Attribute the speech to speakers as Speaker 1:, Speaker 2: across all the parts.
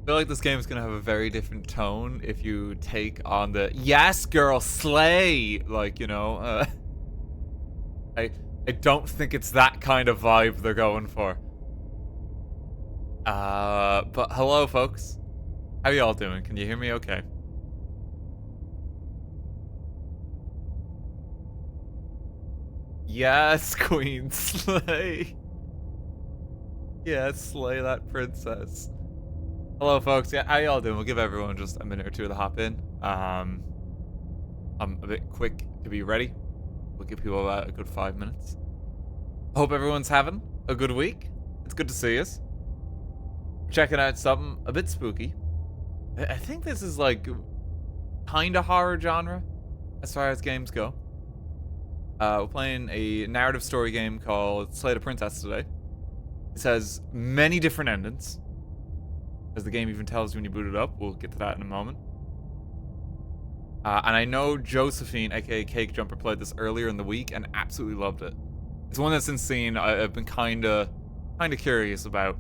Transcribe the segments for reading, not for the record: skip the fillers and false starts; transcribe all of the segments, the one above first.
Speaker 1: I feel like this game is gonna have a very different tone if you take on the yes girl slay, like, you know, I don't think it's that kind of vibe they're going for. But hello folks. How y'all doing? Can you hear me okay? Yes, Queen, slay. Yeah, slay that princess. Hello folks, yeah, how y'all doing? We'll give everyone just a minute or two to hop in. I'm a bit quick to be ready. We'll give people about a good 5 minutes. Hope everyone's having a good week. It's good to see us. Checking out something a bit spooky. I think this is like kind of horror genre as far as games go. We're playing a narrative story game called Slay the Princess today. It has many different endings, as the game even tells you when you boot it up. We'll get to that in a moment. And I know Josephine, aka Cake Jumper, played this earlier in the week and absolutely loved it. It's one that's since seen I've been kinda curious about,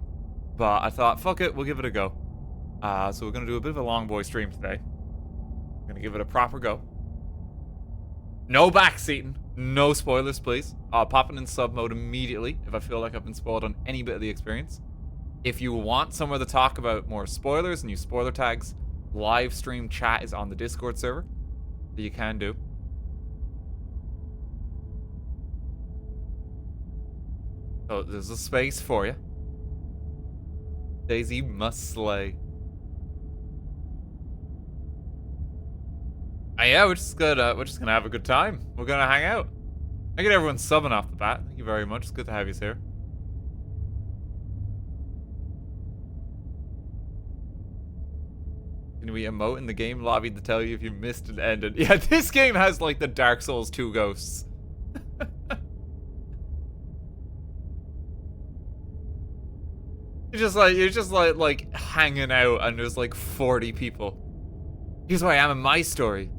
Speaker 1: but I thought, fuck it, we'll give it a go. So we're gonna do a bit of a long boy stream today. We're gonna give it a proper go. No backseating, no spoilers, please. I'll pop it in sub mode immediately if I feel like I've been spoiled on any bit of the experience. If you want somewhere to talk about more spoilers and use spoiler tags, live stream chat is on the Discord server that you can do. So there's a space for you. Daisy must slay. Yeah, we're just gonna have a good time. We're gonna hang out. I get everyone subbing off the bat. Thank you very much. It's good to have you here. Can we emote in the game lobby to tell you if you missed and ended? Yeah, this game has like the Dark Souls 2 ghosts. You're just like hanging out and there's like 40 people. Here's where I am in my story.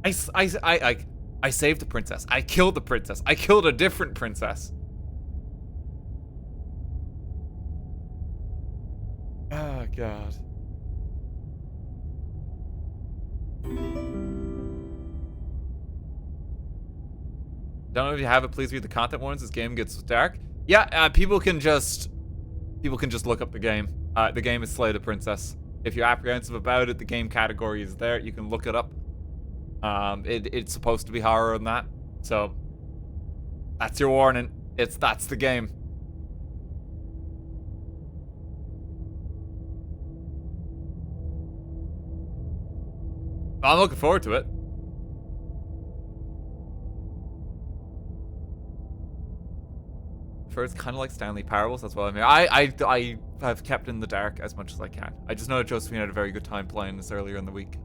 Speaker 1: I saved the princess. I killed the princess. I killed a different princess. Oh god. Don't know if you have it, please read the content warnings. This game gets dark. Yeah, people can just look up the game. The game is Slay the Princess. If you're apprehensive about it, the game category is there. You can look it up. It's supposed to be horror and that. So that's your warning. That's the game. I'm looking forward to it. First, kind of like Stanley Parables. That's why I'm here. I have kept in the dark as much as I can. I just know that Josephine had a very good time playing this earlier in the week.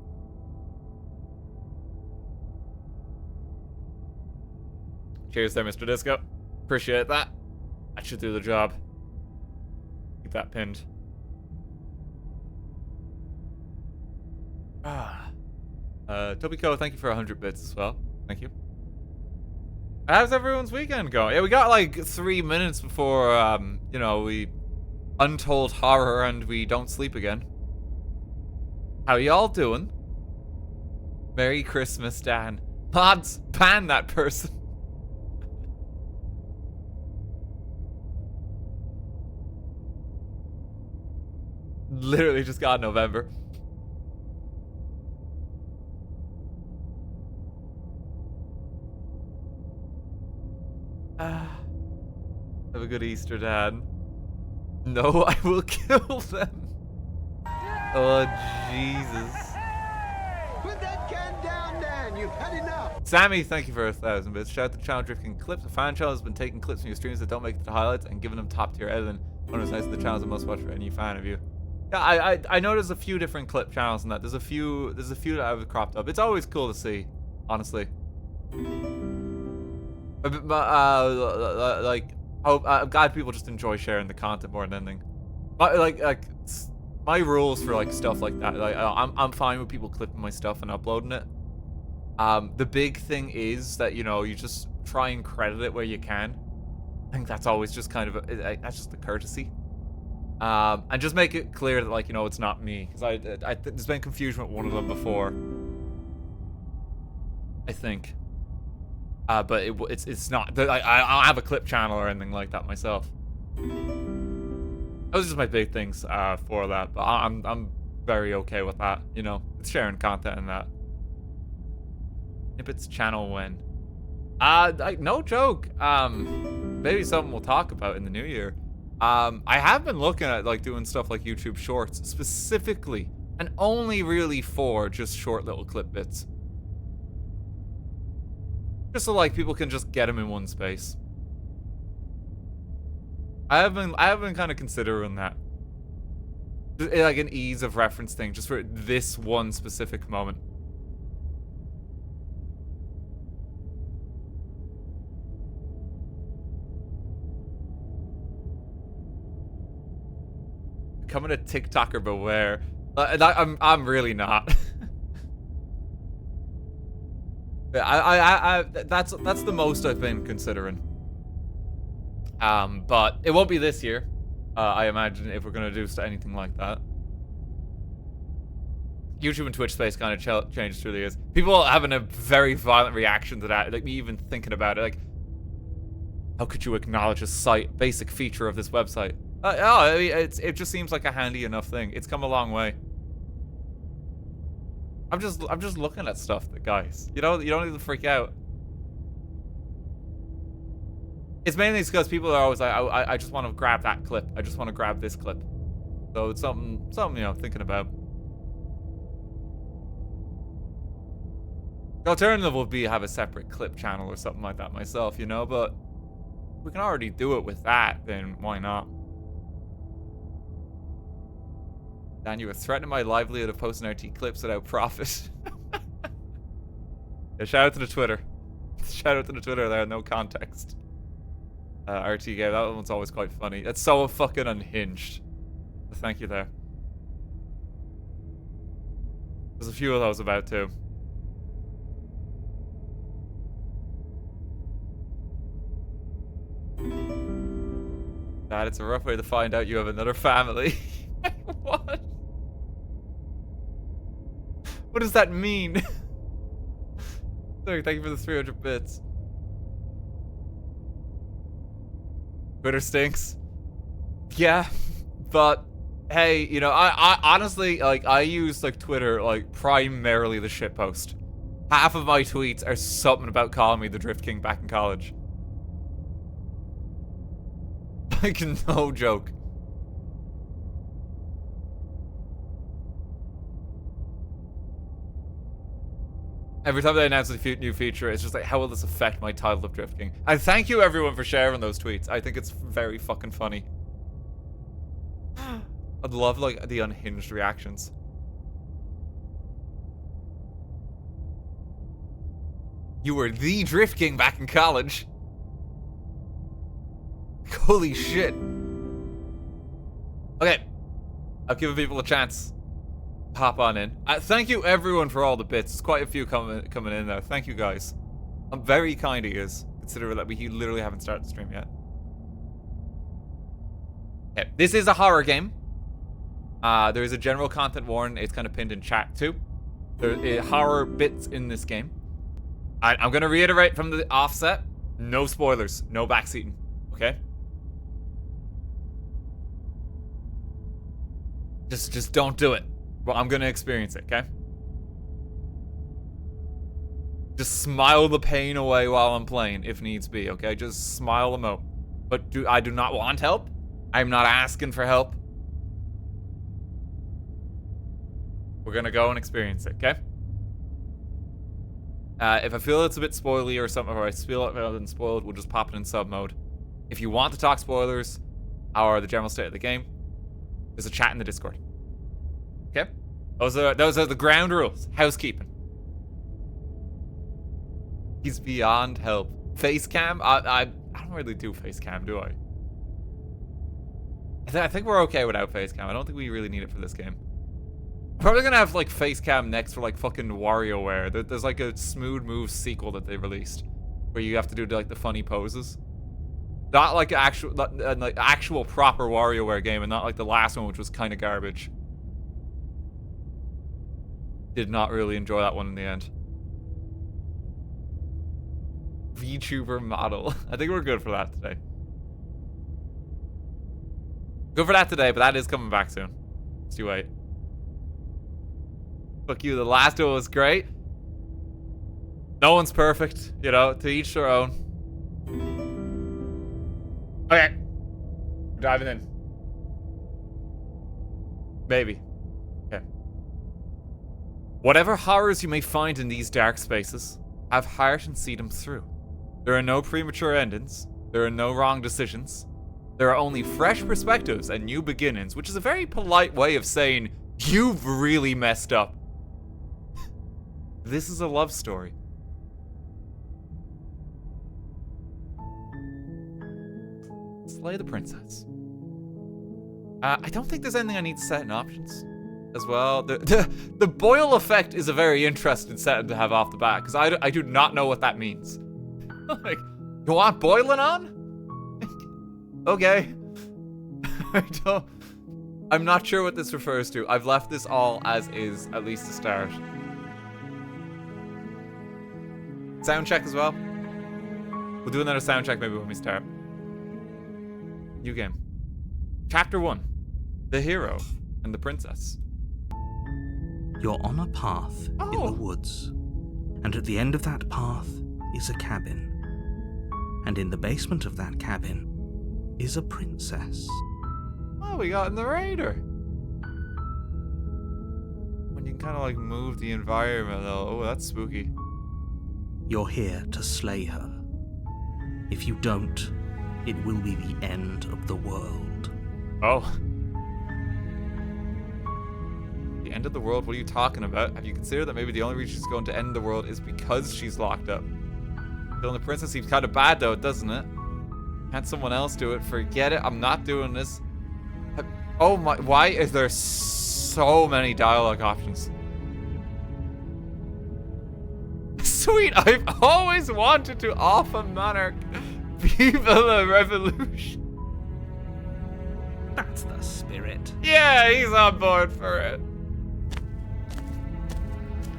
Speaker 1: Cheers there, Mr. Disco. Appreciate that. That should do the job. Keep that pinned. Tobiko, thank you for 100 bits as well. Thank you. How's everyone's weekend going? Yeah, we got like 3 minutes before, you know, we untold horror and we don't sleep again. How y'all doing? Merry Christmas, Dan. Mods, ban that person. Literally just got November. Have a good Easter, Dad. No, I will kill them. Oh, Jesus.
Speaker 2: Put that can down, Dan. You've had enough.
Speaker 1: Sammy, thank you for 1,000 bits. Shout out to Channel Drifting Clips. The fan channel has been taking clips from your streams that don't make it to highlights and giving them top tier editing. One of the nice of the channels I must watch for any fan of you. Yeah, I know there's a few different clip channels and that. There's a few that I've cropped up. It's always cool to see, honestly. Like, I'm glad people just enjoy sharing the content more than anything. But like my rules for like stuff like that, like I'm fine with people clipping my stuff and uploading it. The big thing is that, you know, you just try and credit it where you can. I think that's always just kind of that's just the courtesy. And just make it clear that, like, you know, it's not me. Because there's been confusion with one of them before. I think. But it's not. I don't have a clip channel or anything like that myself. Those are just my big things for that. But I'm very okay with that. You know, it's sharing content and that. If it's channel when. No joke. Maybe something we'll talk about in the new year. I have been looking at, like, doing stuff like YouTube Shorts specifically, and only really for just short little clip bits. Just so, like, people can just get them in one space. I have been kind of considering that. Like an ease of reference thing, just for this one specific moment. Becoming a TikToker, beware. I'm really not. That's the most I've been considering. But it won't be this year. I imagine, if we're gonna do anything like that. YouTube and Twitch space kind of changed through the years. People having a very violent reaction to that, like me even thinking about it, like, how could you acknowledge a basic feature of this website? I mean, it just seems like a handy enough thing. It's come a long way. I'm just looking at stuff, guys. You don't need to freak out. It's mainly because people are always like, I just want to grab that clip. I just want to grab this clip. So it's something you know, thinking about. The alternative would be have a separate clip channel or something like that myself, you know. But if we can already do it with that, then why not? Dan, you were threatening my livelihood of posting RT clips without profit. Yeah, shout out to the Twitter. Shout out to the Twitter there, no context. RTGame, that one's always quite funny. It's so fucking unhinged. Thank you there. There's a few of those about too. Dad, it's a rough way to find out you have another family. What? What does that mean? Sorry, thank you for the 300 bits. Twitter stinks. Yeah, but hey, you know, I honestly, like, I use, like, Twitter, like, primarily the shitpost. Half of my tweets are something about calling me the Drift King back in college. Like, no joke. Every time they announce a new feature, it's just like, how will this affect my title of Drift King? And thank you everyone for sharing those tweets. I think it's very fucking funny. I'd love, like, the unhinged reactions. You were the Drift King back in college. Holy shit. Okay. I've given people a chance. Hop on in. Thank you everyone for all the bits. There's quite a few coming in there. Thank you guys. I'm very kind of yous, considering that we literally haven't started the stream yet. Okay, this is a horror game. There is a general content warning. It's kind of pinned in chat too. There are horror bits in this game. I'm gonna reiterate from the offset: no spoilers, no backseating. Okay. Just don't do it. Well, I'm gonna experience it, okay? Just smile the pain away while I'm playing, if needs be, okay? Just smile them out. But I do not want help. I'm not asking for help. We're gonna go and experience it, okay? If I feel it's a bit spoily or something, or I feel it been spoiled, we'll just pop it in sub mode. If you want to talk spoilers or the general state of the game, there's a chat in the Discord. Okay? Those are the ground rules. Housekeeping. He's beyond help. Face cam? I don't really do face cam, do I? I think we're okay without face cam. I don't think we really need it for this game. Probably gonna have, like, face cam next for, like, fucking WarioWare. There's, like, a Smooth Moves sequel that they released where you have to do, like, the funny poses. Not like actual proper WarioWare game, and not like the last one, which was kind of garbage. Did not really enjoy that one in the end. VTuber model. I think we're good for that today. Good for that today, but that is coming back soon. Let's do wait. Fuck you, the last one was great. No one's perfect, you know, to each their own. Okay. We're diving in. Maybe. Okay. Whatever horrors you may find in these dark spaces, have heart and see them through. There are no premature endings. There are no wrong decisions. There are only fresh perspectives and new beginnings, which is a very polite way of saying, you've really messed up. This is a love story. Slay the princess. I don't think there's anything I need to set in options as well. The boil effect is a very interesting setting to have off the bat, because I do not know what that means. Like, you want boiling on? Okay. I'm not sure what this refers to. I've left this all as is, at least to start. Sound check as well. We'll do another sound check maybe when we start. New game. Chapter 1. The hero and the princess.
Speaker 3: You're on a path in the woods, and at the end of that path is a cabin. And in the basement of that cabin is a princess.
Speaker 1: Oh, we got a narrator. When you can kind of like move the environment though. Oh, that's spooky.
Speaker 3: You're here to slay her. If you don't, it will be the end of the world.
Speaker 1: Oh. The end of the world? What are you talking about? Have you considered that maybe the only reason she's going to end the world is because she's locked up? Killing the princess seems kind of bad though, doesn't it? Can't someone else do it? Forget it. I'm not doing this. Oh my, why is there so many dialogue options? Sweet, I've always wanted to off a monarch. Viva la revolution.
Speaker 3: That's the spirit.
Speaker 1: Yeah, he's on board for it.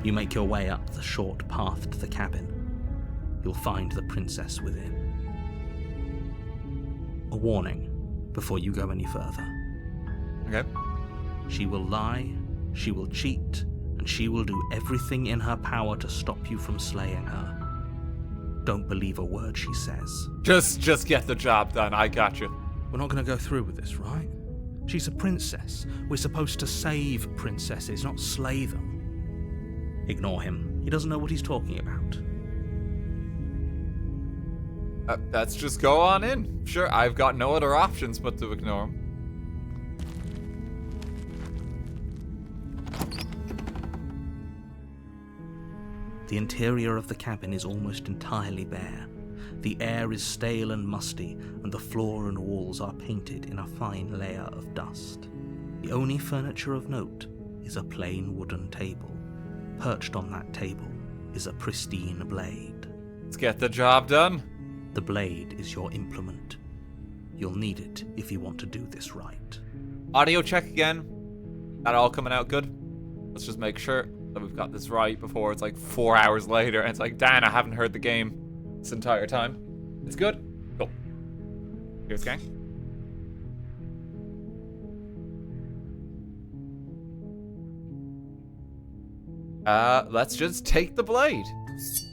Speaker 3: You make your way up the short path to the cabin. You'll find the princess within. A warning before you go any further.
Speaker 1: Okay.
Speaker 3: She will lie, she will cheat, and she will do everything in her power to stop you from slaying her. Don't believe a word she says.
Speaker 1: Just get the job done. I got you.
Speaker 3: We're not going to go through with this, right? She's a princess. We're supposed to save princesses, not slay them. Ignore him. He doesn't know what he's talking about.
Speaker 1: Let's just go on in. Sure, I've got no other options but to ignore him.
Speaker 3: The interior of the cabin is almost entirely bare. The air is stale and musty, and the floor and walls are painted in a fine layer of dust. The only furniture of note is a plain wooden table. Perched on that table is a pristine blade.
Speaker 1: Let's get the job done.
Speaker 3: The blade is your implement. You'll need it if you want to do this right.
Speaker 1: Audio check again. That all coming out good? Let's just make sure that we've got this right before it's like 4 hours later and it's like, Dan, I haven't heard the game this entire time. It's good? Cool. Here's gang. Let's just take the blade.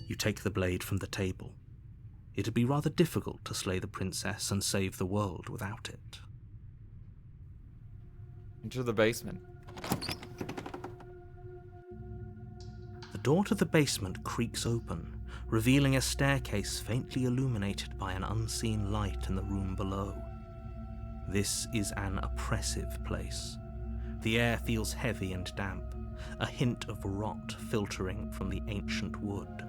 Speaker 3: You take the blade from the table. It'd be rather difficult to slay the princess and save the world without it.
Speaker 1: Into the basement.
Speaker 3: The door to the basement creaks open, revealing a staircase faintly illuminated by an unseen light in the room below. This is an oppressive place. The air feels heavy and damp, a hint of rot filtering from the ancient wood.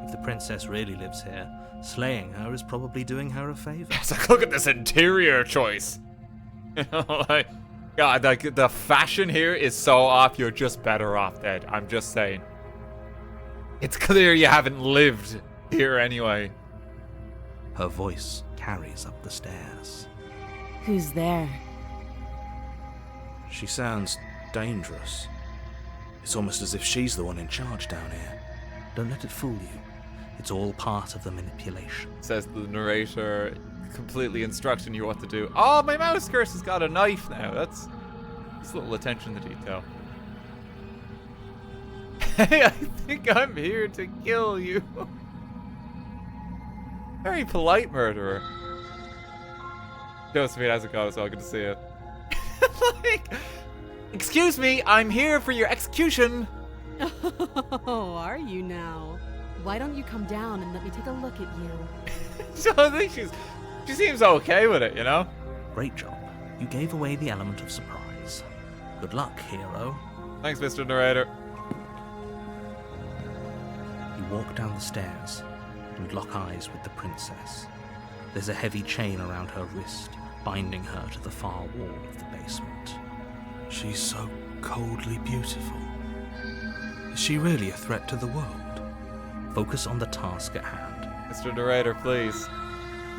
Speaker 3: If the princess really lives here, slaying her is probably doing her a favor.
Speaker 1: It's like, look at this interior choice. You know, like, God, like, the fashion here is so off, you're just better off dead. I'm just saying. It's clear you haven't lived here anyway.
Speaker 3: Her voice carries up the stairs.
Speaker 4: Who's there?
Speaker 3: She sounds dangerous. It's almost as if she's the one in charge down here. Don't let it fool you. It's all part of the manipulation.
Speaker 1: Says the narrator, completely instructing you what to do. Oh, my mouse curse has got a knife now. That's a little attention to detail. Hey, I think I'm here to kill you. Very polite murderer. Josephine, how's it going? It's all good to see you. Like, excuse me, I'm here for your execution.
Speaker 4: Oh, are you now? Why don't you come down and let me take a look at you?
Speaker 1: So I think she seems okay with it, you know?
Speaker 3: Great job. You gave away the element of surprise. Good luck, hero.
Speaker 1: Thanks, Mr. Narrator.
Speaker 3: You walk down the stairs and lock eyes with the princess. There's a heavy chain around her wrist, binding her to the far wall of the basement. She's so coldly beautiful. Is she really a threat to the world? Focus on the task at hand.
Speaker 1: Mr. Narrator, please.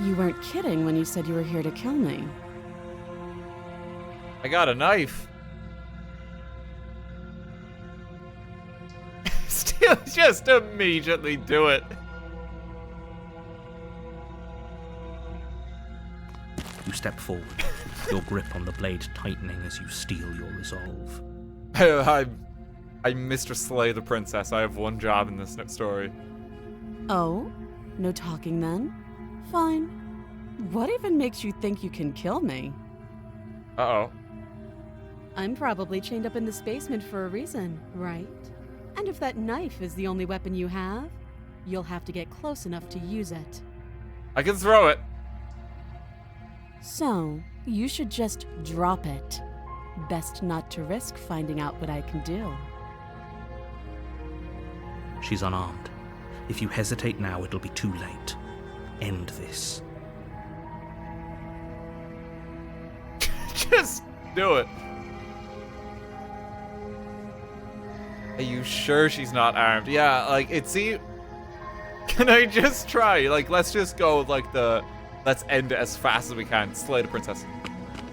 Speaker 4: You weren't kidding when you said you were here to kill me.
Speaker 1: I got a knife. Still, just immediately do it.
Speaker 3: You step forward, your grip on the blade tightening as you steel your resolve.
Speaker 1: I'm Mr. Slay the Princess. I have one job in this story.
Speaker 4: Oh? No talking then? Fine. What even makes you think you can kill me?
Speaker 1: Uh-oh.
Speaker 4: I'm probably chained up in this basement for a reason, right? And if that knife is the only weapon you have, you'll have to get close enough to use it.
Speaker 1: I can throw it.
Speaker 4: So, you should just drop it. Best not to risk finding out what I can do.
Speaker 3: She's unarmed. If you hesitate now, it'll be too late. End this.
Speaker 1: Just do it. Are you sure she's not armed? Yeah, like, can I just try? Like, let's just go, like, let's end it as fast as we can. Slay the princess.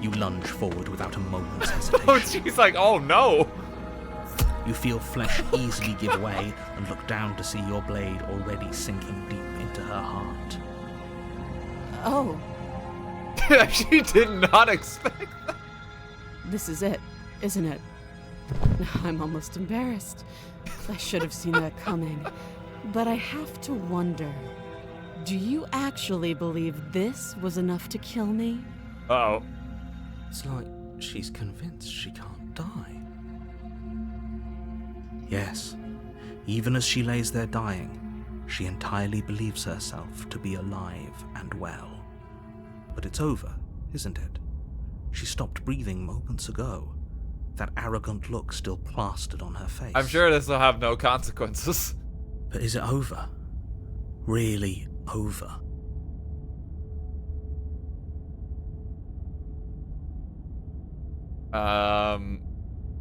Speaker 3: You lunge forward without a moment's hesitation.
Speaker 1: Oh, she's like, oh no!
Speaker 3: You feel flesh easily give way and look down to see your blade already sinking deep into her heart.
Speaker 4: Oh,
Speaker 1: She did not expect that.
Speaker 4: this is it, isn't it? I'm almost embarrassed. I should have seen that coming. But I have to wonder, do you actually believe this was enough to kill me?
Speaker 1: Uh-oh.
Speaker 3: It's like she's convinced she can't die. Yes, even as she lays there dying, she entirely believes herself to be alive and well. But it's over, isn't it? She stopped breathing moments ago. That arrogant look still plastered on her face.
Speaker 1: I'm sure this will have no consequences.
Speaker 3: But is it over? Really over?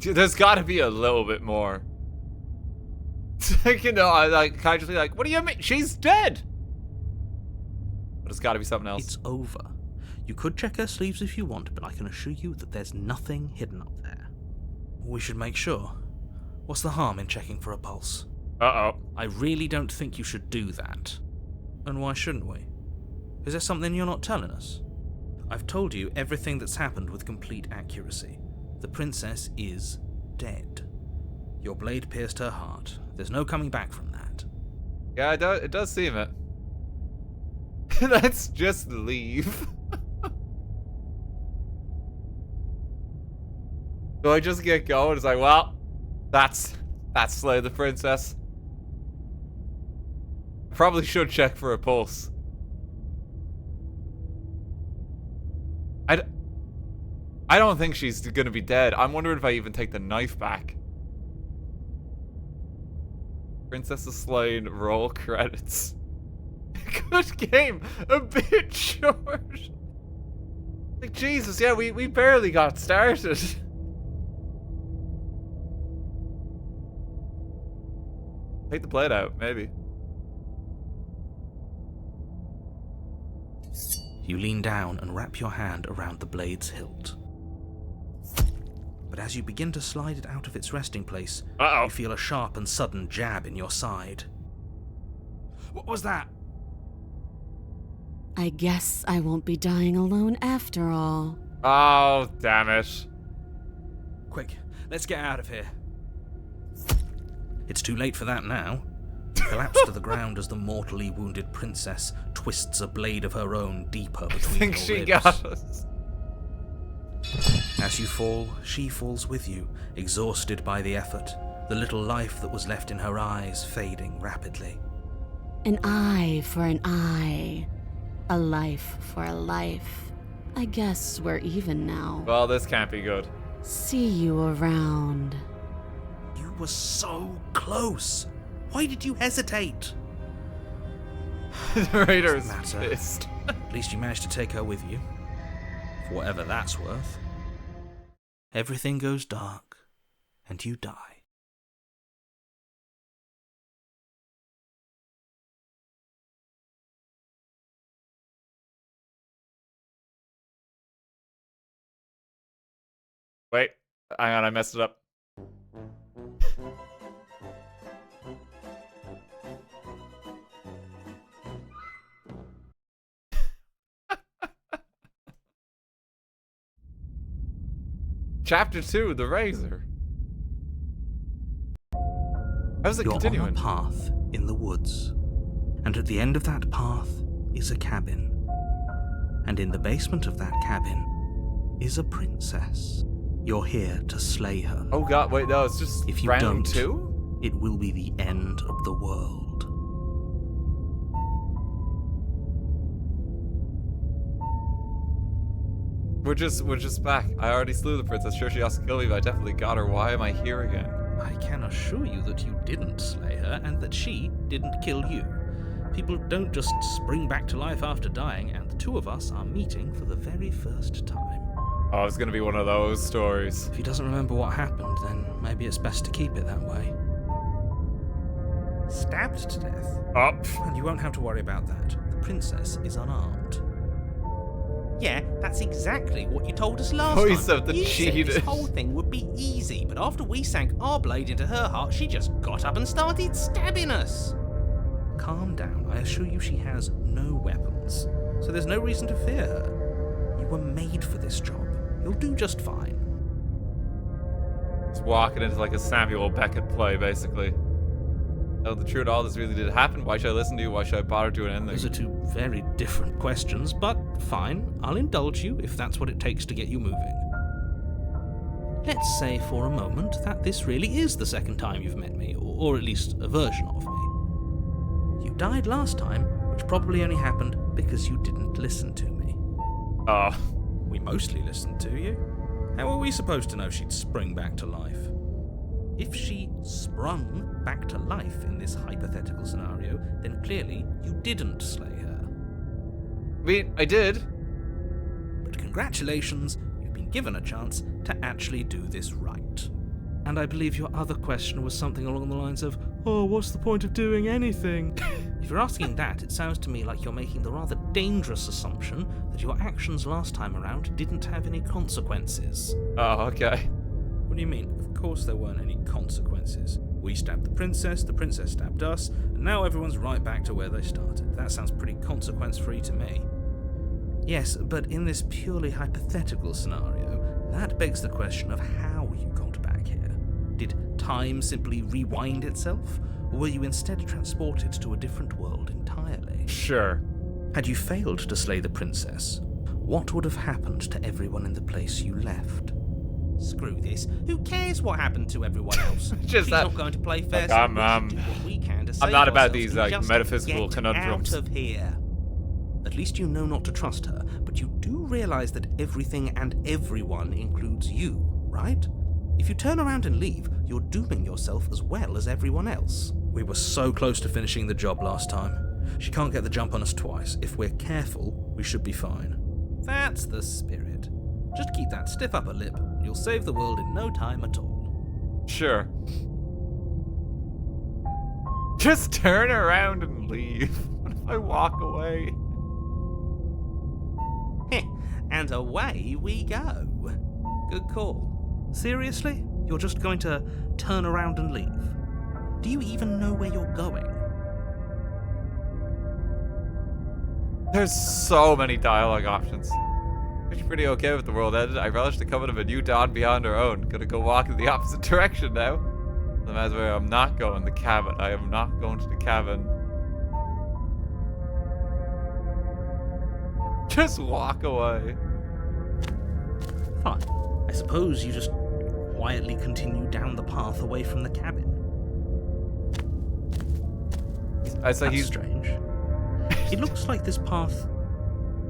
Speaker 1: There's gotta be a little bit more. You know, I casually like, what do you mean? She's dead! But it's gotta be something else.
Speaker 3: It's over. You could check her sleeves if you want, but I can assure you that there's nothing hidden up there. We should make sure. What's the harm in checking for a pulse?
Speaker 1: Uh-oh.
Speaker 3: I really don't think you should do that. And why shouldn't we? Is there something you're not telling us? I've told you everything that's happened with complete accuracy. The princess is dead. Your blade pierced her heart. There's no coming back from that.
Speaker 1: Yeah, it does seem it. Let's just leave. Do I just get going? It's like, well, that's Slay the Princess. Probably should check for a pulse. I don't think she's gonna be dead. I'm wondering if I even take the knife back. Princess is slain, roll credits. Good game, a bit short. Like, Jesus, yeah, we barely got started. Take the blade out, maybe.
Speaker 3: You lean down and wrap your hand around the blade's hilt. But as you begin to slide it out of its resting place, you feel a sharp and sudden jab in your side. What was that?
Speaker 4: I guess I won't be dying alone after all.
Speaker 1: Oh, damn it.
Speaker 3: Quick, let's get out of here. It's too late for that now. You collapse to the ground as the mortally wounded princess twists a blade of her own deeper
Speaker 1: I
Speaker 3: between
Speaker 1: think
Speaker 3: your
Speaker 1: she
Speaker 3: ribs.
Speaker 1: got us.
Speaker 3: As you fall, she falls with you, exhausted by the effort, the little life that was left in her eyes fading rapidly.
Speaker 4: An eye for an eye. A life for a life. I guess we're even now.
Speaker 1: Well, this can't be good.
Speaker 4: See you around.
Speaker 3: You were so close. Why did you hesitate?
Speaker 1: The Narrator is
Speaker 3: Doesn't matter.
Speaker 1: pissed.
Speaker 3: At least you managed to take her with you. For whatever that's worth. Everything goes dark, and you die.
Speaker 1: Wait, hang on, I messed it up. Chapter 2, The Razor. How's it
Speaker 3: You're
Speaker 1: continuing?
Speaker 3: on a path in the woods, and at the end of that path is a cabin. And in the basement of that cabin is a princess. You're here to slay her.
Speaker 1: Oh god, wait, no, it's just
Speaker 3: If you
Speaker 1: round
Speaker 3: don't,
Speaker 1: 2?
Speaker 3: it will be the end of the world.
Speaker 1: We're just back. I already slew the princess. Sure, she has to kill me, but I definitely got her. Why am I here again?
Speaker 3: I can assure you that you didn't slay her, and that she didn't kill you. People don't just spring back to life after dying, and the two of us are meeting for the very first time.
Speaker 1: Oh, it's gonna be one of those stories.
Speaker 3: If he doesn't remember what happened, then maybe it's best to keep it that way. Stabbed to death?
Speaker 1: Up.
Speaker 3: And you won't have to worry about that. The princess is unarmed.
Speaker 5: Yeah, that's exactly what you told us last
Speaker 1: Voice
Speaker 5: time.
Speaker 1: of the
Speaker 5: You said
Speaker 1: cheated.
Speaker 5: this whole thing would be easy, but after we sank our blade into her heart, she just got up and started stabbing us.
Speaker 3: Calm down. I assure you she has no weapons, so there's no reason to fear her. You were made for this job. You'll do just fine.
Speaker 1: It's walking into like a Samuel Beckett play, basically. Oh, the truth, all this really did happen. Why should I listen to you? Why should I bother doing anything?
Speaker 3: Those are two very different questions, but fine. I'll indulge you if that's what it takes to get you moving. Let's say for a moment that this really is the second time you've met me, or at least a version of me. You died last time, which probably only happened because you didn't listen to me.
Speaker 1: Oh.
Speaker 3: We mostly listened to you. How were we supposed to know she'd spring back to life? If she sprung back to life in this hypothetical scenario, then clearly you didn't slay her.
Speaker 1: I mean, I did.
Speaker 3: But congratulations, you've been given a chance to actually do this right. And I believe your other question was something along the lines of, oh, what's the point of doing anything? If you're asking that, it sounds to me like you're making the rather dangerous assumption that your actions last time around didn't have any consequences.
Speaker 1: Oh, okay.
Speaker 3: What do you mean? Of course there weren't any consequences. We stabbed the princess stabbed us, and now everyone's right back to where they started. That sounds pretty consequence-free to me. Yes, but in this purely hypothetical scenario, that begs the question of how you got back here. Did time simply rewind itself, or were you instead transported to a different world entirely?
Speaker 1: Sure.
Speaker 3: Had you failed to slay the princess, what would have happened to everyone in the place you left?
Speaker 5: Screw this. Who cares what happened to everyone else?
Speaker 1: Just
Speaker 5: She's
Speaker 1: that-
Speaker 5: not going to play fair,
Speaker 1: Look,
Speaker 5: so
Speaker 1: I'm,
Speaker 5: we should do what we can to
Speaker 1: I'm
Speaker 5: save
Speaker 1: not about
Speaker 5: ourselves
Speaker 1: these,
Speaker 5: and
Speaker 1: like,
Speaker 5: just
Speaker 1: metaphysical
Speaker 5: get
Speaker 1: conundrums.
Speaker 5: out of here.
Speaker 3: At least you know not to trust her, but you do realize that everything and everyone includes you, right? If you turn around and leave, you're dooming yourself as well as everyone else. We were so close to finishing the job last time. She can't get the jump on us twice. If we're careful, we should be fine.
Speaker 5: That's the spirit. Just keep that stiff upper lip, and you'll save the world in no time at all.
Speaker 1: Sure. Just turn around and leave. What if I walk away?
Speaker 5: And away we go. Good call.
Speaker 3: Seriously? You're just going to turn around and leave? Do you even know where you're going?
Speaker 1: There's so many dialogue options. Actually pretty okay with the world ended. I relish the coming of a new dawn beyond our own. Gonna go walk in the opposite direction now. No matter where I'm not going, the cabin. I am not going to the cabin. Just walk away.
Speaker 3: Fine. I suppose you just quietly continue down the path away from the cabin.
Speaker 1: That's
Speaker 3: That's strange. It looks like this path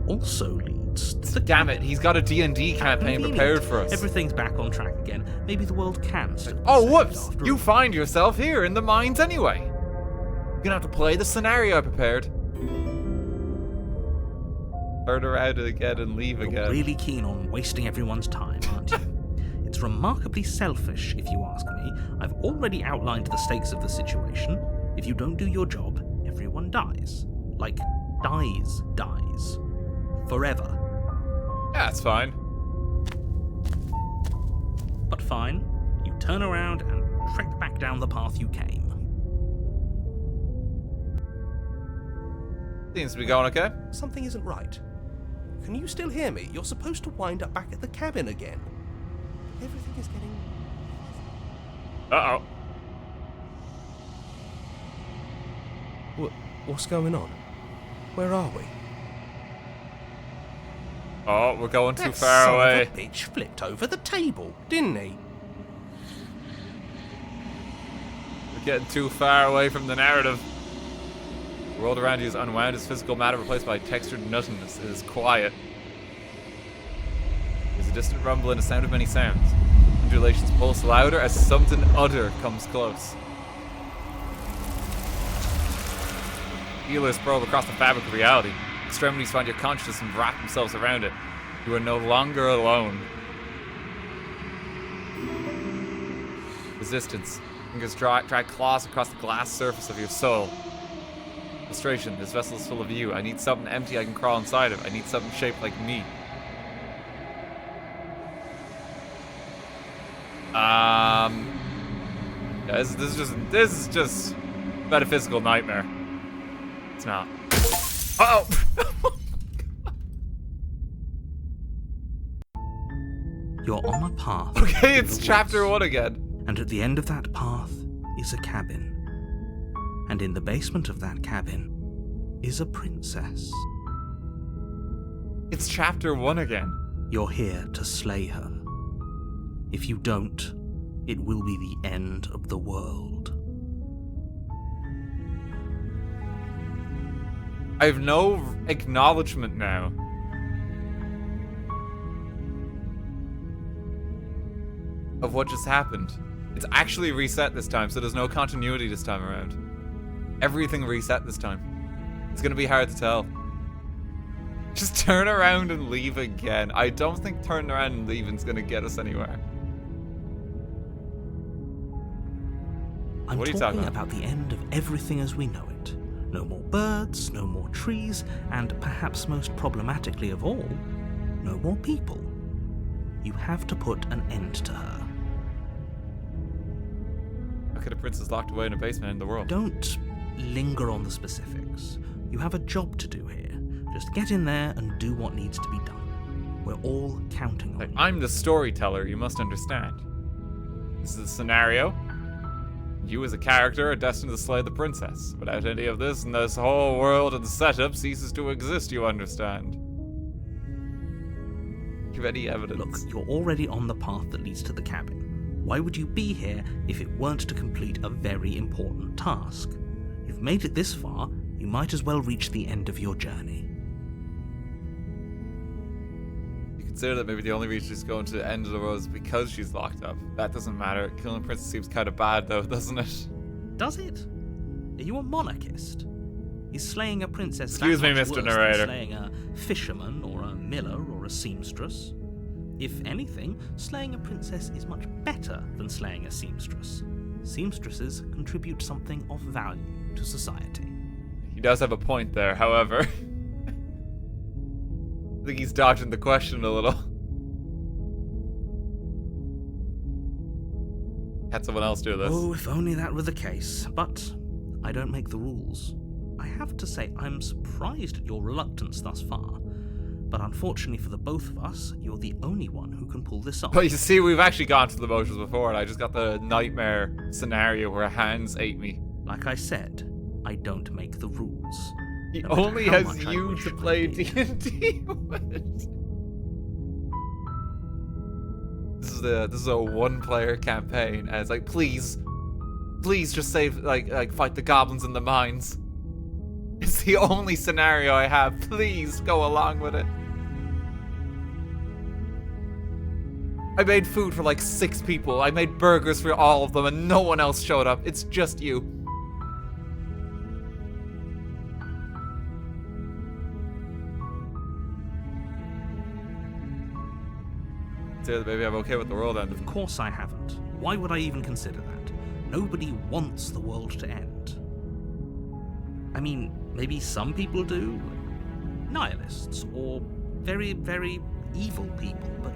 Speaker 3: also leads to the
Speaker 1: Damn it, he's got a D&D campaign
Speaker 3: Convenient.
Speaker 1: prepared for us.
Speaker 3: Everything's back on track again. Maybe the world can still be
Speaker 1: Oh,
Speaker 3: saved
Speaker 1: whoops!
Speaker 3: after
Speaker 1: You
Speaker 3: all.
Speaker 1: find yourself here in the mines anyway. You're gonna have to play the scenario I prepared. Turn around again and leave
Speaker 3: You're
Speaker 1: again.
Speaker 3: really keen on wasting everyone's time, aren't you? It's remarkably selfish, if you ask me. I've already outlined the stakes of the situation. If you don't do your job, everyone dies. Like, dies. Forever.
Speaker 1: Yeah, that's fine.
Speaker 3: But fine, you turn around and trek back down the path you came.
Speaker 1: Seems to be going okay.
Speaker 5: Something isn't right. Can you still hear me? You're supposed to wind up back at the cabin again. Everything is getting...
Speaker 1: Uh-oh.
Speaker 5: What's going on? Where are we?
Speaker 1: Oh, we're going too
Speaker 5: That
Speaker 1: far
Speaker 5: son
Speaker 1: away.
Speaker 5: of a bitch flipped over the table, didn't he?
Speaker 1: We're getting too far away from the narrative. The world around you is unwound, as physical matter replaced by textured nothingness. It is quiet. There's a distant rumble and a sound of many sounds. Undulations pulse louder as something other comes close. Feelers probe across the fabric of reality. Extremities find your consciousness and wrap themselves around it. You are no longer alone. Resistance. Fingers drag claws across the glass surface of your soul. Frustration. This vessel is full of you. I need something empty I can crawl inside of. I need something shaped like me. Yeah, this is just metaphysical nightmare. It's not. Uh oh.
Speaker 3: You're on a path.
Speaker 1: Okay,
Speaker 3: through
Speaker 1: it's
Speaker 3: the
Speaker 1: chapter
Speaker 3: woods,
Speaker 1: 1 again.
Speaker 3: And at the end of that path is a cabin. And in the basement of that cabin is a princess.
Speaker 1: It's chapter 1 again.
Speaker 3: You're here to slay her. If you don't, it will be the end of the world.
Speaker 1: I have no acknowledgement now. Of what just happened. It's actually reset this time, so there's no continuity this time around. Everything reset this time. It's gonna be hard to tell. Just turn around and leave again. I don't think turning around and leaving is gonna get us anywhere.
Speaker 3: I'm
Speaker 1: What are you talking
Speaker 3: talking
Speaker 1: about?
Speaker 3: about the end of everything as we know it. No more birds, no more trees, and perhaps most problematically of all, no more people. You have to put an end to her.
Speaker 1: How could a princess locked away in a basement in the world?
Speaker 3: Don't linger on the specifics. You have a job to do here. Just get in there and do what needs to be done. We're all counting on
Speaker 1: Like,
Speaker 3: you.
Speaker 1: I'm the storyteller, you must understand. This is a scenario. You as a character are destined to slay the princess. Without any of this, and this whole world and setup ceases to exist, you understand. Give any evidence.
Speaker 3: Look, you're already on the path that leads to the cabin. Why would you be here if it weren't to complete a very important task? You've made it this far, you might as well reach the end of your journey.
Speaker 1: You consider that maybe the only reason she's going to the end of the world is because she's locked up. That doesn't matter. Killing a princess seems kind of bad though, doesn't it?
Speaker 3: Does it? Are you a monarchist? Is slaying a princess
Speaker 1: Excuse
Speaker 3: that
Speaker 1: me,
Speaker 3: much
Speaker 1: Mr.
Speaker 3: worse
Speaker 1: Narrator.
Speaker 3: than slaying a fisherman or a miller or a seamstress? If anything, slaying a princess is much better than slaying a seamstress. Seamstresses contribute something of value to society.
Speaker 1: He does have a point there, however. think he's dodging the question a little. Had someone else do this.
Speaker 3: Oh, if only that were the case. But I don't make the rules. I have to say, I'm surprised at your reluctance thus far. But unfortunately for the both of us, you're the only one who can pull this off.
Speaker 1: But you see, we've actually gone through the motions before, and I just got the nightmare scenario where Hans ate me.
Speaker 3: Like I said, I don't make the rules.
Speaker 1: He
Speaker 3: No matter
Speaker 1: only
Speaker 3: how
Speaker 1: has
Speaker 3: much I
Speaker 1: you
Speaker 3: wish
Speaker 1: to
Speaker 3: I
Speaker 1: play
Speaker 3: did.
Speaker 1: D&D with. This is a one-player campaign, and it's like, please just save, like fight the goblins in the mines. It's the only scenario I have. Please go along with it. I made food for like 6 people. I made burgers for all of them, and no one else showed up. It's just you. Say, baby, I'm okay with the world ending.
Speaker 3: Of course I haven't. Why would I even consider that? Nobody wants the world to end. I mean, maybe some people do. Nihilists, or very, very evil people, but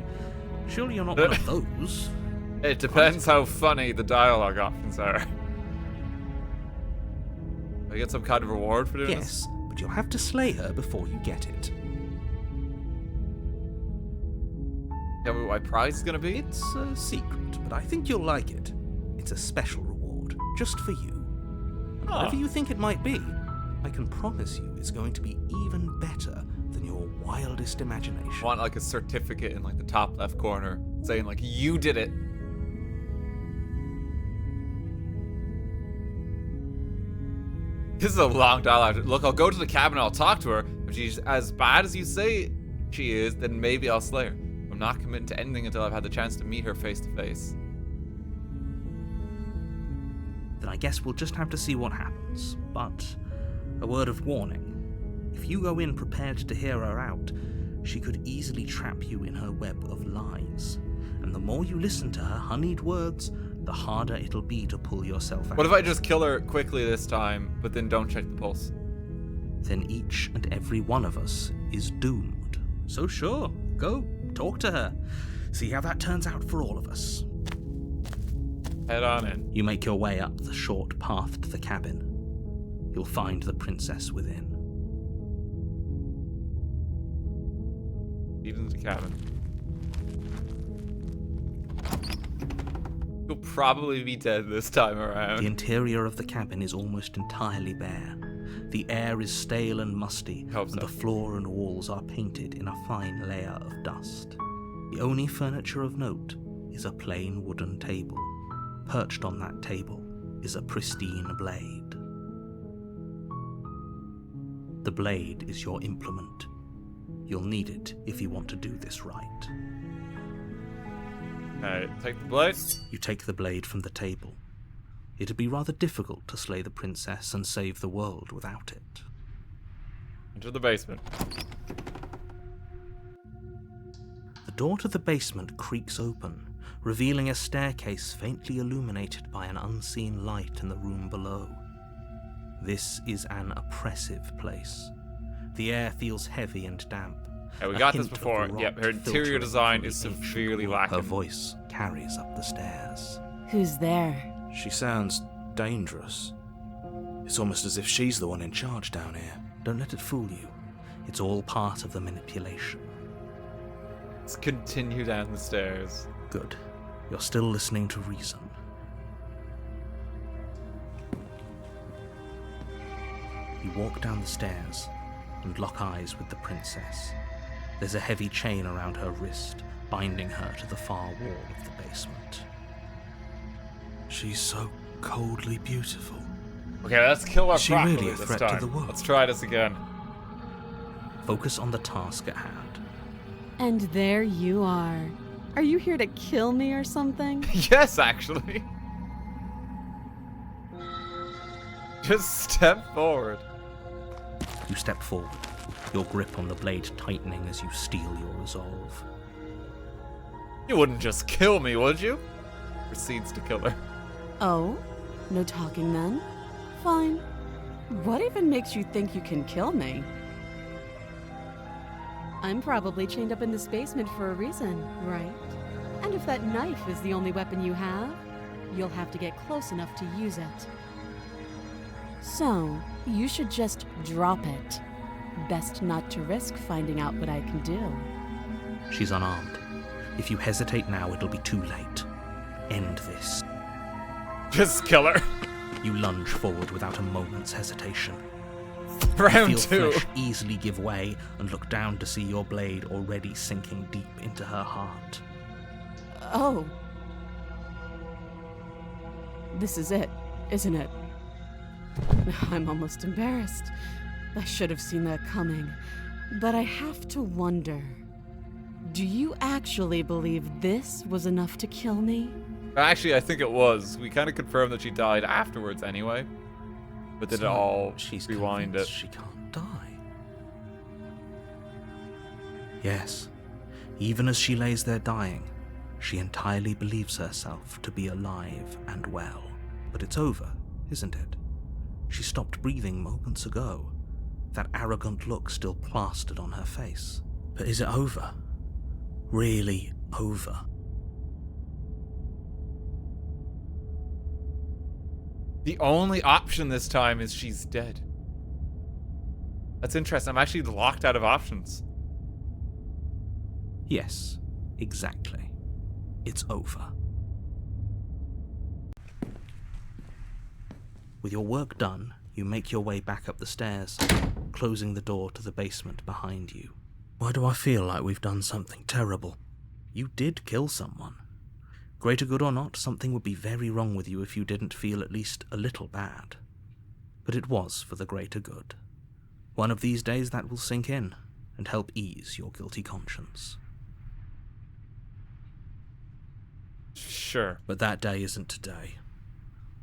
Speaker 3: surely you're not one of those.
Speaker 1: It depends how funny the dialogue options are. I get some kind of reward for doing this?
Speaker 3: Yes, but you'll have to slay her before you get it.
Speaker 1: Tell me what my prize is gonna be?
Speaker 3: It's a secret, but I think you'll like it. It's a special reward, just for you. And whatever you think it might be, I can promise you it's going to be even better than your wildest imagination.
Speaker 1: I want like a certificate in like the top left corner saying like, you did it. This is a long dialogue. Look, I'll go to the cabin and I'll talk to her. If she's as bad as you say she is, then maybe I'll slay her. I'm not committing to anything until I've had the chance to meet her face to face.
Speaker 3: Then I guess we'll just have to see what happens. But a word of warning. If you go in prepared to hear her out, she could easily trap you in her web of lies. And the more you listen to her honeyed words, the harder it'll be to pull yourself out.
Speaker 1: What if I just kill her quickly this time, but then don't check the pulse?
Speaker 3: Then each and every one of us is doomed. So sure, go, talk to her. See how that turns out for all of us.
Speaker 1: Head on in.
Speaker 3: You make your way up the short path to the cabin. You'll find the princess within.
Speaker 1: Lead into the cabin. You'll probably be dead this time
Speaker 3: The
Speaker 1: around.
Speaker 3: interior of the cabin is almost entirely bare. The air is stale and musty,
Speaker 1: Hope
Speaker 3: and
Speaker 1: so.
Speaker 3: the floor and walls are painted in a fine layer of dust. The only furniture of note is a plain wooden table. Perched on that table is a pristine blade. The blade is your implement. You'll need it if you want to do this right.
Speaker 1: Alright, take the blade.
Speaker 3: You take the blade from the table. It'd be rather difficult to slay the princess and save the world without it.
Speaker 1: Enter the basement.
Speaker 3: The door to the basement creaks open, revealing a staircase faintly illuminated by an unseen light in the room below. This is an oppressive place. The air feels heavy and damp.
Speaker 1: Yeah, we
Speaker 3: A
Speaker 1: got this
Speaker 3: hint of
Speaker 1: before.
Speaker 3: the
Speaker 1: Yep,
Speaker 3: rot
Speaker 1: her interior
Speaker 3: filtering
Speaker 1: design
Speaker 3: from
Speaker 1: is
Speaker 3: the ancient
Speaker 1: severely
Speaker 3: wood.
Speaker 1: lacking.
Speaker 3: Her voice carries up the stairs.
Speaker 4: Who's there?
Speaker 6: She sounds dangerous. It's almost as if she's the one in charge down here.
Speaker 3: Don't let it fool you. It's all part of the manipulation.
Speaker 1: Let's continue down the stairs.
Speaker 3: Good. You're still listening to reason. You walk down the stairs and lock eyes with the princess. There's a heavy chain around her wrist, binding her to the far wall of the basement.
Speaker 6: She's so coldly beautiful.
Speaker 1: Okay, let's kill her
Speaker 3: Is she
Speaker 1: properly
Speaker 3: really a
Speaker 1: this
Speaker 3: threat to
Speaker 1: time.
Speaker 3: the world?
Speaker 1: Let's try this again.
Speaker 3: Focus on the task at hand.
Speaker 4: And there you are. Are you here to kill me or something?
Speaker 1: Yes, actually. Just step forward.
Speaker 3: You step forward, your grip on the blade tightening as you steel your resolve.
Speaker 1: You wouldn't just kill me, would you? Proceeds to kill her.
Speaker 4: Oh? No talking then? Fine. What even makes you think you can kill me? I'm probably chained up in this basement for a reason, right? And if that knife is the only weapon you have, you'll have to get close enough to use it. So, you should just drop it. Best not to risk finding out what I can do.
Speaker 3: She's unarmed. If you hesitate now, it'll be too late. End this.
Speaker 1: Just kill her.
Speaker 3: You lunge forward without a moment's hesitation.
Speaker 1: Round
Speaker 3: You feel
Speaker 1: 2.
Speaker 3: flesh easily give way and look down to see your blade already sinking deep into her heart.
Speaker 4: Oh. This is it, isn't it? I'm almost embarrassed. I should have seen that coming. But I have to wonder, do you actually believe this was enough to kill me?
Speaker 1: Actually, I think it was. We kind of confirmed that she died afterwards anyway. But did it all
Speaker 3: She's
Speaker 1: rewind it?
Speaker 3: convinced she can't die. Yes, even as she lays there dying, she entirely believes herself to be alive and well. But it's over, isn't it? She stopped breathing moments ago, that arrogant look still plastered on her face. But is it over? Really over?
Speaker 1: The only option this time is she's dead. That's interesting. I'm actually locked out of options.
Speaker 3: Yes, exactly. It's over. With your work done, you make your way back up the stairs, closing the door to the basement behind you. Why do I feel like we've done something terrible? You did kill someone. Greater good or not, something would be very wrong with you if you didn't feel at least a little bad. But it was for the greater good. One of these days that will sink in and help ease your guilty conscience.
Speaker 1: Sure.
Speaker 3: But that day isn't today.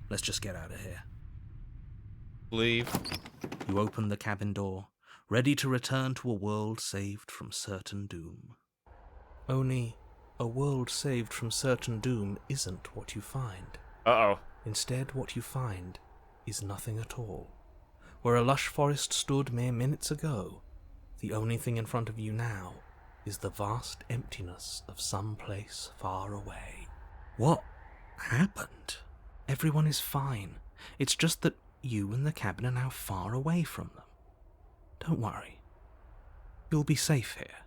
Speaker 3: Let's just get out of here.
Speaker 1: Leave.
Speaker 3: You open the cabin door, ready to return to a world saved from certain doom. Only, a world saved from certain doom isn't what you find.
Speaker 1: Uh-oh.
Speaker 3: Instead, what you find is nothing at all. Where a lush forest stood mere minutes ago, the only thing in front of you now is the vast emptiness of some place far away. What happened? Everyone is fine. It's just that you and the cabin are now far away from them. Don't worry. You'll be safe here.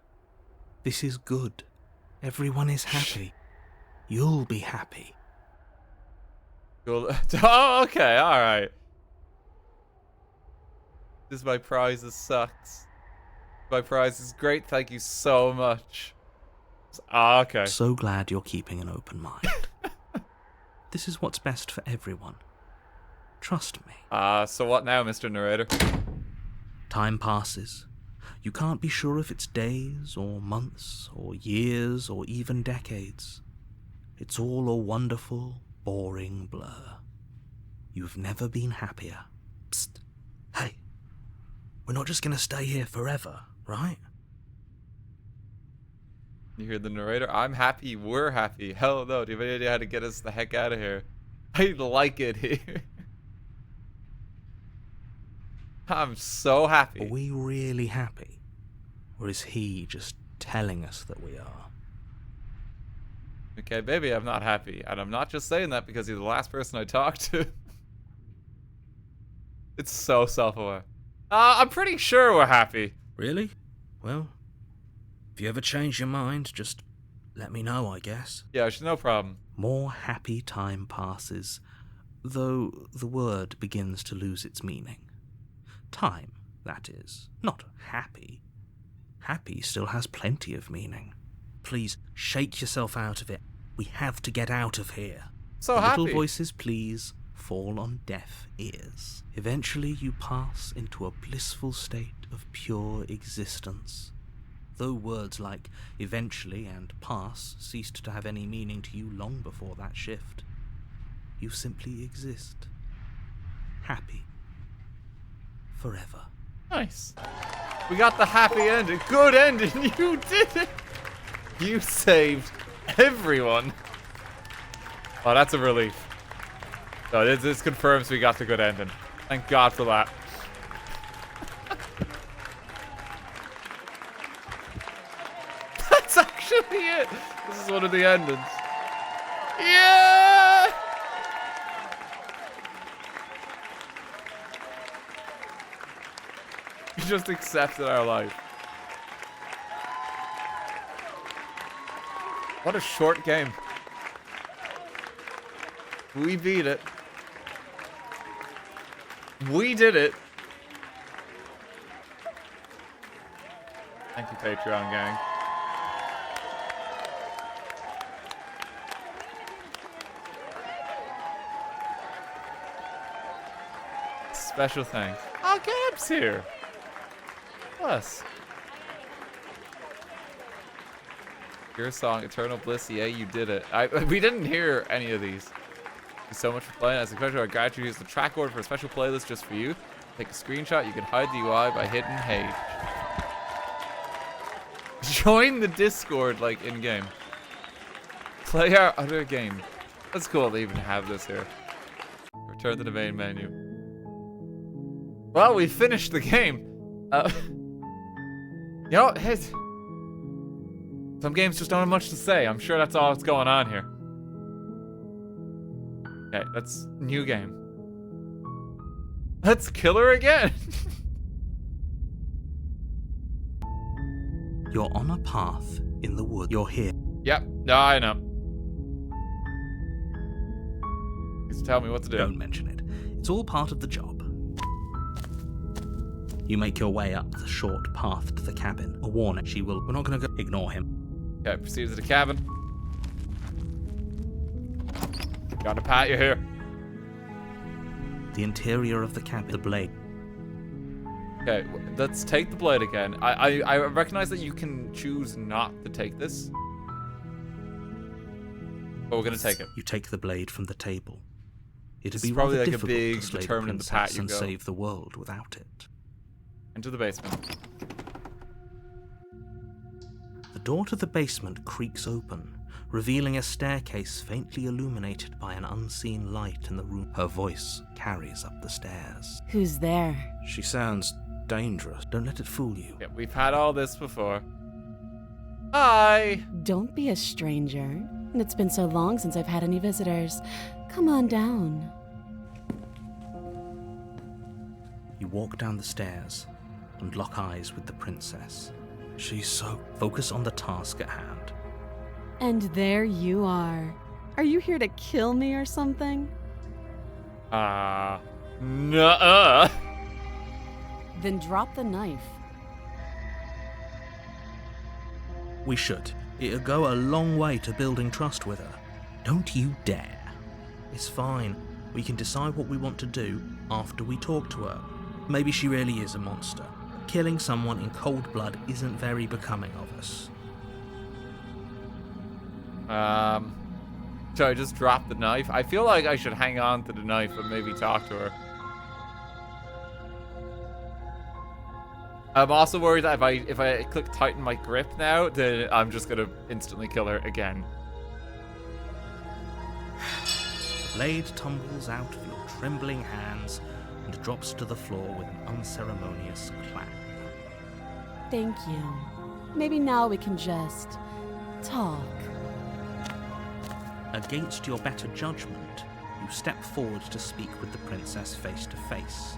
Speaker 3: This is good. Everyone is happy. You'll be happy.
Speaker 1: Cool. Oh, okay, alright. This my prize sucks. My prize is great, thank you so much. Okay.
Speaker 3: So glad you're keeping an open mind. This is what's best for everyone. Trust me.
Speaker 1: So what now, Mr. Narrator?
Speaker 3: Time passes. You can't be sure if it's days, or months, or years, or even decades. It's all a wonderful, boring blur. You've never been happier. Psst. Hey. We're not just gonna stay here forever, right?
Speaker 1: You hear the narrator? I'm happy, we're happy. Hell no, do you have any idea how to get us the heck out of here? I like it here. I'm so happy.
Speaker 3: Are we really happy? Or is he just telling us that we are?
Speaker 1: Okay, baby, I'm not happy. And I'm not just saying that because you're the last person I talked to. It's so self-aware. I'm pretty sure we're happy.
Speaker 3: Really? Well, if you ever change your mind, just let me know, I guess.
Speaker 1: Yeah, no problem.
Speaker 3: More happy time passes, though the word begins to lose its meaning. Time, that is, not happy. Happy still has plenty of meaning. Please, shake yourself out of it. We have to get out of here.
Speaker 1: So
Speaker 3: The
Speaker 1: happy.
Speaker 3: little voices, please, fall on deaf ears. Eventually you pass into a blissful state of pure existence. Though words like eventually and pass ceased to have any meaning to you long before that shift, you simply exist. Happy. Forever.
Speaker 1: Nice. We got the happy ending. Good ending. You did it. You saved everyone. Oh, that's a relief. So this confirms we got the good ending. Thank God for that. it! This is one of the endings. Yeah! We just accepted our life. What a short game. We beat it. We did it. Thank you, Patreon gang. Special thanks. Oh, Gab's here. Plus. Your song, Eternal Bliss, yeah, you did it. We didn't hear any of these. Thank you so much for playing. As a special, our guide to use the track order for a special playlist just for you. Take a screenshot. You can hide the UI by hitting H. Join the Discord, like, in-game. Play our other game. That's cool to even have this here. Return to the main menu. Well, we finished the game. You know, some games just don't have much to say. I'm sure that's all that's going on here. Okay, that's new game. Let's kill her again.
Speaker 3: You're on a path in the woods. You're here.
Speaker 1: Yep, no, I know. Just tell me what to do.
Speaker 3: Don't mention it. It's all part of the job. You make your way up the short path to the cabin. A warning, she will... We're not going to go... Ignore him.
Speaker 1: Okay, proceed to the cabin. Gotta pat you here.
Speaker 3: The interior of the cabin. The blade.
Speaker 1: Okay, let's take the blade again. I recognize that you can choose not to take this. But we're gonna take it.
Speaker 3: You take the blade from the table. It'd
Speaker 1: This
Speaker 3: be
Speaker 1: is probably
Speaker 3: rather
Speaker 1: like a
Speaker 3: difficult
Speaker 1: big
Speaker 3: to slay the
Speaker 1: determinant to pat
Speaker 3: princess
Speaker 1: you
Speaker 3: and
Speaker 1: go.
Speaker 3: save the world without it.
Speaker 1: Into the basement.
Speaker 3: The door to the basement creaks open, revealing a staircase faintly illuminated by an unseen light in the room. Her voice carries up the stairs.
Speaker 4: Who's there?
Speaker 6: She sounds dangerous.
Speaker 3: Don't let it fool you.
Speaker 1: Yeah, we've had all this before. Hi!
Speaker 4: Don't be a stranger. It's been so long since I've had any visitors. Come on down.
Speaker 3: You walk down the stairs and lock eyes with the princess.
Speaker 6: She's so...
Speaker 3: Focus on the task at hand.
Speaker 4: And there you are. Are you here to kill me or something?
Speaker 1: Nuh-uh.
Speaker 4: Then drop the knife.
Speaker 3: We should. It'll go a long way to building trust with her. Don't you dare. It's fine. We can decide what we want to do after we talk to her. Maybe she really is a monster. Killing someone in cold blood isn't very becoming of us.
Speaker 1: Should I just drop the knife? I feel like I should hang on to the knife and maybe talk to her. I'm also worried that if I click tighten my grip now, then I'm just gonna instantly kill her again.
Speaker 3: The blade tumbles out of your trembling hands and drops to the floor with an unceremonious clack.
Speaker 4: Thank you. Maybe now we can just talk.
Speaker 3: Against your better judgment, you step forward to speak with the princess face to face,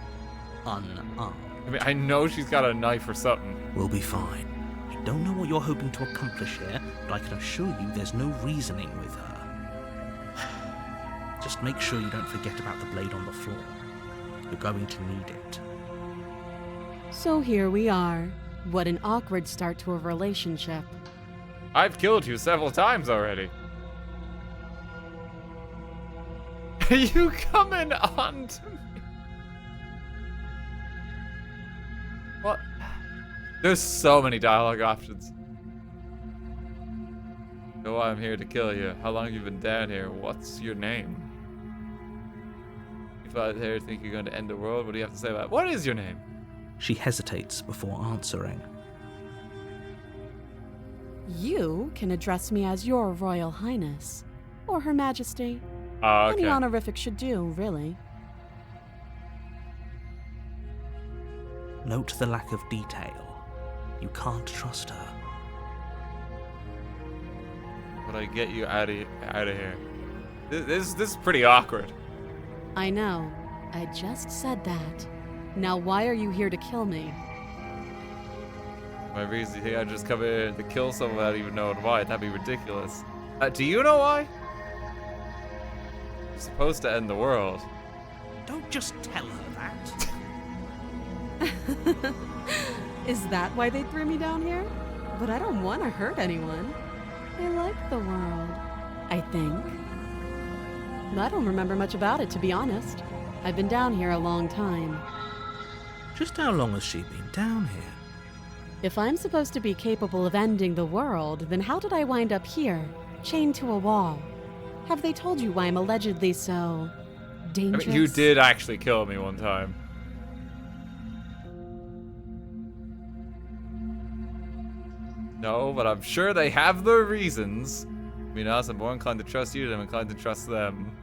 Speaker 3: unarmed.
Speaker 1: I mean, I know she's got a knife or something.
Speaker 3: We'll be fine. I don't know what you're hoping to accomplish here, but I can assure you there's no reasoning with her. Just make sure you don't forget about the blade on the floor. You're going to need it.
Speaker 4: So here we are. What an awkward start to a relationship.
Speaker 1: I've killed you several times already. Are you coming on to me? What? There's so many dialogue options. So I'm here to kill you. How long have you been down here? What's your name? If I here think you're going to end the world, what do you have to say about it? What is your name?
Speaker 3: She hesitates before answering.
Speaker 4: You can address me as Your Royal Highness, or Her Majesty.
Speaker 1: Okay.
Speaker 4: Any honorific should do, really.
Speaker 3: Note the lack of detail. You can't trust her.
Speaker 1: would I get you out of here? This is pretty awkward.
Speaker 4: I know. I just said that. Now why are you here to kill me?
Speaker 1: My reason, you think I'd just come here to kill someone without even knowing why? That'd be ridiculous. Do you know why? You're supposed to end the world.
Speaker 5: Don't just tell her that.
Speaker 4: Is that why they threw me down here? But I don't want to hurt anyone. I like the world, I think. I don't remember much about it, to be honest. I've been down here a long time.
Speaker 3: Just how long has she been down here?
Speaker 4: If I'm supposed to be capable of ending the world, then how did I wind up here, chained to a wall? Have they told you why I'm allegedly so dangerous?
Speaker 1: I mean, you did actually kill me one time. No, but I'm sure they have their reasons. I mean, I'm more inclined to trust you than I'm inclined to trust them.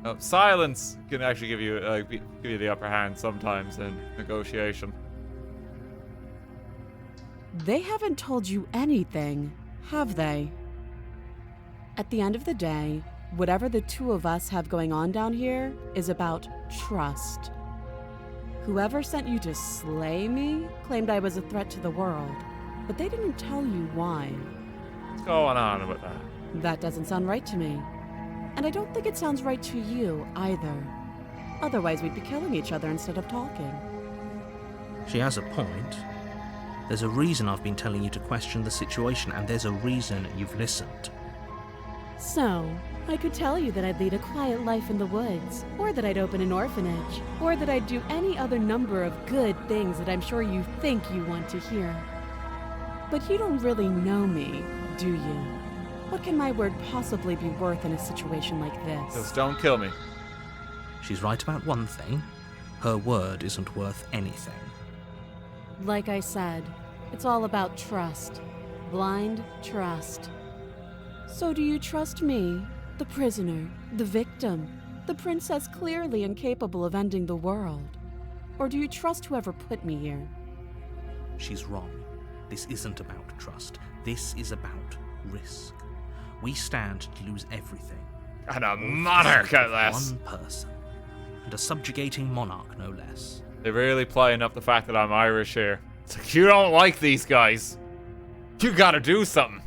Speaker 1: Oh, silence can actually give you the upper hand sometimes in negotiation.
Speaker 4: They haven't told you anything, have they? At the end of the day, whatever the two of us have going on down here is about trust. Whoever sent you to slay me claimed I was a threat to the world, but they didn't tell you why.
Speaker 1: What's going on with that?
Speaker 4: That doesn't sound right to me. And I don't think it sounds right to you either. Otherwise, we'd be killing each other instead of talking.
Speaker 3: She has a point. There's a reason I've been telling you to question the situation, and there's a reason you've listened.
Speaker 4: So, I could tell you that I'd lead a quiet life in the woods, or that I'd open an orphanage, or that I'd do any other number of good things that I'm sure you think you want to hear. But you don't really know me, do you? What can my word possibly be worth in a situation like this?
Speaker 1: Just don't kill me.
Speaker 3: She's right about one thing. Her word isn't worth anything.
Speaker 4: Like I said, it's all about trust. Blind trust. So do you trust me, the prisoner, the victim, the princess clearly incapable of ending the world? Or do you trust whoever put me here?
Speaker 3: She's wrong. This isn't about trust. This is about risk. We stand to lose everything.
Speaker 1: And a monarch at last.
Speaker 3: One person. And a subjugating monarch, no less.
Speaker 1: They're really playing up the fact that I'm Irish here. It's like, you don't like these guys. You gotta do something.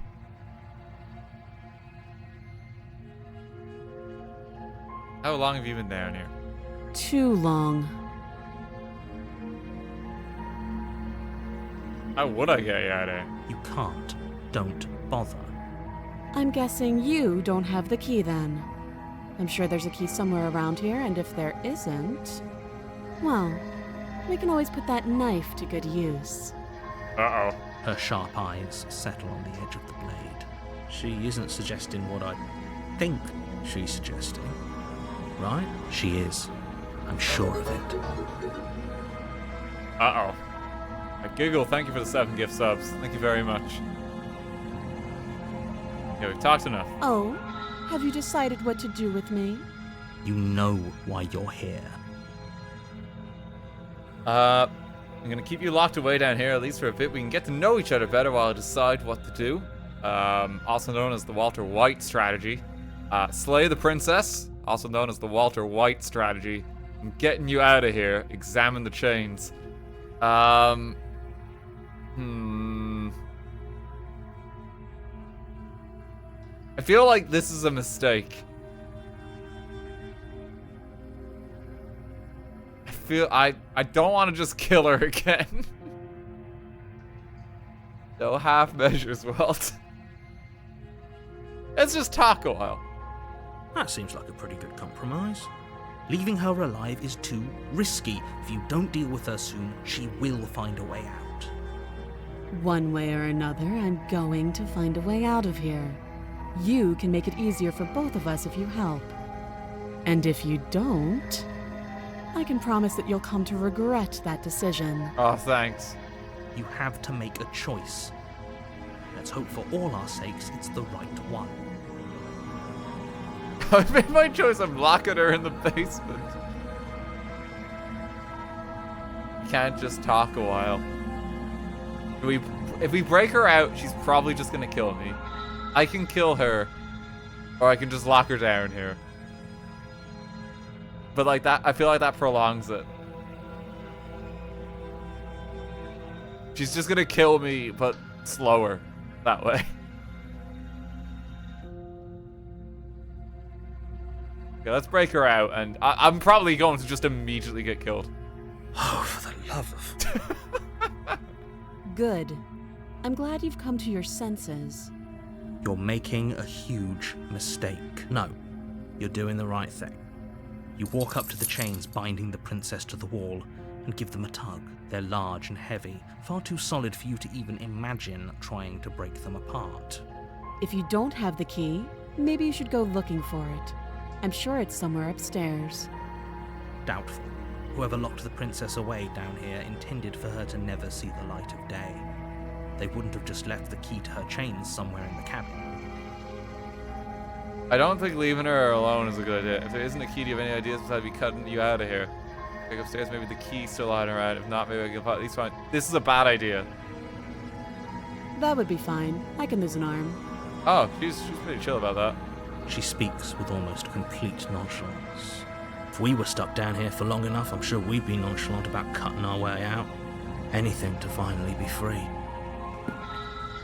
Speaker 1: How long have you been down here?
Speaker 4: Too long.
Speaker 1: How would I get you out of here?
Speaker 3: You can't. Don't bother.
Speaker 4: I'm guessing you don't have the key then. I'm sure there's a key somewhere around here, and if there isn't, well, we can always put that knife to good use.
Speaker 1: Uh-oh.
Speaker 3: Her sharp eyes settle on the edge of the blade. She isn't suggesting what I think she's suggesting. Right? She is. I'm sure of it.
Speaker 1: Uh-oh. I giggle, thank you for the 7 gift subs. Thank you very much. Yeah, we've talked enough.
Speaker 4: Oh, have you decided what to do with me?
Speaker 3: You know why you're here.
Speaker 1: I'm gonna keep you locked away down here, at least for a bit. We can get to know each other better while I decide what to do. Also known as the Walter White strategy. Slay the princess, also known as the Walter White strategy. I'm getting you out of here. Examine the chains. I feel like this is a mistake. I don't want to just kill her again. No half measures, Walt. Let's just talk a while.
Speaker 3: That seems like a pretty good compromise. Leaving her alive is too risky. If you don't deal with her soon, she will find a way out.
Speaker 4: One way or another, I'm going to find a way out of here. You can make it easier for both of us if you help. And if you don't, I can promise that you'll come to regret that decision.
Speaker 1: Oh, thanks.
Speaker 3: You have to make a choice. Let's hope for all our sakes it's the right one.
Speaker 1: I made my choice. I'm locking her in the basement. Can't just talk a while. If we break her out, she's probably just gonna kill me. I can kill her, or I can just lock her down here. But like that, I feel like that prolongs it. She's just gonna kill me, but slower that way. Okay, let's break her out, and I'm probably going to just immediately get killed.
Speaker 6: Oh, for the love of...
Speaker 4: Good. I'm glad you've come to your senses.
Speaker 3: You're making a huge mistake. No, you're doing the right thing. You walk up to the chains binding the princess to the wall and give them a tug. They're large and heavy, far too solid for you to even imagine trying to break them apart.
Speaker 4: If you don't have the key, maybe you should go looking for it. I'm sure it's somewhere upstairs.
Speaker 3: Doubtful. Whoever locked the princess away down here intended for her to never see the light of day. They wouldn't have just left the key to her chains somewhere in the cabin.
Speaker 1: I don't think leaving her alone is a good idea. If there isn't a key, do you have any ideas besides me cutting you out of here? Take upstairs, maybe the key's still lying around. If not, maybe I can at least find... This is a bad idea.
Speaker 4: That would be fine. I can lose an arm.
Speaker 1: Oh, she's pretty chill about that.
Speaker 3: She speaks with almost complete nonchalance. If we were stuck down here for long enough, I'm sure we'd be nonchalant about cutting our way out. Anything to finally be free.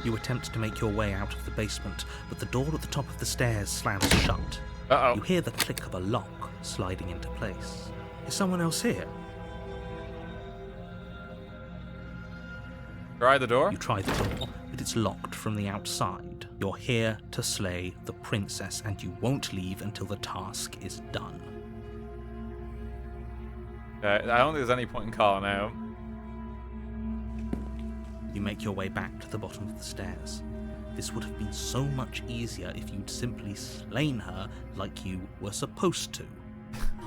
Speaker 3: You attempt to make your way out of the basement, but the door at the top of the stairs slams shut.
Speaker 1: Uh-oh.
Speaker 3: You hear the click of a lock sliding into place. Is someone else here?
Speaker 1: Try the door?
Speaker 3: You try the door, but it's locked from the outside. You're here to slay the princess, and you won't leave until the task is done.
Speaker 1: Okay, I don't think there's any point in calling out.
Speaker 3: You make your way back to the bottom of the stairs. This would have been so much easier if you'd simply slain her like you were supposed to.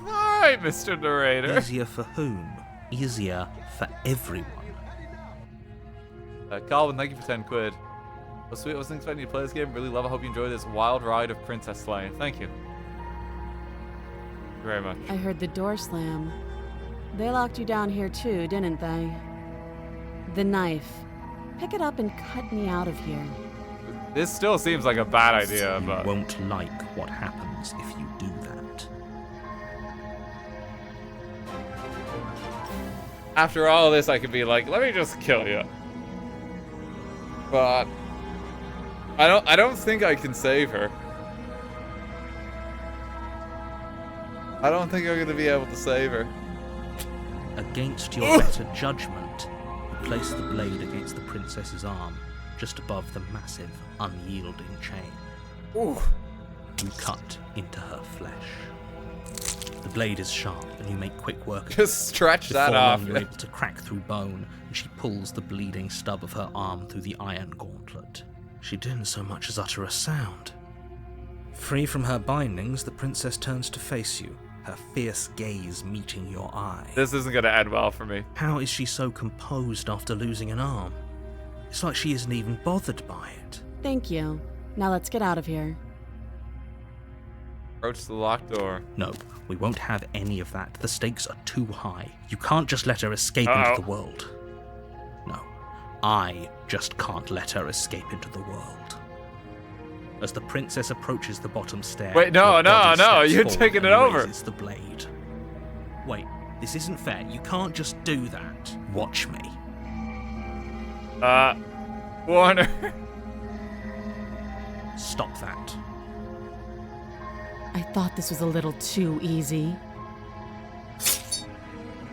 Speaker 1: Alright, Mr. Narrator.
Speaker 3: Easier for whom? Easier for everyone.
Speaker 1: Calvin, thank you for 10 quid. Oh, sweet, I wasn't expecting you to play this game. Really love it. Hope you enjoy this wild ride of princess slaying. Thank you. Thank you very much.
Speaker 4: I heard the door slam. They locked you down here too, didn't they? The knife. Pick it up and cut me out of here.
Speaker 1: This still seems like a bad idea,
Speaker 3: You
Speaker 1: but...
Speaker 3: won't like what happens if you do that.
Speaker 1: After all this, I could be like, let me just kill you. But... I don't think I can save her. I don't think I'm gonna be able to save her.
Speaker 3: Against your better judgment, you place the blade against the princess's arm, just above the massive, unyielding chain.
Speaker 1: Ooh.
Speaker 3: You cut into her flesh. The blade is sharp, and you make quick work of it.
Speaker 1: Just stretch that
Speaker 3: Before
Speaker 1: off.
Speaker 3: long, you're able to crack through bone, and she pulls the bleeding stub of her arm through the iron gauntlet. She didn't so much as utter a sound. Free from her bindings, the princess turns to face you, her fierce gaze meeting your eye.
Speaker 1: This isn't gonna end well for me.
Speaker 3: How is she so composed after losing an arm? It's like she isn't even bothered by it.
Speaker 4: Thank you. Now let's get out of here.
Speaker 1: Approach the locked door.
Speaker 3: No, we won't have any of that. The stakes are too high. You can't just let her escape
Speaker 1: Uh-oh.
Speaker 3: into the world. No, I just can't let her escape into the world. As the princess approaches the bottom stair...
Speaker 1: Wait, no,
Speaker 3: your
Speaker 1: no,
Speaker 3: body
Speaker 1: no,
Speaker 3: steps
Speaker 1: you're
Speaker 3: forward
Speaker 1: taking
Speaker 3: and
Speaker 1: it over.
Speaker 3: raises the blade. Wait, this isn't fair. You can't just do that. Watch me.
Speaker 1: Warner.
Speaker 3: Stop that.
Speaker 4: I thought this was a little too easy.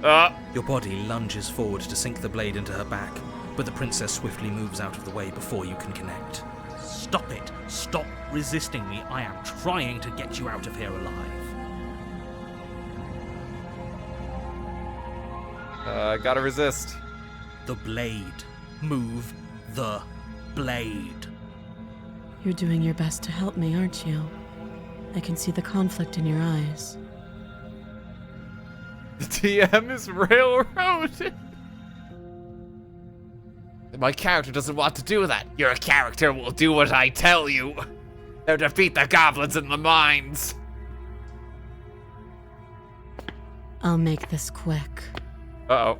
Speaker 3: Your body lunges forward to sink the blade into her back, but the princess swiftly moves out of the way before you can connect. Stop it! Stop resisting me! I am trying to get you out of here alive.
Speaker 1: Gotta resist.
Speaker 3: The blade. Move the blade.
Speaker 4: You're doing your best to help me, aren't you? I can see the conflict in your eyes.
Speaker 1: The TM is railroaded. My character doesn't want to do that. Your character will do what I tell you. They'll defeat the goblins in the mines.
Speaker 4: I'll make this quick.
Speaker 1: Uh-oh.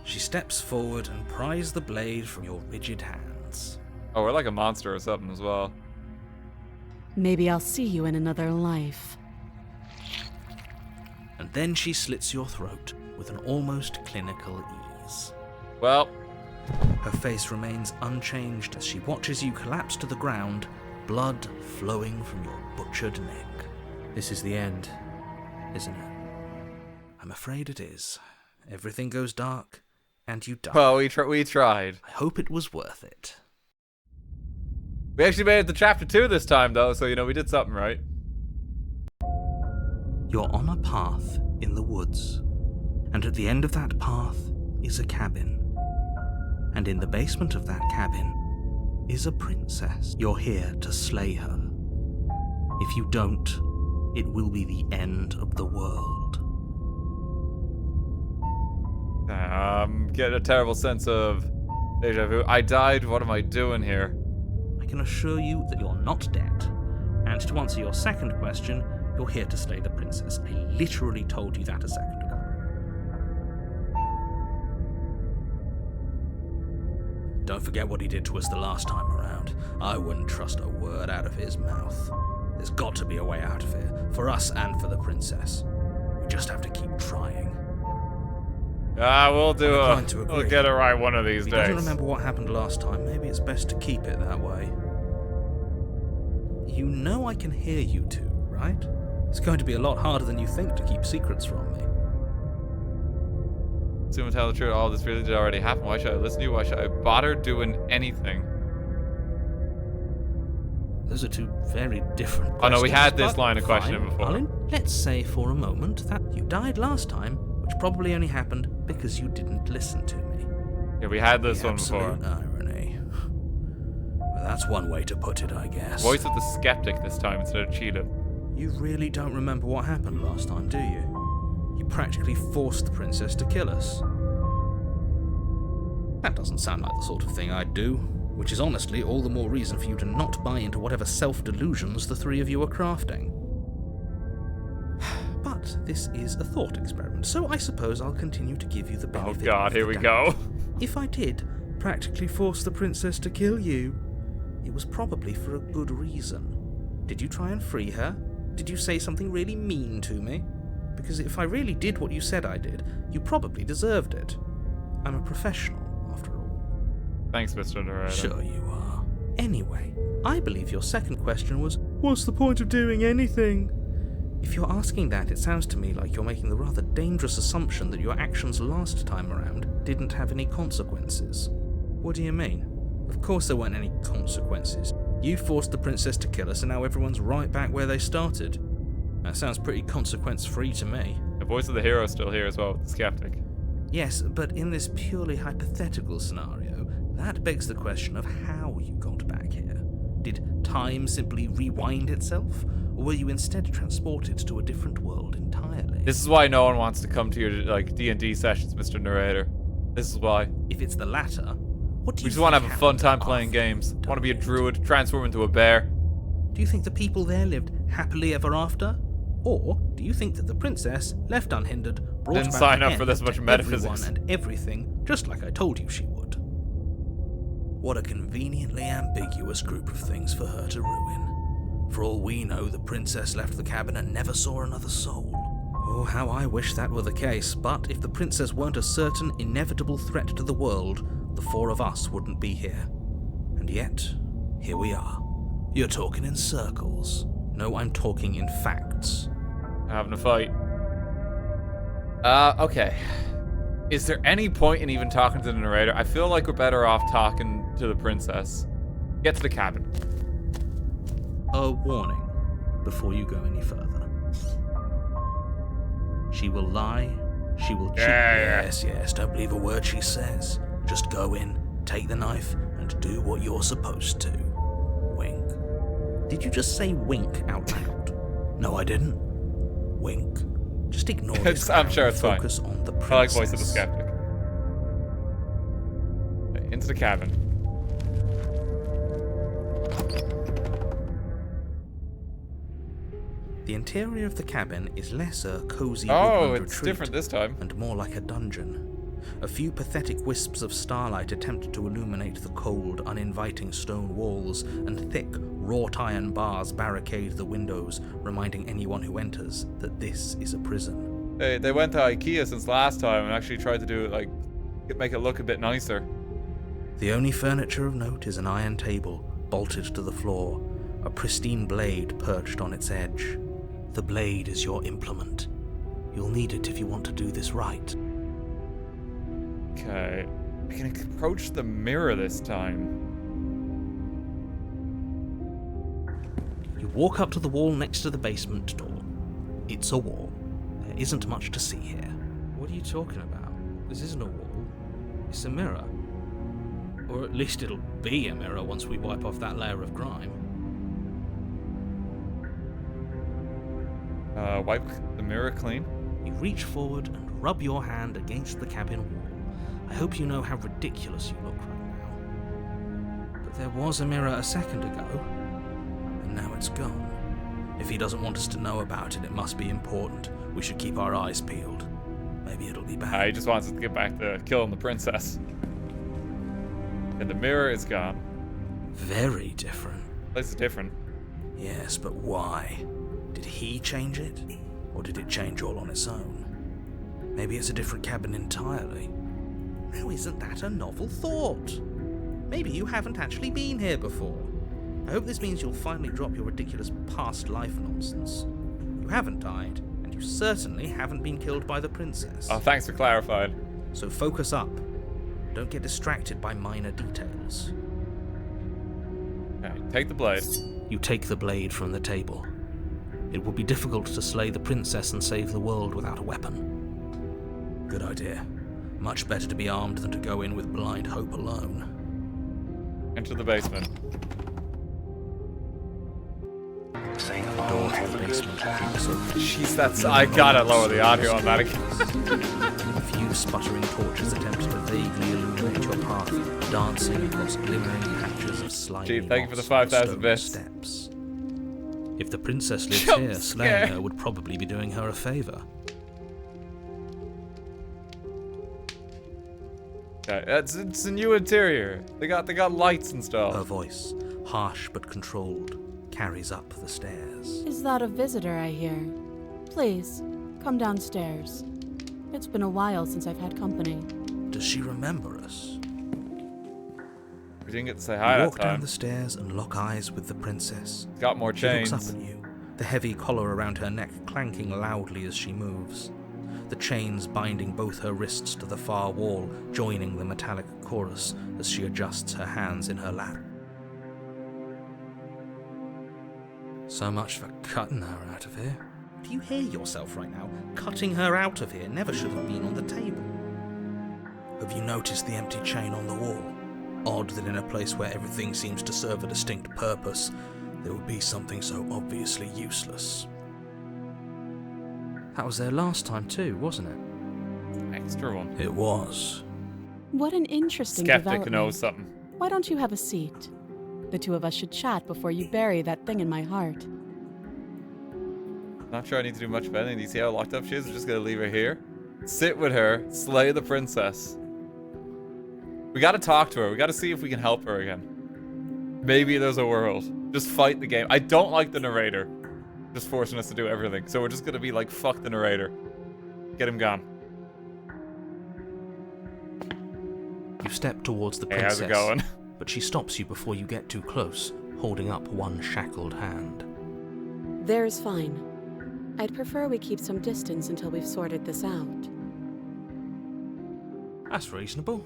Speaker 3: She steps forward and pries the blade from your rigid hands.
Speaker 1: Oh, we're like a monster or something as well.
Speaker 4: Maybe I'll see you in another life.
Speaker 3: And then she slits your throat with an almost clinical ease.
Speaker 1: Well,
Speaker 3: Her face remains unchanged as she watches you collapse to the ground, blood flowing from your butchered neck. This is the end, isn't it? I'm afraid it is. Everything goes dark, and you die.
Speaker 1: well, we tried.
Speaker 3: I hope it was worth it.
Speaker 1: We actually made it to chapter 2 this time, though, so, we did something right.
Speaker 3: You're on a path in the woods, and at the end of that path is a cabin. And in the basement of that cabin is a princess. You're here to slay her. If you don't, it will be the end of the world.
Speaker 1: I'm getting a terrible sense of deja vu. I died, what am I doing here?
Speaker 3: I can assure you that you're not dead. And to answer your second question, you're here to slay the princess. I literally told you that a second ago. Don't forget what he did to us the last time around. I wouldn't trust a word out of his mouth. There's got to be a way out of here, for us and for the princess. We just have to keep trying.
Speaker 1: We'll do
Speaker 3: I'm
Speaker 1: it.
Speaker 3: inclined to agree.
Speaker 1: We'll get it right one of these
Speaker 3: If he
Speaker 1: days.
Speaker 3: doesn't remember what happened last time, maybe it's best to keep it that way. You know I can hear you two, right? It's going to be a lot harder than you think to keep secrets from me.
Speaker 1: Assume tell the truth, all this really did already happen. Why should I listen to you? Why should I bother doing anything?
Speaker 3: Those are two very different questions.
Speaker 1: Oh no, we had this
Speaker 3: but
Speaker 1: line of
Speaker 3: fine,
Speaker 1: questioning before.
Speaker 3: Colin. Let's say for a moment that you died last time, which probably only happened because you didn't listen to me.
Speaker 1: Yeah, we had this
Speaker 3: The
Speaker 1: one before.
Speaker 3: absolute irony. Well, that's one way to put it, I guess.
Speaker 1: Voice of the skeptic this time instead of Cheetah.
Speaker 3: You really don't remember what happened last time, do you? You practically forced the princess to kill us. That doesn't sound like the sort of thing I'd do, which is honestly all the more reason for you to not buy into whatever self-delusions the three of you are crafting. But this is a thought experiment, so I suppose I'll continue to give you the
Speaker 1: Oh
Speaker 3: benefit
Speaker 1: god,
Speaker 3: of
Speaker 1: here
Speaker 3: the
Speaker 1: we
Speaker 3: doubt.
Speaker 1: go.
Speaker 3: If I did practically force the princess to kill you, it was probably for a good reason. Did you try and free her? Did you say something really mean to me? Because if I really did what you said I did, you probably deserved it. I'm a professional, after all.
Speaker 1: Thanks, Mr. Narrator.
Speaker 3: Sure you are. Anyway, I believe your second question was, what's the point of doing anything? If you're asking that, it sounds to me like you're making the rather dangerous assumption that your actions last time around didn't have any consequences. What do you mean? Of course there weren't any consequences. You forced the princess to kill us and now everyone's right back where they started. That sounds pretty consequence-free to me.
Speaker 1: The voice of the hero is still here as well with the skeptic.
Speaker 3: Yes, but in this purely hypothetical scenario, that begs the question of how you got back here. Did time simply rewind itself? Or were you instead transported to a different world entirely?
Speaker 1: This is why no one wants to come to your D&D sessions, Mr. Narrator. This is why.
Speaker 3: If it's the latter, what do you
Speaker 1: We just want to have a fun
Speaker 3: happened
Speaker 1: time playing
Speaker 3: after
Speaker 1: games.
Speaker 3: you
Speaker 1: Want to be a
Speaker 3: died?
Speaker 1: druid, transform into a bear.
Speaker 3: Do you think the people there lived happily ever after? Or do you think that the princess, left unhindered, brought
Speaker 1: Didn't
Speaker 3: about
Speaker 1: sign
Speaker 3: the
Speaker 1: up for
Speaker 3: end
Speaker 1: this much
Speaker 3: to
Speaker 1: metaphysics.
Speaker 3: everyone and everything, just like I told you she would? What a conveniently ambiguous group of things for her to ruin. For all we know, the princess left the cabin and never saw another soul. Oh, how I wish that were the case, but if the princess weren't a certain, inevitable threat to the world, the four of us wouldn't be here. And yet, here we are. You're talking in circles. No, I'm talking in facts.
Speaker 1: Having a fight. Okay. Is there any point in even talking to the narrator? I feel like we're better off talking to the princess. Get to the cabin.
Speaker 3: A warning before you go any further. She will lie, she will cheat.
Speaker 1: Yeah.
Speaker 3: Yes, don't believe a word she says. Just go in, take the knife, and do what you're supposed to. Wink. Did you just say wink out loud? No, I didn't. Wink. Just ignore this.
Speaker 1: I'm sure it's fine.
Speaker 3: Focus on the princess.
Speaker 1: I like voice of the skeptic. Okay, into the cabin.
Speaker 3: The interior of the cabin is less a cozy
Speaker 1: Oh,
Speaker 3: woodland
Speaker 1: it's
Speaker 3: retreat
Speaker 1: different this time.
Speaker 3: and more like a dungeon. A few pathetic wisps of starlight attempt to illuminate the cold, uninviting stone walls, and thick, wrought iron bars barricade the windows, reminding anyone who enters that this is a prison.
Speaker 1: Hey, they went to IKEA since last time and actually tried to do it, like, make it look a bit nicer.
Speaker 3: The only furniture of note is an iron table, bolted to the floor, a pristine blade perched on its edge. The blade is your implement. You'll need it if you want to do this right.
Speaker 1: Okay. I can approach the mirror this time.
Speaker 3: You walk up to the wall next to the basement door. It's a wall. There isn't much to see here. What are you talking about? This isn't a wall. It's a mirror. Or at least it'll be a mirror once we wipe off that layer of grime.
Speaker 1: Wipe the mirror clean.
Speaker 3: You reach forward and rub your hand against the cabin wall. I hope you know how ridiculous you look right now. But there was a mirror a second ago, and now it's gone. If he doesn't want us to know about it, it must be important. We should keep our eyes peeled. Maybe it'll be back.
Speaker 1: He just wants us to get back to killing the princess. And the mirror is gone.
Speaker 3: Very different.
Speaker 1: This is different.
Speaker 3: Yes, but why? Did he change it? Or did it change all on its own? Maybe it's a different cabin entirely. Now isn't that a novel thought? Maybe you haven't actually been here before. I hope this means you'll finally drop your ridiculous past life nonsense. You haven't died, and you certainly haven't been killed by the princess.
Speaker 1: Oh, thanks for clarifying.
Speaker 3: So focus up. Don't get distracted by minor details.
Speaker 1: Okay, take the blade.
Speaker 3: You take the blade from the table. It would be difficult to slay the princess and save the world without a weapon. Good idea. Much better to be armed than to go in with blind hope alone.
Speaker 1: Enter the basement.
Speaker 3: The door to the basement creaks open.
Speaker 1: Jeez, that's... I gotta lower the audio on that again.
Speaker 3: A few sputtering torches attempt to vaguely illuminate your path, dancing across glimmering patches of slimy
Speaker 1: Gee, thank you for the
Speaker 3: moss and
Speaker 1: 5,000
Speaker 3: stone
Speaker 1: bits.
Speaker 3: steps. If the princess lives
Speaker 1: Jump
Speaker 3: here,
Speaker 1: scare.
Speaker 3: slaying her would probably be doing her a favour.
Speaker 1: Okay, it's a new interior. They got lights and
Speaker 3: Her
Speaker 1: stuff.
Speaker 3: voice, harsh but controlled, carries up the stairs.
Speaker 4: Is that a visitor I hear? Please, come downstairs. It's been a while since I've had company.
Speaker 3: Does she remember us?
Speaker 1: We didn't get to say hi
Speaker 3: You
Speaker 1: that
Speaker 3: walk down
Speaker 1: time.
Speaker 3: the stairs and lock eyes with the princess.
Speaker 1: Got more
Speaker 3: She
Speaker 1: chains.
Speaker 3: looks up at you, the heavy collar around her neck clanking loudly as she moves. The chains binding both her wrists to the far wall, joining the metallic chorus as she adjusts her hands in her lap. So much for cutting her out of here. Do you hear yourself right now? Cutting her out of here never should have been on the table. Have you noticed the empty chain on the wall? Odd that in a place where everything seems to serve a distinct purpose, there would be something so obviously useless. That was there last time too, wasn't it?
Speaker 1: Extra one.
Speaker 3: It was.
Speaker 4: What an interesting
Speaker 1: Skeptic
Speaker 4: development.
Speaker 1: knows something.
Speaker 4: Why don't you have a seat? The two of us should chat before you bury that thing in my heart.
Speaker 1: Not sure I need to do much of anything. Do you see how locked up she is? We're just gonna leave her here. Sit with her. Slay the princess. We gotta talk to her. We gotta see if we can help her again. Maybe there's a world. Just fight the game. I don't like the narrator. Just forcing us to do everything. So we're just gonna be like, fuck the narrator. Get him gone.
Speaker 3: You step towards the
Speaker 1: Hey,
Speaker 3: princess,
Speaker 1: how's it going?
Speaker 3: but she stops you before you get too close, holding up one shackled hand.
Speaker 4: There's fine. I'd prefer we keep some distance until we've sorted this out.
Speaker 3: That's reasonable.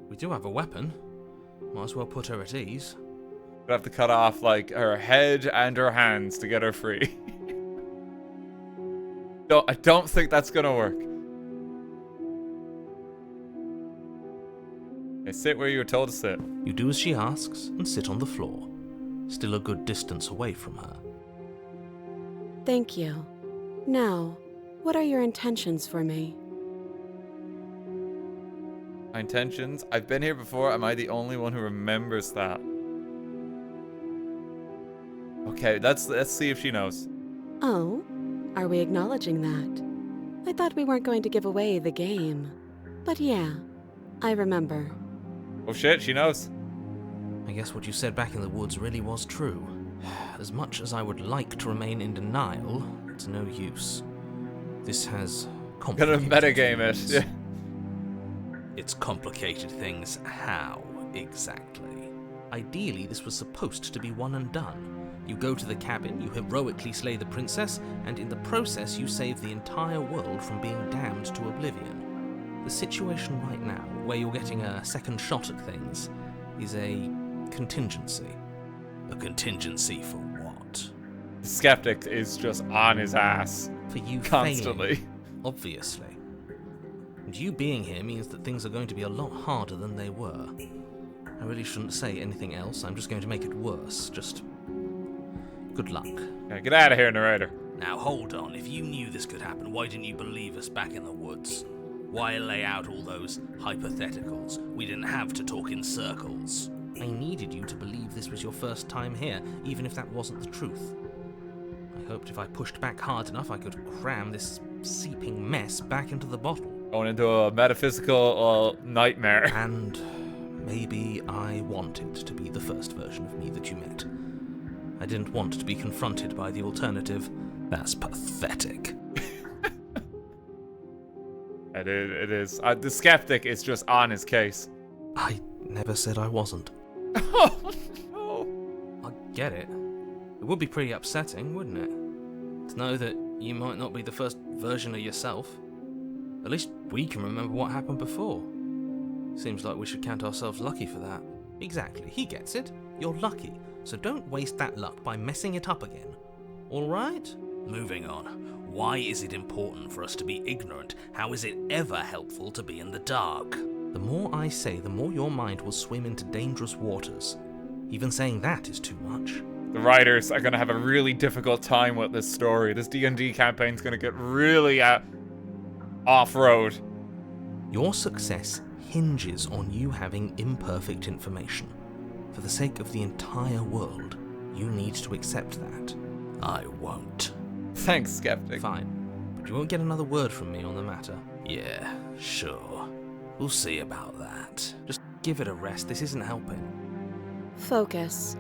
Speaker 3: We do have a weapon. Might as well put her at ease.
Speaker 1: We'll have to cut off like her head and her hands to get her free. No, I don't think that's gonna work. Okay, sit where you were told to sit.
Speaker 3: You do as she asks and sit on the floor, still a good distance away from her.
Speaker 4: Thank you. Now, what are your intentions for me?
Speaker 1: My intentions. I've been here before. Am I the only one who remembers that? Okay, let's see if she knows.
Speaker 4: Oh, are we acknowledging that? I thought we weren't going to give away the game. But yeah, I remember.
Speaker 1: Oh shit, she knows.
Speaker 3: I guess what you said back in the woods really was true. As much as I would like to remain in denial, it's no use. This has
Speaker 1: Gonna
Speaker 3: complicated
Speaker 1: metagame it.
Speaker 3: things.
Speaker 1: Yeah.
Speaker 3: It's complicated things. How exactly? Ideally, this was supposed to be one and done. You go to the cabin, you heroically slay the princess, and in the process you save the entire world from being damned to oblivion. The situation right now, where you're getting a second shot at things, is a contingency. A contingency for what?
Speaker 1: The skeptic is just on his ass
Speaker 3: For you
Speaker 1: constantly.
Speaker 3: failing, obviously. And you being here means that things are going to be a lot harder than they were. I really shouldn't say anything else, I'm just going to make it worse. Just good luck.
Speaker 1: Yeah, get out of here, narrator.
Speaker 5: Now hold on, if you knew this could happen, why didn't you believe us back in the woods? Why lay out all those hypotheticals? We didn't have to talk in circles.
Speaker 3: I needed you to believe this was your first time here, even if that wasn't the truth. I hoped if I pushed back hard enough I could cram this seeping mess back into the bottle.
Speaker 1: Going into a metaphysical nightmare.
Speaker 3: And maybe I wanted to be the first version of me that you met. I didn't want to be confronted by the alternative. That's pathetic.
Speaker 1: It is. The skeptic is just on his case.
Speaker 3: I never said I wasn't.
Speaker 1: Oh, no.
Speaker 3: I get it. It would be pretty upsetting, wouldn't it? To know that you might not be the first version of yourself. At least we can remember what happened before. Seems like we should count ourselves lucky for that. Exactly, he gets it. You're lucky, so don't waste that luck by messing it up again. Alright?
Speaker 5: Moving on. Why is it important for us to be ignorant? How is it ever helpful to be in the dark?
Speaker 3: The more I say, the more your mind will swim into dangerous waters. Even saying that is too much.
Speaker 1: The writers are gonna have a really difficult time with this story. This D&D campaign's gonna get really off-road.
Speaker 3: Your success hinges on you having imperfect information. For the sake of the entire world, you need to accept that.
Speaker 5: I won't.
Speaker 1: Thanks, skeptic.
Speaker 3: Fine, but you won't get another word from me on the matter.
Speaker 5: Yeah, sure. We'll see about that.
Speaker 3: Just give it a rest, this isn't helping.
Speaker 4: Focus.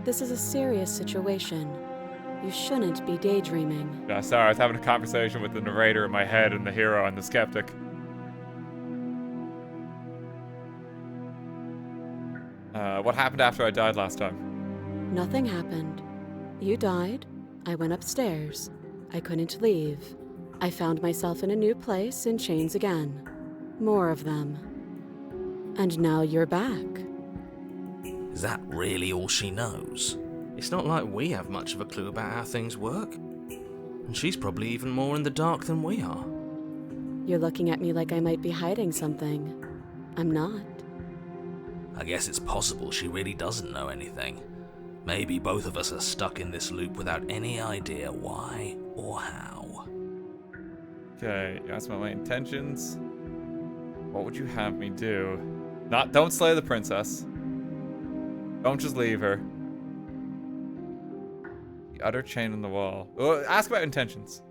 Speaker 4: This is a serious situation. You shouldn't be daydreaming.
Speaker 1: Yeah, sorry, I was having a conversation with the narrator in my head and the hero and the skeptic. What happened after I died last time?
Speaker 4: Nothing happened. You died. I went upstairs. I couldn't leave. I found myself in a new place in chains again. More of them. And now you're back.
Speaker 5: Is that really all she knows?
Speaker 3: It's not like we have much of a clue about how things work. And she's probably even more in the dark than we are.
Speaker 4: You're looking at me like I might be hiding something. I'm not.
Speaker 5: I guess it's possible she really doesn't know anything. Maybe both of us are stuck in this loop without any idea why or how.
Speaker 1: Okay, you asked about my intentions. What would you have me do? Don't slay the princess. Don't just leave her. The other chain on the wall. Oh, ask about intentions.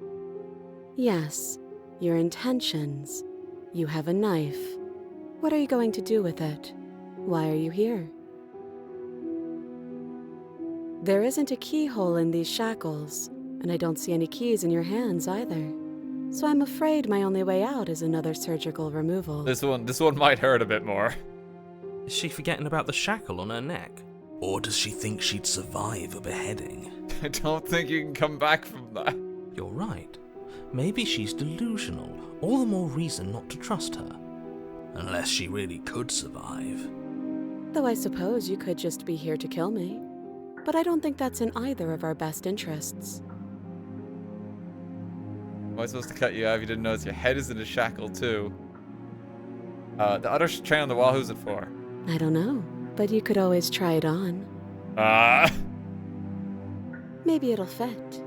Speaker 4: Yes, your intentions. You have a knife. What are you going to do with it? Why are you here? There isn't a keyhole in these shackles, and I don't see any keys in your hands either. So I'm afraid my only way out is another surgical removal.
Speaker 1: This one might hurt a bit more.
Speaker 3: Is she forgetting about the shackle on her neck?
Speaker 5: Or does she think she'd survive a beheading?
Speaker 1: I don't think you can come back from that.
Speaker 3: You're right. Maybe she's delusional. All the more reason not to trust her.
Speaker 5: Unless she really could survive.
Speaker 4: Though I suppose you could just be here to kill me. But I don't think that's in either of our best interests.
Speaker 1: Am I supposed to cut you out if you didn't notice your head is in a shackle too? The other chain on the wall, who's it for?
Speaker 4: I don't know, but you could always try it on. Maybe it'll fit.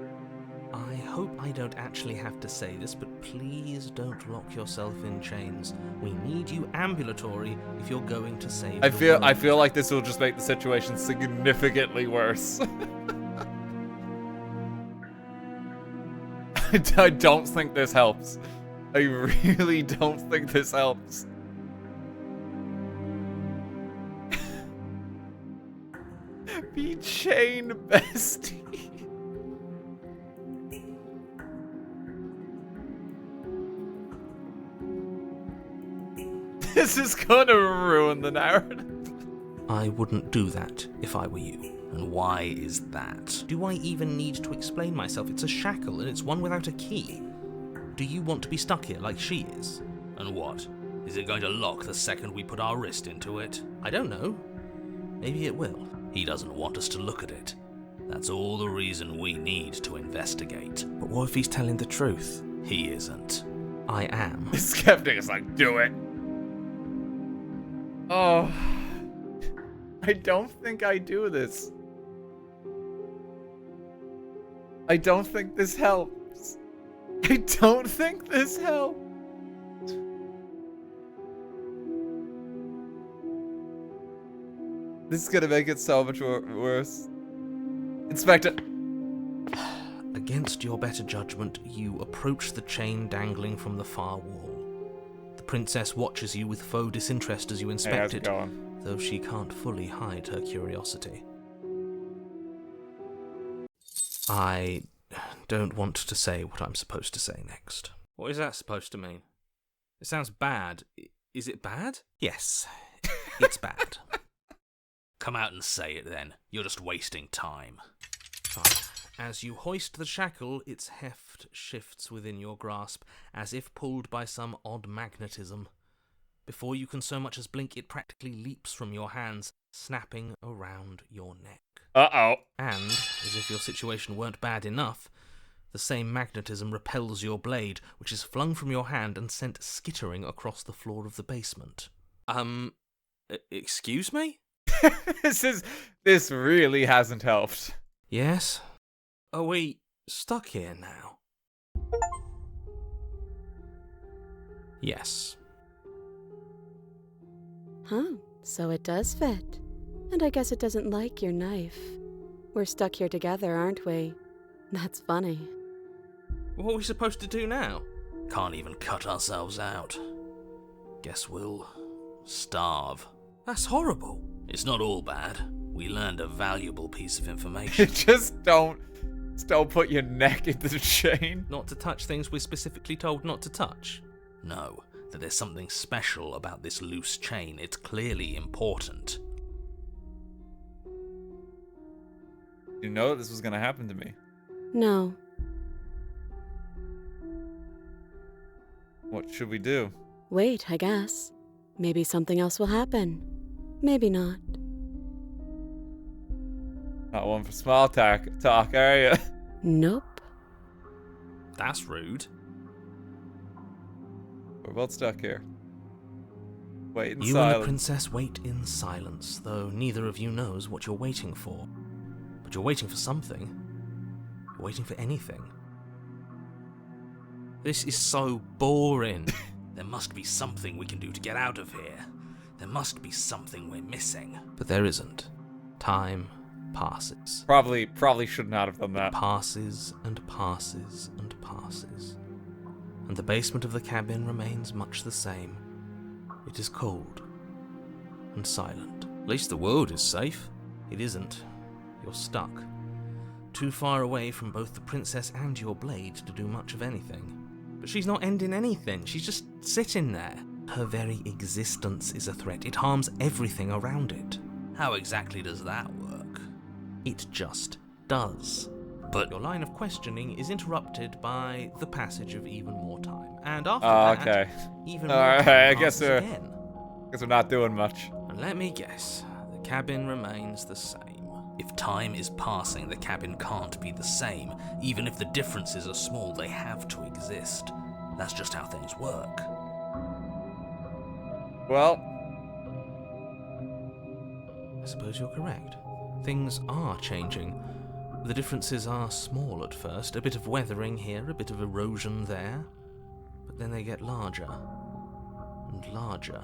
Speaker 3: I hope I don't actually have to say this, but please don't lock yourself in chains. We need you ambulatory if you're going to save the world.
Speaker 1: I feel like this will just make the situation significantly worse. I don't think this helps. I really don't think this helps. Be chain bestie. This is gonna ruin the narrative.
Speaker 3: I wouldn't do that if I were you.
Speaker 5: And why is that?
Speaker 3: Do I even need to explain myself? It's a shackle and it's one without a key. Do you want to be stuck here like she is?
Speaker 5: And what? Is it going to lock the second we put our wrist into it?
Speaker 3: I don't know. Maybe it will.
Speaker 5: He doesn't want us to look at it. That's all the reason we need to investigate.
Speaker 6: But what if he's telling the truth?
Speaker 5: He isn't.
Speaker 3: I am.
Speaker 1: The skeptic is like, do it. Oh. I don't think I do this. I don't think this helps. I don't think this helps. This is gonna make it so much worse. Inspector.
Speaker 3: Against your better judgment, you approach the chain dangling from the far wall. The princess watches you with faux disinterest as you
Speaker 1: Hey,
Speaker 3: inspect
Speaker 1: how's it
Speaker 3: it,
Speaker 1: going?
Speaker 3: though she can't fully hide her curiosity. I don't want to say what I'm supposed to say next. What is that supposed to mean? It sounds bad. Is it bad? Yes, it's bad.
Speaker 5: Come out and say it then. You're just wasting time.
Speaker 3: Fine. As you hoist the shackle, its heft shifts within your grasp, as if pulled by some odd magnetism. Before you can so much as blink, it practically leaps from your hands, snapping around your neck.
Speaker 1: Uh-oh.
Speaker 3: And, as if your situation weren't bad enough, the same magnetism repels your blade, which is flung from your hand and sent skittering across the floor of the basement. Excuse me?
Speaker 1: This really hasn't helped.
Speaker 3: Yes? Are we stuck here now? Yes.
Speaker 4: Huh, so it does fit. And I guess it doesn't like your knife. We're stuck here together, aren't we? That's funny.
Speaker 3: What are we supposed to do now?
Speaker 5: Can't even cut ourselves out. Guess we'll starve.
Speaker 3: That's horrible.
Speaker 5: It's not all bad. We learned a valuable piece of information.
Speaker 1: Just don't put your neck in the chain.
Speaker 3: Not to touch things we're specifically told not to touch.
Speaker 5: No, that there's something special about this loose chain. It's clearly important.
Speaker 1: You know this was gonna happen to me.
Speaker 4: No.
Speaker 1: What should we do?
Speaker 4: Wait, I guess. Maybe something else will happen. Maybe not.
Speaker 1: Not one for small talk, are you?
Speaker 4: Nope.
Speaker 3: That's rude.
Speaker 1: We're both stuck here. Wait in
Speaker 3: You and
Speaker 1: silence.
Speaker 3: the princess wait in silence, though neither of you knows what you're waiting for. But you're waiting for something. You're waiting for anything. This is so boring.
Speaker 5: There must be something we can do to get out of here. There must be something we're missing.
Speaker 3: But there isn't. Time passes.
Speaker 1: Probably should not have done that.
Speaker 3: Passes and passes and passes. And the basement of the cabin remains much the same. It is cold and silent. At least the world is safe. It isn't. You're stuck. Too far away from both the princess and your blade to do much of anything. But she's not ending anything. She's just sitting there. Her very existence is a threat. It harms everything around it.
Speaker 5: How exactly does that work?
Speaker 3: It just does.
Speaker 5: But
Speaker 3: Your line of questioning is interrupted by the passage of even more time. And after that,
Speaker 1: Okay.
Speaker 3: even
Speaker 1: All
Speaker 3: more
Speaker 1: right,
Speaker 3: time
Speaker 1: I guess
Speaker 3: passes
Speaker 1: we're-
Speaker 3: again.
Speaker 1: Guess we're not doing much.
Speaker 3: And let me guess, the cabin remains the same.
Speaker 5: if time is passing, the cabin can't be the same. Even if the differences are small, they have to exist. That's just how things work.
Speaker 1: Well,
Speaker 3: I suppose you're correct. Things are changing. The differences are small at first, a bit of weathering here, a bit of erosion there, but then they get larger and larger.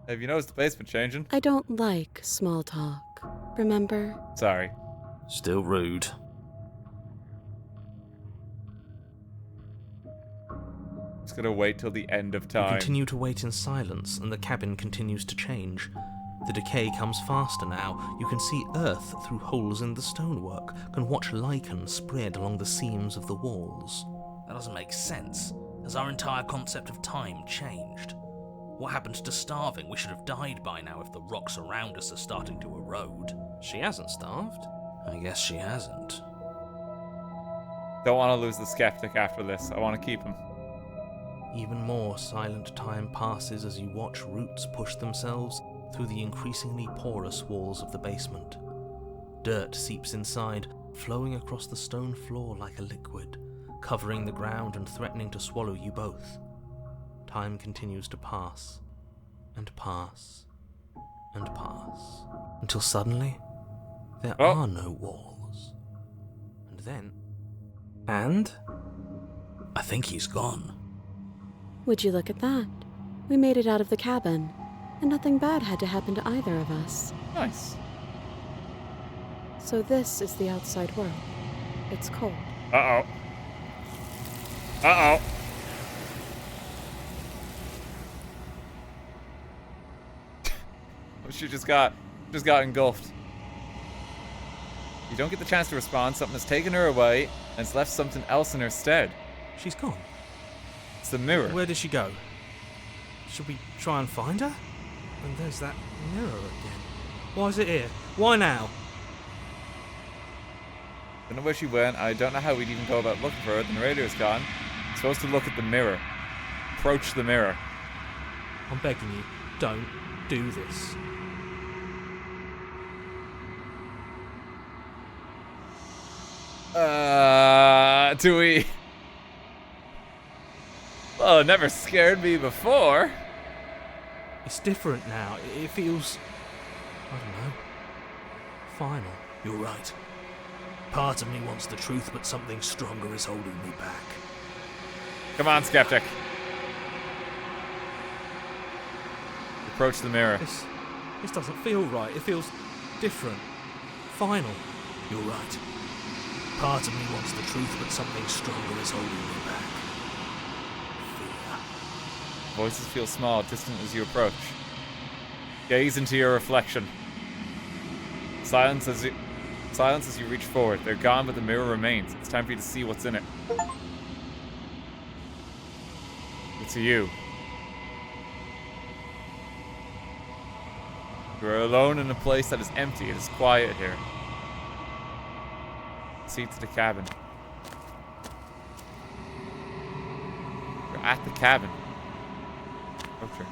Speaker 1: have you noticed the basement changing?
Speaker 4: I don't like small talk. Remember?
Speaker 1: Sorry.
Speaker 5: Still rude.
Speaker 1: just gonna wait till the end of
Speaker 3: You
Speaker 1: time.
Speaker 3: continue to wait in silence, and the cabin continues to change. The decay comes faster now. You can see earth through holes in the stonework, can watch lichen spread along the seams of the walls.
Speaker 5: That doesn't make sense. Has our entire concept of time changed? What happened to starving? We should have died by now if the rocks around us are starting to erode.
Speaker 3: She hasn't starved.
Speaker 5: I guess she hasn't.
Speaker 1: Don't want to lose the skeptic after this. I want to keep him.
Speaker 3: Even more silent time passes as you watch roots push themselves through the increasingly porous walls of the basement. Dirt seeps inside, flowing across the stone floor like a liquid, covering the ground and threatening to swallow you both. Time continues to pass, and pass, and pass, until suddenly, there are no walls. And then... And?
Speaker 5: I think he's gone.
Speaker 4: Would you look at that? We made it out of the cabin, and nothing bad had to happen to either of us.
Speaker 1: Nice.
Speaker 4: So this is the outside world. It's cold.
Speaker 1: Uh-oh. Uh-oh. She just got engulfed. You don't get the chance to respond. Something has taken her away, and it's left something else in her stead.
Speaker 3: She's gone.
Speaker 1: It's the mirror.
Speaker 3: Where did she go? Should we try and find her? And there's that mirror again. Why is it here? Why now?
Speaker 1: Don't know where she went. I don't know how we'd even go about looking for her. The narrator's gone. I'm supposed to look at the mirror. Approach the mirror.
Speaker 3: I'm begging you, don't do this.
Speaker 1: Do we... Well, it never scared me before.
Speaker 3: It's different now. It feels... I don't know. Final.
Speaker 5: You're right. Part of me wants the truth, but something stronger is holding me back.
Speaker 1: Come on, skeptic. Approach the mirror.
Speaker 3: This doesn't feel right. It feels different. Final.
Speaker 5: You're right. Part of me wants the truth, but something stronger is holding me back. Fear.
Speaker 1: Voices feel small, distant as you approach. Gaze into your reflection. Silence as you reach forward. They're gone, but the mirror remains. It's time for you to see what's in it. It's you. You are alone in a place that is empty. It is quiet here. Seat to the cabin. You're at the cabin. Okay.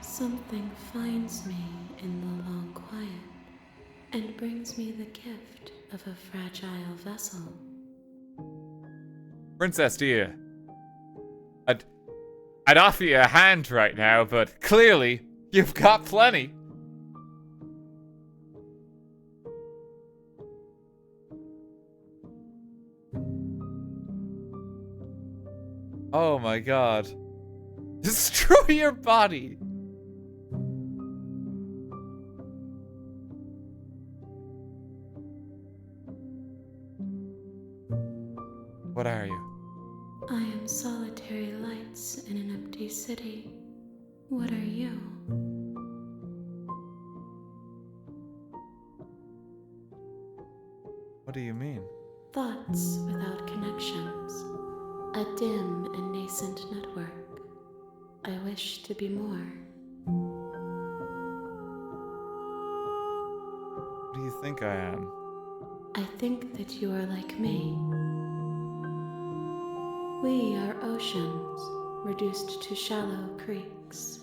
Speaker 4: Something finds me in the long quiet and brings me the gift of a fragile vessel.
Speaker 1: Princess, dear. I'd offer you a hand right now, but clearly you've got plenty. Oh my god. Destroy your body! What are you?
Speaker 4: I am solitary lights in an empty city. What are you?
Speaker 1: What do you mean?
Speaker 4: Thoughts without connections. A dim and nascent network. I wish to be more.
Speaker 1: What do you think I am?
Speaker 4: I think that you are like me. We are oceans, reduced to shallow creeks.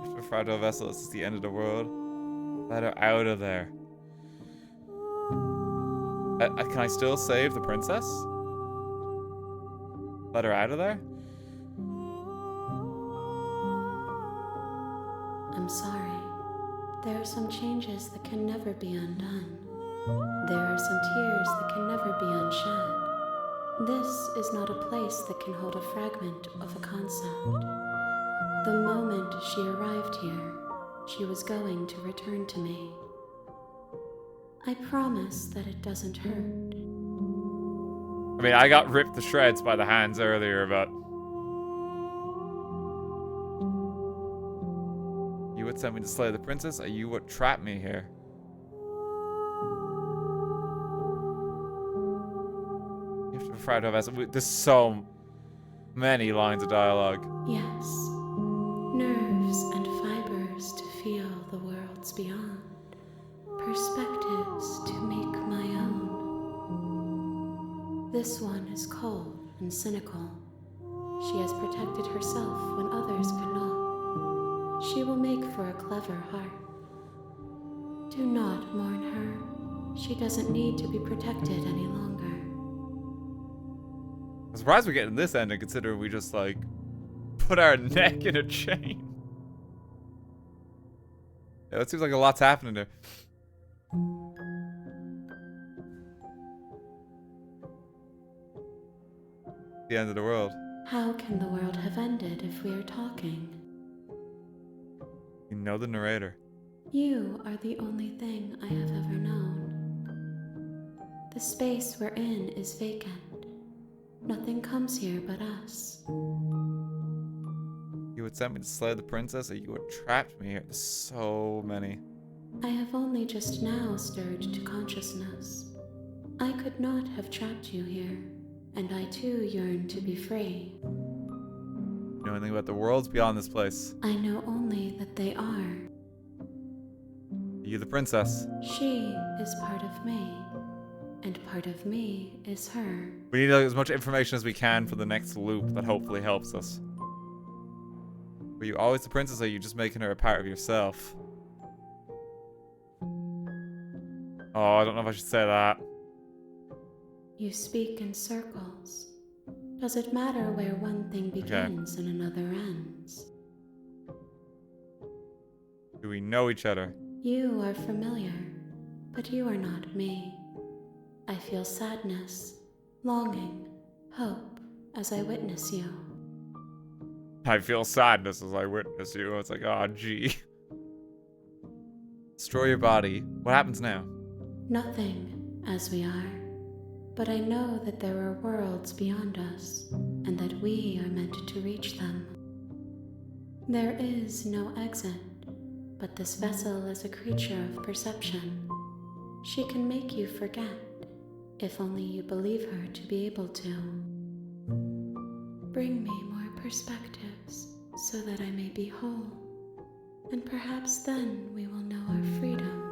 Speaker 1: If a fragile vessel is the end of the world, let her out of there. Can I still save the princess? Let her out of there?
Speaker 4: I'm sorry. There are some changes that can never be undone. There are some tears that can never be unshed. This is not a place that can hold a fragment of a concept. The moment she arrived here, she was going to return to me. I promise that it doesn't hurt.
Speaker 1: I mean, I got ripped to shreds by the hands earlier, but... You would send me to slay the princess, or you would trap me here? You have to be fried of us. There's so many lines of dialogue.
Speaker 7: Yes. Nerves and fibers to feel the worlds beyond. Perspectives to make my own. This one is cold and cynical. She has protected herself when others could not. She will make for a clever heart. Do not mourn her. She doesn't need to be protected any longer.
Speaker 1: I'm surprised we're getting this ending, considering we just, like, put our neck in a chain. Yeah, it seems like a lot's happening there. The end of the world.
Speaker 7: How can the world have ended if we are talking?
Speaker 1: You know the narrator.
Speaker 7: You are the only thing I have ever known. The space we're in is vacant. Nothing comes here but us.
Speaker 1: You would send me to slay the princess, or you would trapped me here. There's so many.
Speaker 7: I have only just now stirred to consciousness. I could not have trapped you here, and I too yearn to be free.
Speaker 1: You know anything about the worlds beyond this place?
Speaker 7: I know only that they are.
Speaker 1: Are you the princess?
Speaker 7: She is part of me, and part of me is her.
Speaker 1: We need as much information as we can for the next loop that hopefully helps us. Were you always the princess, or are you just making her a part of yourself? Oh, I don't know if I should say that.
Speaker 7: You speak in circles. Does it matter where one thing begins and another ends?
Speaker 1: Do we know each other?
Speaker 7: You are familiar, but you are not me. I feel sadness, longing, hope as I witness you.
Speaker 1: I feel sadness as I witness you. It's like, oh, gee. Destroy your body. What happens now?
Speaker 7: Nothing, as we are. But I know that there are worlds beyond us, and that we are meant to reach them. There is no exit, but this vessel is a creature of perception. She can make you forget, if only you believe her to be able to. Bring me more perspectives, so that I may be whole, and perhaps then we will know our freedom.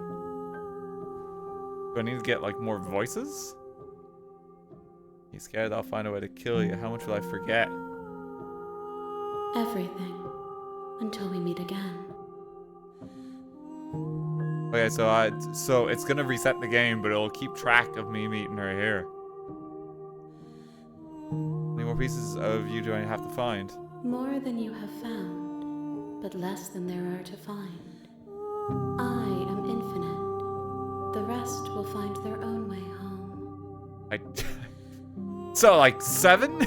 Speaker 1: Do I need to get, like, more voices? You scared I'll find a way to kill you? How much will I forget?
Speaker 7: Everything, until we meet again.
Speaker 1: Okay, so it's gonna reset the game, but it'll keep track of me meeting her here. How many more pieces of you do I have to find?
Speaker 7: More than you have found, but less than there are to find. I am infinite. The rest will find their own way home.
Speaker 1: So, like, 7?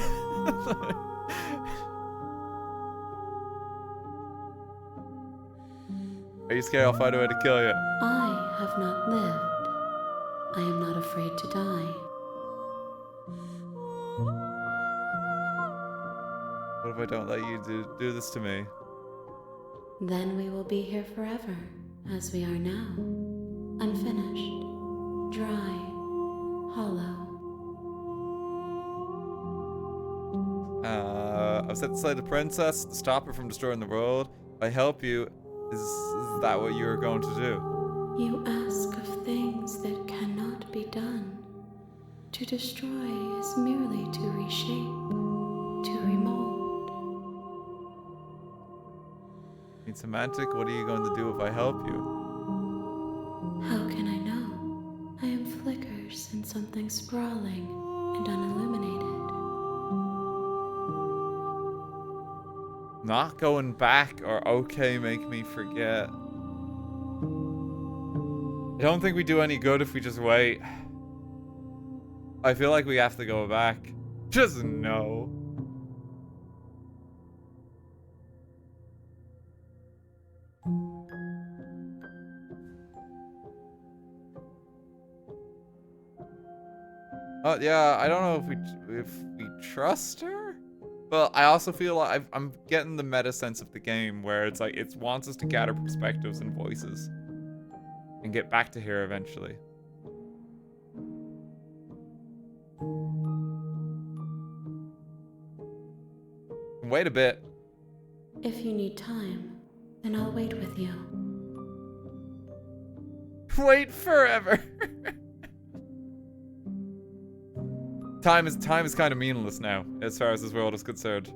Speaker 1: Are you scared I'll find a way to kill you?
Speaker 7: I have not lived. I am not afraid to die.
Speaker 1: What if I don't let you do this to me?
Speaker 7: Then we will be here forever, as we are now. Unfinished, dry, hollow.
Speaker 1: I've set to slay the princess, to stop her from destroying the world. If I help you, is that what you are going to do?
Speaker 7: You ask of things that cannot be done. To destroy is merely to reshape, to remold.
Speaker 1: In semantic, what are you going to do if I help you?
Speaker 7: How can I know? I am flickers in something sprawling and unilluminated.
Speaker 1: Not going back or okay make me forget. I don't think we do any good if we just wait. I feel like we have to go back. Just no. Yeah, I don't know if we trust her. But I also feel like I'm getting the meta sense of the game where it's like it wants us to gather perspectives and voices and get back to here eventually. Wait a bit.
Speaker 7: If you need time, then I'll wait with you.
Speaker 1: Wait forever. Time is kind of meaningless now, as far as this world is concerned.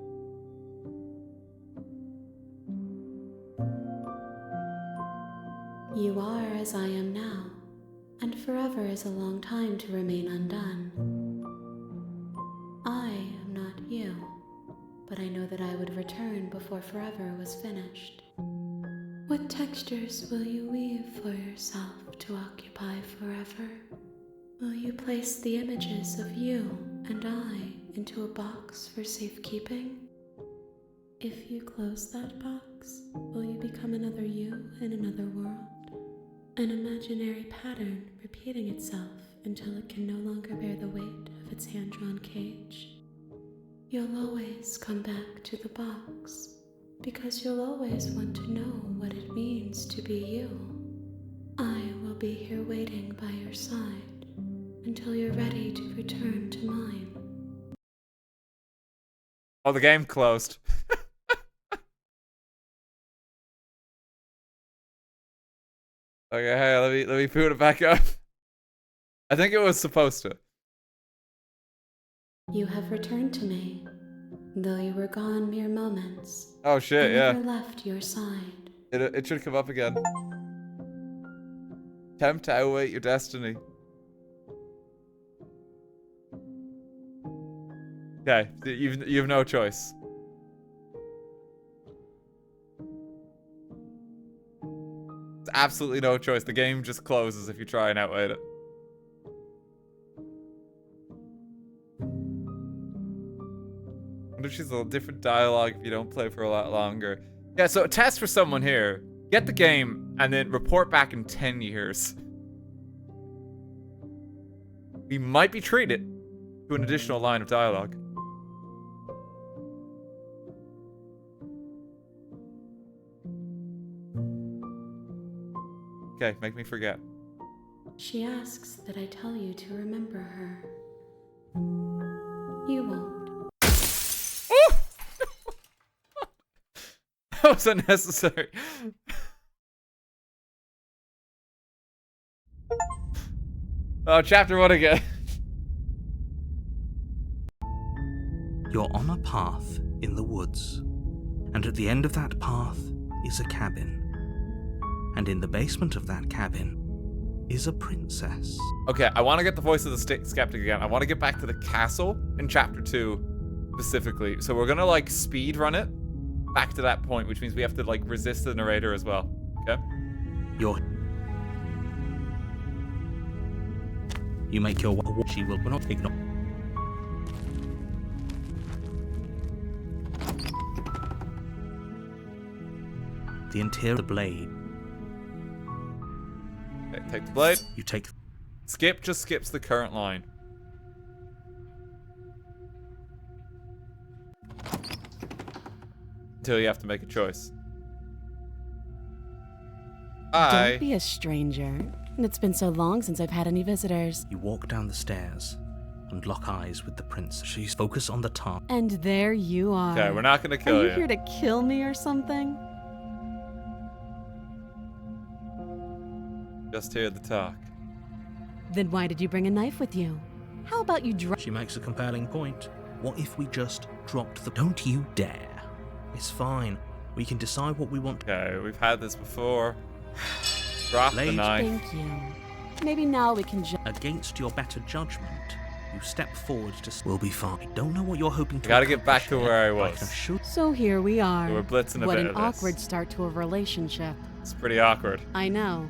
Speaker 7: You are as I am now, and forever is a long time to remain undone. I am not you, but I know that I would return before forever was finished. What textures will you weave for yourself to occupy forever? Will you place the images of you and I into a box for safekeeping? If you close that box, will you become another you in another world? An imaginary pattern repeating itself until it can no longer bear the weight of its hand-drawn cage? You'll always come back to the box, because you'll always want to know what it means to be you. I will be here waiting by your side until you're ready to return to mine.
Speaker 1: Oh, the game closed. Okay, hey, let me put it back up. I think it was supposed to.
Speaker 7: You have returned to me, though you were gone mere moments.
Speaker 1: Oh shit,
Speaker 7: I
Speaker 1: yeah.
Speaker 7: never left your side.
Speaker 1: It should come up again. Attempt to outwait your destiny. Okay, you've no choice. It's absolutely no choice. The game just closes if you try and outwait it. I wonder if she's a different dialogue if you don't play for a lot longer. Yeah, so a test for someone here. Get the game and then report back in 10 years. We might be treated to an additional line of dialogue. Okay, make me forget.
Speaker 7: She asks that I tell you to remember her. You won't.
Speaker 1: That was unnecessary. Oh, chapter 1 again.
Speaker 3: You're on a path in the woods, and at the end of that path is a cabin. And in the basement of that cabin is a princess.
Speaker 1: Okay, I want to get the voice of the skeptic again. I want to get back to the castle in chapter 2 specifically. So we're gonna like speed run it back to that point, which means we have to like resist the narrator as well. Okay?
Speaker 3: You make your she will not ignore. The interior of the blade.
Speaker 1: Okay, take the blade.
Speaker 3: You take.
Speaker 1: Skip just skips the current line. Until you have to make a choice.
Speaker 4: Don't be a stranger. It's been so long since I've had any visitors.
Speaker 3: You walk down the stairs and lock eyes with the prince. She's focused on the top.
Speaker 4: And there you are.
Speaker 1: Okay, we're not gonna kill
Speaker 4: Are
Speaker 1: you.
Speaker 4: you here to kill me or something?
Speaker 1: Just hear the talk.
Speaker 4: Then why did you bring a knife with you? How about you drop?
Speaker 3: She makes a compelling point. What if we just dropped the... Don't you dare. It's fine. We can decide what we want.
Speaker 1: Okay, we've had this before. Drop the
Speaker 3: Blade.
Speaker 1: knife.
Speaker 4: Thank you. Maybe now we can just...
Speaker 3: Against your better judgment, you step forward to... We'll be fine. Don't know what you're hoping to...
Speaker 1: I gotta get back to where I was.
Speaker 3: can shoot.
Speaker 4: So here we are.
Speaker 1: So we're blitzing a
Speaker 4: What
Speaker 1: bit
Speaker 4: an
Speaker 1: of this.
Speaker 4: awkward start to a relationship.
Speaker 1: It's pretty awkward.
Speaker 4: I know.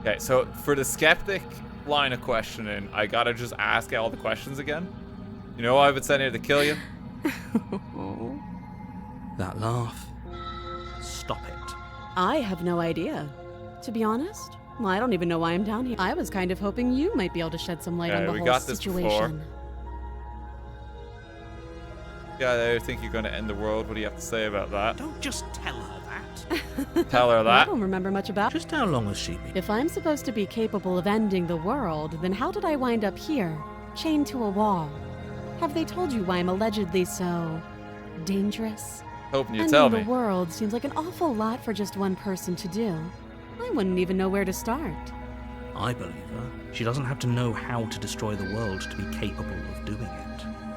Speaker 1: Okay, so for the skeptic line of questioning, I gotta just ask all the questions again. You know why I've been sent here to kill you?
Speaker 3: That laugh. Stop it.
Speaker 4: I have no idea. To be honest, Well, I don't even know why I'm down here. I was kind of hoping you might be able to shed some light on the
Speaker 1: we
Speaker 4: whole
Speaker 1: got this before.
Speaker 4: situation.
Speaker 1: Yeah, I think you're going to end the world. What do you have to say about that?
Speaker 3: Don't just tell her that.
Speaker 1: Tell her
Speaker 4: I
Speaker 1: that.
Speaker 4: don't remember much about.
Speaker 3: Just how long has she been?
Speaker 4: If I'm supposed to be capable of ending the world, then how did I wind up here, chained to a wall? Have they told you why I'm allegedly so dangerous?
Speaker 1: Hoping you
Speaker 4: Ending
Speaker 1: tell
Speaker 4: the
Speaker 1: me.
Speaker 4: world seems like an awful lot for just one person to do. I wouldn't even know where to start.
Speaker 3: I believe her. She doesn't have to know how to destroy the world to be capable of doing it.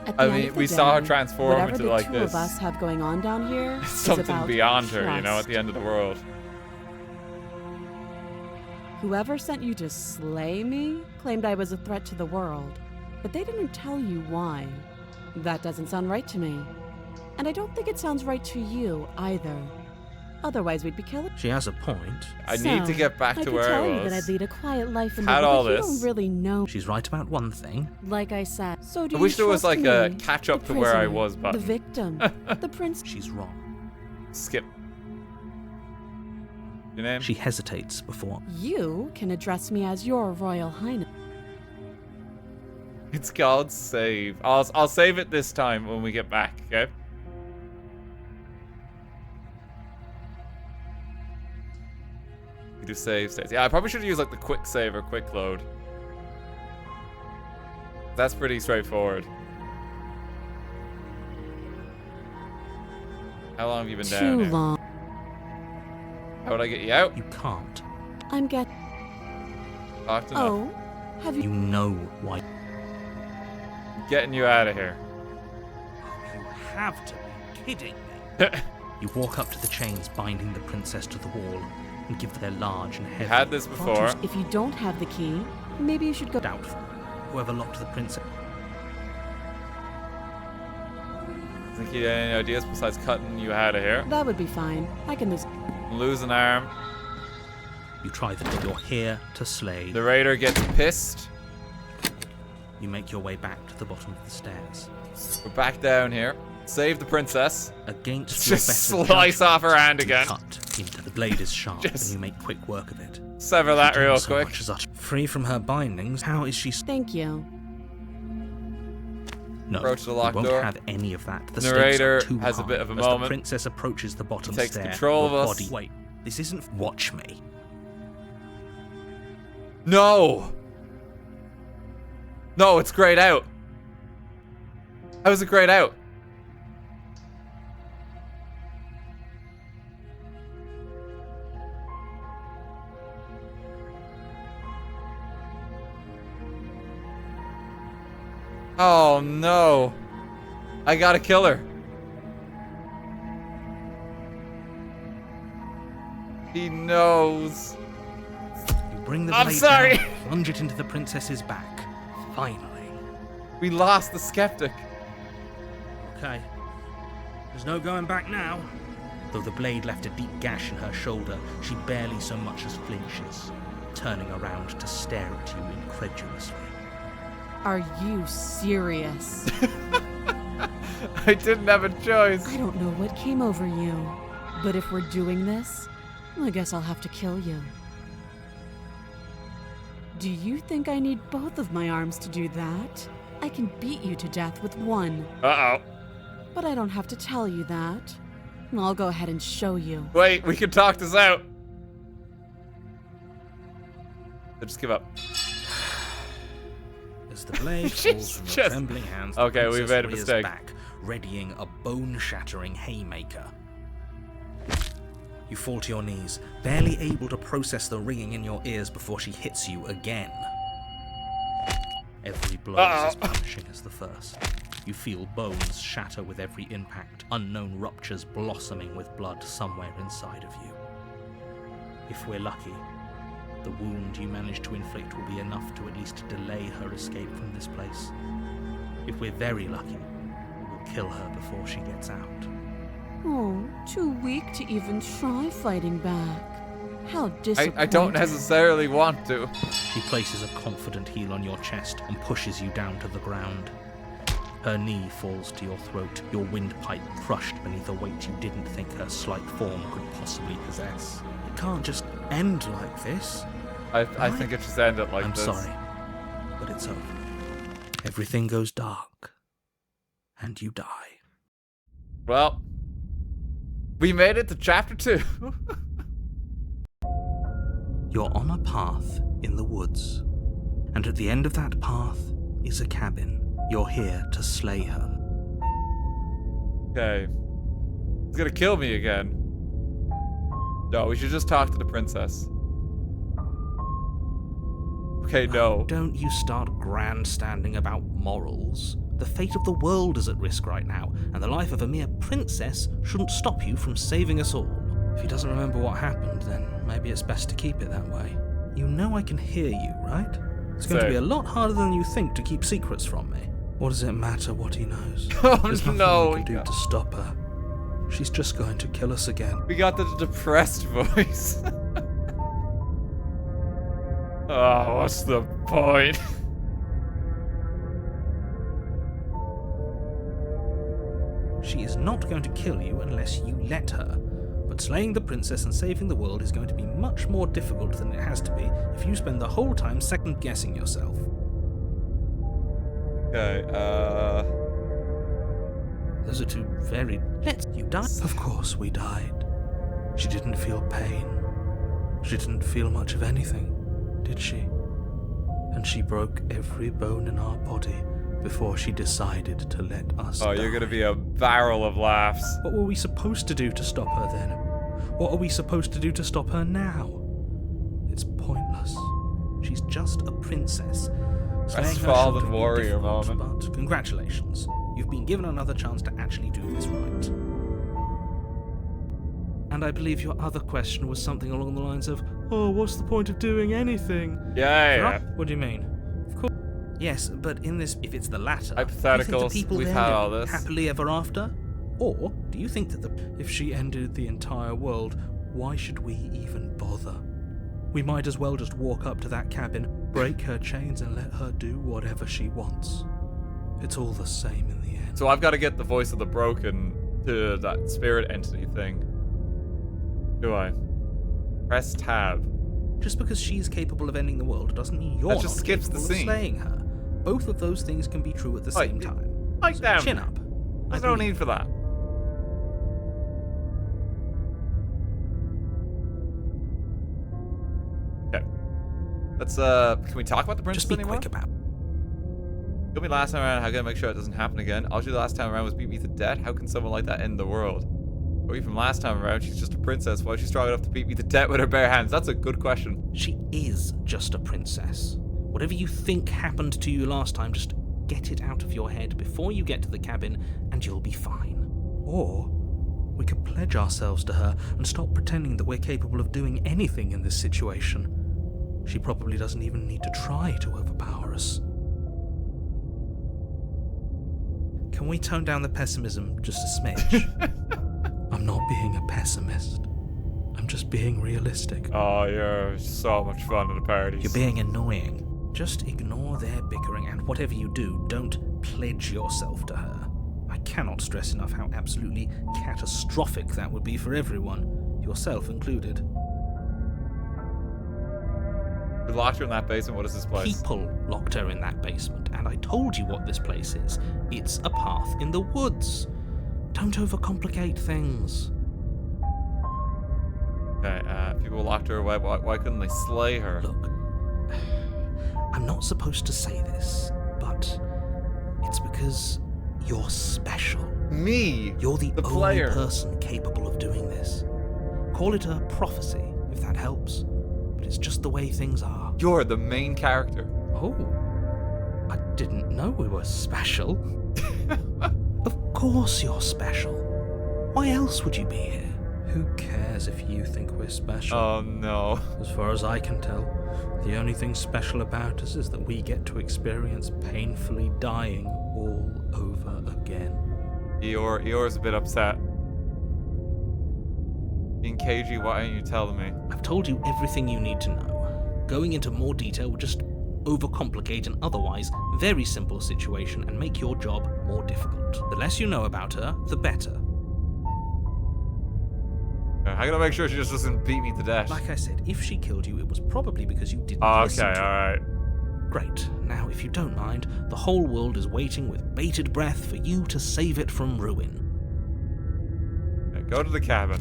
Speaker 4: At the
Speaker 1: I
Speaker 4: end
Speaker 1: mean,
Speaker 4: of the
Speaker 1: we saw her
Speaker 4: day,
Speaker 1: transform
Speaker 4: whatever
Speaker 1: into
Speaker 4: the
Speaker 1: like
Speaker 4: two
Speaker 1: this.
Speaker 4: of us have going on down here is
Speaker 1: Something
Speaker 4: about
Speaker 1: beyond her, you know, at
Speaker 4: trust.
Speaker 1: the end of the world.
Speaker 4: Whoever sent you to slay me claimed I was a threat to the world, but they didn't tell you why. That doesn't sound right to me. And I don't think it sounds right to you either. Otherwise, we'd be killing.
Speaker 3: She has a point.
Speaker 1: I need to get back to where
Speaker 4: I
Speaker 1: I
Speaker 4: could tell you that I'd
Speaker 1: was.
Speaker 4: lead a quiet life in the
Speaker 1: Had
Speaker 4: world,
Speaker 1: all
Speaker 4: but you
Speaker 1: this.
Speaker 4: don't really know.
Speaker 3: She's right about one thing.
Speaker 4: Like I said, so do
Speaker 1: I
Speaker 4: you
Speaker 1: wish there was
Speaker 4: trust
Speaker 1: like a
Speaker 4: me,
Speaker 1: catch up
Speaker 4: the
Speaker 1: to where I
Speaker 4: prisoner,
Speaker 1: was
Speaker 4: the
Speaker 1: button.
Speaker 4: victim, the prince.
Speaker 3: She's wrong.
Speaker 1: Skip. Your name?
Speaker 3: She hesitates before.
Speaker 4: You can address me as your royal highness.
Speaker 1: It's called save. I'll save it this time when we get back, okay? We do save states. Yeah, I probably should use like the quick save or quick load. That's pretty straightforward. How long have you been down
Speaker 4: Too
Speaker 1: here?
Speaker 4: long.
Speaker 1: How would I get you out?
Speaker 3: You can't.
Speaker 4: I'm get.
Speaker 1: Talked enough.
Speaker 4: Oh, have
Speaker 3: You
Speaker 4: you?
Speaker 3: know why.
Speaker 1: Getting you out of here.
Speaker 3: You have to be kidding me. You walk up to the chains binding the princess to the wall and give their large and heavy.
Speaker 1: Had this before.
Speaker 4: If you don't have the key, maybe you should go.
Speaker 3: Doubtful. Whoever locked the princess.
Speaker 1: Think you had any ideas besides cutting you out of here?
Speaker 4: That would be fine. I can lose.
Speaker 1: Lose an arm.
Speaker 3: You try the door. You're here to slay.
Speaker 1: The raider gets pissed.
Speaker 3: You make your way back to the bottom of the stairs.
Speaker 1: We're back down here. Save the princess.
Speaker 3: Against your
Speaker 1: Just
Speaker 3: better
Speaker 1: slice off her hand
Speaker 3: you
Speaker 1: again.
Speaker 3: Cut into the blade is sharp
Speaker 1: Just-
Speaker 3: and you make quick work of it.
Speaker 1: Sever that
Speaker 3: You don't
Speaker 1: real
Speaker 3: so
Speaker 1: quick.
Speaker 3: much as utter- Free from her bindings, how is she?
Speaker 4: Thank you.
Speaker 3: No,
Speaker 1: Approach the
Speaker 3: you
Speaker 1: locked
Speaker 3: won't
Speaker 1: door.
Speaker 3: have any of that. The
Speaker 1: Narrator
Speaker 3: stakes are too
Speaker 1: has a
Speaker 3: high.
Speaker 1: bit of a
Speaker 3: As
Speaker 1: moment.
Speaker 3: the princess approaches the bottom
Speaker 1: He takes
Speaker 3: stair,
Speaker 1: control
Speaker 3: your
Speaker 1: of us.
Speaker 3: body. Wait, this isn't. Watch me.
Speaker 1: No! No, it's grayed out. How is it grayed out? Oh no. I gotta kill her. He knows.
Speaker 3: You bring the
Speaker 1: I'm
Speaker 3: blade
Speaker 1: sorry.
Speaker 3: down, plunge it into the princess's back. Finally.
Speaker 1: We lost the skeptic.
Speaker 3: Okay. There's no going back now. Though the blade left a deep gash in her shoulder, she barely so much as flinches, turning around to stare at you incredulously.
Speaker 4: Are you serious?
Speaker 1: I didn't have a choice.
Speaker 4: I don't know what came over you, but if we're doing this, I guess I'll have to kill you. Do you think I need both of my arms to do that? I can beat you to death with one,
Speaker 1: Uh-oh.
Speaker 4: but I don't have to tell you that. I'll go ahead and show you.
Speaker 1: Wait, we can talk this out. So just give up.
Speaker 3: As the blade
Speaker 1: She's
Speaker 3: falls from your
Speaker 1: just-
Speaker 3: trembling hands,
Speaker 1: Okay,
Speaker 3: the
Speaker 1: we
Speaker 3: princess
Speaker 1: made a
Speaker 3: rears
Speaker 1: mistake.
Speaker 3: back, readying a bone-shattering haymaker. You fall to your knees, barely able to process the ringing in your ears before she hits you again. Every blow is as punishing as the first. You feel bones shatter with every impact, unknown ruptures blossoming with blood somewhere inside of you. If we're lucky, the wound you manage to inflict will be enough to at least delay her escape from this place. If we're very lucky, we'll kill her before she gets out.
Speaker 4: Oh, too weak to even try fighting back. How disappointing.
Speaker 1: I don't necessarily want to.
Speaker 3: She places a confident heel on your chest and pushes you down to the ground. Her knee falls to your throat, your windpipe crushed beneath a weight you didn't think her slight form could possibly possess. It can't just end like this.
Speaker 1: I think it just ended like
Speaker 3: I'm
Speaker 1: this.
Speaker 3: sorry, but it's over. Everything goes dark, and you die.
Speaker 1: Well, we made it to chapter 2.
Speaker 3: You're on a path in the woods, and at the end of that path is a cabin. You're here to slay her.
Speaker 1: Okay. He's gonna kill me again. No, we should just talk to the princess. Okay, no.
Speaker 3: Don't you start grandstanding about morals. The fate of the world is at risk right now, and the life of a mere princess shouldn't stop you from saving us all. If he doesn't remember what happened, then maybe it's best to keep it that way. You know I can hear you, right? It's going to be a lot harder than you think to keep secrets from me. What does it matter what he knows?
Speaker 1: Oh,
Speaker 3: There's nothing
Speaker 1: no,
Speaker 3: we can do to stop her. She's just going to kill us again.
Speaker 1: We got the depressed voice. Oh, what's the point?
Speaker 3: She is not going to kill you unless you let her. But slaying the princess and saving the world is going to be much more difficult than it has to be if you spend the whole time second-guessing yourself.
Speaker 1: Okay,
Speaker 3: Those are two very... You died? Of course we died. She didn't feel pain. She didn't feel much of anything, did she? And she broke every bone in our body before she decided to let us die.
Speaker 1: you're gonna be a barrel of laughs.
Speaker 3: What were we supposed to do to stop her then? What are we supposed to do to stop her now? It's pointless. She's just a princess. Slaying her
Speaker 1: fallen
Speaker 3: shouldn't be
Speaker 1: warrior
Speaker 3: difficult,
Speaker 1: moment.
Speaker 3: But congratulations. You've been given another chance to actually do this right. And I believe your other question was something along the lines of, oh, what's the point of doing anything?
Speaker 1: Yeah.
Speaker 3: What do you mean? Of course. Yes, but in this, if it's the latter,
Speaker 1: Hypotheticals,
Speaker 3: do you think the people
Speaker 1: we've
Speaker 3: there
Speaker 1: had
Speaker 3: live
Speaker 1: all this.
Speaker 3: happily ever after? Or do you think that if she ended the entire world, why should we even bother? We might as well just walk up to that cabin, break her chains, and let her do whatever she wants. It's all the same in the end.
Speaker 1: So I've got to get the voice of the broken to that spirit entity thing. Do I? Press tab.
Speaker 3: Just because she's capable of ending the world doesn't mean you're
Speaker 1: That just
Speaker 3: not
Speaker 1: skips the
Speaker 3: capable of
Speaker 1: scene.
Speaker 3: slaying her. Both of those things can be true at the same time.
Speaker 1: Like
Speaker 3: So
Speaker 1: them.
Speaker 3: chin up.
Speaker 1: There's no need for that. Okay. Let's, can we talk about the princess
Speaker 3: Just be
Speaker 1: anymore?
Speaker 3: quick about it.
Speaker 1: Killed me last time around, how can I make sure it doesn't happen again? All she did last time around was beat me to death. How can someone like that end the world? Or even last time around, she's just a princess. Why is she strong enough to beat me to death with her bare hands? That's a good question.
Speaker 3: She is just a princess. Whatever you think happened to you last time, just get it out of your head before you get to the cabin, and you'll be fine. Or we could pledge ourselves to her and stop pretending that we're capable of doing anything in this situation. She probably doesn't even need to try to overpower us. Can we tone down the pessimism just a smidge? I'm not being a pessimist. I'm just being realistic.
Speaker 1: Oh, you're so much fun at the parties.
Speaker 3: You're being annoying. Just ignore their bickering, and whatever you do, don't pledge yourself to her. I cannot stress enough how absolutely catastrophic that would be for everyone, yourself included.
Speaker 1: We locked her in that basement. What is this place?
Speaker 3: People locked her in that basement, and I told you what this place is. It's a path in the woods. Don't overcomplicate things.
Speaker 1: Okay, people locked her away. Why couldn't they slay her?
Speaker 3: Look, I'm not supposed to say this, but it's because you're special.
Speaker 1: Me?
Speaker 3: You're the only
Speaker 1: player.
Speaker 3: person capable of doing this. Call it a prophecy, if that helps. But it's just the way things are.
Speaker 1: You're the main character.
Speaker 3: Oh, I didn't know we were special. Of course you're special. Why else would you be here? Who cares if you think we're special?
Speaker 1: Oh no.
Speaker 3: As far as I can tell, the only thing special about us is that we get to experience painfully dying all over again.
Speaker 1: Eeyore's a bit upset. Being cagey, why aren't you telling me?
Speaker 3: I've told you everything you need to know. Going into more detail would just overcomplicate an otherwise very simple situation and make your job more difficult. The less you know about her, the better.
Speaker 1: I gotta make sure she just doesn't beat me to death.
Speaker 3: Like I said, if she killed you, it was probably because you didn't
Speaker 1: Okay,
Speaker 3: listen to her.
Speaker 1: alright.
Speaker 3: Great. Now, if you don't mind, the whole world is waiting with bated breath for you to save it from ruin.
Speaker 1: Okay, go to the cabin.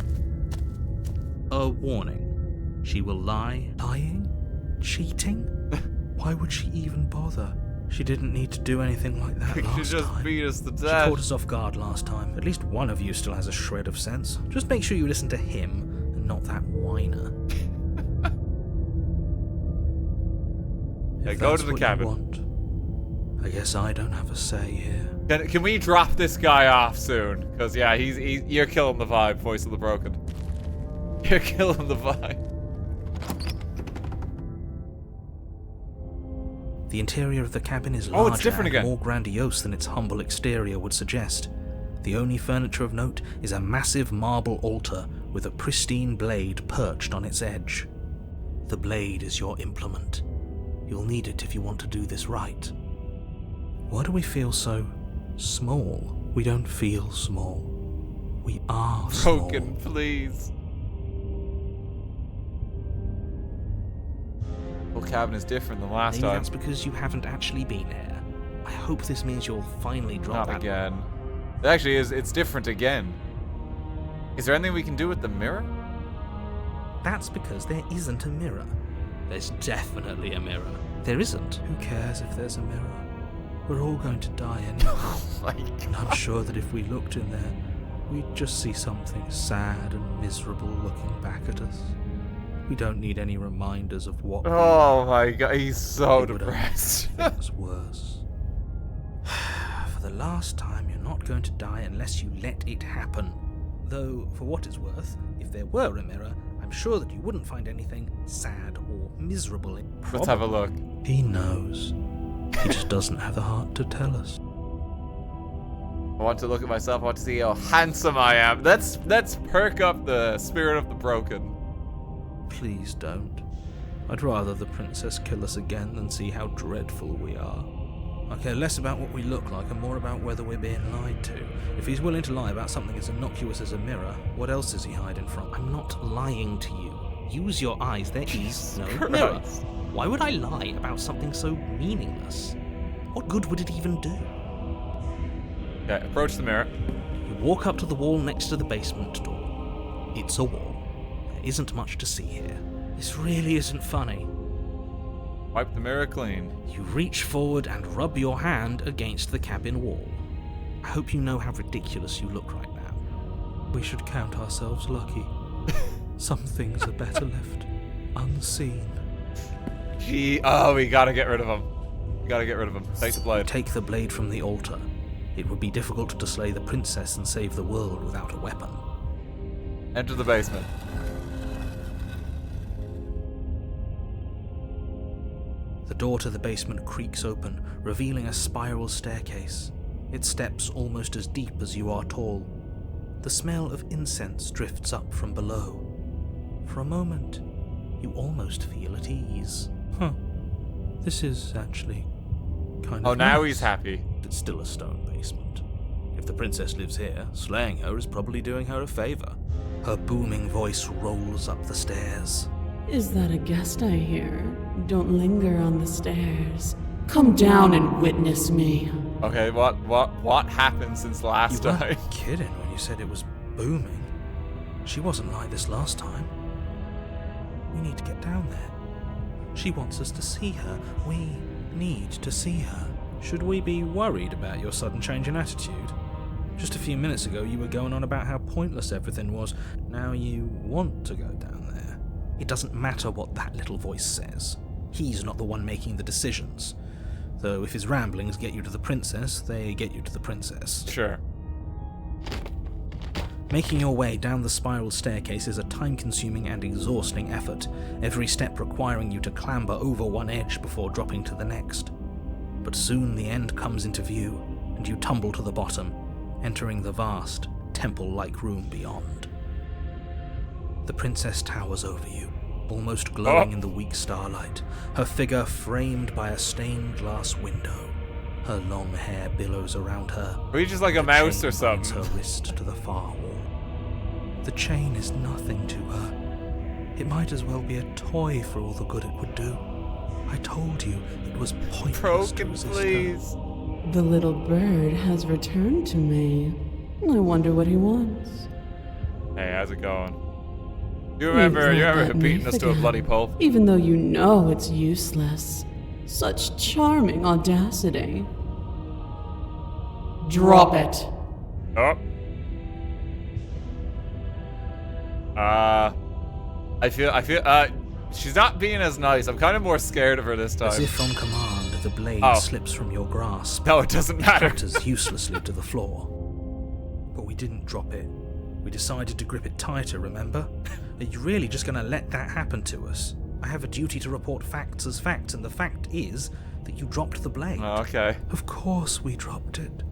Speaker 3: A warning. She will lie. Lying? Cheating? Why would she even bother? She didn't need to do anything like that
Speaker 1: She
Speaker 3: last
Speaker 1: just
Speaker 3: time.
Speaker 1: beat us to
Speaker 3: She
Speaker 1: death.
Speaker 3: caught us off guard last time. At least one of you still has a shred of sense. Just make sure you listen to him and not that whiner.
Speaker 1: Yeah,
Speaker 3: If
Speaker 1: go
Speaker 3: that's
Speaker 1: to the
Speaker 3: what
Speaker 1: cabin.
Speaker 3: you want, I guess I don't have a say here.
Speaker 1: Can we drop this guy off soon? Because, yeah, you're killing the vibe, Voice of the Broken. You're killing the vibe.
Speaker 3: The interior of the cabin is
Speaker 1: Oh,
Speaker 3: larger
Speaker 1: it's different
Speaker 3: and
Speaker 1: again.
Speaker 3: more grandiose than its humble exterior would suggest. The only furniture of note is a massive marble altar with a pristine blade perched on its edge. The blade is your implement. You'll need it if you want to do this right. Why do we feel so small? We don't feel small. We are small.
Speaker 1: Broken, please. Well, cabin is different than last
Speaker 3: Maybe
Speaker 1: time.
Speaker 3: that's because you haven't actually been here. I hope this means you'll finally drop
Speaker 1: Not
Speaker 3: that.
Speaker 1: again. It actually is. It's different again. Is there anything we can do with the mirror?
Speaker 3: That's because there isn't a mirror. There's definitely a mirror. There isn't. Who cares if there's a mirror? We're all going to die anyway.
Speaker 1: Like,
Speaker 3: And I'm sure that if we looked in there, we'd just see something sad and miserable looking back at us. We don't need any reminders of what
Speaker 1: oh my god, he's so
Speaker 3: we would only
Speaker 1: depressed.
Speaker 3: make things worse. For the last time, you're not going to die unless you let it happen. Though, for what it's worth, if there were a mirror, I'm sure that you wouldn't find anything sad or miserable in it.
Speaker 1: Let's have a look.
Speaker 3: He knows. He just doesn't have the heart to tell us.
Speaker 1: I want to look at myself. I want to see how handsome I am. Let's perk up the spirit of the broken.
Speaker 3: Please don't. I'd rather the princess kill us again than see how dreadful we are. I care less about what we look like and more about whether we're being lied to. If he's willing to lie about something as innocuous as a mirror, what else is he hiding from? I'm not lying to you. Use your eyes. There is no mirror.
Speaker 1: Christ.
Speaker 3: Why would I lie about something so meaningless? What good would it even do?
Speaker 1: Okay, approach the mirror.
Speaker 3: You walk up to the wall next to the basement door. It's a wall. There isn't much to see here. This really isn't funny.
Speaker 1: Wipe the mirror clean.
Speaker 3: You reach forward and rub your hand against the cabin wall. I hope you know how ridiculous you look right now. We should count ourselves lucky. Some things are better left unseen.
Speaker 1: Oh, we gotta get rid of him. We gotta get rid of him. Take the blade.
Speaker 3: Take the blade from the altar. It would be difficult to slay the princess and save the world without a weapon.
Speaker 1: Enter the basement.
Speaker 3: The door to the basement creaks open, revealing a spiral staircase. Its steps almost as deep as you are tall. The smell of incense drifts up from below. For a moment, you almost feel at ease. This is actually kind of
Speaker 1: Oh, now
Speaker 3: nice.
Speaker 1: he's happy.
Speaker 3: It's still a stone basement. If the princess lives here, slaying her is probably doing her a favor. Her booming voice rolls up the stairs.
Speaker 4: Is that a guest I hear? Don't linger on the stairs. Come down and witness me.
Speaker 1: Okay, what happened since last
Speaker 3: You
Speaker 1: time?
Speaker 3: weren't kidding when you said it was booming. She wasn't like this last time. We need to get down there. She wants us to see her. We need to see her. Should we be worried about your sudden change in attitude? Just a few minutes ago you were going on about how pointless everything was. Now you want to go down there. It doesn't matter what that little voice says. He's not the one making the decisions. Though if his ramblings get you to the princess, they get you to the princess.
Speaker 1: Sure.
Speaker 3: Making your way down the spiral staircase is a time-consuming and exhausting effort, every step requiring you to clamber over one edge before dropping to the next. But soon the end comes into view, and you tumble to the bottom, entering the vast, temple-like room beyond. The princess towers over you, almost glowing in the weak starlight, her figure framed by a stained glass window. Her long hair billows around her.
Speaker 1: Are we just like a
Speaker 3: The
Speaker 1: mouse
Speaker 3: chain
Speaker 1: or
Speaker 3: binds
Speaker 1: something?
Speaker 3: her wrist to the far wall. The chain is nothing to her. It might as well be a toy for all the good it would do. I told you it was pointless to
Speaker 1: Broken,
Speaker 3: resist
Speaker 1: please.
Speaker 3: her.
Speaker 4: The little bird has returned to me. I wonder what he wants.
Speaker 1: Hey, how's it going? You
Speaker 4: He's
Speaker 1: remember
Speaker 4: not that
Speaker 1: beating
Speaker 4: knife
Speaker 1: us to a
Speaker 4: again,
Speaker 1: bloody pulp?
Speaker 4: Even though you know it's useless. Such charming audacity. Drop it.
Speaker 1: Oh. I feel, she's not being as nice. I'm kind of more scared of her this time.
Speaker 3: As if on command, the blade slips from your grasp.
Speaker 1: No, it doesn't matter.
Speaker 3: Clatters uselessly to the floor. But we didn't drop it. We decided to grip it tighter, remember? Are you really just going to let that happen to us? I have a duty to report facts as facts, and the fact is that you dropped the blade.
Speaker 1: Oh, okay.
Speaker 3: Of course we dropped it.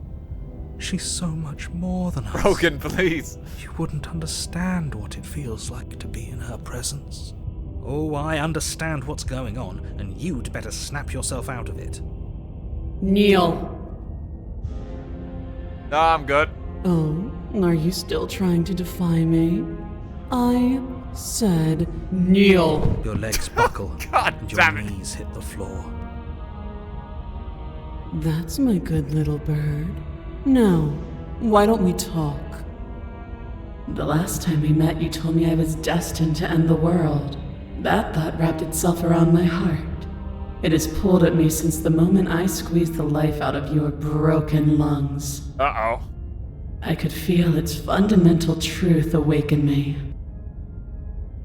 Speaker 3: She's so much more than us.
Speaker 1: Broken, please.
Speaker 3: You wouldn't understand what it feels like to be in her presence. Oh, I understand what's going on, and you'd better snap yourself out of it.
Speaker 4: Kneel.
Speaker 1: No, I'm good.
Speaker 4: Oh, are you still trying to defy me? I said kneel.
Speaker 3: Your legs buckle,
Speaker 1: God
Speaker 3: and your
Speaker 1: damn it.
Speaker 3: knees hit the floor.
Speaker 4: That's my good little bird. Now, why don't we talk? The last time we met, you told me I was destined to end the world. That thought wrapped itself around my heart. It has pulled at me since the moment I squeezed the life out of your broken lungs.
Speaker 1: Uh-oh.
Speaker 4: I could feel its fundamental truth awaken me.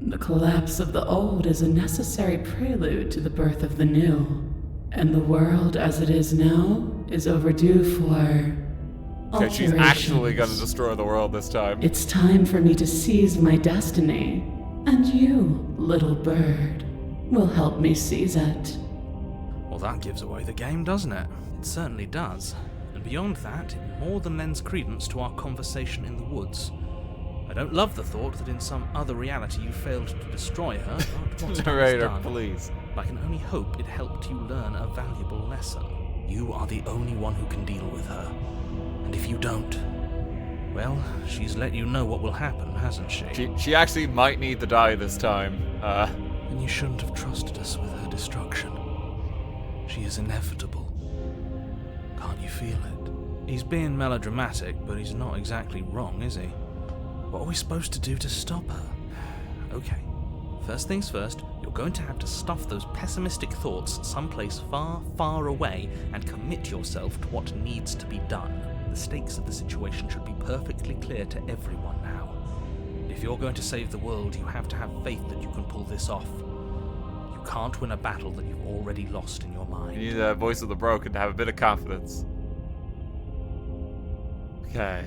Speaker 4: The collapse of the old is a necessary prelude to the birth of the new. And the world as it is now is overdue for
Speaker 1: Okay, she's actually gonna destroy the world this time.
Speaker 4: It's time for me to seize my destiny. And you, little bird, will help me seize it.
Speaker 3: Well, that gives away the game, doesn't it? It certainly does. And beyond that, it more than lends credence to our conversation in the woods. I don't love the thought that in some other reality you failed to destroy her, but what's done is
Speaker 1: Narrator,
Speaker 3: done.
Speaker 1: please.
Speaker 3: I can only hope it helped you learn a valuable lesson. You are the only one who can deal with her. And if you don't, well, she's let you know what will happen, hasn't she?
Speaker 1: She actually might need to die this time.
Speaker 3: And you shouldn't have trusted us with her destruction. She is inevitable. Can't you feel it? He's being melodramatic, but he's not exactly wrong, is he? What are we supposed to do to stop her? Okay, first things first, you're going to have to stuff those pessimistic thoughts someplace far, far away and commit yourself to what needs to be done. The stakes of the situation should be perfectly clear to everyone now. If you're going to save the world, you have to have faith that you can pull this off. You can't win a battle that you've already lost in your mind.
Speaker 1: You need a voice of the broken to have a bit of confidence. Okay.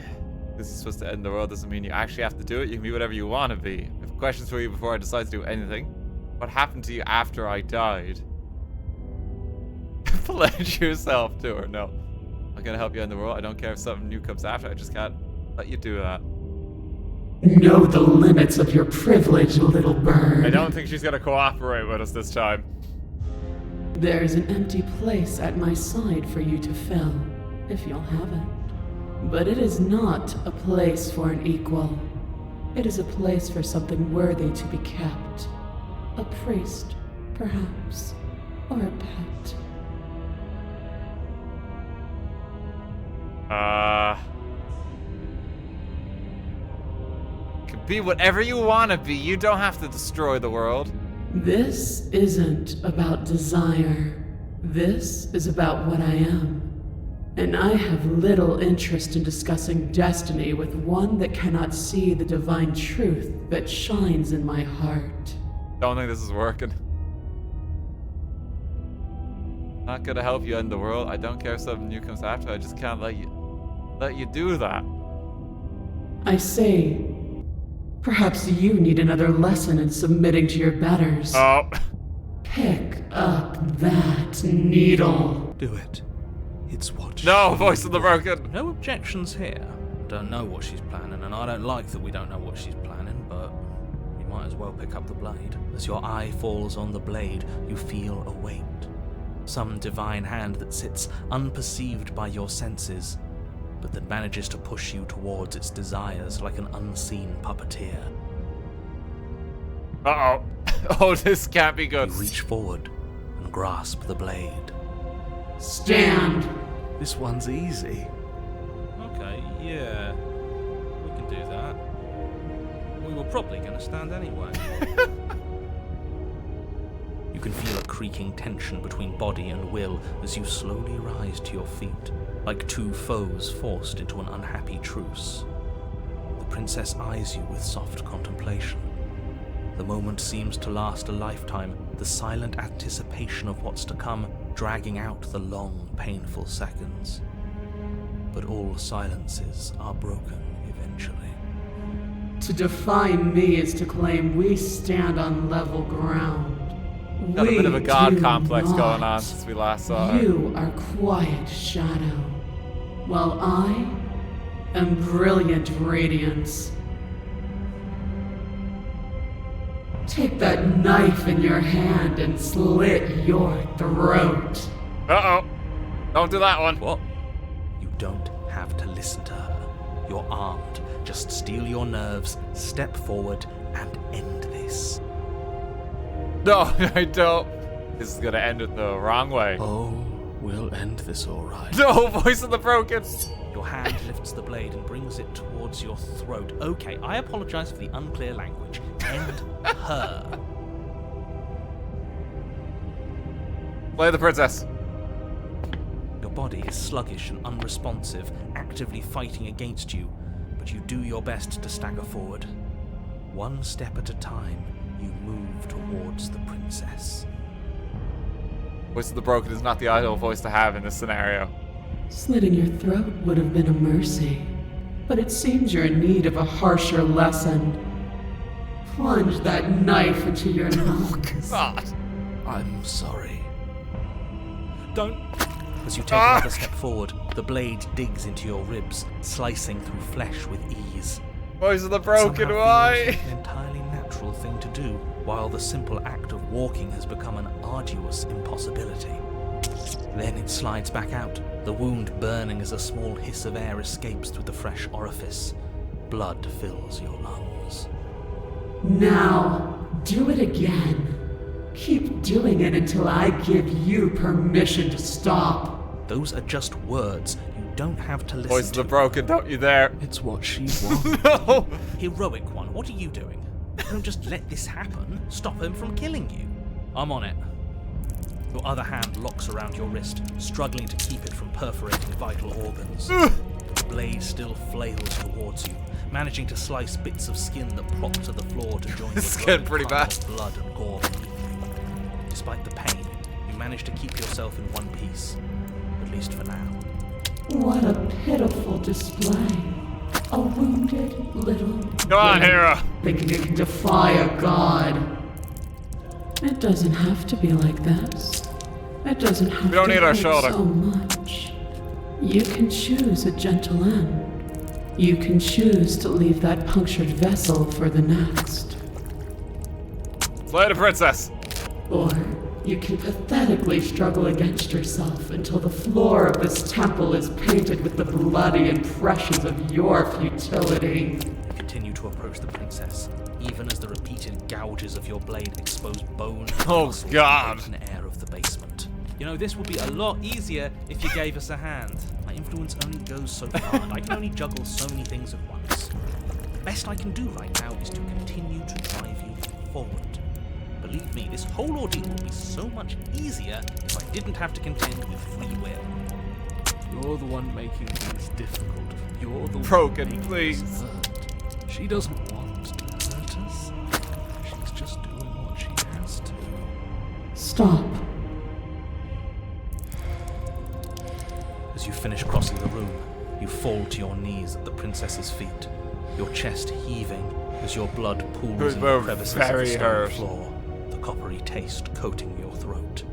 Speaker 1: This is supposed to end the world doesn't mean you actually have to do it. You can be whatever you want to be. I have questions for you before I decide to do anything. What happened to you after I died? Pledge yourself to her. No. I'm gonna help you end the world. I don't care if something new comes after. I just can't let you do that.
Speaker 4: Know the limits of your privilege, little bird.
Speaker 1: I don't think she's gonna cooperate with us this time.
Speaker 4: There's an empty place at my side for you to fill, if you'll have it. But it is not a place for an equal. It is a place for something worthy to be kept. A priest, perhaps, or a pet.
Speaker 1: Could be whatever you want to be. You don't have to destroy the world.
Speaker 4: This isn't about desire. This is about what I am. And I have little interest in discussing destiny with one that cannot see the divine truth that shines in my heart.
Speaker 1: Don't think this is working. Not gonna help you end the world. I don't care if something new comes after. I just can't let you do that.
Speaker 4: I say, perhaps you need another lesson in submitting to your betters.
Speaker 1: Oh.
Speaker 4: Pick up that needle.
Speaker 3: Do it. It's what
Speaker 1: No,
Speaker 3: she
Speaker 1: voice of the broken.
Speaker 3: No objections here. Don't know what she's planning, and I don't like that we don't know what she's planning, but you might as well pick up the blade. As your eye falls on the blade, you feel a weight. Some divine hand that sits unperceived by your senses. but that manages to push you towards its desires like an unseen puppeteer.
Speaker 1: Uh-oh. Oh, this can't be good.
Speaker 3: You reach forward and grasp the blade.
Speaker 4: Stand!
Speaker 3: This one's easy. Okay, yeah. We can do that. We were probably going to stand anyway. You can feel a creaking tension between body and will as you slowly rise to your feet, like two foes forced into an unhappy truce. The princess eyes you with soft contemplation. The moment seems to last a lifetime, the silent anticipation of what's to come dragging out the long, painful seconds. But all silences are broken eventually.
Speaker 4: To defy me is to claim we stand on level ground.
Speaker 1: Got a bit of a god
Speaker 4: do
Speaker 1: complex
Speaker 4: not.
Speaker 1: going on since we last saw her.
Speaker 4: You are quiet shadow, while I am brilliant radiance. Take that knife in your hand and slit your throat.
Speaker 1: Uh-oh. Don't do that one.
Speaker 3: What? You don't have to listen to her. You're armed. Just steel your nerves, step forward, and end this.
Speaker 1: No, I don't. This is gonna end it the wrong way.
Speaker 3: Oh, we'll end this all right.
Speaker 1: No, voice of the broken.
Speaker 3: Your hand lifts the blade and brings it towards your throat. Okay, I apologize for the unclear language. End her.
Speaker 1: Play the princess.
Speaker 3: Your body is sluggish and unresponsive, actively fighting against you, but you do your best to stagger forward. One step at a time, you move towards the princess.
Speaker 1: Voice of the broken is not the ideal voice to have in this scenario.
Speaker 4: Slitting your throat would have been a mercy, but it seems you're in need of a harsher lesson. Plunge that knife into your mouth.
Speaker 1: God.
Speaker 3: I'm sorry. Don't. As you take another step forward, the blade digs into your ribs, slicing through flesh with ease.
Speaker 1: Voice of the broken,
Speaker 3: Somehow
Speaker 1: why?
Speaker 3: feels like an entirely natural thing to do, while the simple act of walking has become an arduous impossibility. Then it slides back out, the wound burning as a small hiss of air escapes through the fresh orifice. Blood fills your lungs.
Speaker 4: Now, do it again. Keep doing it until I give you permission to stop.
Speaker 3: Those are just words. You don't have to listen
Speaker 1: Voice of
Speaker 3: to.
Speaker 1: the broken, don't you dare.
Speaker 3: It's what she wants.
Speaker 1: No.
Speaker 3: Heroic one, what are you doing? Don't just let this happen. Stop him from killing you. I'm on it. Your other hand locks around your wrist, struggling to keep it from perforating vital organs. The blade still flails towards you, managing to slice bits of skin that prop to the floor to join
Speaker 1: This is
Speaker 3: the
Speaker 1: getting
Speaker 3: growing
Speaker 1: pretty
Speaker 3: pile
Speaker 1: bad.
Speaker 3: of blood and gore beneath you. Despite the pain, you manage to keep yourself in one piece, at least for now.
Speaker 4: What a pitiful display. A wounded little
Speaker 1: Come on,
Speaker 4: baby
Speaker 1: hero.
Speaker 4: thinking it can defy a god. It doesn't have to be like this. It doesn't have
Speaker 1: We don't
Speaker 4: to
Speaker 1: need our
Speaker 4: hurt
Speaker 1: shoulder.
Speaker 4: so much. You can choose a gentle end. You can choose to leave that punctured vessel for the next.
Speaker 1: Play the princess.
Speaker 4: Or you can pathetically struggle against yourself until the floor of this temple is painted with the bloody impressions of your futility.
Speaker 3: You continue to approach the princess, even as the repeated gouges of your blade expose bone and
Speaker 1: Oh,
Speaker 3: muscle to
Speaker 1: God.
Speaker 3: the open air of the basement. You know, this would be a lot easier if you gave us a hand. My influence only goes so far, and I can only juggle so many things at once. The best I can do right now is to continue to drive you forward. Believe me, this whole ordeal would be so much easier if I didn't have to contend with free will. You're the one making things difficult. You're the
Speaker 1: Broken,
Speaker 3: one making
Speaker 1: please.
Speaker 3: us hurt. She doesn't want to hurt us. She's just doing what she has to.
Speaker 4: Stop.
Speaker 3: As you finish crossing the room, you fall to your knees at the princess's feet, your chest heaving as your blood pools in the
Speaker 1: We're
Speaker 3: crevices of
Speaker 1: very
Speaker 3: the stone
Speaker 1: hurt.
Speaker 3: floor, the coppery taste coating your throat.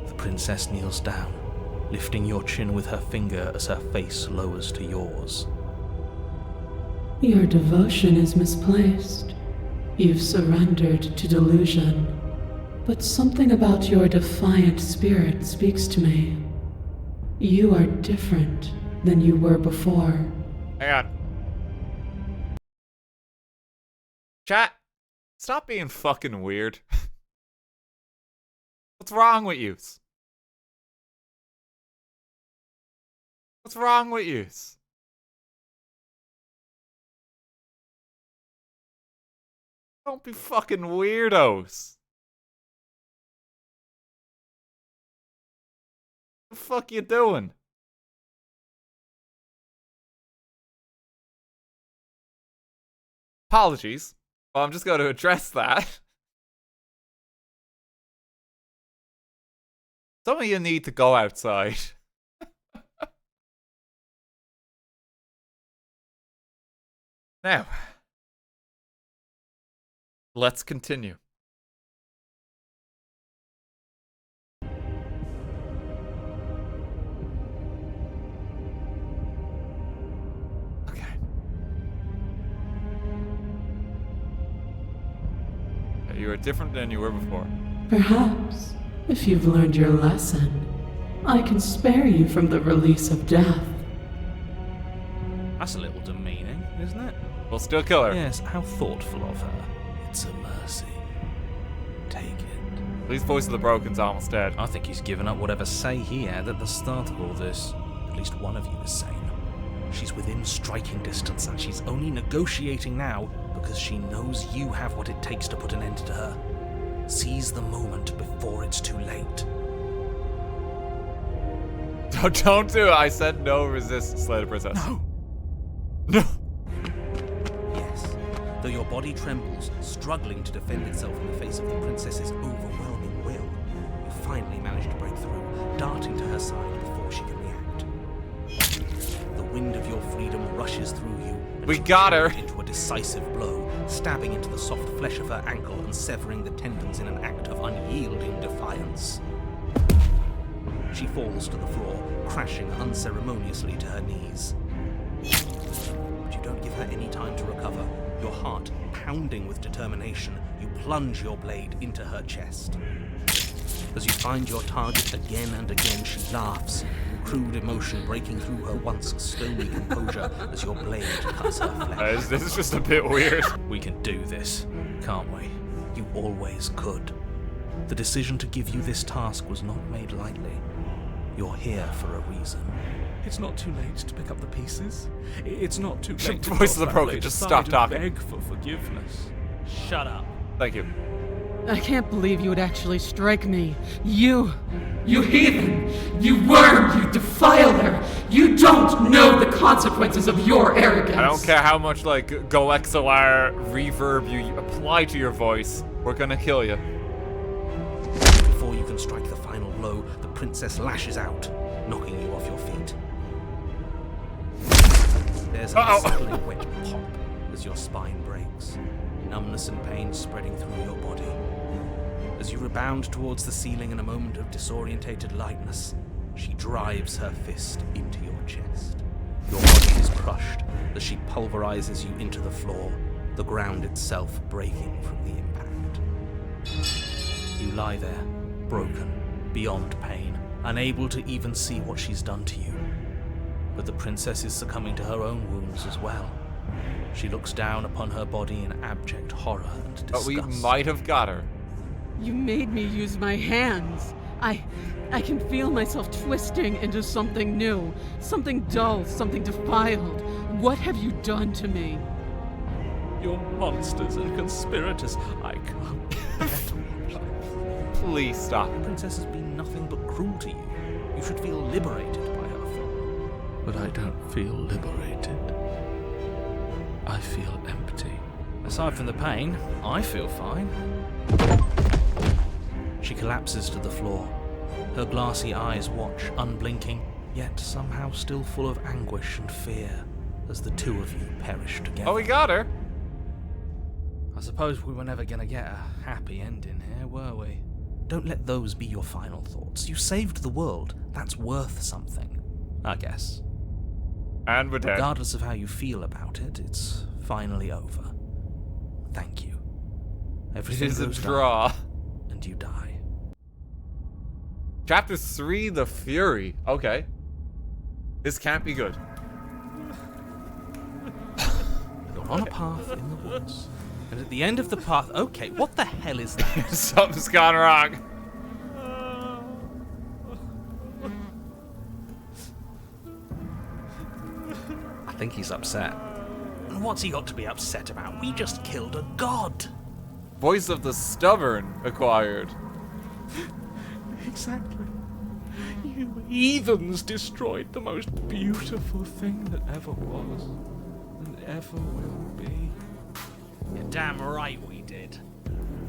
Speaker 3: The princess kneels down, lifting your chin with her finger as her face lowers to yours.
Speaker 4: Your devotion is misplaced. You've surrendered to delusion. But something about your defiant spirit speaks to me. You are different.
Speaker 8: than you were before.
Speaker 1: Hang on. Chat, stop being fucking weird. What's wrong with yous? What's wrong with yous? Don't be fucking weirdos. What the fuck you doing? Apologies. Well, I'm just going to address that. Some of you need to go outside. Now, let's continue. Okay. You are different than you were before.
Speaker 8: Perhaps, if you've learned your lesson, I can spare you from the release of death.
Speaker 3: That's a little demeaning, isn't it?
Speaker 1: We'll still kill her.
Speaker 3: Yes, how thoughtful of her.
Speaker 5: It's a mercy. Take it.
Speaker 1: Please, Voice of the Broken's almost dead.
Speaker 3: I think he's given up whatever say he had at the start of all this. At least one of you is sane. She's within striking distance, and she's only negotiating now because she knows you have what it takes to put an end to her. Seize the moment before it's too late.
Speaker 1: Don't do it. I said no resist, Slay the Princess.
Speaker 3: No.
Speaker 1: No.
Speaker 3: Yes. Though your body trembles, struggling to defend itself in the face of the princess's overwhelming will, you finally manage to break through, darting to her side before she can react. The wind of your freedom rushes through you. And
Speaker 1: We
Speaker 3: she
Speaker 1: got her.
Speaker 3: turns into a decisive blow, stabbing into the soft flesh of her ankle and severing the tendons in an act of unyielding defiance. She falls to the floor, crashing unceremoniously to her knees. But you don't give her any time to recover. Your heart pounding with determination, you plunge your blade into her chest. As you find your target again and again, she laughs, crude emotion breaking through her once stony composure as your blade cuts her flesh.
Speaker 1: This is just a bit weird.
Speaker 3: We can do this, can't we? You always could. The decision to give you this task was not made lightly. You're here for a reason.
Speaker 6: It's not too late to pick up the pieces. It's not too late to
Speaker 1: Voice of the
Speaker 6: drop that
Speaker 1: Broken,
Speaker 6: blade
Speaker 1: just
Speaker 6: aside
Speaker 1: stop
Speaker 6: and
Speaker 1: talking.
Speaker 6: beg for forgiveness.
Speaker 3: Shut up.
Speaker 1: Thank you.
Speaker 4: I can't believe you would actually strike me. You heathen! You worm! You defiler! You don't know the consequences of your arrogance!
Speaker 1: I don't care how much, like, Go XLR reverb you apply to your voice. We're gonna kill you.
Speaker 3: Before you can strike the final blow, the princess lashes out, knocking you off your feet. There's a unsettling wet pop as your spine breaks, numbness and pain spreading through your body. As you rebound towards the ceiling in a moment of disorientated lightness, she drives her fist into your chest. Your body is crushed as she pulverizes you into the floor, the ground itself breaking from the impact. You lie there, broken, beyond pain, unable to even see what she's done to you. But the princess is succumbing to her own wounds as well. She looks down upon her body in abject horror and disgust.
Speaker 1: But we might have got her.
Speaker 4: You made me use my hands. I can feel myself twisting into something new, something dull, something defiled. What have you done to me?
Speaker 6: You're monsters and conspirators. I can't bear to watch this.
Speaker 1: Please stop.
Speaker 3: The princess has been nothing but cruel to you. You should feel liberated by her fall.
Speaker 5: But I don't feel liberated. I feel empty.
Speaker 3: Aside from the pain, I feel fine. She collapses to the floor. Her glassy eyes watch, unblinking, yet somehow still full of anguish and fear, as the two of you perish together.
Speaker 1: Oh, we got her.
Speaker 3: I suppose we were never gonna get a happy ending here, were we? Don't let those be your final thoughts. You saved the world. That's worth something, I guess.
Speaker 1: And we're dead.
Speaker 3: Regardless of how you feel about it, it's finally over. Thank you.
Speaker 1: It
Speaker 3: Everything
Speaker 1: is a
Speaker 3: goes
Speaker 1: draw.
Speaker 3: dark, and you die.
Speaker 1: Chapter 3, The Fury. Okay. This can't be good.
Speaker 3: You're on a path in the woods. And at the end of the path... Okay, what the hell is that?
Speaker 1: Something's gone wrong.
Speaker 3: I think he's upset. And what's he got to be upset about? We just killed a god.
Speaker 1: Voice of the Stubborn acquired.
Speaker 6: Exactly. You heathens destroyed the most beautiful thing that ever was and ever will be.
Speaker 3: You're damn right we did.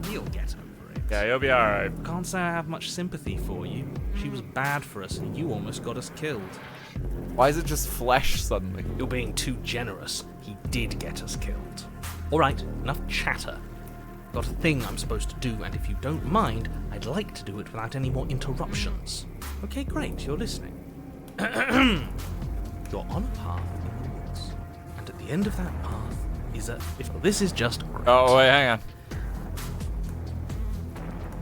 Speaker 3: You'll get over it.
Speaker 1: Yeah, you'll be alright.
Speaker 3: Can't say I have much sympathy for you. She was bad for us and you almost got us killed.
Speaker 1: Why is it just flesh suddenly?
Speaker 3: You're being too generous. He did get us killed. Alright, enough chatter. Got a thing I'm supposed to do, and if you don't mind, I'd like to do it without any more interruptions. Okay, great, you're listening. You're on a path in the woods, and at the end of that path is a... This is just great.
Speaker 1: Oh, wait, hang on.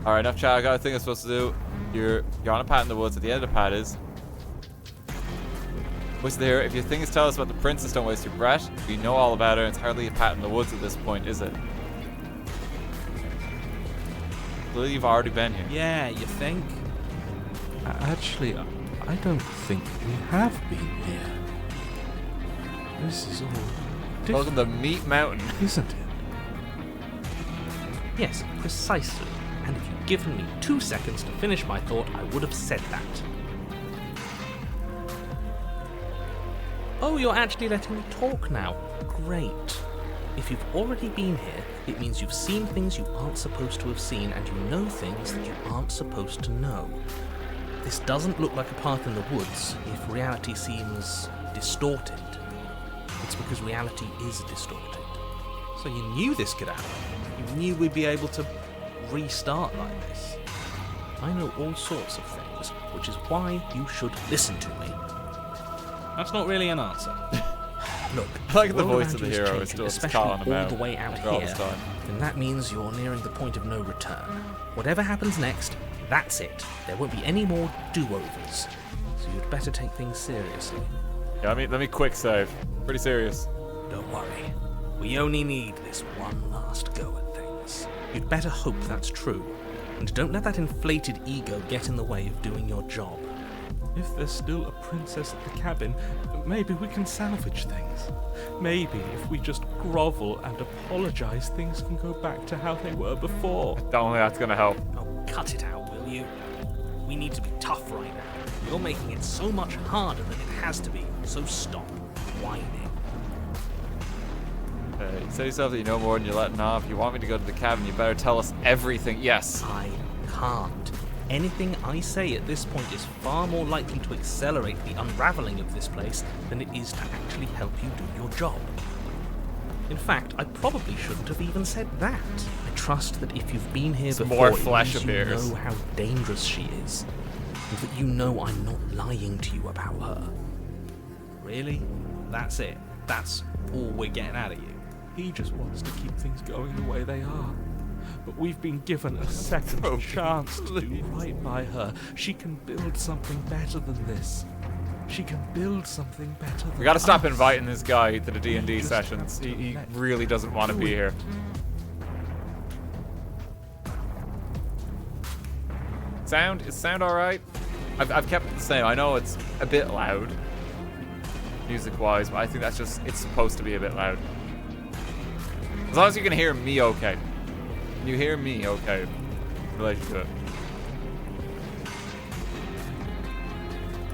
Speaker 1: Alright, enough chat. I got a thing I'm supposed to do. You're on a path in the woods. At the end of the path is... What's there? If your thing is tell us about the princess, don't waste your breath. We know all about her, and it's hardly a path in the woods at this point, is it? I believe you've already been here.
Speaker 3: Yeah, you think?
Speaker 6: Actually, I don't think we have been here. This is all
Speaker 1: Welcome
Speaker 6: different,
Speaker 1: to Meat Mountain.
Speaker 6: isn't it?
Speaker 3: Yes, precisely. And if you'd given me 2 seconds to finish my thought, I would have said that. Oh, you're actually letting me talk now. Great. If you've already been here, it means you've seen things you aren't supposed to have seen, and you know things that you aren't supposed to know. This doesn't look like a path in the woods if reality seems distorted. It's because reality is distorted. So you knew this could happen. You knew we'd be able to restart like this. I know all sorts of things, which is why you should listen to me. That's not really an answer. Look,
Speaker 1: I like the
Speaker 3: world
Speaker 1: voice of
Speaker 3: around
Speaker 1: the
Speaker 3: you is
Speaker 1: hero.
Speaker 3: changing,
Speaker 1: It's still
Speaker 3: especially
Speaker 1: calling him
Speaker 3: all
Speaker 1: out
Speaker 3: the way out
Speaker 1: after all
Speaker 3: here.
Speaker 1: this time.
Speaker 3: And that means you're nearing the point of no return. Whatever happens next, that's it. There won't be any more do-overs. So you'd better take things seriously.
Speaker 1: Yeah, let me quick save. Pretty serious.
Speaker 3: Don't worry. We only need this one last go at things. You'd better hope that's true. And don't let that inflated ego get in the way of doing your job.
Speaker 6: If there's still a princess at the cabin, maybe we can salvage things. Maybe if we just grovel and apologize, things can go back to how they were before.
Speaker 1: Don't think that's gonna help.
Speaker 3: Oh, cut it out, will you? We need to be tough right now. You're making it so much harder than it has to be, so stop whining.
Speaker 1: You say yourself that you know more than you're letting on. If you want me to go to the cabin, you better tell us everything. Yes.
Speaker 3: I can't. Anything I say at this point is far more likely to accelerate the unraveling of this place than it is to actually help you do your job. In fact, I probably shouldn't have even said that. I trust that if you've been here before,
Speaker 1: more flesh
Speaker 3: it means
Speaker 1: appears.
Speaker 3: you know how dangerous she is, and that you know I'm not lying to you about her. Really? That's it? That's all we're getting out of you?
Speaker 6: He just wants to keep things going the way they are. But we've been given a second chance to do right by her. She can build something better than this. She can build something better than
Speaker 1: We gotta stop
Speaker 6: us.
Speaker 1: inviting this guy to the D&D
Speaker 6: just
Speaker 1: sessions.
Speaker 6: have to
Speaker 1: He
Speaker 6: let
Speaker 1: really doesn't want to be
Speaker 6: do it.
Speaker 1: here. Is sound alright? I've kept it the same. I know it's a bit loud, music-wise, but I think that's just, it's supposed to be a bit loud. As long as you can hear me okay. Can you hear me okay in relation to it?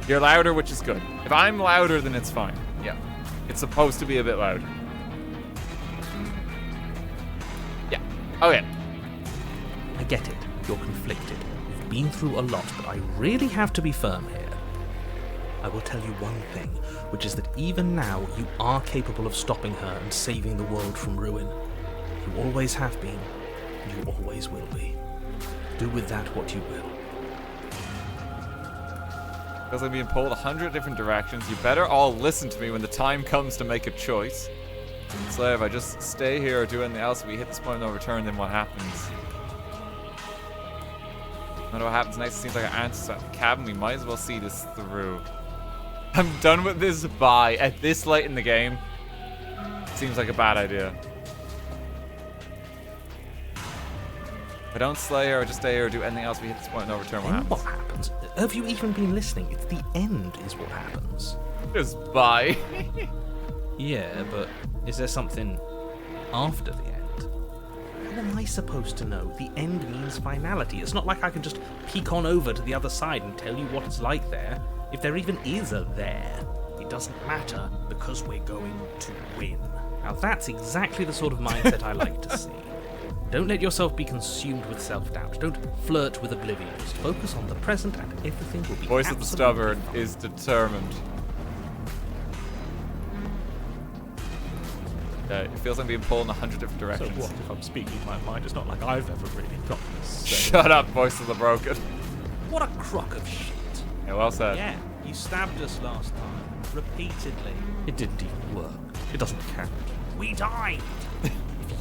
Speaker 1: You're louder, which is good. If I'm louder, then it's fine. Yeah. It's supposed to be a bit louder. Yeah. Okay.
Speaker 3: I get it. You're conflicted. You've been through a lot, but I really have to be firm here. I will tell you one thing, which is that even now you are capable of stopping her and saving the world from ruin. You always have been, and you always will be. Do with that what you will.
Speaker 1: Because I'm being pulled 100 different directions. You better all listen to me when the time comes to make a choice. So if I just stay here or do anything else, if we hit this point of no return, then what happens? No matter what happens next, it seems like an answer at the cabin. We might as well see this through. I'm done with this buy at this late in the game. Seems like a bad idea. If I don't slay her or just stay here or do anything else, we hit this point, no return.
Speaker 3: Then what happens? Have you even been listening? It's the end is what happens.
Speaker 1: Just buy.
Speaker 3: Yeah, but is there something after the end? How am I supposed to know? The end means finality. It's not like I can just peek on over to the other side and tell you what it's like there. If there even is a there, it doesn't matter because we're going to win. Now that's exactly the sort of mindset I like to see. Don't let yourself be consumed with self-doubt. Don't flirt with oblivion. Just focus on the present and everything will be
Speaker 1: Voice of the stubborn
Speaker 3: fine.
Speaker 1: is determined. It feels like I'm being pulled in 100 different
Speaker 6: So
Speaker 1: directions.
Speaker 6: what if I'm speaking my mind? It's not like I've ever really got to say.
Speaker 1: Shut up, voice of the broken.
Speaker 3: What a crock of shit.
Speaker 1: Yeah, well said.
Speaker 3: Yeah, you stabbed us last time. Repeatedly.
Speaker 6: It didn't even work. It doesn't count.
Speaker 3: We died! If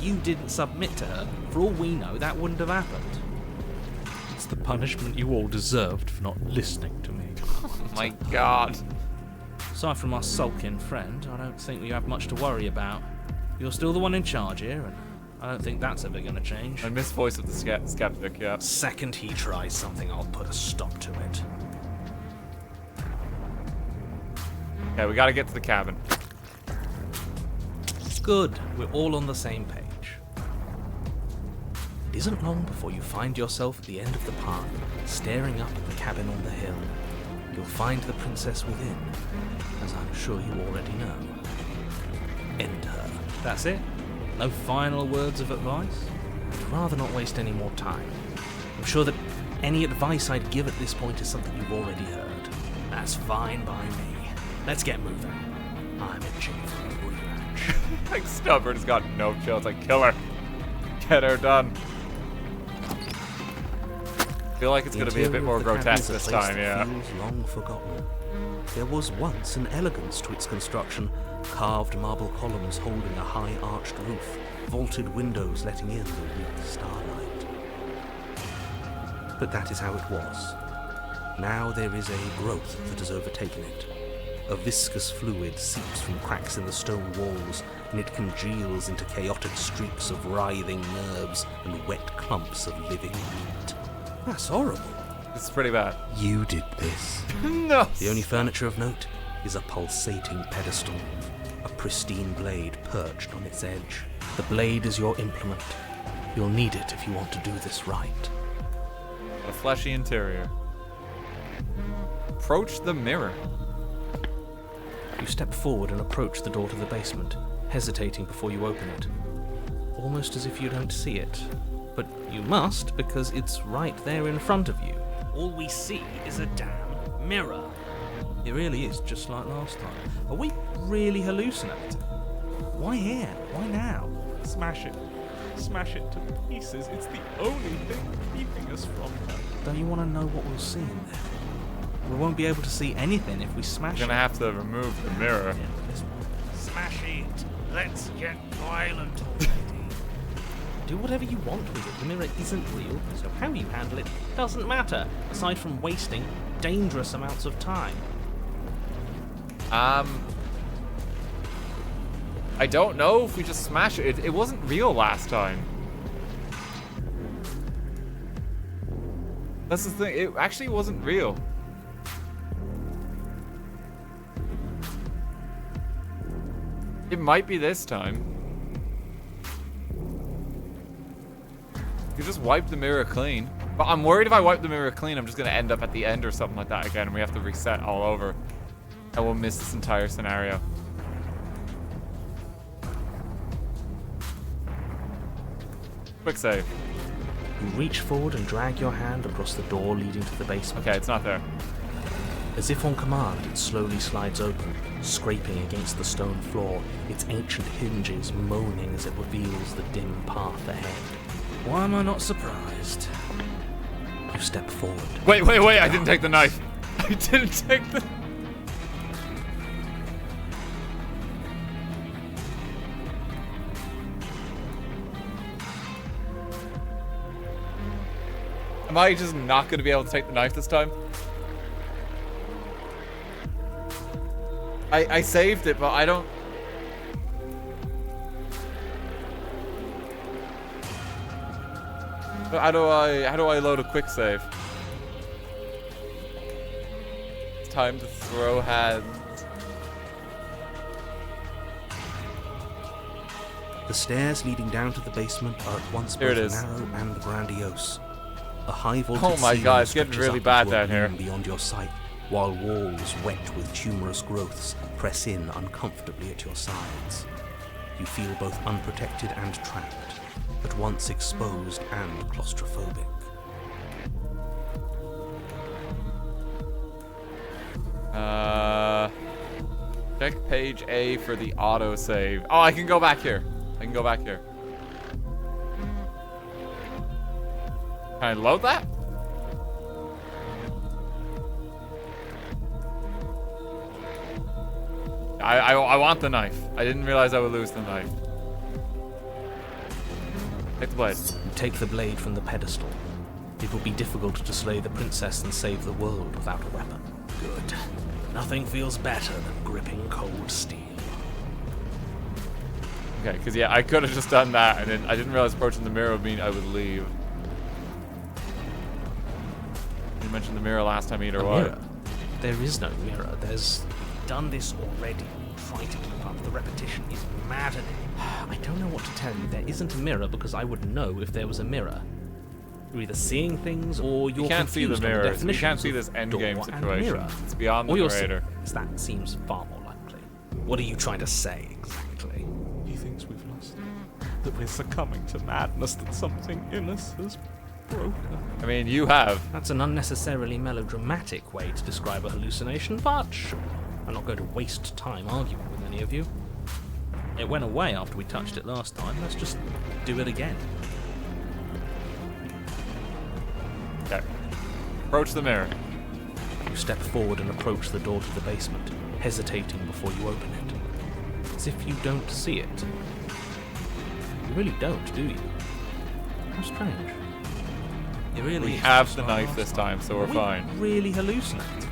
Speaker 3: you didn't submit to her, for all we know, that wouldn't have happened.
Speaker 6: It's the punishment you all deserved for not listening to me.
Speaker 1: Oh my god.
Speaker 3: Aside from our sulking friend, I don't think we have much to worry about. You're still the one in charge here, and I don't think that's ever going to change.
Speaker 1: I miss voice of the skeptic, yeah.
Speaker 3: Second he tries something, I'll put a stop to it.
Speaker 1: Okay, we gotta get to the cabin.
Speaker 3: Good, we're all on the same page. It isn't long before you find yourself at the end of the path, staring up at the cabin on the hill. You'll find the princess within, as I'm sure you already know. End her. That's it? No final words of advice? I'd rather not waste any more time. I'm sure that any advice I'd give at this point is something you've already heard. That's fine by me. Let's get moving. I'm itching for a rematch.
Speaker 1: Like, stubborn's got no chill. It's like, kill her. Get her done. I feel like it's gonna be a bit more grotesque this time, yeah.
Speaker 3: Feels long forgotten. There was once an elegance to its construction, carved marble columns holding a high arched roof, vaulted windows letting in the weak starlight. But that is how it was. Now there is a growth that has overtaken it. A viscous fluid seeps from cracks in the stone walls, and it congeals into chaotic streaks of writhing nerves and wet clumps of living meat. That's horrible.
Speaker 1: This is pretty bad.
Speaker 3: You did this.
Speaker 1: No!
Speaker 3: The only furniture of note is a pulsating pedestal, a pristine blade perched on its edge. The blade is your implement. You'll need it if you want to do this right.
Speaker 1: A fleshy interior. Approach the mirror.
Speaker 3: You step forward and approach the door to the basement, hesitating before you open it. Almost as if you don't see it. But you must, because it's right there in front of you. All we see is a damn mirror. It really is just like last time. Are we really hallucinating? Why here? Why now?
Speaker 6: Smash it. Smash it to pieces. It's the only thing keeping us from her.
Speaker 3: Don't you want to know what we'll see in there? We won't be able to see anything if we smash
Speaker 1: We're gonna
Speaker 3: it.
Speaker 1: have to remove the mirror.
Speaker 3: Smash it. Let's get violent already. Do whatever you want with it. The mirror isn't real, so how you handle it doesn't matter, aside from wasting dangerous amounts of time.
Speaker 1: I don't know if we just smash it. It wasn't real last time. That's the thing. It actually wasn't real. It might be this time. You just wipe the mirror clean. But I'm worried if I wipe the mirror clean, I'm just gonna end up at the end or something like that again, and we have to reset all over. And we'll miss this entire scenario. Quick save.
Speaker 3: You reach forward and drag your hand across the door leading to the basement.
Speaker 1: Okay, it's not there.
Speaker 3: As if on command, it slowly slides open, scraping against the stone floor, its ancient hinges moaning as it reveals the dim path ahead. Why am I not surprised? You step forward.
Speaker 1: Wait, I didn't take the knife. I didn't take the... Am I just not going to be able to take the knife this time? I saved it, but I don't... How do I load a quick save? It's time to throw hands.
Speaker 3: The stairs leading down to the basement are at once
Speaker 1: Here it
Speaker 3: both
Speaker 1: is.
Speaker 3: narrow and grandiose. A high voltage
Speaker 1: Oh my God, it's getting
Speaker 3: stretches
Speaker 1: really
Speaker 3: up
Speaker 1: bad
Speaker 3: into a
Speaker 1: down here.
Speaker 3: gloom beyond your sight, while walls wet with tumorous growths press in uncomfortably at your sides. You feel both unprotected and trapped, at once exposed and claustrophobic.
Speaker 1: Check page A for the autosave. Oh, I can go back here. I can go back here. Can I load that? I want the knife. I didn't realize I would lose the knife. Take the blade.
Speaker 3: You take the blade from the pedestal. It will be difficult to slay the princess and save the world without a weapon. Good. Nothing feels better than gripping cold steel.
Speaker 1: Okay, because yeah, I could have just done that, and then I didn't realize approaching the mirror would mean I would leave. You mentioned the mirror last time either way.
Speaker 3: Mirror? There is no mirror. There's... done this already. Trying to keep up. The repetition is maddening. I don't know what to tell you. There isn't a mirror because I would know if there was a mirror. You're either seeing things or you're
Speaker 1: You can't see the
Speaker 3: confused on
Speaker 1: mirror. You
Speaker 3: definitions
Speaker 1: can't see
Speaker 3: of
Speaker 1: this
Speaker 3: door
Speaker 1: endgame
Speaker 3: and
Speaker 1: situation.
Speaker 3: mirror.
Speaker 1: It's beyond the
Speaker 3: Or you're
Speaker 1: narrator.
Speaker 3: seeing things. That seems far more likely. What are you trying to say exactly?
Speaker 6: He thinks we've lost. That we're succumbing to madness, that something in us has broken.
Speaker 1: I mean, you have.
Speaker 3: That's an unnecessarily melodramatic way to describe a hallucination, but sure. I'm not going to waste time arguing with any of you. It went away after we touched it last time. Let's just do it again.
Speaker 1: Okay. Approach the mirror.
Speaker 3: You step forward and approach the door to the basement, hesitating before you open it. As if you don't see it. You really don't, do you? How strange. You really
Speaker 1: We have the knife this time, so we're fine.
Speaker 3: Really hallucinate.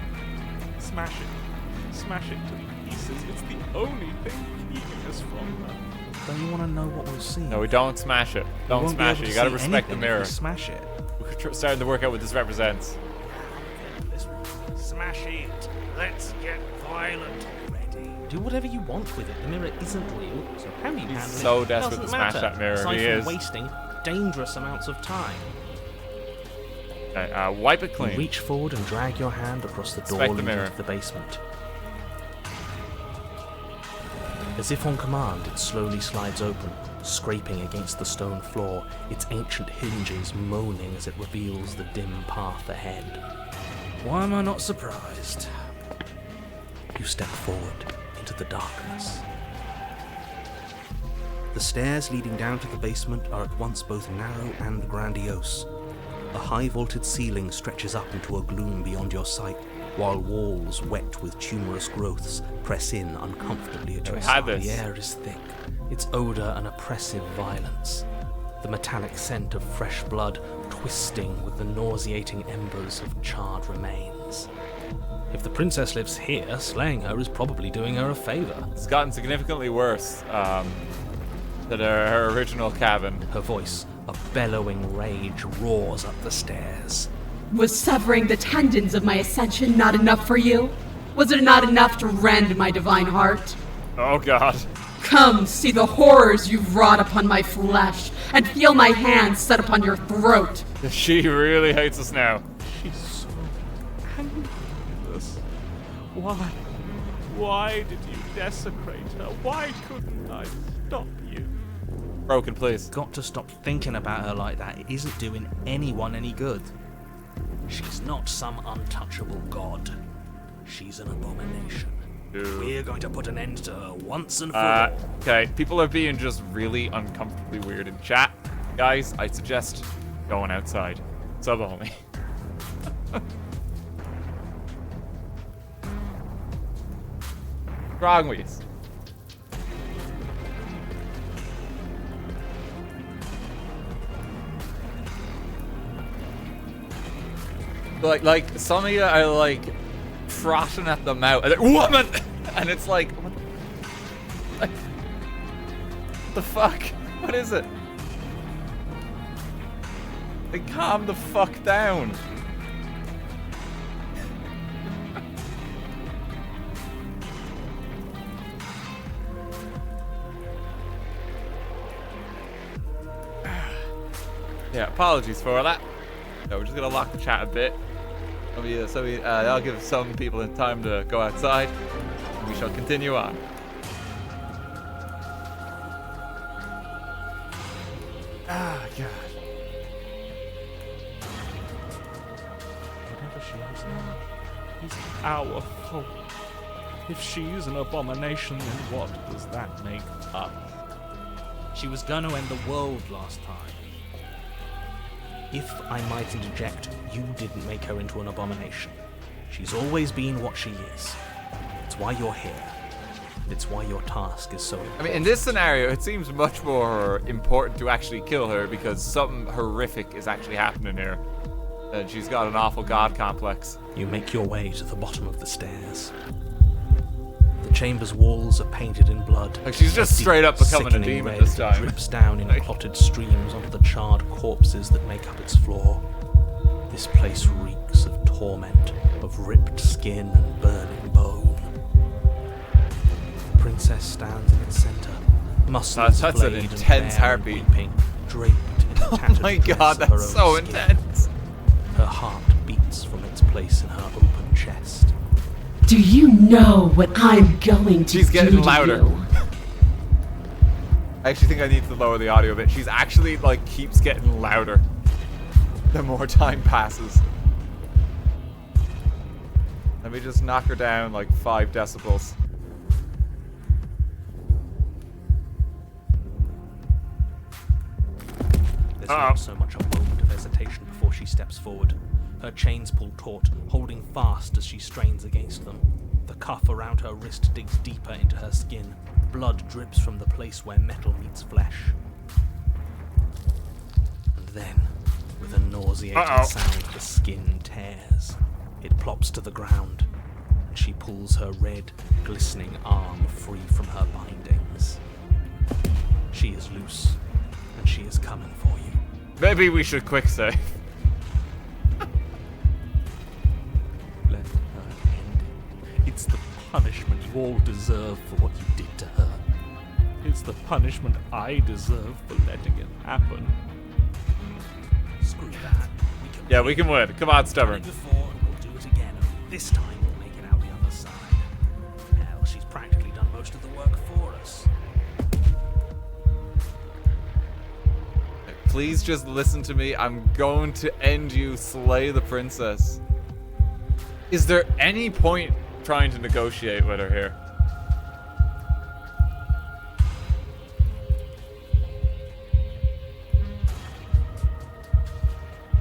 Speaker 6: Smash it. Smash it to pieces. It's the only thing keeping us from her.
Speaker 3: Don't you want to know what we'll see?
Speaker 1: No, we don't smash it.
Speaker 3: We
Speaker 1: Don't
Speaker 3: won't be
Speaker 1: smash
Speaker 3: able
Speaker 1: it.
Speaker 3: to
Speaker 1: You gotta
Speaker 3: see
Speaker 1: respect the
Speaker 3: anything if
Speaker 1: mirror.
Speaker 3: we smash it.
Speaker 1: We're starting to work out what this represents.
Speaker 3: Smash it. Let's get violent already. Do whatever you want with it. The mirror isn't real, so how you handle it
Speaker 1: so desperate
Speaker 3: doesn't
Speaker 1: to smash
Speaker 3: matter,
Speaker 1: that mirror.
Speaker 3: aside
Speaker 1: He
Speaker 3: from
Speaker 1: is.
Speaker 3: wasting dangerous amounts of time.
Speaker 1: Okay, wipe it
Speaker 3: You
Speaker 1: clean.
Speaker 3: reach forward and drag your hand across the door
Speaker 1: Inspect the
Speaker 3: leading
Speaker 1: mirror.
Speaker 3: to the basement. As if on command, it slowly slides open, scraping against the stone floor, its ancient hinges moaning as it reveals the dim path ahead. Why am I not surprised? You step forward into the darkness. The stairs leading down to the basement are at once both narrow and grandiose. A high-vaulted ceiling stretches up into a gloom beyond your sight, while walls wet with tumorous growths press in uncomfortably at your
Speaker 1: We had
Speaker 3: side.
Speaker 1: this.
Speaker 3: The air is thick, its odor an oppressive violence. The metallic scent of fresh blood twisting with the nauseating embers of charred remains. If the princess lives here, slaying her is probably doing her a favor.
Speaker 1: It's gotten significantly worse than her original cabin.
Speaker 3: Her voice, a bellowing rage, roars up the stairs.
Speaker 4: Was severing the tendons of my ascension not enough for you? Was it not enough to rend my divine heart?
Speaker 1: Oh god.
Speaker 4: Come, see the horrors you've wrought upon my flesh, and feel my hands set upon your throat.
Speaker 1: She really hates us now.
Speaker 6: She's so angry with us. Why? Why did you desecrate her? Why couldn't I stop you?
Speaker 1: Broken, please.
Speaker 3: Got to stop thinking about her like that. It isn't doing anyone any good. She's not some untouchable god. She's an abomination.
Speaker 1: Dude.
Speaker 3: We're going to put an end to her once and for all.
Speaker 1: Okay, people are being just really uncomfortably weird in chat. Guys, I suggest going outside. Sub only. What's wrong with you? Like some of you are like frothing at the mouth. Like, woman! And it's like, what the fuck? What is it? Like, calm the fuck down. Yeah, apologies for that. So we're just gonna lock the chat a bit. That'll give some people time to go outside. And we shall continue on. Ah, God.
Speaker 6: Whatever she is now, is our fault. If she's an abomination, then what does that make us?
Speaker 3: She was going to end the world last time. If I might interject, you didn't make her into an abomination. She's always been what she is. It's why you're here. It's why your task is so important.
Speaker 1: I mean, in this scenario, it seems much more important to actually kill her because something horrific is actually happening here. And she's got an awful god complex.
Speaker 3: You make your way to the bottom of the stairs. The chamber's walls are painted in blood.
Speaker 1: Like, she's just straight up becoming a
Speaker 3: Sickening
Speaker 1: demon
Speaker 3: red
Speaker 1: this time.
Speaker 3: drips down in clotted streams onto the charred corpses that make up its floor. This place reeks of torment, of ripped skin and burning bone. The princess stands in its center, muscles
Speaker 1: That's
Speaker 3: flayed
Speaker 1: an
Speaker 3: and
Speaker 1: intense
Speaker 3: bare and
Speaker 1: heartbeat.
Speaker 3: weeping, draped in a
Speaker 1: Oh
Speaker 3: tattered
Speaker 1: my
Speaker 3: dress
Speaker 1: god,
Speaker 3: of her
Speaker 1: that's
Speaker 3: own
Speaker 1: so
Speaker 3: skin.
Speaker 1: intense.
Speaker 3: Her heart beats from its place in her open chest.
Speaker 8: Do you know what I'm going to
Speaker 1: She's getting
Speaker 8: do to
Speaker 1: louder.
Speaker 8: you?
Speaker 1: I actually think I need to lower the audio a bit. She's actually, like, keeps getting louder the more time passes. Let me just knock her down, like, 5 decibels.
Speaker 3: There's not so much a moment of hesitation before she steps forward. Her chains pull taut, holding fast as she strains against them. The cuff around her wrist digs deeper into her skin. Blood drips from the place where metal meets flesh. And then, with a nauseating sound, the skin tears. It plops to the ground, and she pulls her red, glistening arm free from her bindings. She is loose, and she is coming for you.
Speaker 1: Maybe we should quick save.
Speaker 6: Let her end it. It's the punishment you all deserve for what you did to her. It's the punishment I deserve for letting it happen.
Speaker 3: Screw that.
Speaker 1: Yeah, we can win. Come on, Stubborn.
Speaker 3: Before, and we'll do it again. This time we'll make it out the other side. Hell, she's practically done most of the work for us.
Speaker 1: Please just listen to me. I'm going to end you, slay the princess. Is there any point trying to negotiate with her here?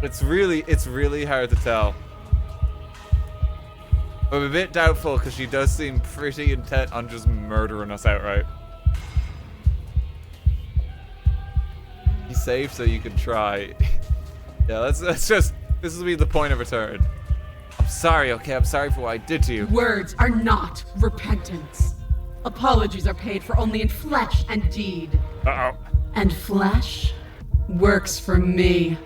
Speaker 1: It's really hard to tell. I'm a bit doubtful because she does seem pretty intent on just murdering us outright. You saved so you can try. Yeah, let's just, this will be the point of return. I'm sorry, okay? I'm sorry for what I did to you.
Speaker 4: Words are not repentance. Apologies are paid for only in flesh and deed.
Speaker 1: Uh-oh.
Speaker 4: And flesh works for me.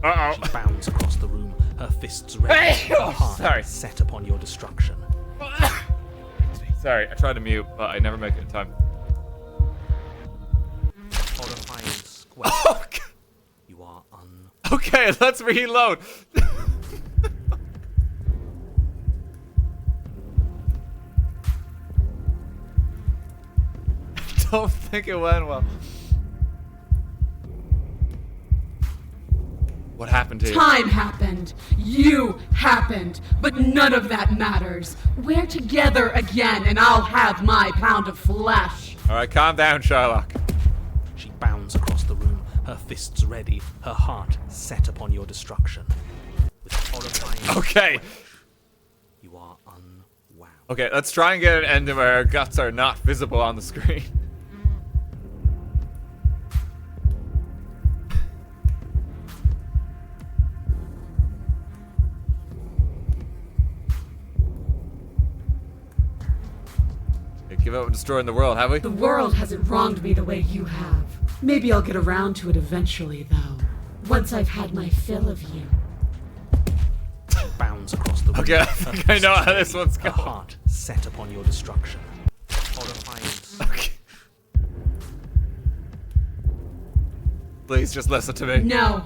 Speaker 1: Uh-oh.
Speaker 3: She bounds across the room, her fists ready,
Speaker 1: Hey!
Speaker 3: her heart
Speaker 1: Sorry.
Speaker 3: set upon your destruction.
Speaker 1: Sorry, I tried to mute, but I never make it in time.
Speaker 3: Horrifying square.
Speaker 1: Oh, God.
Speaker 3: You are
Speaker 1: Okay, let's reload. Don't think it went well. What happened to you?
Speaker 4: Time happened. You happened. But none of that matters. We're together again, and I'll have my pound of flesh.
Speaker 1: All right, calm down, Sherlock.
Speaker 3: She bounds across the room, her fists ready, her heart set upon your destruction. With horrifying
Speaker 1: Okay.
Speaker 3: you are unwound.
Speaker 1: Okay, let's try and get an ending where our guts are not visible on the screen. give up on destroying the world, have we?
Speaker 8: The world hasn't wronged me the way you have. Maybe I'll get around to it eventually, though. Once I've had my fill of you.
Speaker 3: Bounds across the room.
Speaker 1: Okay, I think I know how this one's
Speaker 3: Her
Speaker 1: going.
Speaker 3: heart set upon your destruction. Horrifying.
Speaker 1: Okay. Please just listen to me.
Speaker 8: No.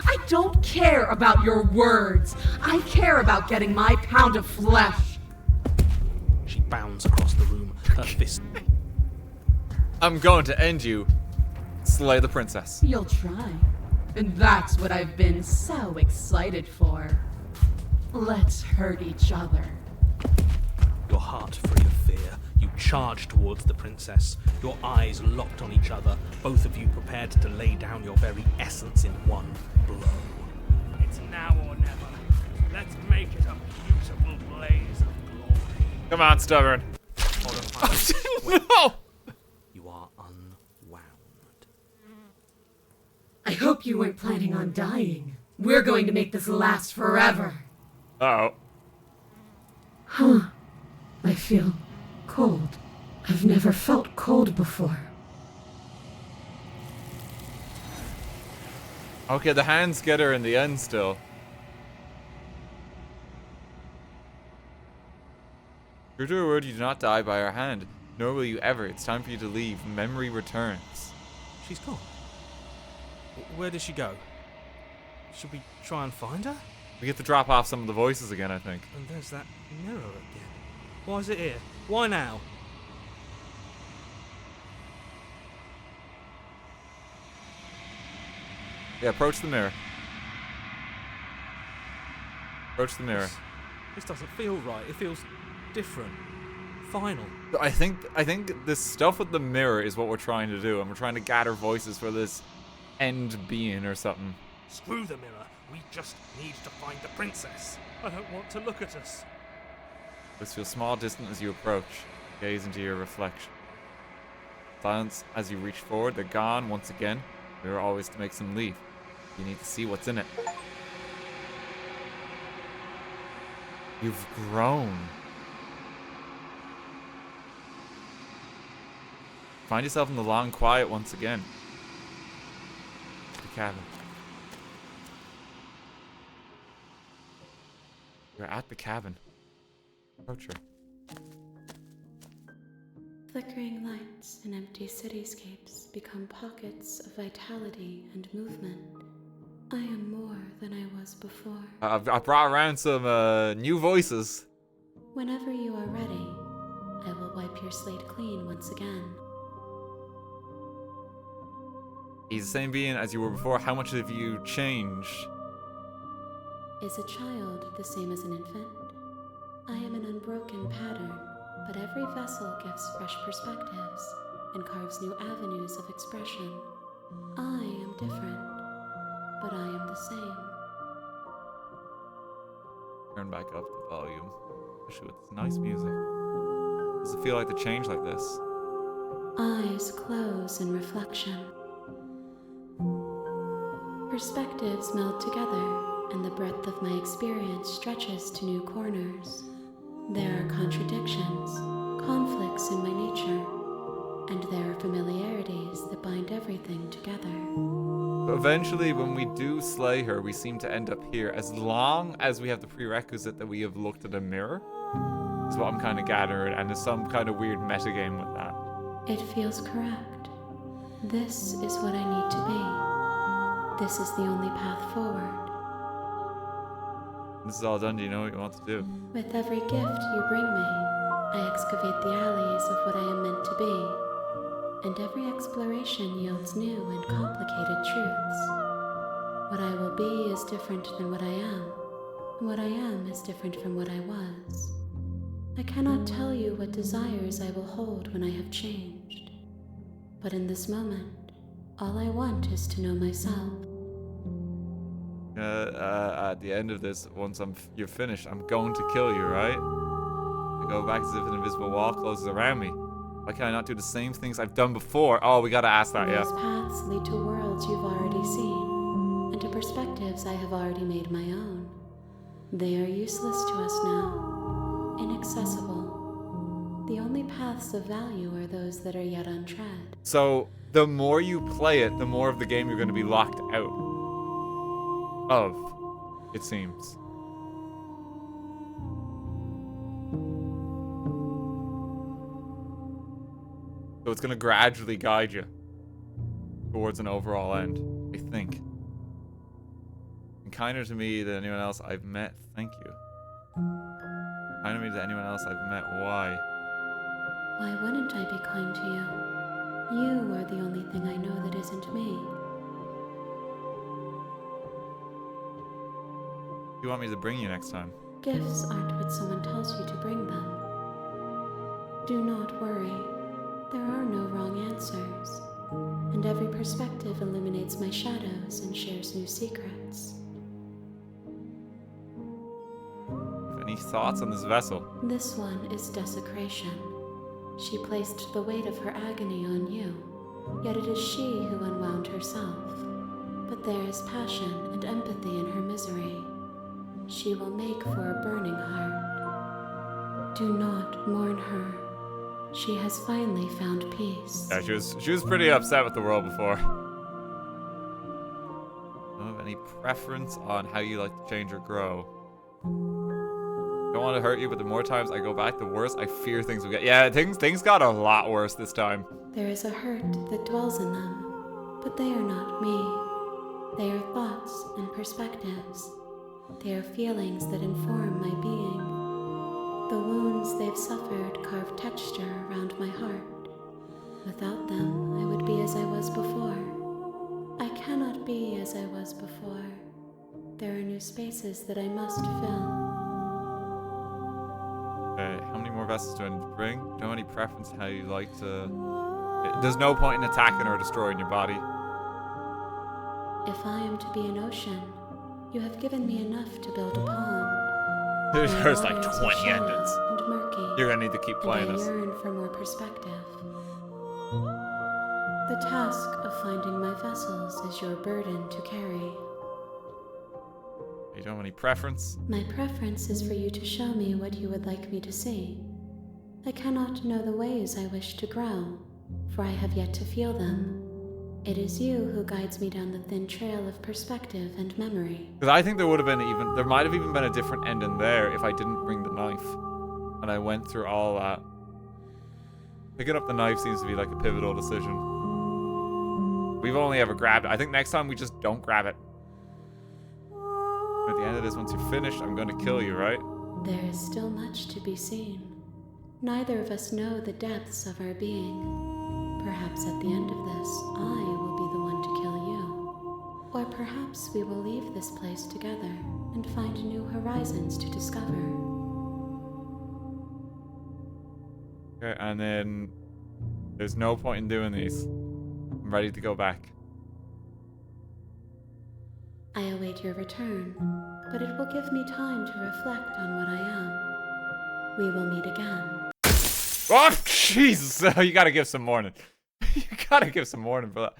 Speaker 8: I don't care about your words. I care about getting my pound of flesh.
Speaker 3: She bounds across the room, her fist.
Speaker 1: I'm going to end you. Slay the princess.
Speaker 8: You'll try. And that's what I've been so excited for. Let's hurt each other.
Speaker 3: Your heart free of fear, you charge towards the princess, your eyes locked on each other, both of you prepared to lay down your very essence in one blow.
Speaker 6: It's now or never. Let's make it a beautiful blaze of glory.
Speaker 1: Come on, stubborn.
Speaker 3: Horrifying.
Speaker 1: No!
Speaker 3: You are unwound.
Speaker 8: I hope you weren't planning on dying. We're going to make this last forever.
Speaker 1: Uh-oh.
Speaker 8: Huh. I feel cold. I've never felt cold before.
Speaker 1: Okay, the hands get her in the end still. True to her word, you do not die by our hand, nor will you ever. It's time for you to leave. Memory returns.
Speaker 3: She's gone. Where did she go? Should we try and find her?
Speaker 1: We get to drop off some of the voices again, I think.
Speaker 3: And there's that mirror again. Why is it here? Why now?
Speaker 1: Yeah, approach the mirror. Approach the mirror.
Speaker 3: This doesn't feel right. It feels different. Final.
Speaker 1: I think this stuff with the mirror is what we're trying to do, and we're trying to gather voices for this end being or something.
Speaker 6: Screw the mirror. We just need to find the princess. I don't want to look at us.
Speaker 1: This feels small, distant as you approach. Gaze into your reflection. Silence as you reach forward. They're gone once again. There are always to make some leave. You need to see what's in it. You've grown. Find yourself in the long quiet once again. The cabin. You're at the cabin. Approach her.
Speaker 7: Flickering lights and empty cityscapes become pockets of vitality and movement. I am more than I was before.
Speaker 1: I brought around some new voices.
Speaker 7: Whenever you are ready, I will wipe your slate clean once again.
Speaker 1: He's the same being as you were before. How much have you changed?
Speaker 7: Is a child the same as an infant? I am an unbroken pattern, but every vessel gives fresh perspectives and carves new avenues of expression. I am different, but I am the same.
Speaker 1: Turn back up the volume. Especially with this nice music. Does it feel like to change like this?
Speaker 7: Eyes close in reflection. Perspectives meld together, and the breadth of my experience stretches to new corners. There are contradictions, conflicts in my nature, and there are familiarities that bind everything together.
Speaker 1: But eventually, when we do slay her, we seem to end up here. As long as we have the prerequisite that we have looked at a mirror, is what I'm kind of gathering, and there's some kind of weird metagame with that.
Speaker 7: It feels correct. This is what I need to be. This is the only path forward.
Speaker 1: This is all done. Do you know what you want to do?
Speaker 7: With every gift you bring me, I excavate the alleys of what I am meant to be, and every exploration yields new and complicated truths. What I will be is different than what I am, and what I am is different from what I was. I cannot tell you what desires I will hold when I have changed, but in this moment, all I want is to know myself.
Speaker 1: At the end of this, once you're finished, I'm going to kill you, right? I go back as if an invisible wall closes around me. Why can I not do the same things I've done before? Oh, we gotta ask that, yeah.
Speaker 7: Those paths lead to worlds you've already seen, and to perspectives I have already made my own. They are useless to us now, inaccessible. The only paths of value are those that are yet untread.
Speaker 1: So the more you play it, the more of the game you're going to be locked out of, it seems. So it's going to gradually guide you towards an overall end, I think. And kinder to me than anyone else I've met, thank you. Kinder to me than anyone else I've met, why?
Speaker 7: Why wouldn't I be kind to you? You are the only thing I know that isn't me.
Speaker 1: What do you want me to bring you next time?
Speaker 7: Gifts aren't what someone tells you to bring them. Do not worry. There are no wrong answers, and every perspective illuminates my shadows and shares new secrets.
Speaker 1: Any thoughts on this vessel?
Speaker 7: This one is desecration. She placed the weight of her agony on you, yet it is she who unwound herself. But there is passion and empathy in her misery. She will make for a burning heart. Do not mourn her. She has finally found peace.
Speaker 1: Yeah, she was pretty upset with the world before. Don't have any preference on how you like to change or grow. Don't want to hurt you, but the more times I go back, the worse I fear things will get. Yeah, things got a lot worse this time.
Speaker 7: There is a hurt that dwells in them, but they are not me. They are thoughts and perspectives. They are feelings that inform my being. The wounds they've suffered carve texture around my heart. Without them, I would be as I was before. I cannot be as I was before. There are new spaces that I must fill.
Speaker 1: Okay, how many more vessels do I need to bring? Don't have any preference how you like to... There's no point in attacking or destroying your body.
Speaker 7: If I am to be an ocean, you have given me enough to build a pond.
Speaker 1: There's like 20 endings.
Speaker 7: And murky,
Speaker 1: You're gonna need to keep playing
Speaker 7: and I
Speaker 1: this.
Speaker 7: yearn for more perspective. The task of finding my vessels is your burden to carry.
Speaker 1: You don't have any preference?
Speaker 7: My preference is for you to show me what you would like me to see. I cannot know the ways I wish to grow, for I have yet to feel them. It is you who guides me down the thin trail of perspective and memory.
Speaker 1: Because I think there might have even been a different ending there if I didn't bring the knife. And I went through all that. Picking up the knife seems to be like a pivotal decision. We've only ever grabbed it. I think next time we just don't grab it. At the end of this, once you're finished, I'm going to kill you, right?
Speaker 7: There is still much to be seen. Neither of us know the depths of our being. Perhaps at the end of this, I will be the one to kill you. Or perhaps we will leave this place together and find new horizons to discover.
Speaker 1: Okay, and then there's no point in doing these. I'm ready to go back.
Speaker 7: I await your return, but it will give me time to reflect on what I am. We will meet again.
Speaker 1: Oh, Jesus! You gotta give some warning. You gotta give some warning for that.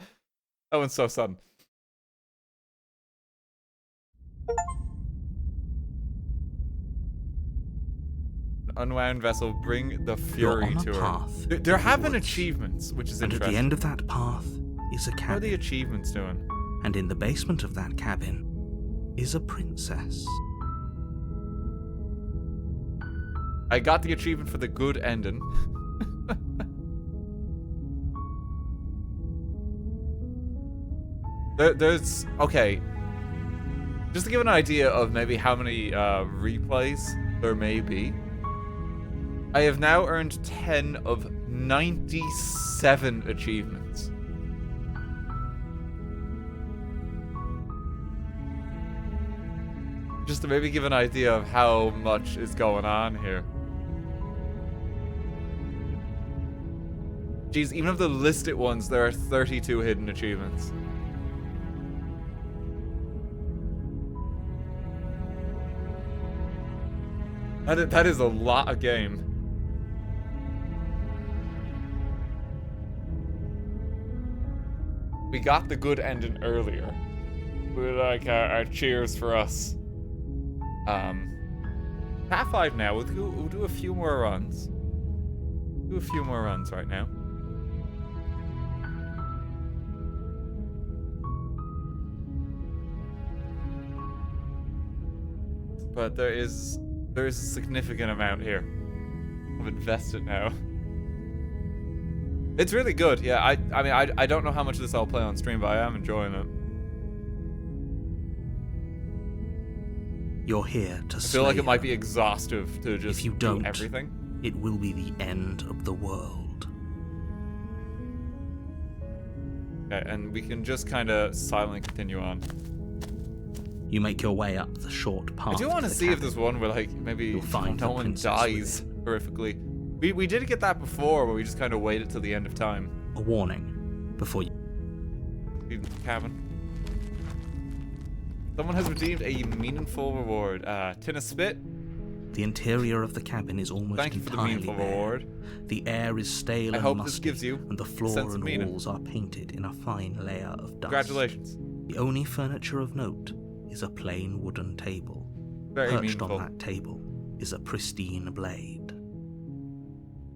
Speaker 1: That one's so sudden. Unwound vessel, bring the fury to her. There have been achievements, which is interesting.
Speaker 3: And at the end of that path is a cabin.
Speaker 1: How are the achievements doing?
Speaker 3: And in the basement of that cabin is a princess.
Speaker 1: I got the achievement for the good ending. There's... Okay. Just to give an idea of maybe how many replays there may be. I have now earned 10 of 97 achievements. Just to maybe give an idea of how much is going on here. Jeez, even of the listed ones, there are 32 hidden achievements. That is a lot of game. We got the good ending earlier. We were like, our cheers for us. Pat 5 now. We'll do a few more runs. Do a few more runs right now. But there is a significant amount here. I've invested now. It's really good. Yeah, I mean I don't know how much of this I'll play on stream, but I am enjoying it.
Speaker 3: You're here to
Speaker 1: I
Speaker 3: slay
Speaker 1: feel like it might
Speaker 3: her.
Speaker 1: be exhaustive to just
Speaker 3: If you
Speaker 1: do
Speaker 3: don't,
Speaker 1: everything.
Speaker 3: it will be the end of the world.
Speaker 1: Okay, and we can just kind of silently continue on.
Speaker 3: You make your way up the short path.
Speaker 1: I do want to
Speaker 3: the
Speaker 1: see if
Speaker 3: cabin.
Speaker 1: there's one where like maybe
Speaker 3: You'll find
Speaker 1: no
Speaker 3: the
Speaker 1: one
Speaker 3: princess
Speaker 1: dies
Speaker 3: within.
Speaker 1: horrifically. We did get that before, where we just kind of waited till the end of time.
Speaker 3: A warning before you.
Speaker 1: In the cabin. Someone has redeemed a meaningful reward. Tin of spit.
Speaker 3: The interior of the cabin is almost
Speaker 1: Thank you for the
Speaker 3: entirely
Speaker 1: meaningful
Speaker 3: bare.
Speaker 1: reward.
Speaker 3: The air is stale
Speaker 1: I
Speaker 3: and
Speaker 1: hope
Speaker 3: musty,
Speaker 1: this gives you
Speaker 3: and the
Speaker 1: a
Speaker 3: floor
Speaker 1: sense of
Speaker 3: and
Speaker 1: meaning.
Speaker 3: walls are painted in a fine layer of dust.
Speaker 1: Congratulations.
Speaker 3: The only furniture of note is a plain wooden table.
Speaker 1: Very
Speaker 3: Perched
Speaker 1: meaningful.
Speaker 3: on that table is a pristine blade.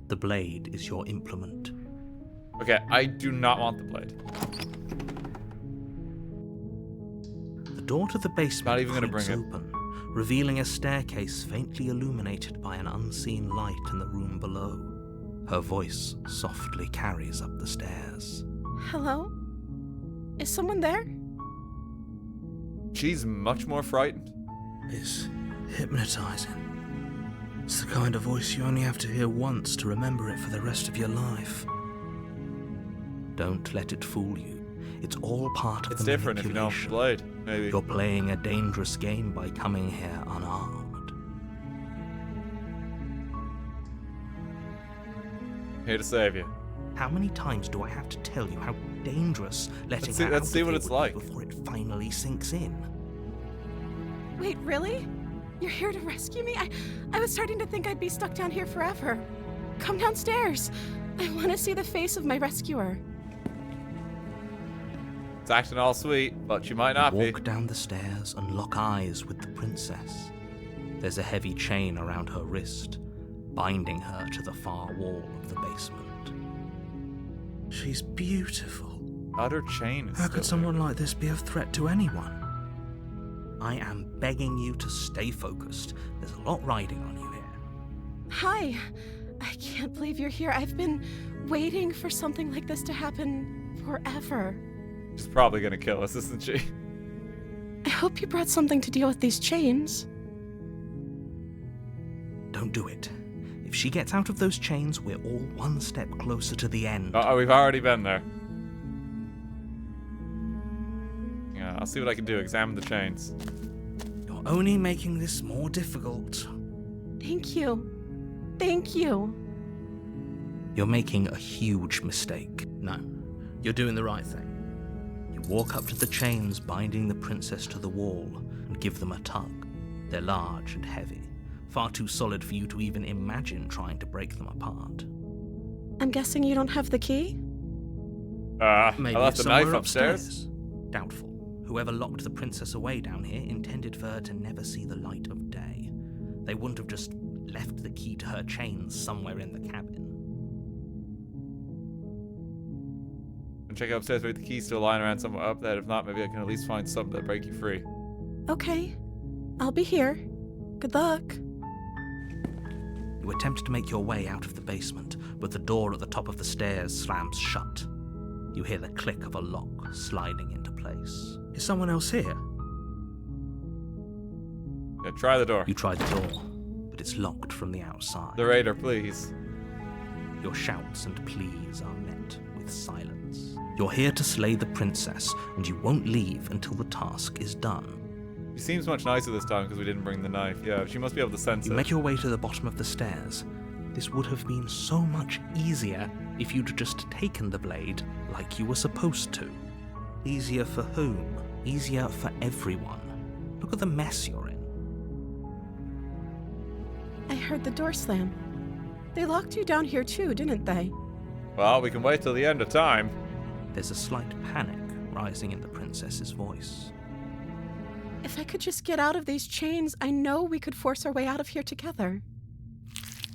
Speaker 3: The blade is your implement.
Speaker 1: Okay, I do not want the blade.
Speaker 3: The door to the basement
Speaker 1: Not even gonna
Speaker 3: creaks
Speaker 1: bring it.
Speaker 3: open, revealing a staircase faintly illuminated by an unseen light in the room below. Her voice softly carries up the stairs.
Speaker 4: Hello? Is someone there?
Speaker 1: She's much more frightened.
Speaker 3: It's hypnotizing. It's the kind of voice you only have to hear once to remember it for the rest of your life. Don't let it fool you. It's all part of
Speaker 1: It's
Speaker 3: the
Speaker 1: different if you don't have the blade, maybe.
Speaker 3: You're playing a dangerous game by coming here unarmed.
Speaker 1: Here to save you.
Speaker 3: How many times do I have to tell you how dangerous letting
Speaker 1: Let's see-
Speaker 3: her
Speaker 1: let's
Speaker 3: out
Speaker 1: see
Speaker 3: of
Speaker 1: what
Speaker 3: here
Speaker 1: it's
Speaker 3: would be
Speaker 1: like.
Speaker 3: before it finally sinks in?
Speaker 4: Wait, really? You're here to rescue me? I was starting to think I'd be stuck down here forever. Come downstairs. I want to see the face of my rescuer.
Speaker 1: It's acting all sweet, but you might not be.
Speaker 3: Walk down the stairs and lock eyes with the princess. There's a heavy chain around her wrist, binding her to the far wall of the basement. She's beautiful.
Speaker 1: Other chain is
Speaker 3: How
Speaker 1: still
Speaker 3: could someone like this be a threat to anyone? I am begging you to stay focused. There's a lot riding on you here.
Speaker 4: Hi. I can't believe you're here. I've been waiting for something like this to happen forever.
Speaker 1: there. She's probably gonna kill us, isn't she?
Speaker 4: I hope you brought something to deal with these chains.
Speaker 3: Don't do it. If she gets out of those chains, we're all one step closer to the end.
Speaker 1: Oh, we've already been there. Yeah, I'll see what I can do. Examine the chains.
Speaker 3: You're only making this more difficult.
Speaker 4: Thank you. Thank you.
Speaker 3: You're making a huge mistake. No, you're doing the right thing. You walk up to the chains binding the princess to the wall and give them a tug. They're large and heavy, far too solid for you to even imagine trying to break them apart.
Speaker 4: I'm guessing you don't have the key?
Speaker 3: Maybe
Speaker 1: I left
Speaker 3: it's
Speaker 1: the knife
Speaker 3: somewhere
Speaker 1: upstairs.
Speaker 3: Doubtful. Whoever locked the princess away down here intended for her to never see the light of day. They wouldn't have just left the key to her chains somewhere in the cabin.
Speaker 1: And check upstairs, maybe the key's still lying around somewhere up there. If not, maybe I can at least find something to break you free.
Speaker 4: Okay. I'll be here. Good luck.
Speaker 3: You attempt to make your way out of the basement, but the door at the top of the stairs slams shut. You hear the click of a lock sliding into place. Is someone else here?
Speaker 1: Yeah, try the door.
Speaker 3: You try the door, but it's locked from the outside.
Speaker 1: Narrator, please.
Speaker 3: Your shouts and pleas are met with silence. You're here to slay the princess, and you won't leave until the task is done.
Speaker 1: She seems much nicer this time because we didn't bring the knife. Yeah, she must be able to sense
Speaker 3: You
Speaker 1: it.
Speaker 3: make your way to the bottom of the stairs. This would have been so much easier if you'd just taken the blade like you were supposed to. Easier for whom? Easier for everyone. Look at the mess you're in.
Speaker 4: I heard the door slam. They locked you down here too, didn't they?
Speaker 1: Well, we can wait till the end of time.
Speaker 3: There's a slight panic rising in the princess's voice.
Speaker 4: If I could just get out of these chains, I know we could force our way out of here together.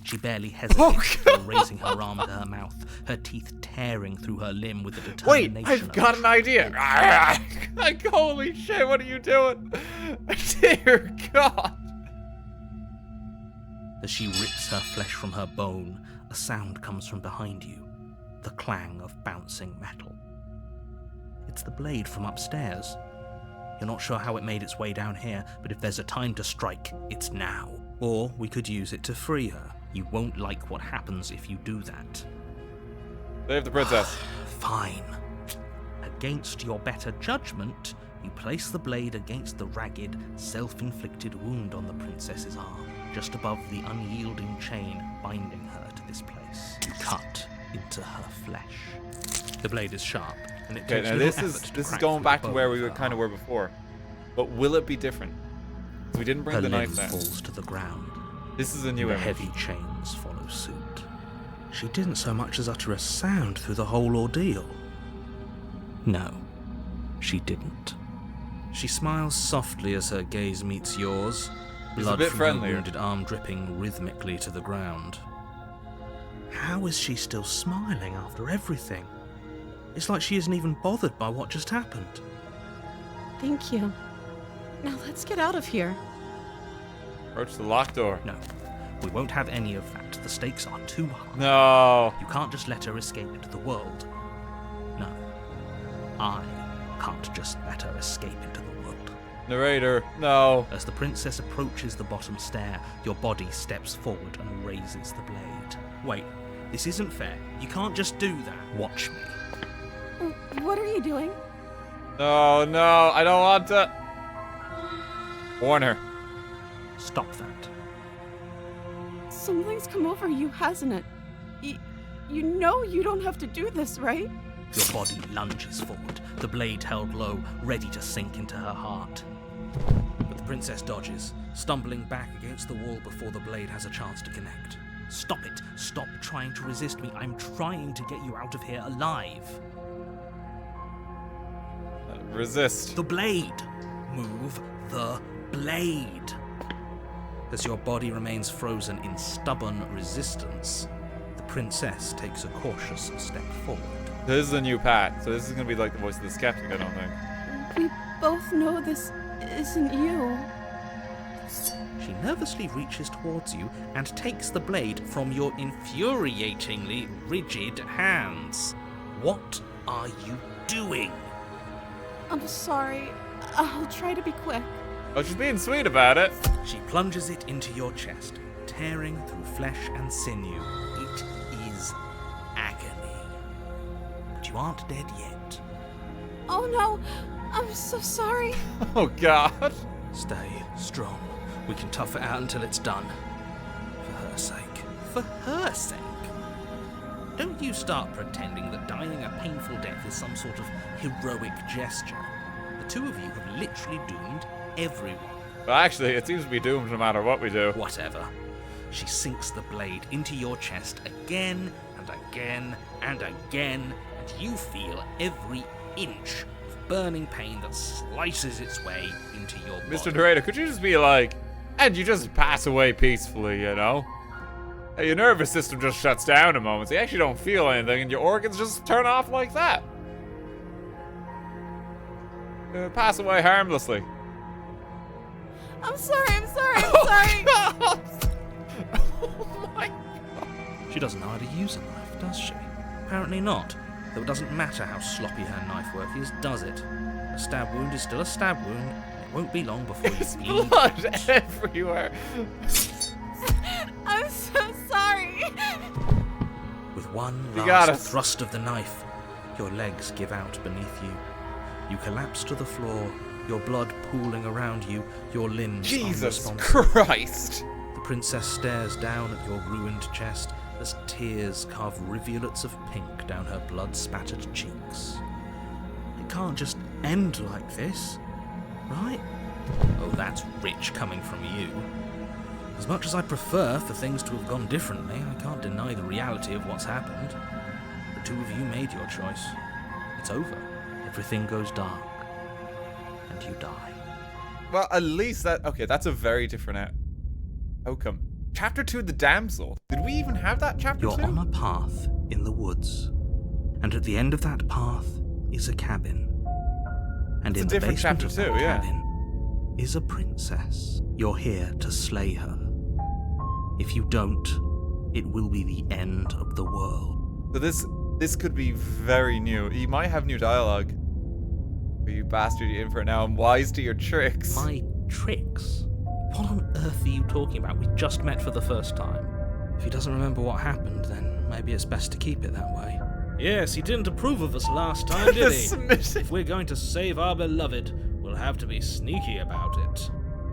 Speaker 3: She barely hesitates before raising her arm to her mouth, her teeth tearing through her limb with the
Speaker 1: Wait,
Speaker 3: determination
Speaker 1: I've
Speaker 3: of
Speaker 1: got an idea. Like, holy shit, what are you doing? Dear God.
Speaker 3: As she rips her flesh from her bone, a sound comes from behind you, the clang of bouncing metal. It's the blade from upstairs. You're not sure how it made its way down here, but if there's a time to strike, it's now. Or we could use it to free her. You won't like what happens if you do that.
Speaker 1: Save the princess.
Speaker 3: Fine. Against your better judgment, you place the blade against the ragged, self-inflicted wound on the princess's arm, just above the unyielding chain binding her to this place. You cut into her flesh. The blade is sharp, and it takes
Speaker 1: now
Speaker 3: little
Speaker 1: this
Speaker 3: effort
Speaker 1: is
Speaker 3: to
Speaker 1: this is
Speaker 3: crack
Speaker 1: going
Speaker 3: through
Speaker 1: back
Speaker 3: the
Speaker 1: to where
Speaker 3: bone
Speaker 1: we
Speaker 3: of her
Speaker 1: kind of
Speaker 3: arm.
Speaker 1: were before. But will it be different? So we didn't bring
Speaker 3: Her
Speaker 1: the
Speaker 3: limb
Speaker 1: knife down.
Speaker 3: falls to the ground.
Speaker 1: This is a new
Speaker 3: The
Speaker 1: image.
Speaker 3: heavy chains follow suit. She didn't so much as utter a sound through the whole ordeal. No, she didn't. She smiles softly as her gaze meets yours,
Speaker 1: She's a
Speaker 3: blood
Speaker 1: bit
Speaker 3: from
Speaker 1: friendlier.
Speaker 3: her wounded arm dripping rhythmically to the ground. How is she still smiling after everything? It's like she isn't even bothered by what just happened.
Speaker 4: Thank you. Now let's get out of here.
Speaker 1: Approach the locked door.
Speaker 3: No, we won't have any of that. The stakes are too high.
Speaker 1: No.
Speaker 3: You can't just let her escape into the world. No, I can't just let her escape into the world.
Speaker 1: Narrator. No.
Speaker 3: As the princess approaches the bottom stair, your body steps forward and raises the blade. Wait, this isn't fair. You can't just do that. Watch me.
Speaker 4: What are you doing?
Speaker 1: No, no, I don't want to. Warn her.
Speaker 3: Stop that.
Speaker 4: Something's come over you, hasn't it? You know you don't have to do this, right?
Speaker 3: Your body lunges forward, the blade held low, ready to sink into her heart. But the princess dodges, stumbling back against the wall before the blade has a chance to connect. Stop it. Stop trying to resist me. I'm trying to get you out of here alive.
Speaker 1: Resist.
Speaker 3: The blade. Move the blade. As your body remains frozen in stubborn resistance, the princess takes a cautious step forward.
Speaker 1: This is a new pack, so this is gonna be like the voice of the skeptic, I don't think.
Speaker 4: We both know this isn't you.
Speaker 3: She nervously reaches towards you and takes the blade from your infuriatingly rigid hands. What are you doing?
Speaker 4: I'm sorry. I'll try to be quick.
Speaker 1: Oh, she's being sweet about it.
Speaker 3: She plunges it into your chest, tearing through flesh and sinew. It is agony. But you aren't dead yet.
Speaker 4: Oh no! I'm so sorry.
Speaker 1: Oh God.
Speaker 3: Stay strong. We can tough it out until it's done. For her sake. For her sake? Don't you start pretending that dying a painful death is some sort of heroic gesture. The two of you have literally doomed everyone.
Speaker 1: But actually, it seems to be doomed no matter what we do.
Speaker 3: Whatever. She sinks the blade into your chest again and again and again, and you feel every inch of burning pain that slices its way into your body.
Speaker 1: Mr. Narrator, could you just be like, and you just pass away peacefully, you know? Hey, your nervous system just shuts down a moment, so you actually don't feel anything, and your organs just turn off like that. Pass away harmlessly.
Speaker 4: I'm sorry. I'm sorry.
Speaker 1: Oh my God.
Speaker 3: She doesn't know how to use a knife, does she? Apparently not. Though it doesn't matter how sloppy her knife work is, does it? A stab wound is still a stab wound. It won't be long before
Speaker 1: There's
Speaker 3: you bleed.
Speaker 1: blood everywhere.
Speaker 4: I'm so sorry.
Speaker 3: With one
Speaker 1: You got
Speaker 3: last
Speaker 1: us.
Speaker 3: thrust of the knife, your legs give out beneath you. You collapse to the floor, your blood pooling around you, your limbs
Speaker 1: Jesus
Speaker 3: unresponsive.
Speaker 1: Christ.
Speaker 3: The princess stares down at your ruined chest as tears carve rivulets of pink down her blood-spattered cheeks. It can't just end like this, right? Oh, that's rich coming from you. As much as I'd prefer for things to have gone differently, I can't deny the reality of what's happened. The two of you made your choice. It's over. Everything goes dark. And you die.
Speaker 1: Well, at least that... Okay, that's a very different outcome. Chapter 2, The Damsel. Did we even have that chapter 2?
Speaker 3: You're on a path in the woods, and at the end of that path is a cabin. And
Speaker 1: It's
Speaker 3: in
Speaker 1: a
Speaker 3: the
Speaker 1: different
Speaker 3: basement
Speaker 1: chapter
Speaker 3: of
Speaker 1: too,
Speaker 3: that
Speaker 1: yeah.
Speaker 3: cabin is a princess. You're here to slay her. If you don't, it will be the end of the world.
Speaker 1: So this could be very new. You might have new dialogue. But you bastard, you in for it now. I'm wise to your tricks.
Speaker 3: My tricks? What on earth are you talking about? We just met for the first time. If he doesn't remember what happened, then maybe it's best to keep it that way.
Speaker 9: Yes, he didn't approve of us last time, did he?
Speaker 1: Submission.
Speaker 9: If we're going to save our beloved, we'll have to be sneaky about it.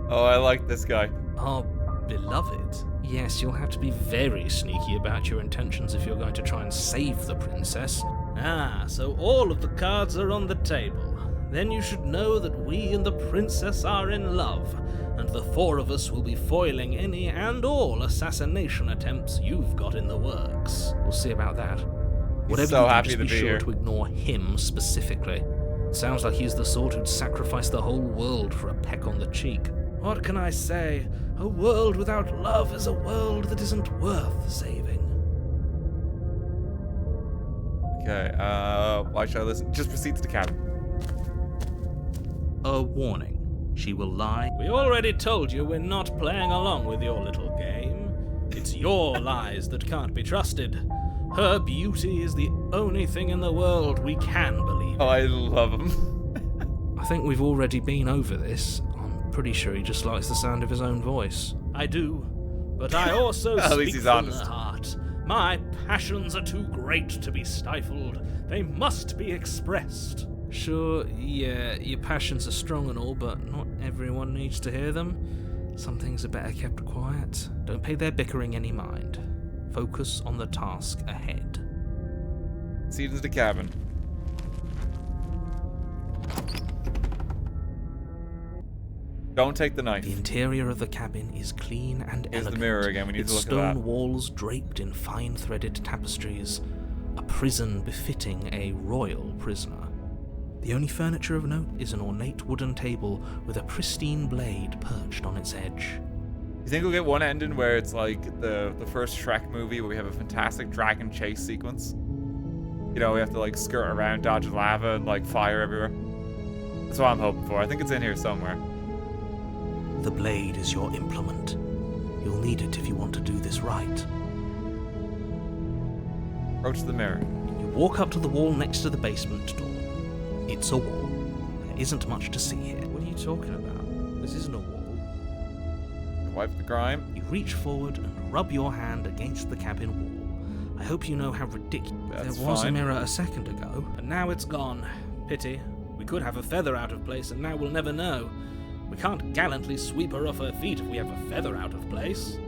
Speaker 1: Oh, I like this guy.
Speaker 3: Our beloved? Yes, you'll have to be very sneaky about your intentions if you're going to try and save the princess.
Speaker 9: Ah, so all of the cards are on the table. Then you should know that we and the princess are in love, and the four of us will be foiling any and all assassination attempts you've got in the works.
Speaker 3: We'll see about that. Whatever
Speaker 1: so
Speaker 3: you do,
Speaker 1: happy
Speaker 3: just
Speaker 1: to
Speaker 3: be
Speaker 1: be
Speaker 3: sure
Speaker 1: here.
Speaker 3: to ignore him specifically. Sounds like he's the sort who'd sacrifice the whole world for a peck on the cheek.
Speaker 9: What can I say? A world without love is a world that isn't worth saving.
Speaker 1: Okay, why should I listen? Just proceed to the cabin.
Speaker 3: A warning. She will lie.
Speaker 9: We already told you we're not playing along with your little game. It's your lies that can't be trusted. Her beauty is the only thing in the world we can believe in.
Speaker 1: Oh, I love him.
Speaker 3: I think we've already been over this. I'm pretty sure he just likes the sound of his own voice.
Speaker 9: I do, but I also
Speaker 1: At least
Speaker 9: speak
Speaker 1: he's
Speaker 9: from
Speaker 1: honest.
Speaker 9: the heart. My passions are too great to be stifled. They must be expressed.
Speaker 3: Sure, yeah, your passions are strong and all, but not everyone needs to hear them. Some things are better kept quiet. Don't pay their bickering any mind. Focus on the task ahead.
Speaker 1: Proceed into the cabin. Don't take the knife.
Speaker 3: The interior of the cabin is clean and
Speaker 1: Here's
Speaker 3: elegant.
Speaker 1: the mirror again, we need
Speaker 3: its
Speaker 1: to look at
Speaker 3: stone
Speaker 1: that.
Speaker 3: walls draped in fine threaded tapestries. A prison befitting a royal prisoner. The only furniture of note is an ornate wooden table with a pristine blade perched on its edge.
Speaker 1: You think we'll get one ending where it's like the first Shrek movie where we have a fantastic dragon chase sequence? You know, we have to like skirt around, dodge lava, and like fire everywhere. That's what I'm hoping for. I think it's in here somewhere.
Speaker 3: The blade is your implement. You'll need it if you want to do this right.
Speaker 1: Approach the mirror.
Speaker 3: You walk up to the wall next to the basement door. It's a wall. There isn't much to see here. What are you talking about? This isn't a wall.
Speaker 1: Wipe the grime.
Speaker 3: You reach forward and rub your hand against the cabin wall. I hope you know how ridiculous.
Speaker 1: That's
Speaker 3: There was
Speaker 1: fine.
Speaker 3: a mirror a second ago.
Speaker 9: But now it's gone. Pity. We could have a feather out of place, and now we'll never know. We can't gallantly sweep her off her feet if we have a feather out of place.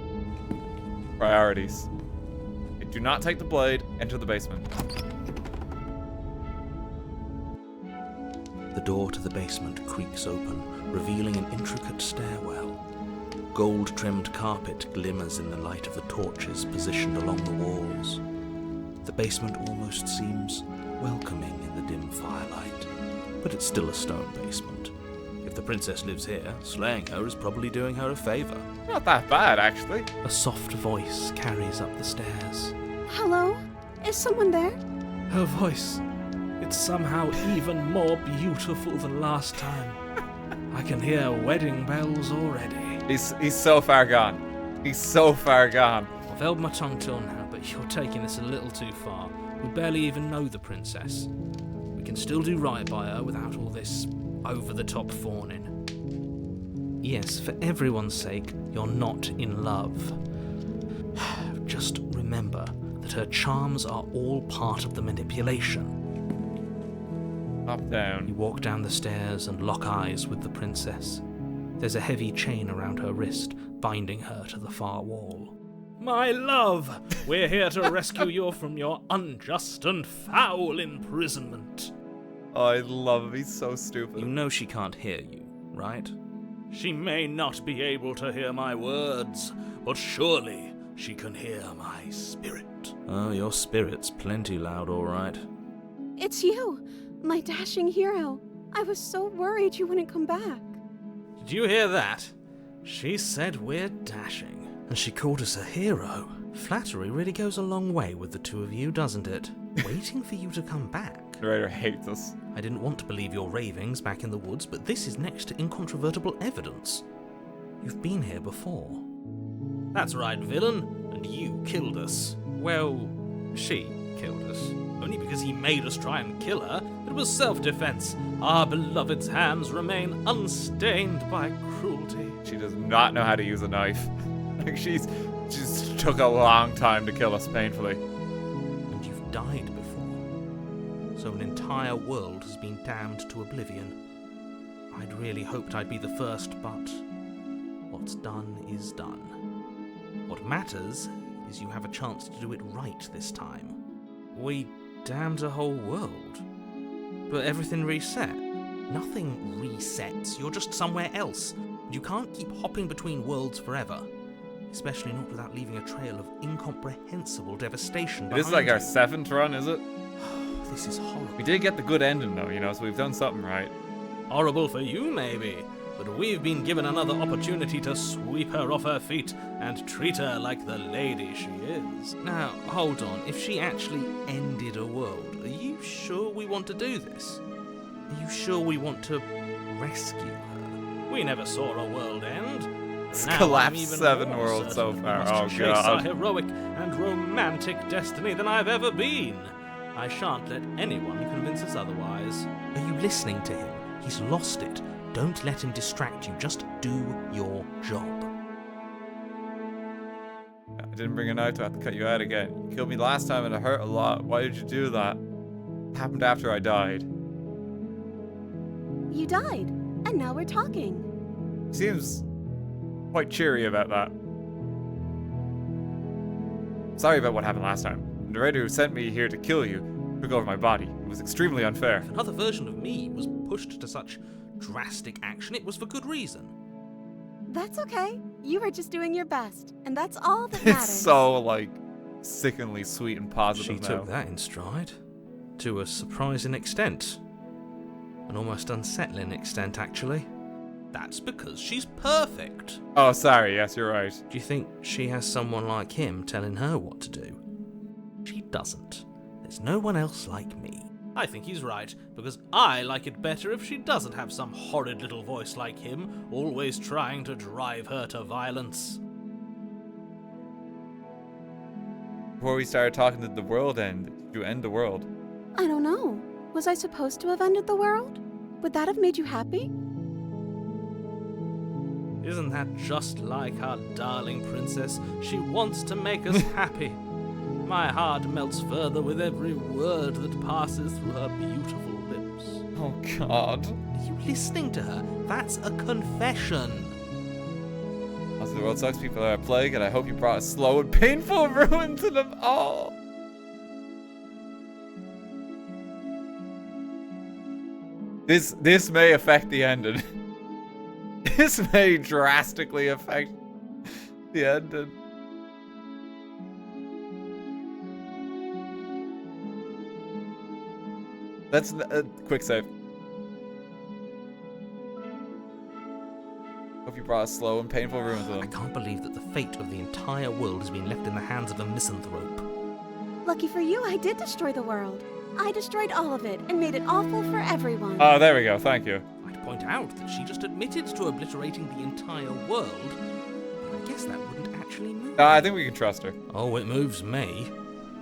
Speaker 1: Priorities. Okay, do not take the blade. Enter the basement.
Speaker 3: The door to the basement creaks open, revealing an intricate stairwell. Gold-trimmed carpet glimmers in the light of the torches positioned along the walls. The basement almost seems welcoming in the dim firelight, but it's still a stone basement. If the princess lives here, slaying her is probably doing her a favor.
Speaker 1: Not that bad, actually.
Speaker 3: A soft voice carries up the stairs.
Speaker 4: Hello? Is someone there?
Speaker 9: Her voice. It's somehow even more beautiful than last time. I can hear wedding bells already.
Speaker 1: He's so far gone. He's so far gone.
Speaker 3: I've held my tongue till now, but you're taking this a little too far. We barely even know the princess. We can still do right by her without all this over-the-top fawning. Yes, for everyone's sake, you're not in love. Just remember that her charms are all part of the manipulation.
Speaker 1: Up, down.
Speaker 3: You walk down the stairs and lock eyes with the princess. There's a heavy chain around her wrist, binding her to the far wall.
Speaker 9: My love, we're here to rescue you from your unjust and foul imprisonment.
Speaker 1: Oh, I love him. He's so stupid.
Speaker 3: You know she can't hear you, right?
Speaker 9: She may not be able to hear my words, but surely she can hear my spirit.
Speaker 3: Oh, your spirit's plenty loud, all right.
Speaker 4: It's you, my dashing hero. I was so worried you wouldn't come back.
Speaker 9: Did you hear that? She said we're dashing.
Speaker 3: And she called us a hero. Flattery really goes a long way with the two of you, doesn't it? Waiting for you to come back.
Speaker 1: Narrator hates us.
Speaker 3: I didn't want to believe your ravings back in the woods, but this is next to incontrovertible evidence. You've been here before.
Speaker 9: That's right, villain, and you killed us.
Speaker 6: Well, she killed us.
Speaker 9: Only because he made us try and kill her. It was self-defense. Our beloved's hands remain unstained by cruelty.
Speaker 1: She does not know how to use a knife. Like she's took a long time to kill us painfully.
Speaker 3: And you've died before. So an entire world has been damned to oblivion. I'd really hoped I'd be the first, but what's done is done. What matters is you have a chance to do it right this time.
Speaker 6: We damned a whole world. But everything reset.
Speaker 3: Nothing resets, you're just somewhere else. You can't keep hopping between worlds forever. Especially not without leaving a trail of incomprehensible devastation behind
Speaker 1: This is like our
Speaker 3: you.
Speaker 1: 7th run, is it?
Speaker 3: This is horrible.
Speaker 1: We did get the good ending though, you know, so we've done something right.
Speaker 9: Horrible for you, maybe, but we've been given another opportunity to sweep her off her feet and treat her like the lady she is.
Speaker 6: Now, hold on. If she actually ended a world, are you sure we want to do this? Are you sure we want to rescue her?
Speaker 9: We never saw a world end.
Speaker 1: It's
Speaker 9: Now I'm
Speaker 1: collapsed
Speaker 9: even
Speaker 1: 7
Speaker 9: more
Speaker 1: worlds so
Speaker 9: certain we
Speaker 1: far.
Speaker 9: must
Speaker 1: Oh
Speaker 9: chase our
Speaker 1: god.
Speaker 9: heroic and romantic destiny than I've ever been. I shan't let anyone convince us otherwise.
Speaker 3: Are you listening to him? He's lost it. Don't let him distract you. Just do your job.
Speaker 1: I didn't bring a knife to have to cut you out again. You killed me last time and it hurt a lot. Why did you do that? It happened after I died.
Speaker 10: You died, and now we're talking.
Speaker 1: Seems quite cheery about that. Sorry about what happened last time. The narrator who sent me here to kill you took over my body. It was extremely unfair.
Speaker 3: If another version of me was pushed to such drastic action, it was for good reason.
Speaker 10: That's okay. You were just doing your best, and that's all that matters.
Speaker 1: It's so, like, sickeningly sweet and positive
Speaker 3: She
Speaker 1: now.
Speaker 3: took that in stride. To a surprising extent. An almost unsettling extent, actually.
Speaker 9: That's because she's perfect.
Speaker 1: Oh, sorry. Yes, you're right.
Speaker 3: Do you think she has someone like him telling her what to do? She doesn't. There's no one else like me.
Speaker 9: I think he's right, because I like it better if she doesn't have some horrid little voice like him, always trying to drive her to violence.
Speaker 1: Before we started talking, did the world end? Did you end the world?
Speaker 10: I don't know. Was I supposed to have ended the world? Would that have made you happy?
Speaker 9: Isn't that just like our darling princess? She wants to make us happy. My heart melts further with every word that passes through her beautiful lips.
Speaker 1: Oh, God.
Speaker 3: Are you listening to her? That's a confession.
Speaker 1: Also, the world sucks. People are a plague, and I hope you brought a slow and painful ruin to them all. This may affect the ending. This may drastically affect the ending. Let's quick save. Hope you brought a slow and painful ruin to
Speaker 3: I
Speaker 1: them.
Speaker 3: can't believe that the fate of the entire world has been left in the hands of a misanthrope.
Speaker 10: Lucky for you, I did destroy the world. I destroyed all of it and made it awful for everyone.
Speaker 1: Oh, there we go. Thank you.
Speaker 3: I'd point out that she just admitted to obliterating the entire world, but I guess that wouldn't actually move her.
Speaker 1: I think we can trust her.
Speaker 3: Oh, it moves me.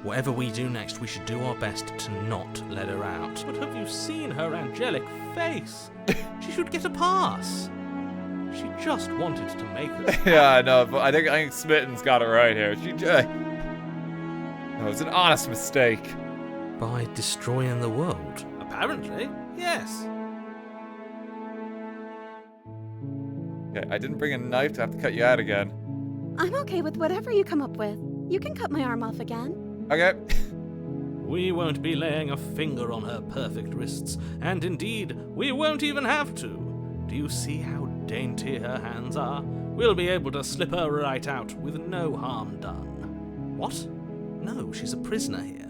Speaker 3: Whatever we do next, we should do our best to not let her out.
Speaker 9: But have you seen her angelic face?
Speaker 3: She should get a pass.
Speaker 9: She just wanted to make us
Speaker 1: Yeah, I know, but I think Smitten's got it right here. She just... It was an honest mistake.
Speaker 3: By destroying the world.
Speaker 9: Apparently, yes.
Speaker 1: Okay, I didn't bring a knife to have to cut you out again.
Speaker 10: I'm okay with whatever you come up with. You can cut my arm off again.
Speaker 1: Okay.
Speaker 9: We won't be laying a finger on her perfect wrists, and indeed, we won't even have to. Do you see how dainty her hands are? We'll be able to slip her right out with no harm done.
Speaker 3: What? No, she's a prisoner here.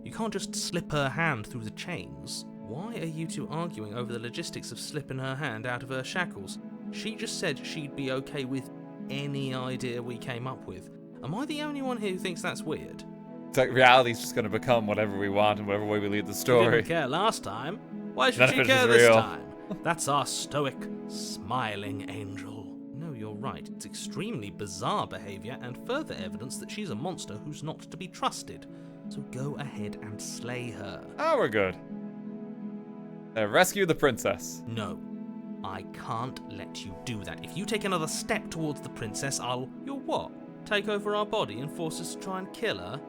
Speaker 3: You can't just slip her hand through the chains. Why are you two arguing over the logistics of slipping her hand out of her shackles? She just said she'd be okay with
Speaker 5: any idea we came up with. Am I the only one here who thinks that's weird?
Speaker 1: It's like reality's just gonna become whatever we want and whatever way we lead the
Speaker 9: She
Speaker 1: story.
Speaker 9: didn't care last time. Why should
Speaker 1: None
Speaker 9: she
Speaker 1: of it
Speaker 9: care
Speaker 1: is
Speaker 9: this
Speaker 1: real.
Speaker 9: time? That's our stoic, smiling angel.
Speaker 5: No, you're right. It's extremely bizarre behavior and further evidence that she's a monster who's not to be trusted. So go ahead and slay her.
Speaker 1: Oh, we're good. Rescue the princess.
Speaker 5: No, I can't let you do that. If you take another step towards the princess, You'll what? Take over our body and force us to try and kill her?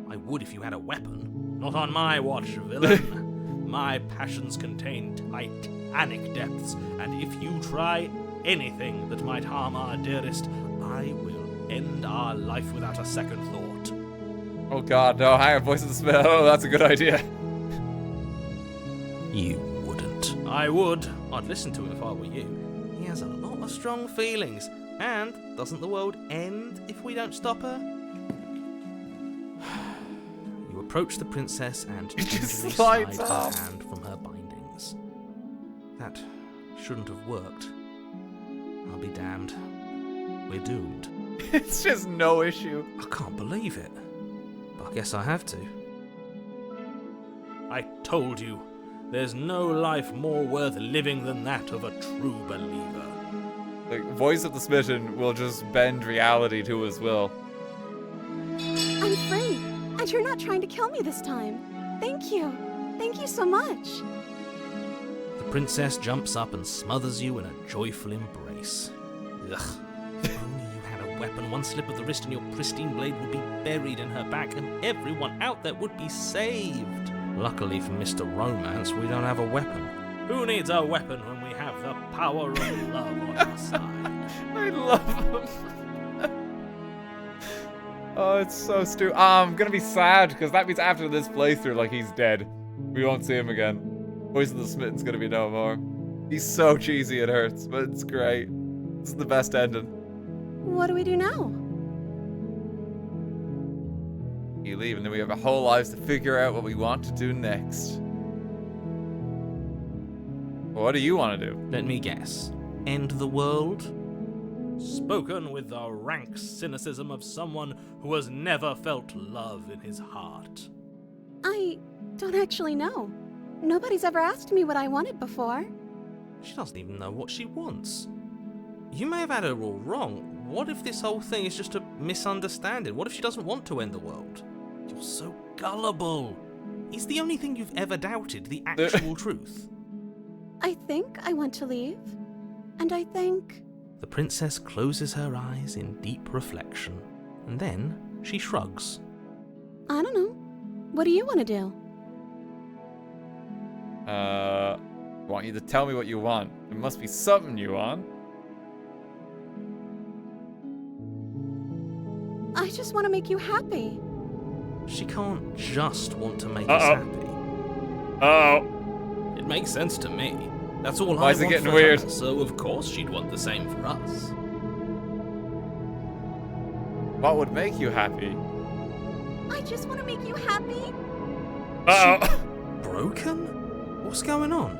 Speaker 5: I would if you had a weapon.
Speaker 9: Not on my watch, villain. My passions contain titanic depths, and if you try anything that might harm our dearest, I will end our life without a second thought.
Speaker 1: Oh god, no, higher voice of the smith. Oh, that's a good idea.
Speaker 5: You wouldn't.
Speaker 9: I would.
Speaker 5: I'd listen to him if I were you. He has a lot of strong feelings. And doesn't the world end if we don't stop her? You approach the princess and
Speaker 1: It just
Speaker 5: gingerly
Speaker 1: slides
Speaker 5: slide her
Speaker 1: off.
Speaker 5: hand from her bindings. That shouldn't have worked. I'll be damned. We're doomed.
Speaker 1: It's just no issue.
Speaker 5: I can't believe it. But I guess I have to.
Speaker 9: I told you, there's no life more worth living than that of a true believer.
Speaker 1: The voice of the smitten will just bend reality to his will.
Speaker 10: I'm free, and you're not trying to kill me this time. Thank you. Thank you so much.
Speaker 5: The princess jumps up and smothers you in a joyful embrace. Ugh. If only you had a weapon, one slip of the wrist and your pristine blade would be buried in her back and everyone out there would be saved. Luckily for Mr. Romance, we don't have a weapon.
Speaker 9: Who needs a weapon when we have the power of love on our side?
Speaker 1: I love him. Oh, it's so stupid. I'm gonna be sad because that means after this playthrough, like, he's dead. We won't see him again. Voice of the Smitten's gonna be no more. He's so cheesy it hurts, but it's great. This is the best ending.
Speaker 10: What do we do now?
Speaker 1: You leave, and then we have our whole lives to figure out what we want to do next. What do you want to do?
Speaker 5: Let me guess. End the world?
Speaker 9: Spoken with the rank cynicism of someone who has never felt love in his heart.
Speaker 10: I don't actually know. Nobody's ever asked me what I wanted before.
Speaker 5: She doesn't even know what she wants. You may have had her all wrong. What if this whole thing is just a misunderstanding? What if she doesn't want to end the world? You're so gullible. Is the only thing you've ever doubted the actual truth?
Speaker 10: I think I want to leave. And I think...
Speaker 5: The princess closes her eyes in deep reflection, and then she shrugs.
Speaker 10: I don't know. What do you want to do?
Speaker 1: I want you to tell me what you want. There must be something you want.
Speaker 10: I just want to make you happy.
Speaker 5: She can't just want to make us happy.
Speaker 1: Uh-oh.
Speaker 9: It makes sense to me. That's all
Speaker 1: Why
Speaker 9: I
Speaker 1: is it
Speaker 9: want
Speaker 1: getting
Speaker 9: for
Speaker 1: weird?
Speaker 9: her, so of course she'd want the same for us.
Speaker 1: What would make you happy?
Speaker 10: I just want to make you happy.
Speaker 1: Uh-oh.
Speaker 5: Broken? What's going on?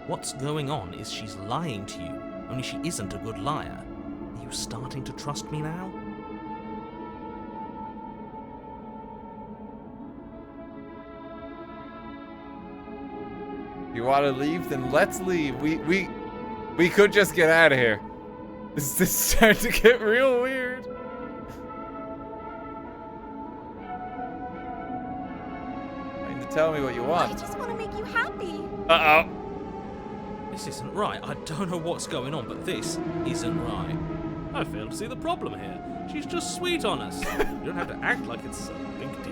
Speaker 5: What's going on is she's lying to you, only she isn't a good liar. Are you starting to trust me now?
Speaker 1: You want to leave? Then let's leave. We could just get out of here. This is starting to get real weird. I need to tell me what you
Speaker 10: I
Speaker 1: want.
Speaker 10: just want to make you happy.
Speaker 1: Uh-oh.
Speaker 5: This isn't right. I don't know what's going on, but this isn't right.
Speaker 9: I fail to see the problem here. She's just sweet on us. You don't have to act like it's a big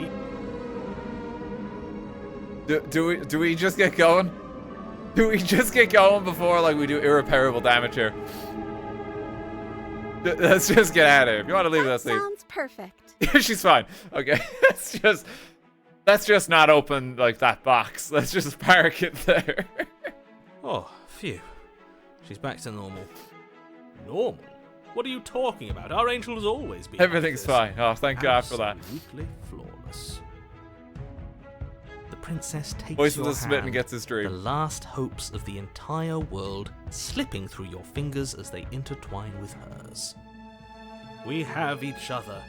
Speaker 9: deal.
Speaker 1: Do we just get going? Do we just get going before, like, we do irreparable damage here? Let's just get out of here. If you want to leave, let's leave.
Speaker 10: Sounds perfect.
Speaker 1: She's fine. Okay, let's just not open, like, that box. Let's just park it there.
Speaker 5: Oh, phew. She's back to normal.
Speaker 9: Normal? What are you talking about? Our angel has always been
Speaker 1: Everything's
Speaker 9: like
Speaker 1: fine. Oh, thank God for that.
Speaker 5: Absolutely flawless. The
Speaker 3: princess takes
Speaker 1: Voice of
Speaker 3: your
Speaker 1: the smitten
Speaker 3: hand,
Speaker 1: gets his
Speaker 3: the
Speaker 1: dream.
Speaker 3: last hopes of the entire world slipping through your fingers as they intertwine with hers.
Speaker 9: We have each other.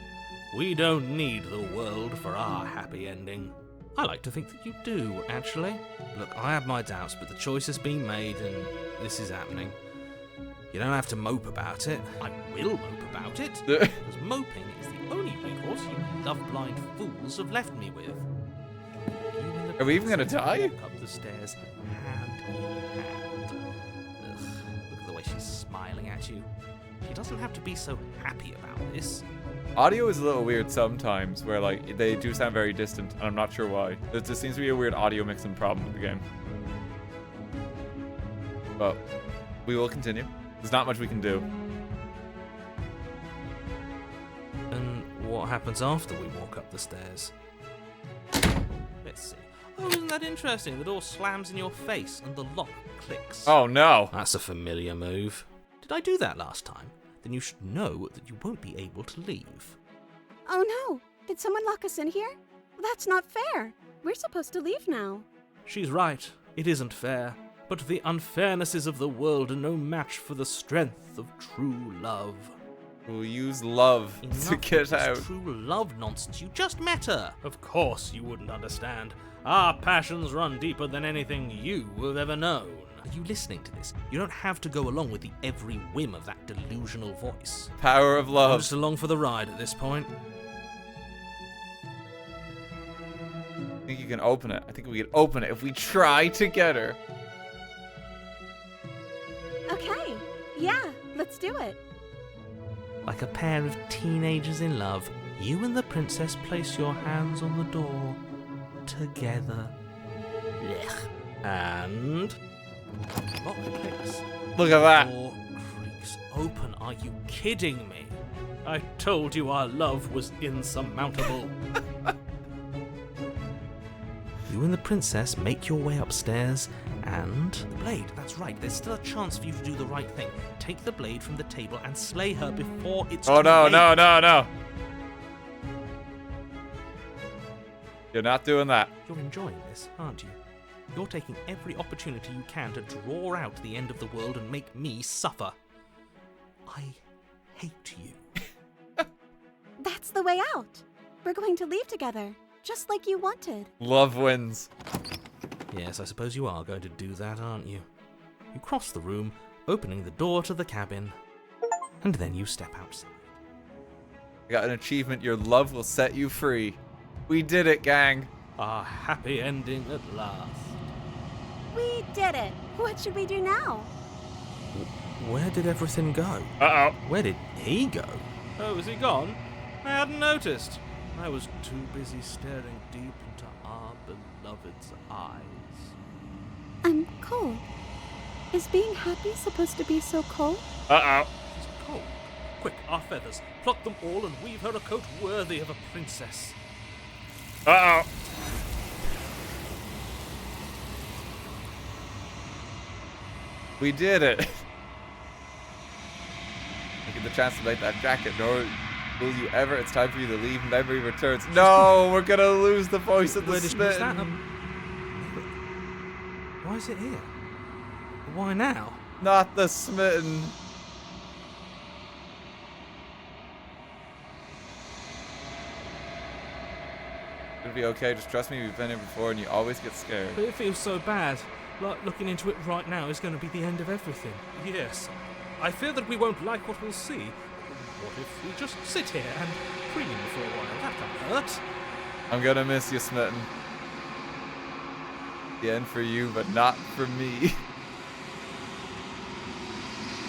Speaker 9: We don't need the world for our happy ending.
Speaker 5: I like to think that you do, actually. Look, I have my doubts, but the choice has been made and this is happening. You don't have to mope about it. I will mope about it, because moping is the only recourse you love-blind fools have left me with. You and the
Speaker 1: Are we even gonna
Speaker 5: princess
Speaker 1: die?
Speaker 5: walk up the stairs, hand in hand. Ugh, look at the way she's smiling at you. She doesn't have to be so happy about this.
Speaker 1: Audio is a little weird sometimes, where like they do sound very distant, and I'm not sure why. There just seems to be a weird audio mixing problem with the game. But we will continue. There's not much we can do.
Speaker 5: And what happens after we walk up the stairs? Let's see. Oh, isn't that interesting? The door slams in your face and the lock clicks.
Speaker 1: Oh no!
Speaker 5: That's a familiar move. Did I do that last time? Then you should know that you won't be able to leave.
Speaker 10: Oh no! Did someone lock us in here? That's not fair. We're supposed to leave now.
Speaker 9: She's right. It isn't fair. But the unfairnesses of the world are no match for the strength of true love.
Speaker 1: We'll use love
Speaker 5: Enough
Speaker 1: to
Speaker 5: with
Speaker 1: get
Speaker 5: this
Speaker 1: out.
Speaker 5: true love nonsense. You just met her.
Speaker 9: Of course you wouldn't understand. Our passions run deeper than anything you have ever known.
Speaker 5: Are you listening to this? You don't have to go along with the every whim of that delusional voice.
Speaker 1: Power of
Speaker 9: I'm
Speaker 1: love.
Speaker 9: just along for the ride at this point.
Speaker 1: I think you can open it. I think we can open it if we try together.
Speaker 10: Okay. Yeah, let's do it.
Speaker 3: Like a pair of teenagers in love, you and the princess place your hands on the door together.
Speaker 5: And lock clicks.
Speaker 1: Look at that.
Speaker 5: Door creaks open. Are you kidding me?
Speaker 9: I told you our love was insurmountable.
Speaker 3: You and the princess make your way upstairs and...
Speaker 5: The blade, that's right. There's still a chance for you to do the right thing. Take the blade from the table and slay her before it's
Speaker 1: Oh
Speaker 5: too
Speaker 1: no,
Speaker 5: late.
Speaker 1: no, no, no. You're not doing that.
Speaker 5: You're enjoying this, aren't you? You're taking every opportunity you can to draw out the end of the world and make me suffer. I hate you.
Speaker 10: That's the way out. We're going to leave together, just like you wanted.
Speaker 1: Love wins.
Speaker 5: Yes, I suppose you are going to do that, aren't you? You cross the room, opening the door to the cabin, and then you step outside.
Speaker 1: I got an achievement. Your love will set you free. We did it, gang.
Speaker 9: Our happy ending at last.
Speaker 10: We did it. What should we do now?
Speaker 5: Where did everything go?
Speaker 1: Uh-oh.
Speaker 5: Where did he go?
Speaker 9: Oh, is he gone? I hadn't noticed. I was too busy staring deep into our beloved's eyes.
Speaker 10: I'm cold. Is being happy supposed to be so cold?
Speaker 1: Uh-oh.
Speaker 9: She's cold. Quick, our feathers. Pluck them all and weave her a coat worthy of a princess.
Speaker 1: Uh-oh. We did it. Look at the chance to make that jacket, nor will you ever. It's time for you to leave. Memory returns. No, we're gonna lose the voice of the
Speaker 5: Where did she was that?
Speaker 1: smitten.
Speaker 5: Why is it here? Why now?
Speaker 1: Not the smitten. It'll be okay. Just trust me. We've been here before, and you always get scared.
Speaker 9: But it feels so bad. Like looking into it right now is going to be the end of everything. Yes. I fear that we won't like what we'll see. What if we just sit here and preen for a while? That can't hurt.
Speaker 1: I'm gonna miss you, smitten. The end for you, but not for me.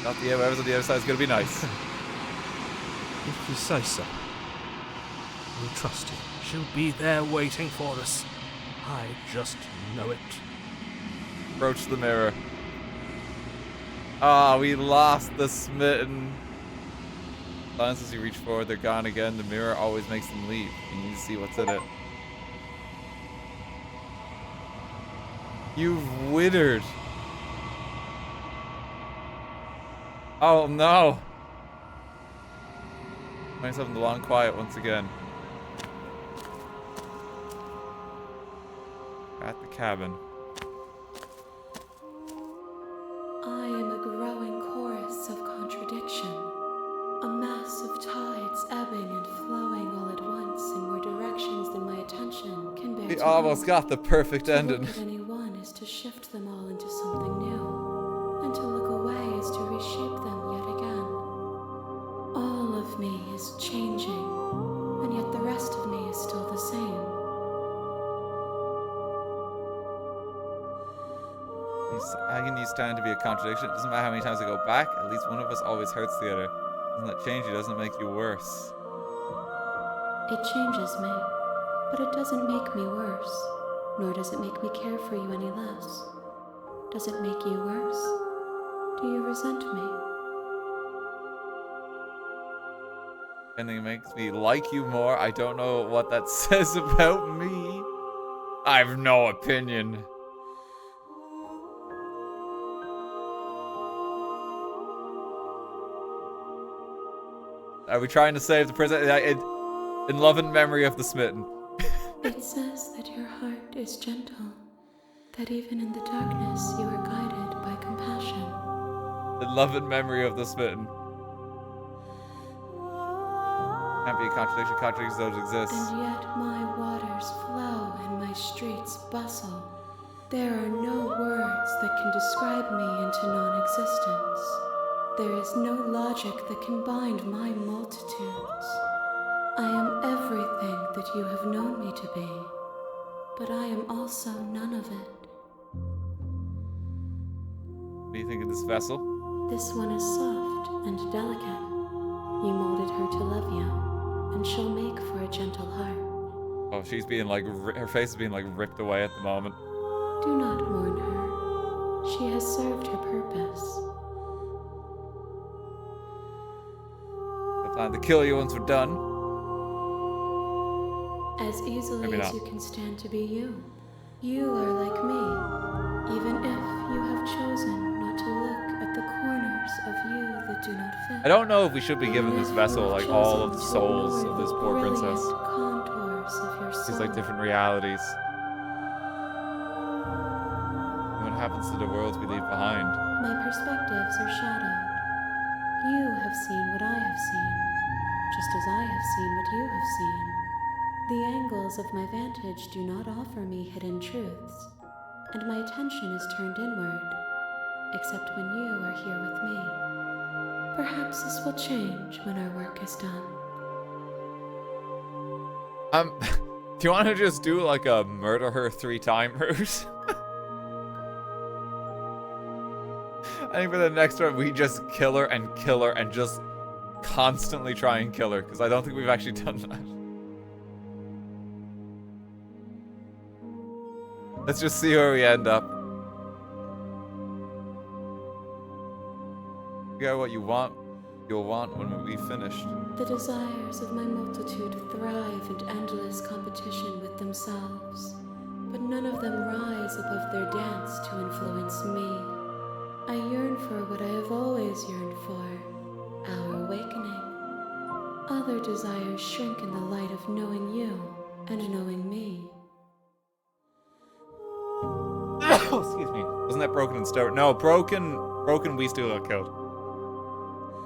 Speaker 1: Not the whoever's on the other side is gonna be nice.
Speaker 9: If you say so. We'll trust you. She'll be there waiting for us. I just know it.
Speaker 1: Approach the mirror. Ah, we lost the smitten. Sometimes as you reach forward, they're gone again. The mirror always makes them leave. You need to see what's in it. You've withered. Oh no. Find yourself in the long quiet once again. God The cabin.
Speaker 7: I am a growing chorus of contradiction, a mass of tides ebbing and flowing all at once in more directions than my attention can bear
Speaker 1: He
Speaker 7: to
Speaker 1: almost
Speaker 7: hold.
Speaker 1: got the perfect
Speaker 7: To
Speaker 1: ending.
Speaker 7: look at any one is to shift them all into something new, and to look away is to reshape them yet again. All of me is changing, and yet the rest of me is still the same.
Speaker 1: How can you stand to be a contradiction? It doesn't matter how many times I go back, at least one of us always hurts the other. Doesn't that change you? Doesn't it make you worse?
Speaker 7: It changes me, but it doesn't make me worse, nor does it make me care for you any less. Does it make you worse? Do you resent me?
Speaker 1: Anything makes me like you more. I don't know what that says about me. I have no opinion. Are we trying to save the princess? In love and memory of the smitten.
Speaker 7: It says that your heart is gentle, that even in the darkness you are guided by compassion.
Speaker 1: In love and memory of the smitten. Can't be a contradiction. Contradictions don't exist.
Speaker 7: And yet my waters flow and my streets bustle. There are no words that can describe me into non-existence. There is no logic that can bind my multitudes. I am everything that you have known me to be, but I am also none of it.
Speaker 1: What do you think of this vessel?
Speaker 7: This one is soft and delicate. You molded her to love you, and she'll make for a gentle heart.
Speaker 1: Oh, she's being like, her face is being like ripped away at the moment.
Speaker 7: Do not mourn her. She has served her purpose.
Speaker 1: The plan to kill you once we're done.
Speaker 7: As easily
Speaker 1: Maybe
Speaker 7: as
Speaker 1: not.
Speaker 7: you can stand to be you. You are like me, even if you have chosen not to look at the corners of you that do not fit.
Speaker 1: I don't know if we should be giving
Speaker 7: Even
Speaker 1: this
Speaker 7: if
Speaker 1: vessel
Speaker 7: you have
Speaker 1: like all of the
Speaker 7: chosen to
Speaker 1: souls
Speaker 7: ignore
Speaker 1: of this
Speaker 7: the
Speaker 1: poor
Speaker 7: brilliant
Speaker 1: princess.
Speaker 7: contours of your soul.
Speaker 1: These like different realities. And what happens to the worlds we leave behind?
Speaker 7: My perspectives are shadowed. You have seen what I have seen, just as I have seen what you have seen. The angles of my vantage do not offer me hidden truths, and my attention is turned inward, except when you are here with me. Perhaps this will change when our work is done.
Speaker 1: Do you want to just do like a murder her 3-time route? I think for the next one, we just kill her and just constantly try and kill her, because I don't think we've actually done that. Let's just see where we end up. Figure out what you want. You'll want when we've finished.
Speaker 7: The desires of my multitude thrive in endless competition with themselves, but none of them rise above their dance to influence me. I yearn for what I have always yearned for, our awakening. Other desires shrink in the light of knowing you and knowing me.
Speaker 1: Oh, excuse me. Wasn't that broken and stone? No, broken we still got killed.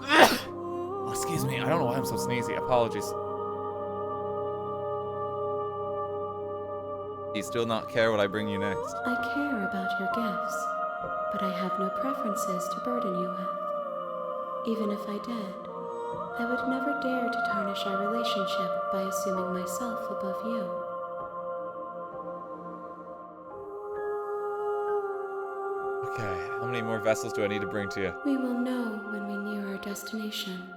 Speaker 1: Oh, excuse me. I don't know why I'm so sneezy. Apologies. Do you still not care what I bring you next?
Speaker 7: I care about your gifts, but I have no preferences to burden you with. Even if I did, I would never dare to tarnish our relationship by assuming myself above you.
Speaker 1: Okay, how many more vessels do I need to bring to you?
Speaker 7: We will know when we near our destination.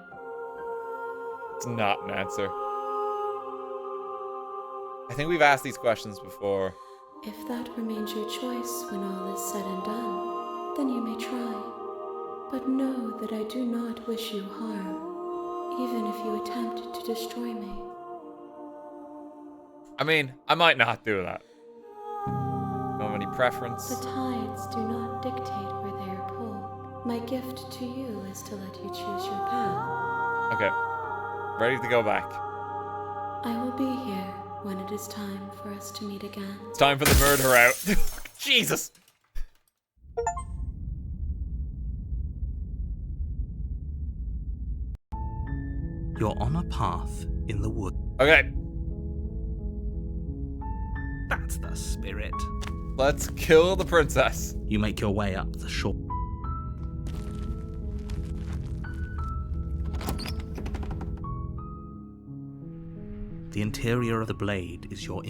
Speaker 1: It's not an answer. I think we've asked these questions before.
Speaker 7: If that remains your choice when all is said and done, then you may try. But know that I do not wish you harm, even if you attempt to destroy me.
Speaker 1: I mean, I might not do that. Don't have any preference.
Speaker 7: The tides do not dictate where they are pulled. My gift to you is to let you choose your path.
Speaker 1: Okay. Ready to go back.
Speaker 7: I will be here, when it is time for us to meet again.
Speaker 1: It's time for the murder out. Jesus.
Speaker 3: You're on a path in the wood.
Speaker 1: Okay,
Speaker 5: That's the spirit.
Speaker 1: let's kill the princess.
Speaker 3: You make your way up the shore. The interior of the blade is your...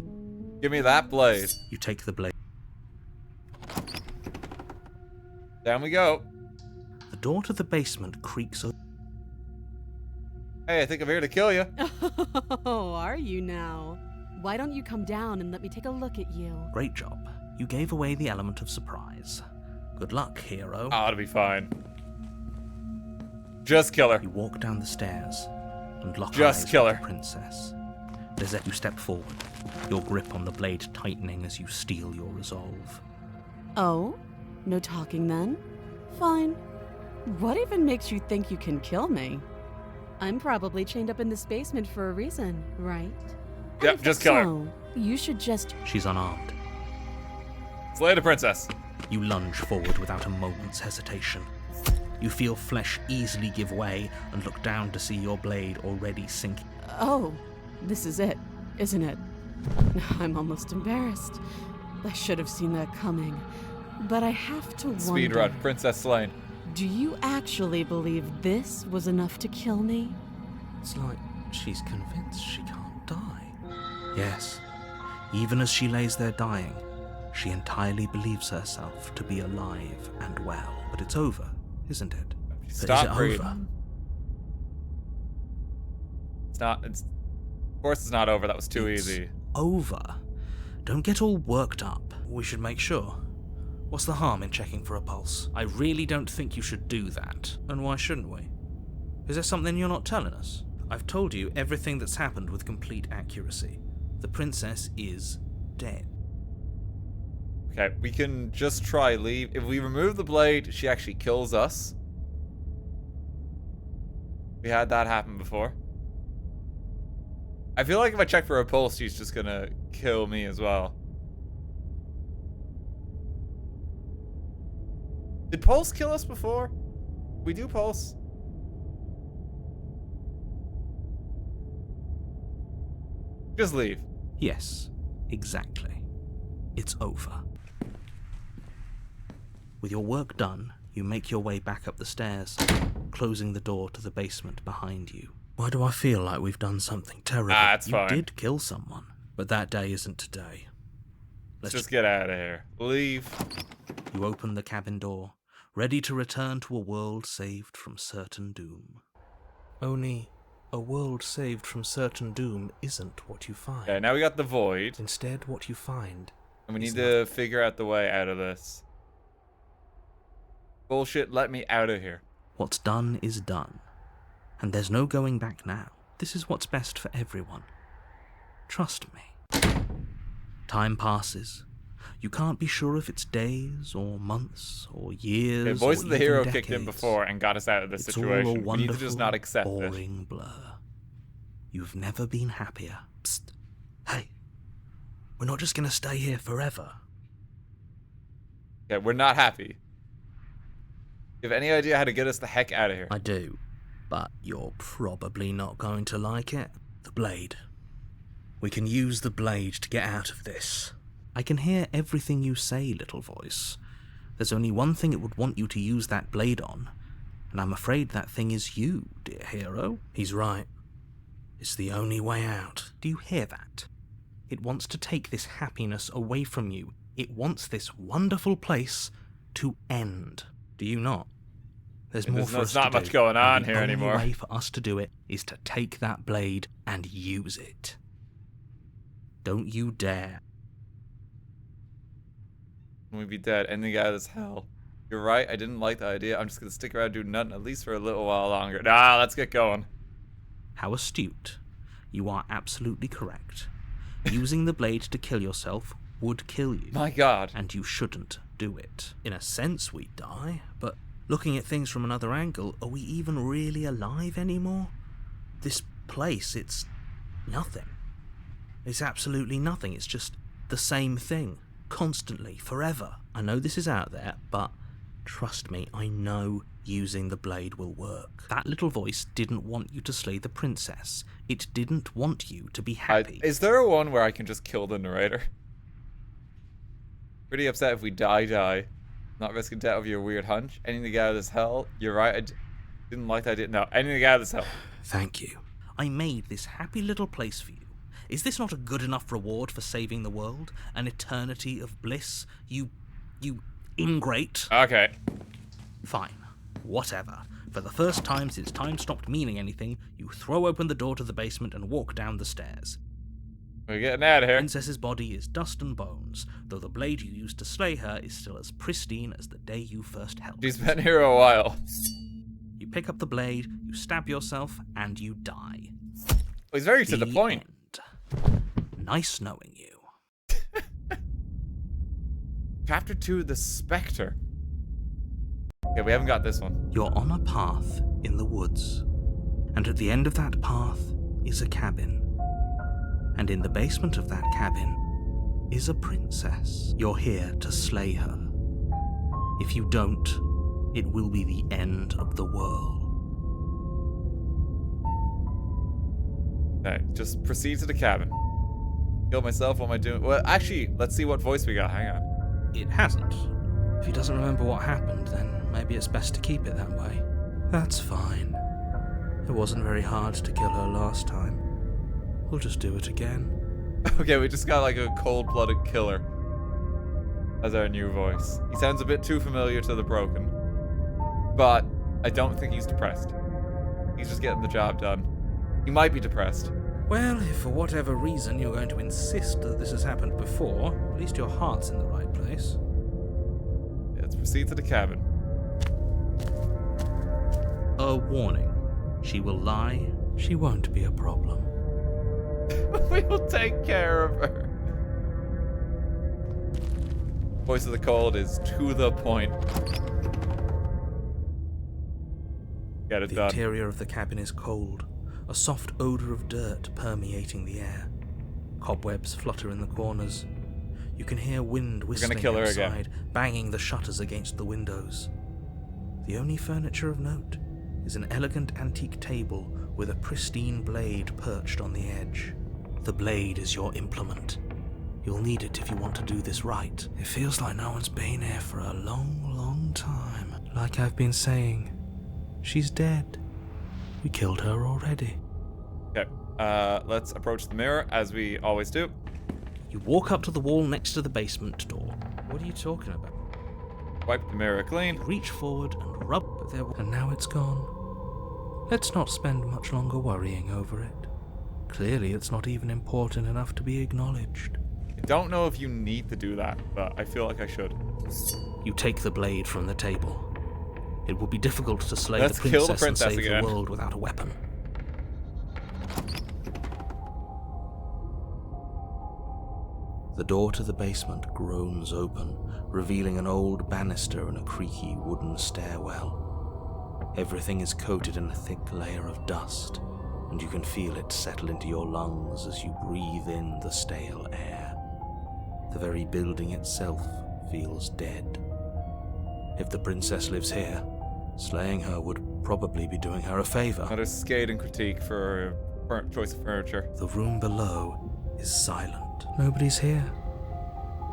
Speaker 1: Give me that blade.
Speaker 3: You take the blade.
Speaker 1: Down we go.
Speaker 3: The door to the basement creaks open.
Speaker 1: Hey, I think I'm here to kill you.
Speaker 4: Oh, are you now? Why don't you come down and let me take a look at you?
Speaker 3: Great job. You gave away the element of surprise. Good luck, hero.
Speaker 1: Oh, it'll be fine. Just kill her.
Speaker 3: You walk down the stairs and lock
Speaker 1: Just
Speaker 3: eyes
Speaker 1: kill
Speaker 3: with
Speaker 1: her.
Speaker 3: the princess. Lizette, you step forward, your grip on the blade tightening as you steel your resolve.
Speaker 4: Oh? No talking then? Fine. What even makes you think you can kill me? I'm probably chained up in this basement for a reason, right? And
Speaker 1: Yep,
Speaker 4: if
Speaker 1: just kill her.
Speaker 4: so, you should just...
Speaker 3: She's unarmed.
Speaker 1: Slay the princess.
Speaker 3: You lunge forward without a moment's hesitation. You feel flesh easily give way and look down to see your blade already sinking.
Speaker 4: Oh, this is it, isn't it? I'm almost embarrassed. I should have seen that coming. But I have to wonder...
Speaker 1: Speedrun, princess slain.
Speaker 4: Do you actually believe this was enough to kill me?
Speaker 3: It's like she's convinced she can't die. Yes, even as she lays there dying, she entirely believes herself to be alive and well. But it's over, isn't it? But
Speaker 1: Stop
Speaker 3: is it
Speaker 1: breathing.
Speaker 3: over?
Speaker 1: It's not. It's. Of course, it's not over. That was too
Speaker 3: It's
Speaker 1: easy.
Speaker 3: over. Don't get all worked up. We should make sure. What's the harm in checking for a pulse? I really don't think you should do that. And why shouldn't we? Is there something you're not telling us? I've told you everything that's happened with complete accuracy. The princess is dead.
Speaker 1: Okay, we can just try leave. If we remove the blade, she actually kills us. We had that happen before. I feel like if I check for a pulse, she's just gonna kill me as well. Did pulse kill us before? We do pulse. Just leave.
Speaker 3: Yes, exactly. It's over. With your work done, you make your way back up the stairs, closing the door to the basement behind you. Why do I feel like we've done something terrible?
Speaker 1: It's
Speaker 3: you
Speaker 1: fine.
Speaker 3: did kill someone, but that day isn't today.
Speaker 1: Let's just get out of here. Leave.
Speaker 3: You open the cabin door, ready to return to a world saved from certain doom. Only a world saved from certain doom isn't what you find.
Speaker 1: Okay, now we got the void.
Speaker 3: Instead, what you find...
Speaker 1: And we
Speaker 3: is
Speaker 1: need to figure out the way out of this. Bullshit, let me out of here.
Speaker 3: What's done is done. And there's no going back now. This is what's best for everyone. Trust me. Time passes. You can't be sure if it's days or months or years.
Speaker 1: Okay, Voice
Speaker 3: or
Speaker 1: of the
Speaker 3: even
Speaker 1: Hero
Speaker 3: decades.
Speaker 1: kicked in before and got us out of this
Speaker 3: It's
Speaker 1: situation.
Speaker 3: all a
Speaker 1: We need
Speaker 3: wonderful,
Speaker 1: to just not accept it.
Speaker 3: boring blur. You've never been happier. Psst. Hey, we're not just gonna stay here forever.
Speaker 1: Okay, we're not happy. You have any idea how to get us the heck out of here?
Speaker 3: I do, but you're probably not going to like it. The blade. We can use the blade to get out of this. I can hear everything you say, little voice. There's only one thing it would want you to use that blade on, and I'm afraid that thing is you, dear hero. He's right. It's the only way out. Do you hear that? It wants to take this happiness away from you. It wants this wonderful place to end. Do you not? There's more for us to do.
Speaker 1: There's not much going on here
Speaker 3: The
Speaker 1: anymore.
Speaker 3: only way for us to do it is to take that blade and use it. Don't you dare.
Speaker 1: We'd be dead, ending out of this hell. You're right, I didn't like the idea. I'm just gonna stick around and do nothing, at least for a little while longer. Nah, let's get going.
Speaker 3: How astute. You are absolutely correct. Using the blade to kill yourself would kill you.
Speaker 1: My god.
Speaker 3: And you shouldn't do it. In a sense, we'd die, but looking at things from another angle, are we even really alive anymore? This place, it's nothing. It's absolutely nothing. It's just the same thing. Constantly. Forever. I know this is out there, but trust me, I know using the blade will work. That little voice didn't want you to slay the princess. It didn't want you to be happy.
Speaker 1: Is there a one where I can just kill the narrator? Pretty upset if we die. Not risking death over your weird hunch. Anything to get out of this hell? You're right, I didn't like that I didn't know. Anything to get out of this hell.
Speaker 3: Thank you. I made this happy little place for you. Is this not a good enough reward for saving the world? An eternity of bliss? You ingrate?
Speaker 1: Okay.
Speaker 3: Fine. Whatever. For the first time since time stopped meaning anything, you throw open the door to the basement and walk down the stairs.
Speaker 1: We're getting out of here.
Speaker 3: The princess's body is dust and bones, though the blade you used to slay her is still as pristine as the day you first held it.
Speaker 1: She's been here a while.
Speaker 3: You pick up the blade, you stab yourself, and you die.
Speaker 1: Well, he's very to the point.
Speaker 3: End. Nice knowing you.
Speaker 1: Chapter 2, The Spectre. Okay, we haven't got this one.
Speaker 3: You're on a path in the woods, and at the end of that path is a cabin. And in the basement of that cabin is a princess. You're here to slay her. If you don't, it will be the end of the world.
Speaker 1: Okay, just proceed to the cabin. Kill myself, what am I doing? Well, actually, let's see what voice we got. Hang on.
Speaker 3: It hasn't. If he doesn't remember what happened, then maybe it's best to keep it that way. That's fine. It wasn't very hard to kill her last time. We'll just do it again.
Speaker 1: Okay, we just got like a cold-blooded killer as our new voice. He sounds a bit too familiar to the broken, but I don't think he's depressed. He's just getting the job done. He might be depressed.
Speaker 5: Well, if for whatever reason you're going to insist that this has happened before, at least your heart's in the right place.
Speaker 1: Let's proceed to the cabin.
Speaker 3: A warning. She will lie. She won't be a problem.
Speaker 1: We'll take care of her. Voice of the Cold is to the point. Get it
Speaker 3: The
Speaker 1: done.
Speaker 3: interior of the cabin is cold, a soft odor of dirt permeating the air. Cobwebs flutter in the corners. You can hear wind whistling
Speaker 1: kill her
Speaker 3: outside,
Speaker 1: again.
Speaker 3: banging the shutters against the windows. The only furniture of note is an elegant antique table with a pristine blade perched on the edge. The blade is your implement. You'll need it if you want to do this right. It feels like no one's been here for a long, long time. Like I've been saying, she's dead. We killed her already.
Speaker 1: Okay, let's approach the mirror as we always do.
Speaker 3: You walk up to the wall next to the basement door.
Speaker 5: What are you talking about?
Speaker 1: Wipe the mirror clean.
Speaker 3: Reach forward and rub, and now it's gone. Let's not spend much longer worrying over it. Clearly, it's not even important enough to be acknowledged.
Speaker 1: I don't know if you need to do that, but I feel like I should.
Speaker 3: You take the blade from the table. It will be difficult to slay
Speaker 1: Let's
Speaker 3: the
Speaker 1: kill
Speaker 3: princess,
Speaker 1: the
Speaker 3: and
Speaker 1: princess
Speaker 3: save
Speaker 1: again.
Speaker 3: the world without a weapon. The door to the basement groans open, revealing an old banister and a creaky wooden stairwell. Everything is coated in a thick layer of dust, and you can feel it settle into your lungs as you breathe in the stale air. The very building itself feels dead. If the princess lives here, slaying her would probably be doing her a favor.
Speaker 1: Another scathing critique for choice of furniture.
Speaker 3: The room below is silent. Nobody's here.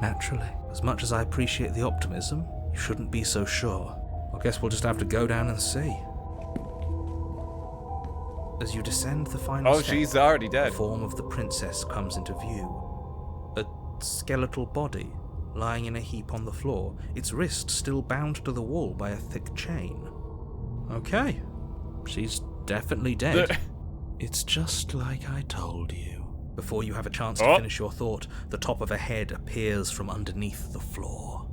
Speaker 3: Naturally. As much as I appreciate the optimism, you shouldn't be so sure. I guess we'll just have to go down and see. As you descend the final step,
Speaker 1: she's already dead.
Speaker 3: the form of the princess comes into view. A skeletal body, lying in a heap on the floor, its wrist still bound to the wall by a thick chain. Okay, she's definitely dead. It's just like I told you. Before you have a chance to finish your thought, the top of a head appears from underneath the floor.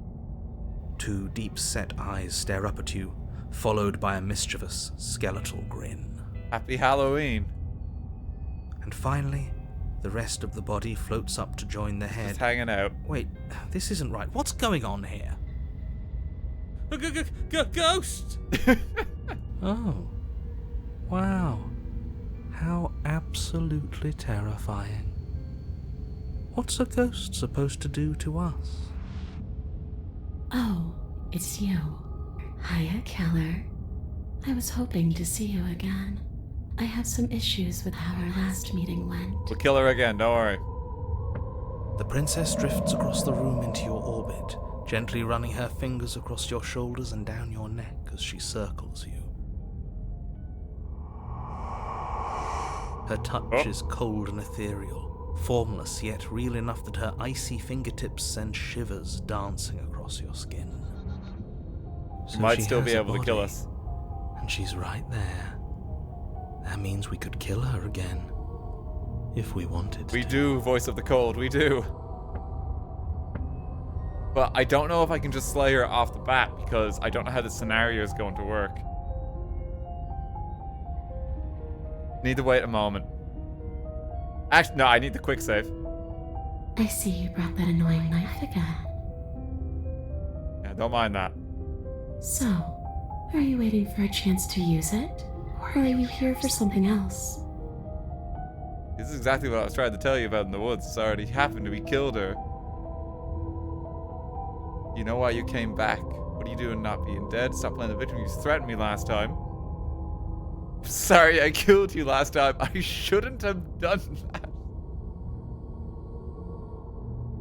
Speaker 3: Two deep-set eyes stare up at you, followed by a mischievous, skeletal grin.
Speaker 1: Happy Halloween.
Speaker 3: And finally, the rest of the body floats up to join the head.
Speaker 1: Just hanging out.
Speaker 3: Wait, this isn't right. What's going on here?
Speaker 5: Ghost!
Speaker 3: Oh. Wow. How absolutely terrifying.
Speaker 5: What's a ghost supposed to do to us?
Speaker 7: Oh, it's you. Hiya, killer. I was hoping to see you again. I have some issues with how our last meeting went.
Speaker 1: We'll kill her again, don't worry.
Speaker 5: The princess drifts across the room into your orbit, gently running her fingers across your shoulders and down your neck as she circles you. Her touch is cold and ethereal, formless yet real enough that her icy fingertips send shivers dancing across your skin. So
Speaker 1: Might
Speaker 5: she
Speaker 1: still be
Speaker 5: has a
Speaker 1: able to kill
Speaker 5: body,
Speaker 1: us.
Speaker 5: And she's right there. That means we could kill her again. If we wanted
Speaker 1: We
Speaker 5: to.
Speaker 1: do, Voice of the Cold, we do. But I don't know if I can just slay her off the bat because I don't know how the scenario is going to work. Need to wait a moment. Actually, no, I need the quick save.
Speaker 7: I see you brought that annoying knife again.
Speaker 1: Yeah, don't mind that.
Speaker 7: So, are you waiting for a chance to use it? Or are you here for something else?
Speaker 1: This is exactly what I was trying to tell you about in the woods. It's already happened. We killed her. You know why you came back? What are you doing not being dead? Stop playing the victim. You threatened me last time. Sorry, I killed you last time. I shouldn't have done that.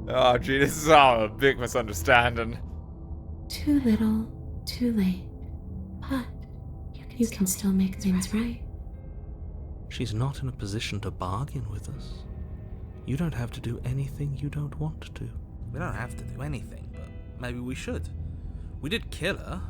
Speaker 1: Oh, gee, this is all a big misunderstanding.
Speaker 7: Too little, too late. But you can still make things right.
Speaker 5: She's not in a position to bargain with us. You don't have to do anything you don't want to.
Speaker 9: We don't have to do anything, but maybe we should. We did kill her.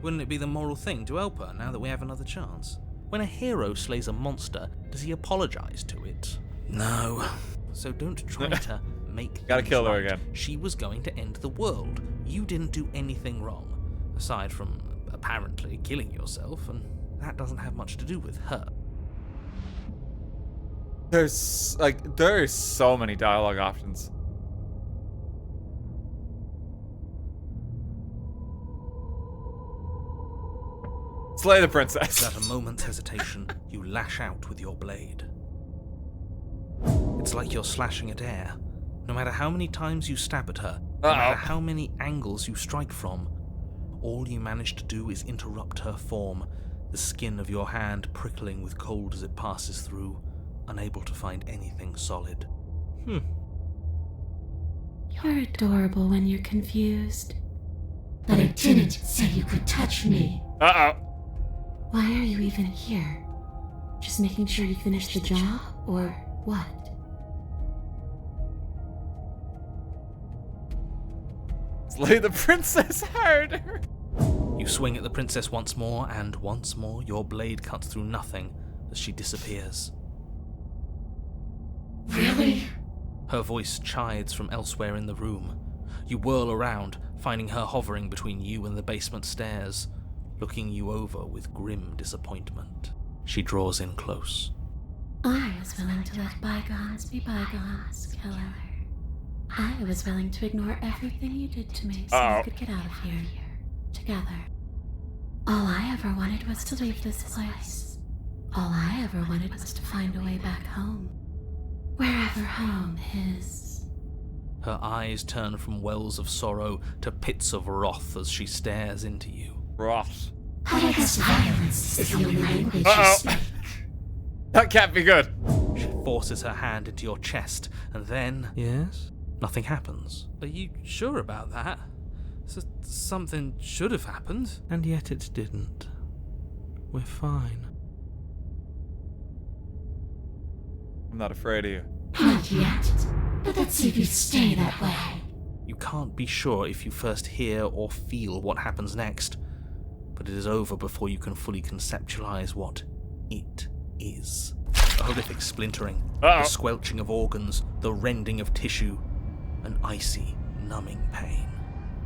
Speaker 9: Wouldn't it be the moral thing to help her now that we have another chance?
Speaker 5: When a hero slays a monster, does he apologize to it?
Speaker 9: No.
Speaker 5: So don't try to make
Speaker 1: Gotta
Speaker 5: things
Speaker 1: kill her
Speaker 5: right.
Speaker 1: again.
Speaker 5: She was going to end the world. You didn't do anything wrong, aside from apparently killing yourself, and that doesn't have much to do with her.
Speaker 1: There's so many dialogue options. Slay the princess.
Speaker 5: Without a moment's hesitation, you lash out with your blade. It's like you're slashing at air. No matter how many times you stab at her, no matter how many angles you strike from, all you manage to do is interrupt her form, the skin of your hand prickling with cold as it passes through, unable to find anything solid.
Speaker 7: You're adorable when you're confused. But I didn't say you could touch me.
Speaker 1: Uh-oh.
Speaker 7: Why are you even here? Just making sure you finish the job, or what?
Speaker 1: Slay the princess harder.
Speaker 5: You swing at the princess once more, and once more your blade cuts through nothing as she disappears.
Speaker 7: Really?
Speaker 5: Her voice chides from elsewhere in the room. You whirl around, finding her hovering between you and the basement stairs, looking you over with grim disappointment. She draws in close.
Speaker 7: I was willing to let bygones be bygones, killer. I was willing to ignore everything you did to me so we could get out of here, together. All I ever wanted was to leave this place. All I ever wanted was to find a way back home. Wherever home is.
Speaker 5: Her eyes turn from wells of sorrow to pits of wrath as she stares into you.
Speaker 1: Wrath.
Speaker 7: I guess violence is the only language you speak.
Speaker 1: That can't be good.
Speaker 5: She forces her hand into your chest, and then... Yes? Nothing happens.
Speaker 9: Are you sure about that? Something should have happened.
Speaker 5: And yet it didn't. We're fine.
Speaker 1: I'm not afraid of you.
Speaker 7: Not yet. But let's see if you stay that way.
Speaker 5: You can't be sure if you first hear or feel what happens next, but it is over before you can fully conceptualize what it is. A horrific splintering, the squelching of organs, the rending of tissue, an icy, numbing pain.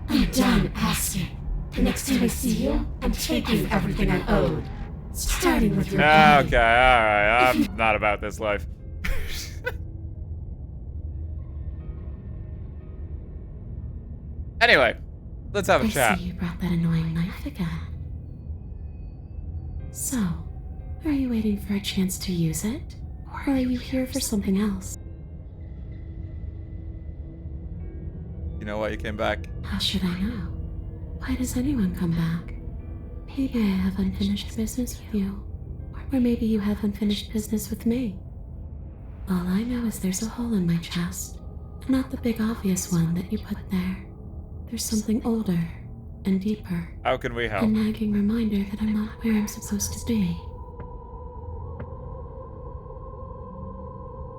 Speaker 7: I'm done asking. The next time I see you, I'm taking everything I owed. Starting with your body.
Speaker 1: Okay, alright. I'm not about this life. Anyway, let's have a chat.
Speaker 7: I see you brought that annoying knife again. So, are you waiting for a chance to use it? Or are you here for something else?
Speaker 1: know why you came back.
Speaker 7: How should I know? Why does anyone come back? Maybe I have unfinished business with you. Or maybe you have unfinished business with me. All I know is there's a hole in my chest. Not the big obvious one that you put there. There's something older and deeper.
Speaker 1: How can we help?
Speaker 7: A nagging reminder that I'm not where I'm supposed to be.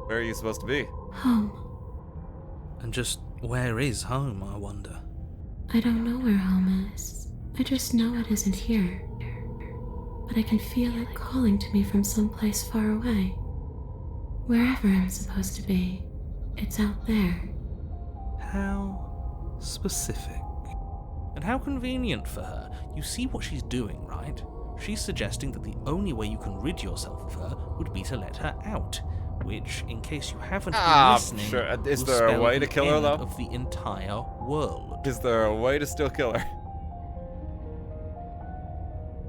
Speaker 1: Where are you supposed to be?
Speaker 7: Home.
Speaker 5: And just where is home, I wonder?
Speaker 7: I don't know where home is. I just know it isn't here. But I can feel it calling to me from someplace far away. Wherever I'm supposed to be, it's out there.
Speaker 5: How specific. And how convenient for her. You see what she's doing, right? She's suggesting that the only way you can rid yourself of her would be to let her out. Which, in case you haven't been listening,
Speaker 1: sure. Is
Speaker 5: will
Speaker 1: there a
Speaker 5: spell
Speaker 1: way to
Speaker 5: the
Speaker 1: kill her,
Speaker 5: end
Speaker 1: though?
Speaker 5: of the entire world.
Speaker 1: Is there a way to still kill her?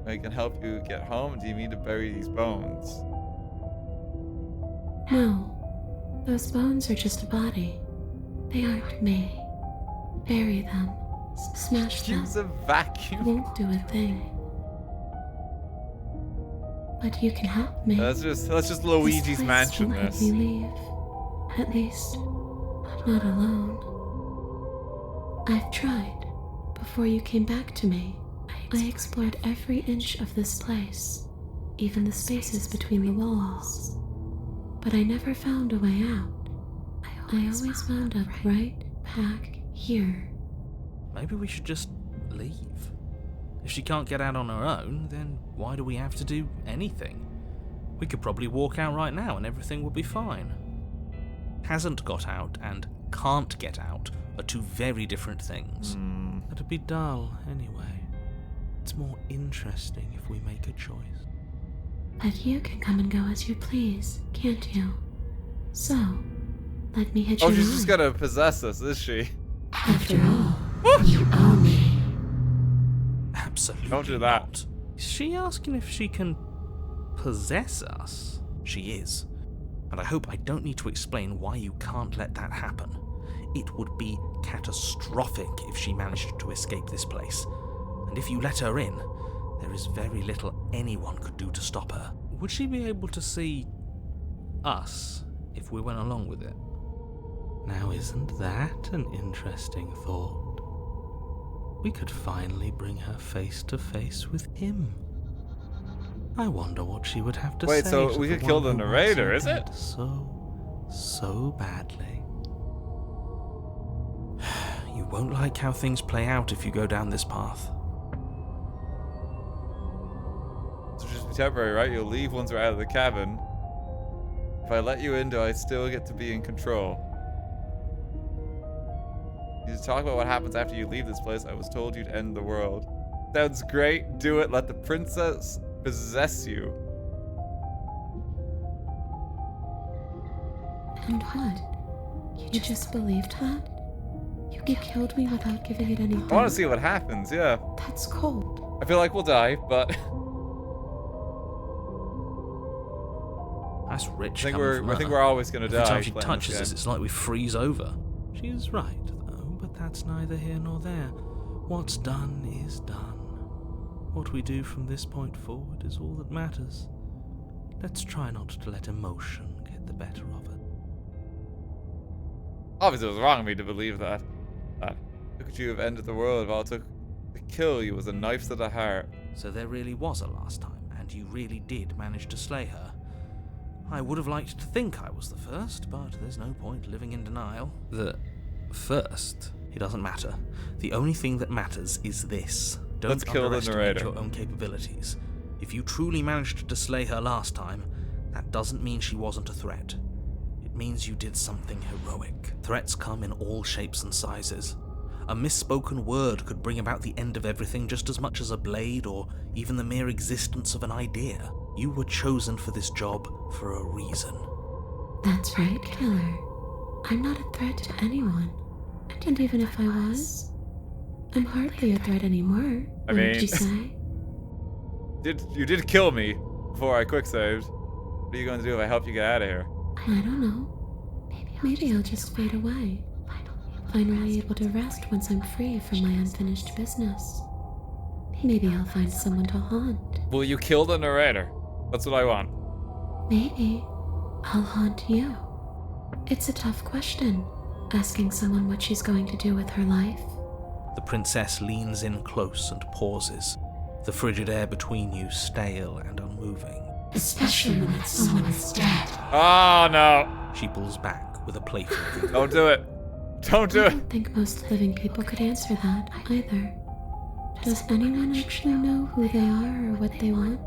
Speaker 1: I can help you get home. Do you mean to bury these bones?
Speaker 7: No. Those bones are just a body. They aren't me. Bury them. Smash them.
Speaker 1: Use a vacuum.
Speaker 7: Won't do a thing. But you can help me.
Speaker 1: Let's just Luigi's
Speaker 7: This place
Speaker 1: Mansion
Speaker 7: won't let
Speaker 1: this.
Speaker 7: me leave. At least, not alone. I've tried. Before you came back to me, I explored every inch of this place, even the spaces between the walls. But I never found a way out. I always wound up right back here.
Speaker 5: Maybe we should just leave. If she can't get out on her own, then why do we have to do anything? We could probably walk out right now and everything would be fine. Hasn't got out and can't get out are two very different things. It'd be dull anyway. It's more interesting if we make a choice.
Speaker 7: But you can come and go as you please, can't you? So, let me hitch
Speaker 1: Oh,
Speaker 7: you
Speaker 1: she's
Speaker 7: on.
Speaker 1: just gonna possess us, is she?
Speaker 7: After all, you owe me.
Speaker 5: Absolutely
Speaker 1: Don't do that.
Speaker 5: not. Is she asking if she can possess us? She is. And I hope I don't need to explain why you can't let that happen. It would be catastrophic if she managed to escape this place. And if you let her in, there is very little anyone could do to stop her. Would she be able to see us if we went along with it? Now, isn't that an interesting thought? We could finally bring her face to face with him. I wonder what she would have to say.
Speaker 1: Wait, so
Speaker 5: to
Speaker 1: we
Speaker 5: the
Speaker 1: could kill
Speaker 5: one
Speaker 1: the
Speaker 5: who
Speaker 1: narrator,
Speaker 5: wants
Speaker 1: is
Speaker 5: her
Speaker 1: it?
Speaker 5: dead so badly. You won't like how things play out if you go down this path.
Speaker 1: This will just be temporary, right? You'll leave once we're out of the cabin. If I let you in, do I still get to be in control? You just talk about what happens after you leave this place. I was told you'd end the world. Sounds great. Do it. Let the princess possess you.
Speaker 7: And what? You just believed that? You killed me without giving it any
Speaker 1: I want
Speaker 7: thought?
Speaker 1: to see what happens, yeah.
Speaker 7: That's cold.
Speaker 1: I feel like we'll die, but
Speaker 5: That's rich.
Speaker 1: I think
Speaker 5: coming from
Speaker 1: we're
Speaker 5: her.
Speaker 1: always gonna
Speaker 5: Every
Speaker 1: die.
Speaker 5: time she
Speaker 1: playing
Speaker 5: touches
Speaker 1: this
Speaker 5: us,
Speaker 1: game.
Speaker 5: it's like we freeze over. She is right, though, but that's neither here nor there. What's done is done. What we do from this point forward is all that matters. Let's try not to let emotion get the better of it.
Speaker 1: Obviously, it was wrong of me to believe that. Could you have ended the world if all it took to kill you was a knife to the heart?
Speaker 5: So there really was a last time, and you really did manage to slay her. I would have liked to think I was the first, but there's no point living in denial. The first? It doesn't matter. The only thing that matters is this. Don't
Speaker 1: Let's kill the
Speaker 5: underestimate
Speaker 1: narrator.
Speaker 5: your own capabilities. If you truly managed to slay her last time, that doesn't mean she wasn't a threat. It means you did something heroic. Threats come in all shapes and sizes. A misspoken word could bring about the end of everything just as much as a blade or even the mere existence of an idea. You were chosen for this job for a reason.
Speaker 7: That's right, killer. I'm not a threat to anyone. And even if I was, I'm hardly a threat anymore.
Speaker 1: I
Speaker 7: What
Speaker 1: mean-
Speaker 7: did you say?
Speaker 1: You did kill me before I quick saved. What are you going to do if I help you get out of here?
Speaker 7: I don't know. Maybe I'll just fade away. finally able to rest once I'm free from my unfinished business. Maybe I'll find someone to haunt.
Speaker 1: Will you kill the narrator? That's what I want.
Speaker 7: Maybe I'll haunt you. It's a tough question, asking someone what she's going to do with her life.
Speaker 3: The princess leans in close and pauses, the frigid air between you stale and unmoving.
Speaker 8: Especially when that someone is dead.
Speaker 1: Oh no!
Speaker 3: She pulls back with a playful giggle.
Speaker 1: Don't do it. Don't do
Speaker 7: I
Speaker 1: it.
Speaker 7: don't think most living people could answer that either. Does anyone actually know who they are or what they want?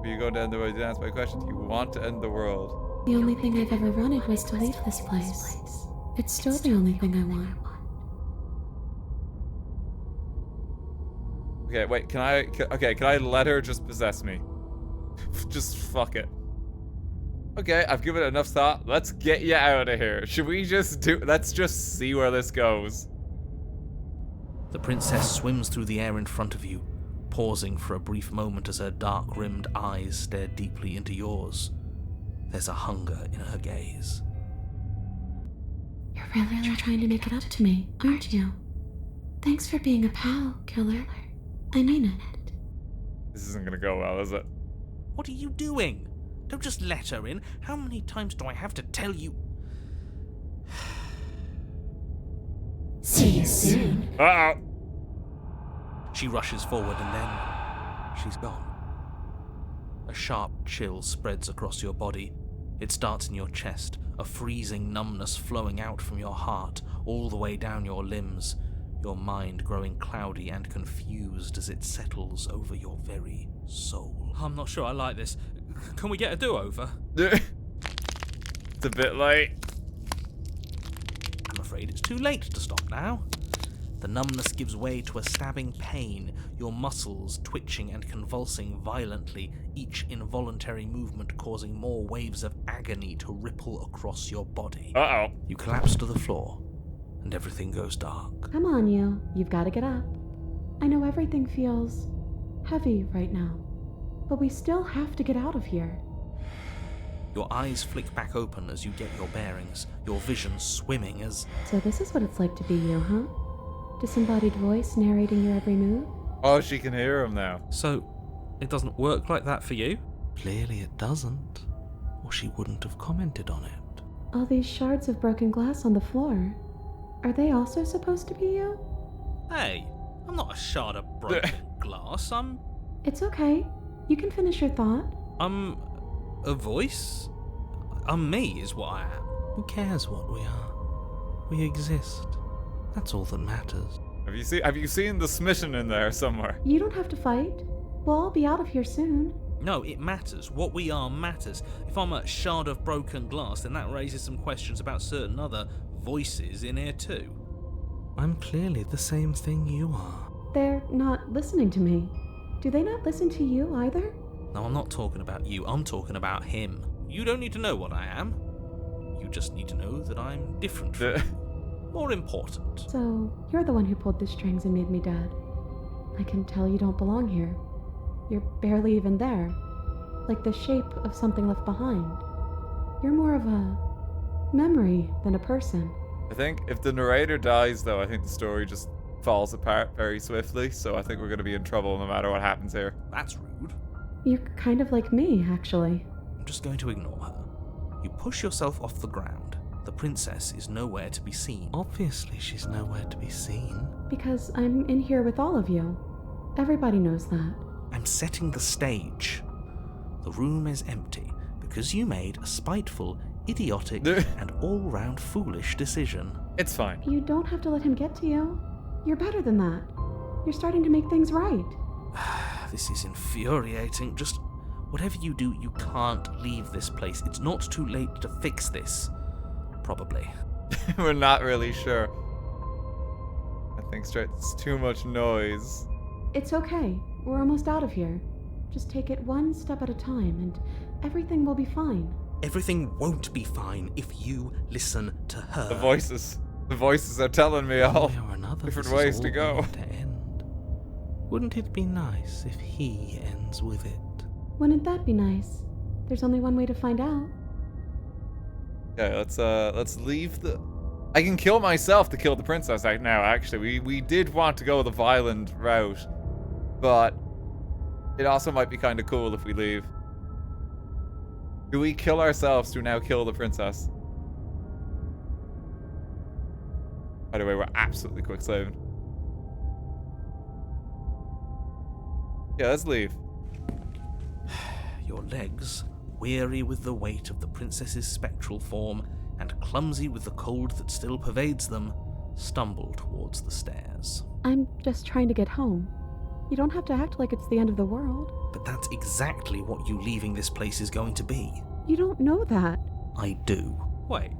Speaker 1: Are you going to end the world? You didn't answer my question. Do you want to end the world?
Speaker 7: The only thing I've ever wanted was to leave this place. It's still the only thing I want.
Speaker 1: Okay, wait, can I let her just possess me? Just fuck it. Okay, I've given it enough thought. Let's get you out of here. Should we let's just see where this goes.
Speaker 3: The princess swims through the air in front of you, pausing for a brief moment as her dark-rimmed eyes stare deeply into yours. There's a hunger in her gaze.
Speaker 7: You're really trying to make it up to me, aren't you? Thanks for being a pal, killer. I mean it.
Speaker 1: This isn't gonna go well, is it?
Speaker 3: What are you doing? Don't just let her in. How many times do I have to tell you?
Speaker 8: See you soon.
Speaker 1: Uh-oh.
Speaker 3: She rushes forward and then she's gone. A sharp chill spreads across your body. It starts in your chest, a freezing numbness flowing out from your heart, all the way down your limbs, your mind growing cloudy and confused as it settles over your very soul.
Speaker 5: I'm not sure I like this. Can we get a do-over?
Speaker 1: It's a bit late.
Speaker 3: I'm afraid it's too late to stop now. The numbness gives way to a stabbing pain, your muscles twitching and convulsing violently, each involuntary movement causing more waves of agony to ripple across your body.
Speaker 1: Uh-oh.
Speaker 3: You collapse to the floor, and everything goes dark.
Speaker 10: Come on, you. You've got to get up. I know everything feels heavy right now, but we still have to get out of here.
Speaker 3: Your eyes flick back open as you get your bearings, your vision swimming as...
Speaker 10: So this is what it's like to be you, huh? Disembodied voice narrating your every move?
Speaker 1: Oh, she can hear him now.
Speaker 5: So, it doesn't work like that for you?
Speaker 3: Clearly it doesn't, or she wouldn't have commented on it.
Speaker 10: All these shards of broken glass on the floor. Are they also supposed to be you?
Speaker 5: Hey, I'm not a shard of broken glass.
Speaker 10: It's okay. You can finish your thought.
Speaker 5: I'm a voice? I'm me is what I am.
Speaker 3: Who cares what we are? We exist. That's all that matters.
Speaker 1: Have you seen the smitten in there somewhere?
Speaker 10: You don't have to fight. We'll all be out of here soon.
Speaker 5: No, it matters. What we are matters. If I'm a shard of broken glass, then that raises some questions about certain other voices in here too.
Speaker 3: I'm clearly the same thing you are.
Speaker 10: They're not listening to me. Do they not listen to you either?
Speaker 5: No, I'm not talking about you. I'm talking about him. You don't need to know what I am. You just need to know that I'm different from you. More important.
Speaker 10: So, you're the one who pulled the strings and made me dead. I can tell you don't belong here. You're barely even there. Like the shape of something left behind. You're more of a memory than a person.
Speaker 1: I think if the narrator dies, though, I think the story just falls apart very swiftly, so I think we're going to be in trouble no matter what happens here.
Speaker 5: That's rude.
Speaker 10: You're kind of like me, actually.
Speaker 3: I'm just going to ignore her. You push yourself off the ground. The princess is nowhere to be seen. Obviously, she's nowhere to be seen.
Speaker 10: Because I'm in here with all of you. Everybody knows that.
Speaker 3: I'm setting the stage. The room is empty because you made a spiteful, idiotic, and all-round foolish decision.
Speaker 1: It's fine.
Speaker 10: You don't have to let him get to you. You're better than that. You're starting to make things right.
Speaker 3: This is infuriating. Just whatever you do, you can't leave this place. It's not too late to fix this. Probably.
Speaker 1: We're not really sure. I think it's too much noise.
Speaker 10: It's okay. We're almost out of here. Just take it one step at a time and everything will be fine.
Speaker 3: Everything won't be fine if you listen to her.
Speaker 1: The voices are telling me all
Speaker 3: One way or another,
Speaker 1: different
Speaker 3: this is
Speaker 1: ways
Speaker 3: all
Speaker 1: to go.
Speaker 3: going to end. Wouldn't it be nice if he ends with it?
Speaker 10: Wouldn't that be nice? There's only one way to find out.
Speaker 1: Okay, let's leave the... I can kill myself to kill the princess right now, actually. We did want to go the violent route, but it also might be kind of cool if we leave. Do we kill ourselves to now kill the princess? By the way, we're absolutely quick saving. Yeah, let's leave.
Speaker 5: Your legs, weary with the weight of the princess's spectral form and clumsy with the cold that still pervades them, stumble towards the stairs.
Speaker 10: I'm just trying to get home. You don't have to act like it's the end of the world.
Speaker 5: But that's exactly what you leaving this place is going to be.
Speaker 10: You don't know that.
Speaker 5: I do.
Speaker 9: Wait,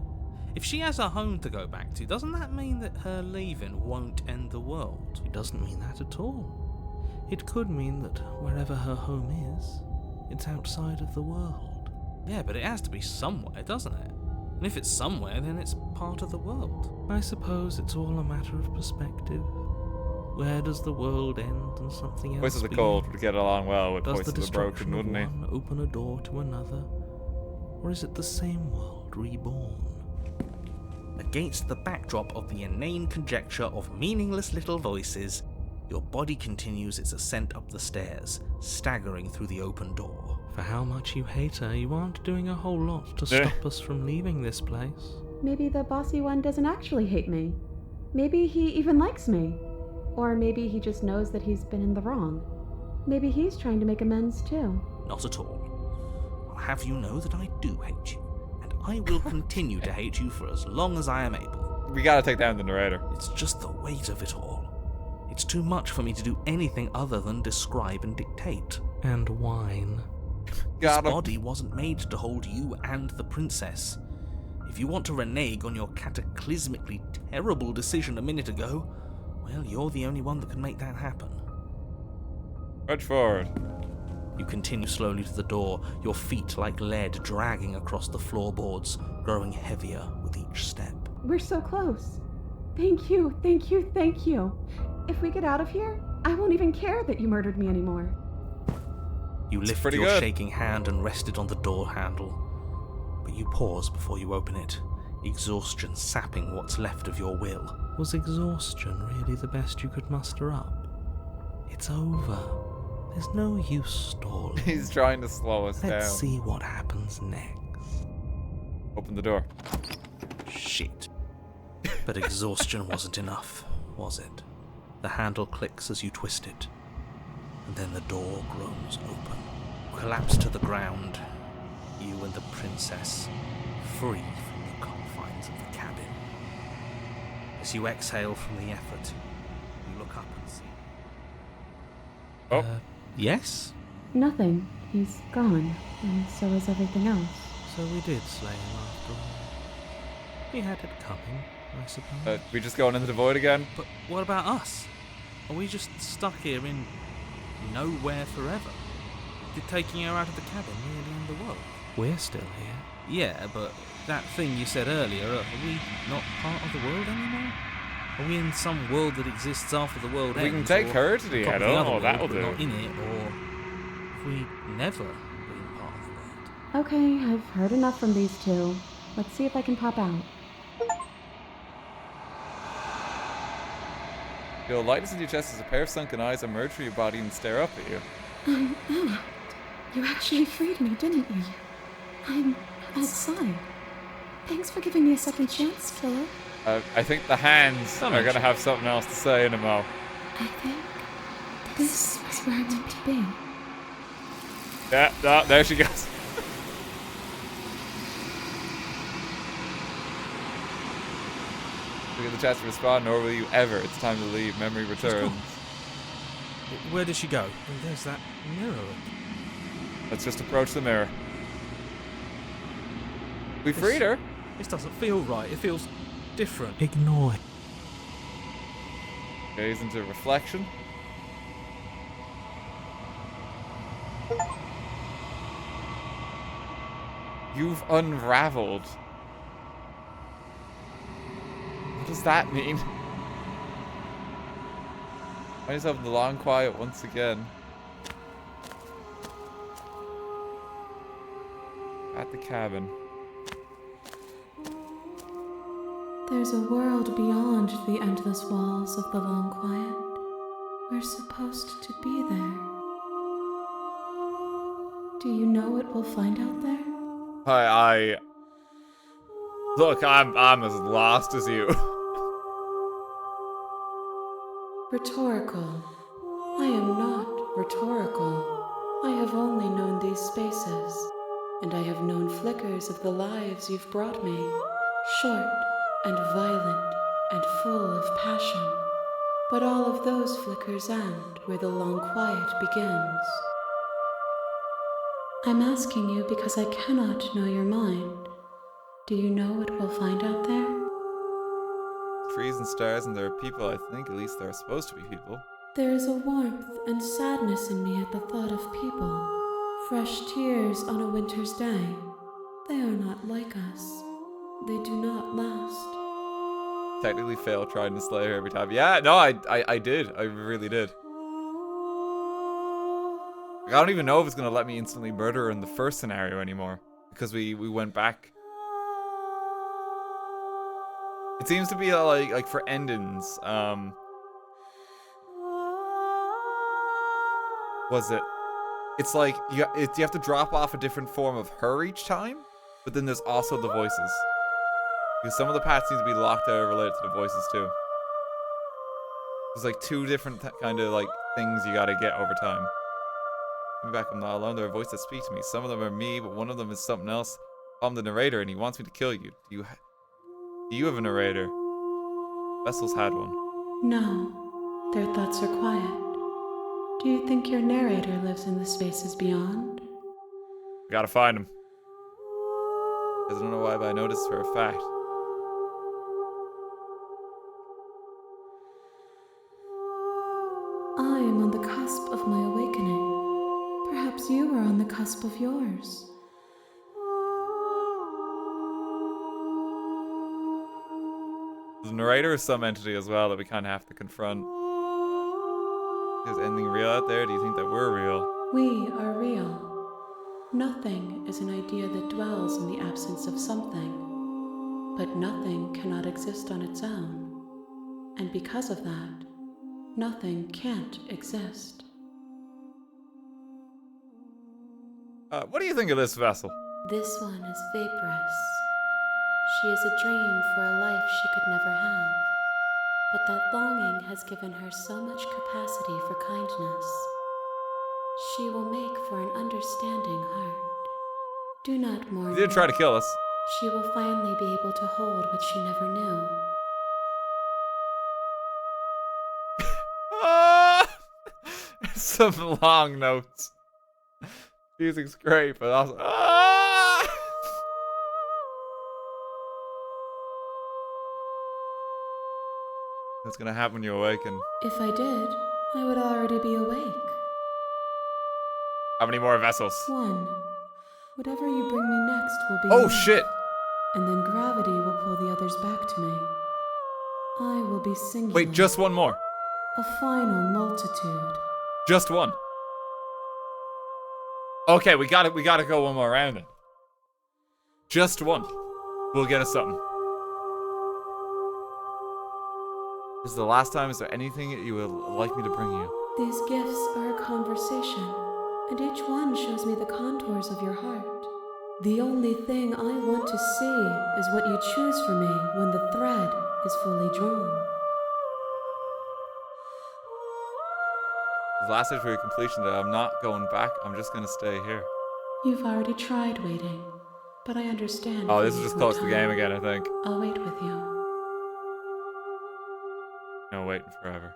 Speaker 9: if she has a home to go back to, doesn't that mean that her leaving won't end the world?
Speaker 5: It doesn't mean that at all. It could mean that wherever her home is, it's outside of the world.
Speaker 9: Yeah, but it has to be somewhere, doesn't it? And if it's somewhere, then it's part of the world.
Speaker 5: I suppose it's all a matter of perspective. Where does the world end and something else
Speaker 1: Voices of the
Speaker 5: begin?
Speaker 1: Cold would get along well with
Speaker 5: Does
Speaker 1: Voices
Speaker 5: the
Speaker 1: of the Broken,
Speaker 5: destruction of
Speaker 1: wouldn't he?
Speaker 5: one open a door to another? Or is it the same world reborn? Against the backdrop of the inane conjecture of meaningless little voices, your body continues its ascent up the stairs, staggering through the open door. For how much you hate her, you aren't doing a whole lot to stop us from leaving this place.
Speaker 10: Maybe the bossy one doesn't actually hate me. Maybe he even likes me. Or maybe he just knows that he's been in the wrong. Maybe he's trying to make amends too.
Speaker 5: Not at all. I'll have you know that I do hate you, and I will continue to hate you for as long as I am able.
Speaker 1: We gotta take down the narrator.
Speaker 5: It's just the weight of it all. It's too much for me to do anything other than describe and dictate. And whine. This body wasn't made to hold you and the princess. If you want to renege on your cataclysmically terrible decision a minute ago, well, you're the only one that can make that happen.
Speaker 1: Trudge forward.
Speaker 5: You continue slowly to the door, your feet like lead dragging across the floorboards, growing heavier with each step.
Speaker 10: We're so close. Thank you, thank you, thank you. If we get out of here, I won't even care that you murdered me anymore.
Speaker 5: You lift your shaking hand and rest it on the door handle, but you pause before you open it, exhaustion sapping what's left of your will. Was exhaustion really the best you could muster up? It's over. There's no use stalling.
Speaker 1: He's trying to slow us down.
Speaker 5: Let's see what happens next.
Speaker 1: Open the door.
Speaker 5: Shit. But exhaustion wasn't enough, was it? The handle clicks as you twist it, and then the door groans open. Collapse to the ground, you and the princess, free from the confines of the cabin. As you exhale from the effort, you look up and see...
Speaker 1: Oh.
Speaker 5: Yes?
Speaker 10: Nothing. He's gone, and so is everything else.
Speaker 5: So we did slay him after all. We had it coming, I suppose.
Speaker 1: We just going into the void again?
Speaker 9: But what about us? Are we just stuck here in nowhere forever? Did taking her out of the cabin really end the world?
Speaker 5: We're still here.
Speaker 9: Yeah, but that thing you said earlier, are we not part of the world anymore? Are we in some world that exists after the world ends?
Speaker 1: We can take her to the end. Oh, that'll do.
Speaker 9: Not in it, or have we never been part of the world?
Speaker 10: Okay, I've heard enough from these two. Let's see if I can pop out.
Speaker 1: Feel lightness in your chest as a pair of sunken eyes emerge from your body and stare up at you.
Speaker 10: I'm out. You actually freed me, didn't you? I'm outside. Thanks for giving me a second chance, killer.
Speaker 1: I think the hands are going to have something else to say in a mo.
Speaker 10: I think this is where I'm meant to be.
Speaker 1: Yeah, there she goes. You get the chance to respond, nor will you ever. It's time to leave. Memory returns.
Speaker 9: Where did she go? Oh, there's that mirror.
Speaker 1: Let's just approach the mirror. We freed her.
Speaker 9: This doesn't feel right. It feels different.
Speaker 5: Ignore it.
Speaker 1: Gaze into reflection. You've unraveled. What does that mean? Find yourself in the long quiet once again. At the cabin.
Speaker 7: There's a world beyond the endless walls of the long quiet. We're supposed to be there. Do you know what we'll find out there?
Speaker 1: Look, I'm as lost as you.
Speaker 7: Rhetorical. I am not rhetorical. I have only known these spaces, and I have known flickers of the lives you've brought me, short and violent and full of passion. But all of those flickers end where the long quiet begins. I'm asking you because I cannot know your mind. Do you know what we'll find out there?
Speaker 1: Trees and stars, and there are people, I think. At least there are supposed to be people.
Speaker 7: There is a warmth and sadness in me at the thought of people. Fresh tears on a winter's day. They are not like us. They do not last.
Speaker 1: Technically fail trying to slay her every time. Yeah, no, I did. I really did. Like, I don't even know if it's gonna let me instantly murder her in the first scenario anymore. Because we went back. It seems to be like for endings, it's like you have to drop off a different form of her each time, but then there's also the voices. Because some of the paths seem to be locked out related to the voices too. There's like two different kind of like things you gotta get over time. Come back, I'm not alone. There are voices that speak to me. Some of them are me, but one of them is something else. I'm the narrator, and he wants me to kill you. Do you have a narrator? Vessel's had one.
Speaker 7: No, their thoughts are quiet. Do you think your narrator lives in the spaces beyond?
Speaker 1: We gotta find him. I don't know why, but I know this for a fact.
Speaker 7: I am on the cusp of my awakening. Perhaps you are on the cusp of yours.
Speaker 1: The narrator is some entity as well that we kind of have to confront. Is anything real out there? Do you think that we're real?
Speaker 7: We are real. Nothing is an idea that dwells in the absence of something, but nothing cannot exist on its own. And because of that, nothing can't exist.
Speaker 1: What do you think of this vessel?
Speaker 7: This one is vaporous. She is a dream for a life she could never have. But that longing has given her so much capacity for kindness. She will make for an understanding heart. Do not mourn.
Speaker 1: He did try to kill us.
Speaker 7: She will finally be able to hold what she never knew.
Speaker 1: Some long notes. Music's great, but also. What's gonna happen when you awaken?
Speaker 7: If I did, I would already be awake.
Speaker 1: How many more vessels?
Speaker 7: One. Whatever you bring me next will be.
Speaker 1: Oh
Speaker 7: enough.
Speaker 1: shit!
Speaker 7: And then gravity will pull the others back to me. I will be singular.
Speaker 1: Wait, just one more.
Speaker 7: A final multitude.
Speaker 1: Just one. Okay, we gotta go one more round then. Just one. We'll get us something. This is the last time. Is there anything that you would like me to bring you?
Speaker 7: These gifts are a conversation, and each one shows me the contours of your heart. The only thing I want to see is what you choose for me when the thread is fully drawn.
Speaker 1: The last stage for your completion that I'm not going back. I'm just gonna stay here.
Speaker 7: You've already tried waiting, but I understand.
Speaker 1: Oh,
Speaker 7: if
Speaker 1: this
Speaker 7: you
Speaker 1: is just
Speaker 7: need more
Speaker 1: close to the
Speaker 7: time.
Speaker 1: game again, I think.
Speaker 7: I'll wait with you.
Speaker 1: No, waiting forever.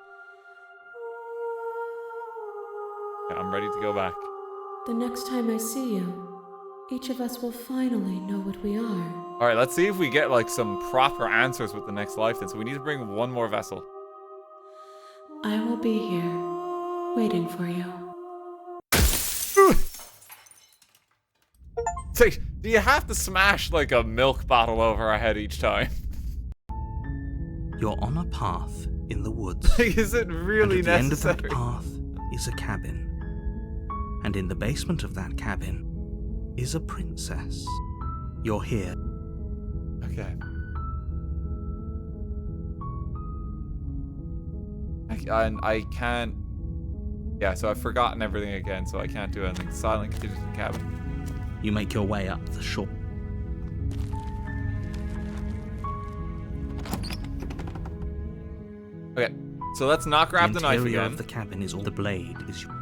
Speaker 1: Yeah, I'm ready to go back.
Speaker 7: The next time I see you, each of us will finally know what we are.
Speaker 1: Alright, let's see if we get like some proper answers with the next life then. So we need to bring one more vessel.
Speaker 7: I will be here, waiting for you.
Speaker 1: Say, do you have to smash like a milk bottle over our head each time?
Speaker 3: You're on a path in the woods.
Speaker 1: Is it really
Speaker 3: and at the end of
Speaker 1: necessary?
Speaker 3: that path is a cabin. And in the basement of that cabin is a princess. You're here.
Speaker 1: Okay. I can't... Yeah, so I've forgotten everything again, so I can't do anything. Silent continues in the cabin.
Speaker 3: You make your way up the shore.
Speaker 1: Okay, so let's not grab the knife
Speaker 3: interior
Speaker 1: again.
Speaker 3: of the cabin is all the blade is your...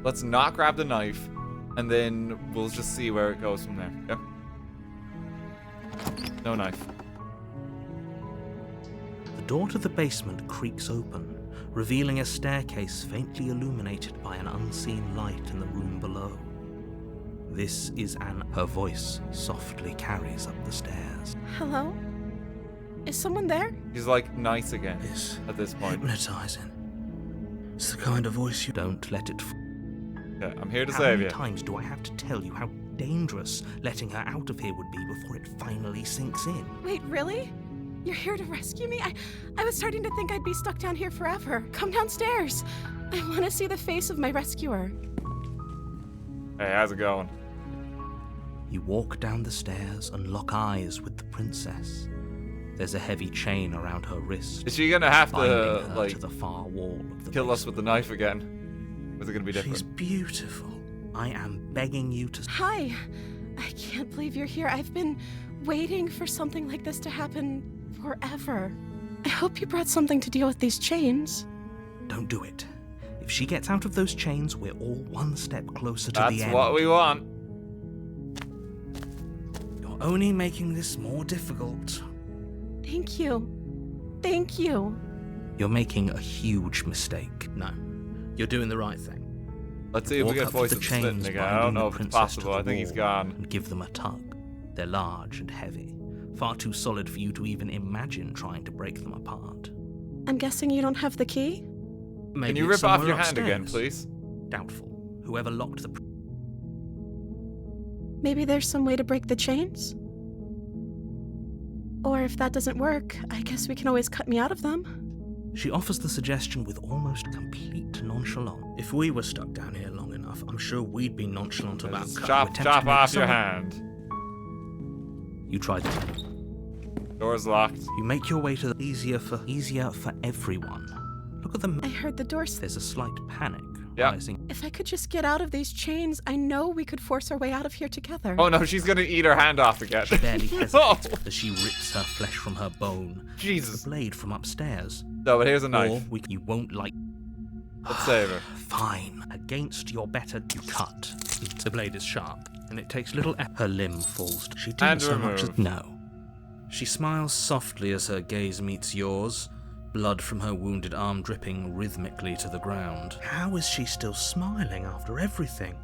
Speaker 1: Let's not grab the knife, and then we'll just see where it goes from there. Okay? No knife.
Speaker 3: The door to the basement creaks open, revealing a staircase faintly illuminated by an unseen light in the room below. This is Anne. Her voice softly carries up the stairs.
Speaker 4: Hello? Is someone there?
Speaker 1: He's like nice again
Speaker 3: It's
Speaker 1: at this point.
Speaker 3: hypnotizing. It's the kind of voice you don't let it...
Speaker 1: Yeah, I'm here to
Speaker 3: How
Speaker 1: save
Speaker 3: many
Speaker 1: you.
Speaker 3: times do I have to tell you how dangerous letting her out of here would be before it finally sinks in?
Speaker 4: Wait, really? You're here to rescue me? I was starting to think I'd be stuck down here forever. Come downstairs. I want to see the face of my rescuer.
Speaker 1: Hey, how's it going?
Speaker 3: You walk down the stairs and lock eyes with the princess. There's a heavy chain around her wrist.
Speaker 1: Is she gonna have
Speaker 3: binding
Speaker 1: to,
Speaker 3: her
Speaker 1: like,
Speaker 3: to the far wall of the
Speaker 1: kill us with the
Speaker 3: basement.
Speaker 1: knife again? Or is it gonna be different?
Speaker 3: She's beautiful. I am begging you to...
Speaker 4: Hi. I can't believe you're here. I've been waiting for something like this to happen forever. I hope you brought something to deal with these chains.
Speaker 3: Don't do it. If she gets out of those chains, we're all one step closer to the
Speaker 1: That's
Speaker 3: end.
Speaker 1: what we want.
Speaker 3: You're only making this more difficult.
Speaker 4: Thank you. Thank you.
Speaker 3: You're making a huge mistake. No, you're doing the right thing.
Speaker 1: Let's see if we
Speaker 3: Walk
Speaker 1: get
Speaker 3: up to
Speaker 1: voice
Speaker 3: the
Speaker 1: of Smitten
Speaker 3: chains
Speaker 1: again. I
Speaker 3: binding
Speaker 1: don't know
Speaker 3: the
Speaker 1: if it's
Speaker 3: princess to
Speaker 1: possible.
Speaker 3: the
Speaker 1: I think he's
Speaker 3: wall
Speaker 1: gone.
Speaker 3: And give them a tug. They're large and heavy, far too solid for you to even imagine trying to break them apart.
Speaker 4: I'm guessing you don't have the key?
Speaker 3: Maybe
Speaker 1: Can you
Speaker 3: it's
Speaker 1: rip off
Speaker 3: somewhere
Speaker 1: your hand again,
Speaker 3: upstairs.
Speaker 1: please?
Speaker 3: Doubtful. Whoever locked the...
Speaker 4: Maybe there's some way to break the chains? Or if that doesn't work, I guess we can always cut me out of them.
Speaker 3: She offers the suggestion with almost complete nonchalance. If we were stuck down here long enough, I'm sure we'd be nonchalant about
Speaker 1: Just
Speaker 3: cutting
Speaker 1: chop
Speaker 3: attempts to
Speaker 1: chop
Speaker 3: make
Speaker 1: off your
Speaker 3: someone-
Speaker 1: hand.
Speaker 3: You try to...
Speaker 1: Door's locked.
Speaker 3: You make your way to the easier for everyone. Look at them.
Speaker 4: I heard the door
Speaker 3: There's a slight panic
Speaker 1: Yeah.
Speaker 3: rising.
Speaker 4: If I could just get out of these chains, I know we could force our way out of here together.
Speaker 1: Oh no, she's gonna eat her hand off again.
Speaker 3: She barely hesitates
Speaker 1: No.
Speaker 3: as she rips her flesh from her bone.
Speaker 1: Jesus.
Speaker 3: The blade from upstairs.
Speaker 1: No, but here's a
Speaker 3: Or
Speaker 1: knife.
Speaker 3: you won't like...
Speaker 1: Let's save her.
Speaker 3: Fine. Against your better, you cut. The blade is sharp, and it takes little effort. Her limb falls. She didn't
Speaker 1: And
Speaker 3: so much as...
Speaker 1: remove.
Speaker 3: No. She smiles softly as her gaze meets yours, blood from her wounded arm dripping rhythmically to the ground. How is she still smiling after everything?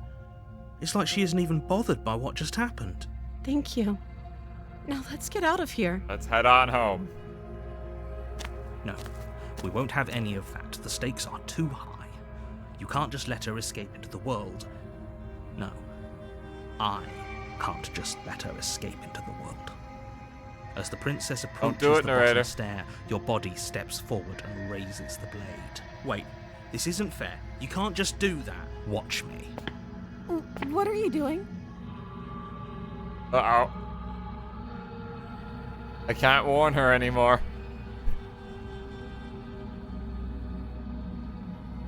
Speaker 3: It's like she isn't even bothered by what just happened.
Speaker 4: Thank you. Now let's get out of here.
Speaker 1: Let's head on home.
Speaker 3: No, we won't have any of that. The stakes are too high. You can't just let her escape into the world. No, I can't just let her escape into the world. As the princess approaches
Speaker 1: do it,
Speaker 3: the
Speaker 1: narrator.
Speaker 3: bottom stair, your body steps forward and raises the blade. Wait, this isn't fair. You can't just do that. Watch me.
Speaker 4: What are you doing?
Speaker 1: Uh-oh. I can't warn her anymore.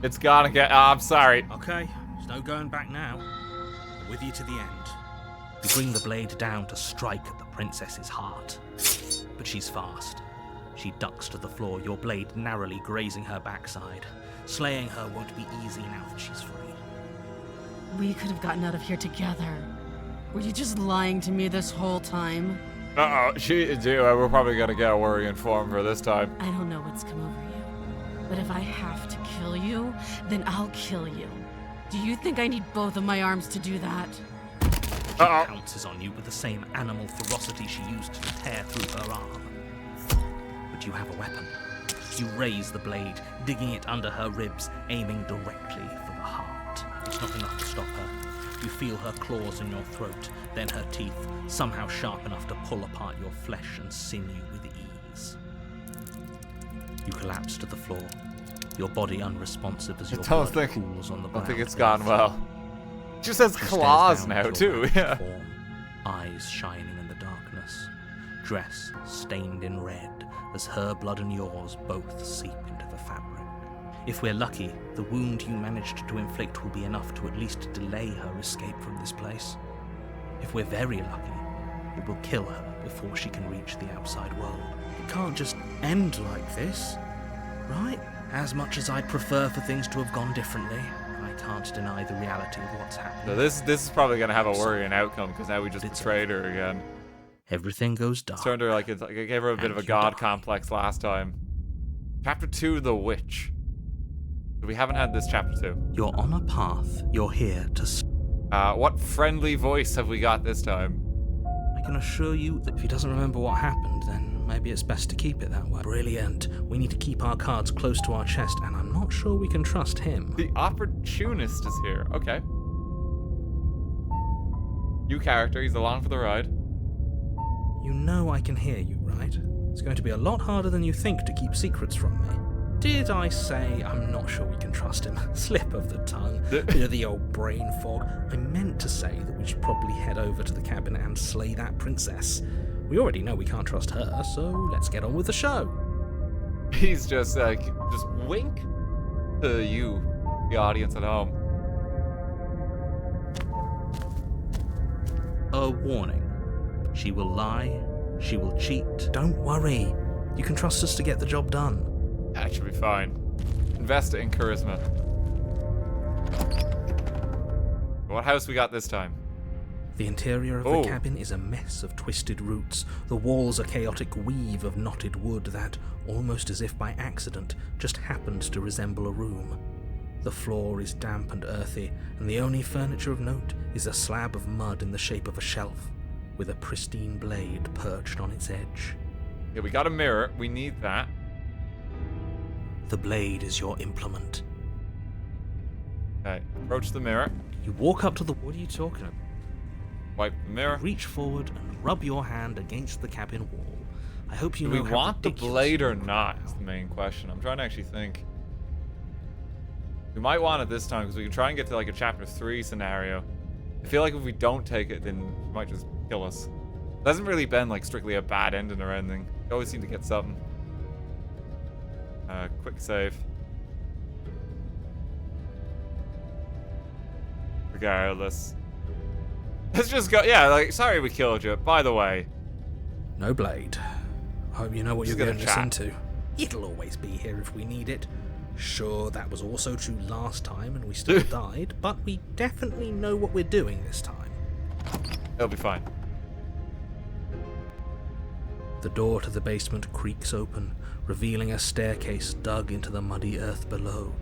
Speaker 1: It's gonna get... Oh, I'm sorry.
Speaker 3: Okay, there's no going back now. I'm with you to the end. You bring the blade down to strike at the princess's heart. But she's fast. She ducks to the floor, your blade narrowly grazing her backside. Slaying her won't be easy now that she's free.
Speaker 4: We could have gotten out of here together. Were you just lying to me this whole time?
Speaker 1: Uh-oh. We're probably gonna get a worrying form for this time.
Speaker 4: I don't know what's come over you, but if I have to kill you, then I'll kill you. Do you think I need both of my arms to do that?
Speaker 3: She pounces on you with the same animal ferocity she used to tear through her arm. But you have a weapon. You raise the blade, digging it under her ribs, aiming directly for the heart. It's not enough to stop her. You feel her claws in your throat, then her teeth, somehow sharp enough to pull apart your flesh and sinew with ease. You collapse to the floor, your body unresponsive as your blood pools on the ground.
Speaker 1: I don't think it's gone well. Just has
Speaker 3: She stares
Speaker 1: claws
Speaker 3: down
Speaker 1: now,
Speaker 3: at your
Speaker 1: too.
Speaker 3: ragged
Speaker 1: Yeah.
Speaker 3: form, eyes shining in the darkness, dress stained in red as her blood and yours both seep into the fabric. If we're lucky, the wound you managed to inflict will be enough to at least delay her escape from this place. If we're very lucky, it will kill her before she can reach the outside world. It can't just end like this, right? As much as I'd prefer for things to have gone differently, I can't deny the reality of what's happening.
Speaker 1: So this is probably gonna have a worrying outcome because now we just betrayed her again.
Speaker 3: Everything goes dark.
Speaker 1: Turned her like I gave her a bit of a
Speaker 3: you
Speaker 1: god
Speaker 3: die.
Speaker 1: complex last time. Chapter 2, The Witch. We haven't had this chapter 2.
Speaker 3: You're on a path. You're here to...
Speaker 1: What friendly voice have we got this time?
Speaker 5: I can assure you that if he doesn't remember what happened, then maybe it's best to keep it that way. Brilliant. We need to keep our cards close to our chest, and I'm not sure we can trust him.
Speaker 1: The Opportunist is here. Okay. New character. He's along for the ride.
Speaker 5: You know I can hear you, right? It's going to be a lot harder than you think to keep secrets from me. Did I say I'm not sure we can trust him? Slip of the tongue. Bit of the old brain fog. I meant to say that we should probably head over to the cabin and slay that princess. We already know we can't trust her, so let's get on with the show.
Speaker 1: He's just like, just wink to you, the audience at home.
Speaker 3: A warning. She will lie. She will cheat.
Speaker 5: Don't worry. You can trust us to get the job done.
Speaker 1: That should be fine. Invest it in charisma. What house we got this time?
Speaker 5: The interior of the cabin is a mess of twisted roots. The walls a chaotic weave of knotted wood that, almost as if by accident, just happens to resemble a room. The floor is damp and earthy, and the only furniture of note is a slab of mud in the shape of a shelf, with a pristine blade perched on its edge.
Speaker 1: Yeah, we got a mirror. We need that.
Speaker 3: The blade is your implement.
Speaker 1: Okay, approach the mirror.
Speaker 3: You walk up to the...
Speaker 5: What are you talking about?
Speaker 1: Wipe the mirror.
Speaker 3: Reach forward and rub your hand against the cabin wall. I hope you
Speaker 1: Do
Speaker 3: know
Speaker 1: we
Speaker 3: how
Speaker 1: want the
Speaker 3: ridiculous
Speaker 1: blade
Speaker 3: you
Speaker 1: or
Speaker 3: are
Speaker 1: not
Speaker 3: now.
Speaker 1: is the main question. I'm trying to actually think. We might want it this time because we can try and get to like a chapter 3 scenario. I feel like if we don't take it, then it might just kill us. It hasn't really been like strictly a bad ending or anything. We always seem to get something. Quick save. Regardless. Let's just go. Yeah, like, sorry we killed you. By the way.
Speaker 5: No blade. I hope you know what
Speaker 1: Just
Speaker 5: you're
Speaker 1: gonna
Speaker 5: getting us
Speaker 1: chat.
Speaker 5: into. It'll always be here if we need it. Sure, that was also true last time and we still died, but we definitely know what we're doing this time.
Speaker 1: It'll be fine.
Speaker 5: The door to the basement creaks open, revealing a staircase dug into the muddy earth below.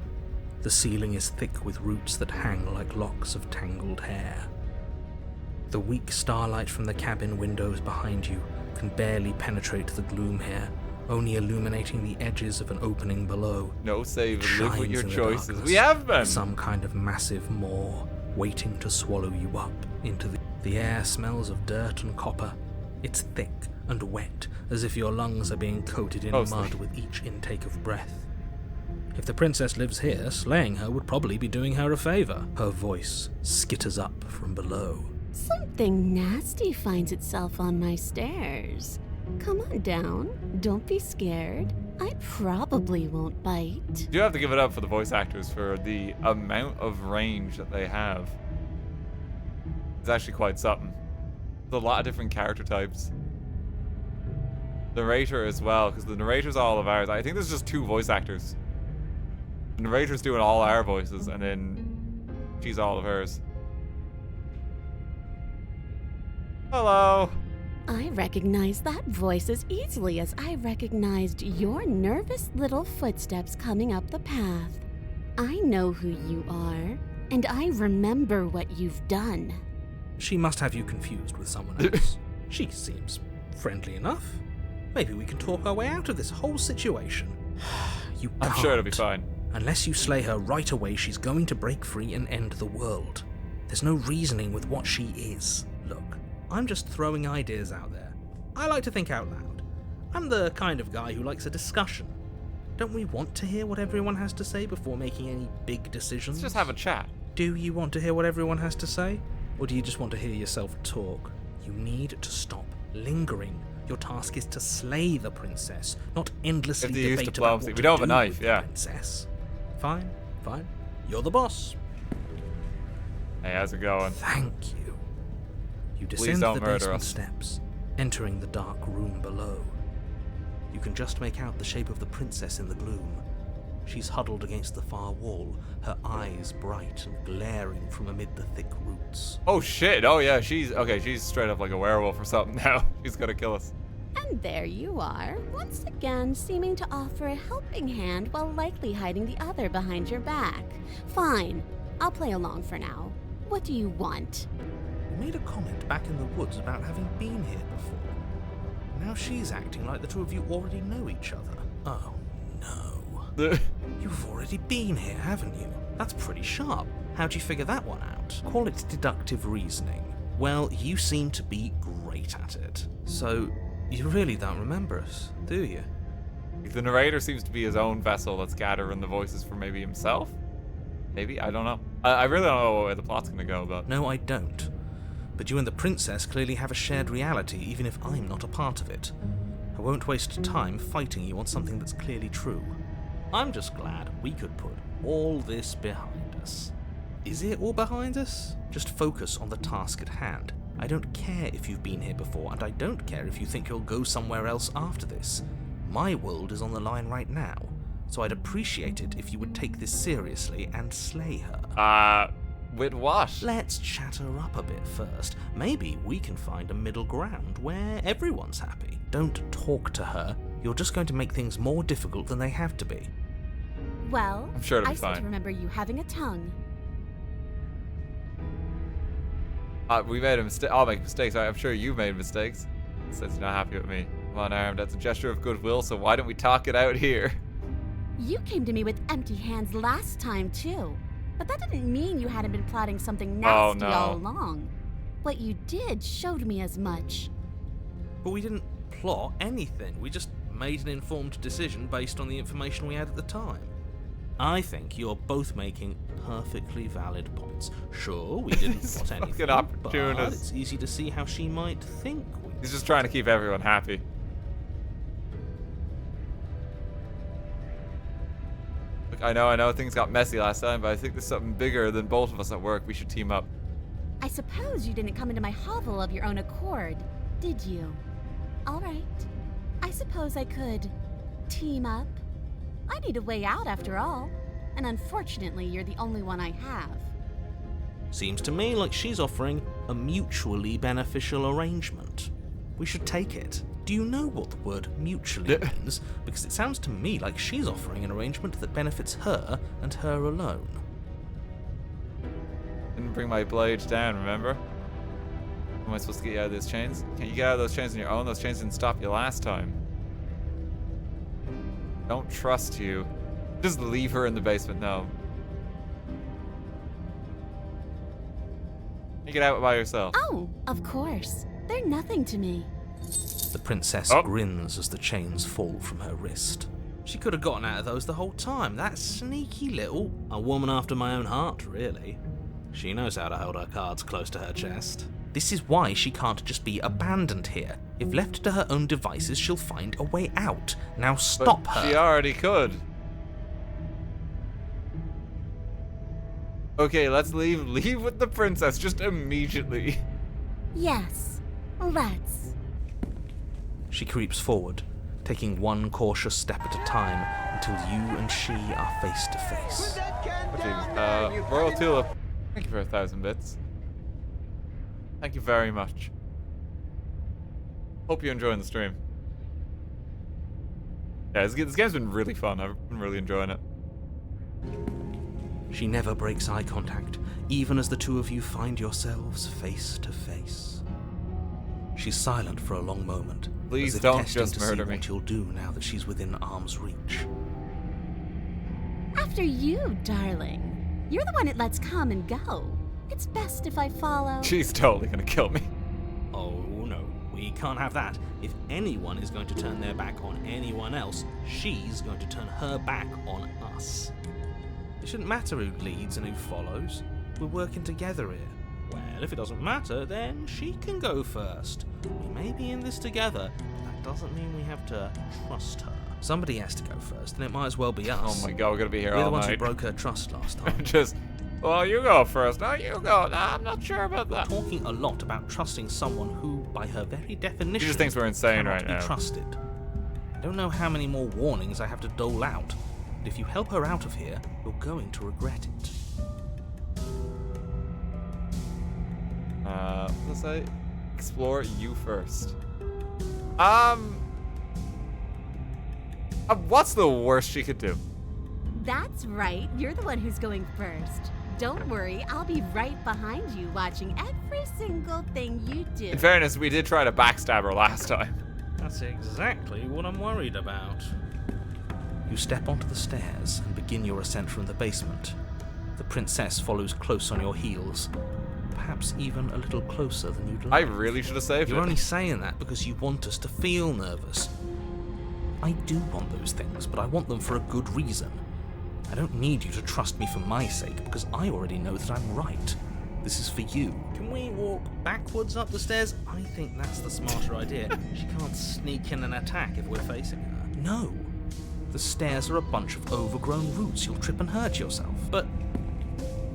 Speaker 5: The ceiling is thick with roots that hang like locks of tangled hair. The weak starlight from the cabin windows behind you can barely penetrate the gloom here, only illuminating the edges of an opening below.
Speaker 1: No save. Live with
Speaker 5: Shines
Speaker 1: your
Speaker 5: in the
Speaker 1: choices.
Speaker 5: darkness,
Speaker 1: We have been.
Speaker 5: some kind of massive maw waiting to swallow you up into the air smells of dirt and copper. It's thick and wet, as if your lungs are being coated in
Speaker 1: Mostly.
Speaker 5: mud with each intake of breath. If the princess lives here, slaying her would probably be doing her a favor. Her voice skitters up from below.
Speaker 4: Something nasty finds itself on my stairs. Come on down. Don't be scared. I probably won't bite.
Speaker 1: You do have to give it up for the voice actors for the amount of range that they have. It's actually quite something. There's a lot of different character types. Narrator as well, because the narrator's all of ours. I think there's just 2 voice actors. The narrator's doing all our voices, and then she's all of hers. Hello.
Speaker 4: I recognize that voice as easily as I recognized your nervous little footsteps coming up the path. I know who you are, and I remember what you've done.
Speaker 5: She must have you confused with someone else. She seems friendly enough. Maybe we can talk our way out of this whole situation. You
Speaker 1: I'm
Speaker 5: can't.
Speaker 1: sure it'll be fine.
Speaker 5: Unless you slay her right away, she's going to break free and end the world. There's no reasoning with what she is. Look, I'm just throwing ideas out there. I like to think out loud. I'm the kind of guy who likes a discussion. Don't we want to hear what everyone has to say before making any big decisions?
Speaker 1: Let's just have a chat.
Speaker 5: Do you want to hear what everyone has to say? Or do you just want to hear yourself talk? You need to stop lingering. Your task is to slay the princess, not endlessly
Speaker 1: If they use
Speaker 5: debate about
Speaker 1: diplomacy.
Speaker 5: what
Speaker 1: We
Speaker 5: to
Speaker 1: don't have a
Speaker 5: do
Speaker 1: knife,
Speaker 5: with the
Speaker 1: yeah.
Speaker 5: princess. Fine. You're the boss.
Speaker 1: Hey, how's it going?
Speaker 5: Thank you. You
Speaker 1: Please
Speaker 5: descend
Speaker 1: don't
Speaker 5: the
Speaker 1: murder
Speaker 5: basement
Speaker 1: us.
Speaker 5: steps, entering the dark room below. You can just make out the shape of the princess in the gloom. She's huddled against the far wall, her eyes bright and glaring from amid the thick roots.
Speaker 1: Oh shit, oh yeah, she's straight up like a werewolf or something now. She's gonna kill us.
Speaker 4: And there you are, once again seeming to offer a helping hand while likely hiding the other behind your back. Fine, I'll play along for now. What do you want?
Speaker 5: You made a comment back in the woods about having been here before. Now she's acting like the two of you already know each other. Oh, no. You've already been here, haven't you? That's pretty sharp. How'd you figure that one out? Call it deductive reasoning. Well, you seem to be great at it. So, you really don't remember us, do you?
Speaker 1: The narrator seems to be his own vessel that's gathering the voices for maybe himself? Maybe? I don't know. I really don't know where the plot's gonna go, but...
Speaker 5: No, I don't. But you and the princess clearly have a shared reality, even if I'm not a part of it. I won't waste time fighting you on something that's clearly true. I'm just glad we could put all this behind us. Is it all behind us? Just focus on the task at hand. I don't care if you've been here before, and I don't care if you think you'll go somewhere else after this. My world is on the line right now, so I'd appreciate it if you would take this seriously and slay her.
Speaker 1: With what?
Speaker 5: Let's chat her up a bit first. Maybe we can find a middle ground where everyone's happy. Don't talk to her. You're just going to make things more difficult than they have to be.
Speaker 4: Well,
Speaker 1: I'm sure it'll be
Speaker 4: I seem
Speaker 1: fine.
Speaker 4: to remember you having a tongue.
Speaker 1: We made a mistake. I'll make mistakes. I'm sure you've made mistakes. Since you're not happy with me. Come on, Arm. That's a gesture of goodwill, so why don't we talk it out here?
Speaker 4: You came to me with empty hands last time, too. But that didn't mean you hadn't been plotting something nasty all along. What you did showed me as much.
Speaker 5: But we didn't plot anything. We just made an informed decision based on the information we had at the time. I think you're both making perfectly valid points. Sure, we didn't plot anything, but it's easy to see how she might think we
Speaker 1: He's just trying to keep everyone happy. Look, I know things got messy last time, but I think there's something bigger than both of us at work. We should team up.
Speaker 4: I suppose you didn't come into my hovel of your own accord, did you? All right. I suppose I could team up. I need a way out after all, and unfortunately you're the only one I have.
Speaker 5: Seems to me like she's offering a mutually beneficial arrangement. We should take it. Do you know what the word mutually means? Because it sounds to me like she's offering an arrangement that benefits her and her alone.
Speaker 1: Didn't bring my blade down, remember? How am I supposed to get you out of those chains? Can't you get out of those chains on your own? Those chains didn't stop you last time. Don't trust you. Just leave her in the basement now. You get out by yourself.
Speaker 4: Oh, of course. They're nothing to me.
Speaker 5: The princess grins as the chains fall from her wrist. She could have gotten out of those the whole time. That sneaky little... A woman after my own heart, really. She knows how to hold her cards close to her chest. This is why she can't just be abandoned here. If left to her own devices, she'll find a way out. Now stop her.
Speaker 1: She already could. Okay, let's leave. Leave with the princess just immediately.
Speaker 4: Yes, let's.
Speaker 5: She creeps forward, taking one cautious step at a time until you and she are face to face.
Speaker 1: Royal Tulip, thank you for 1,000 bits. Thank you very much. Hope you're enjoying the stream. Yeah, this game's been really fun. I've been really enjoying it.
Speaker 5: She never breaks eye contact, even as the two of you find yourselves face to face. She's silent for a long moment.
Speaker 1: Please
Speaker 5: as if
Speaker 1: don't
Speaker 5: testing
Speaker 1: just
Speaker 5: to
Speaker 1: murder
Speaker 5: see
Speaker 1: me.
Speaker 5: What you'll do now that she's within arm's reach.
Speaker 4: After you, darling. You're the one it lets come and go. It's best if I follow.
Speaker 1: She's totally gonna kill me.
Speaker 5: Oh no, we can't have that. If anyone is going to turn their back on anyone else, she's going to turn her back on us. It shouldn't matter who leads and who follows. We're working together here. Well, if it doesn't matter, then she can go first. We may be in this together, but that doesn't mean we have to trust her. Somebody has to go first, and it might as well be us.
Speaker 1: Oh my god, we're gonna be here
Speaker 5: We're
Speaker 1: all
Speaker 5: the ones who
Speaker 1: night.
Speaker 5: broke her trust last time.
Speaker 1: Just, well, you go first. No, you go. No, I'm not sure about that.
Speaker 5: Talking a lot about trusting someone who, by her very definition,
Speaker 1: He just thinks we're insane
Speaker 5: cannot
Speaker 1: right
Speaker 5: be
Speaker 1: now.
Speaker 5: trusted. I don't know how many more warnings I have to dole out, but if you help her out of here, you're going to regret it.
Speaker 1: Let's say, explore you first. What's the worst she could do?
Speaker 4: That's right. You're the one who's going first. Don't worry, I'll be right behind you watching every single thing you do.
Speaker 1: In fairness, we did try to backstab her last time.
Speaker 5: That's exactly what I'm worried about. You step onto the stairs and begin your ascent from the basement. The princess follows close on your heels, perhaps even a little closer than you'd
Speaker 1: I
Speaker 5: like.
Speaker 1: really should have saved
Speaker 5: You're
Speaker 1: it.
Speaker 5: only saying that because you want us to feel nervous. I do want those things, but I want them for a good reason. I don't need you to trust me for my sake, because I already know that I'm right. This is for you. Can we walk backwards up the stairs? I think that's the smarter idea. She can't sneak in and attack if we're facing her. No. The stairs are a bunch of overgrown roots. You'll trip and hurt yourself. But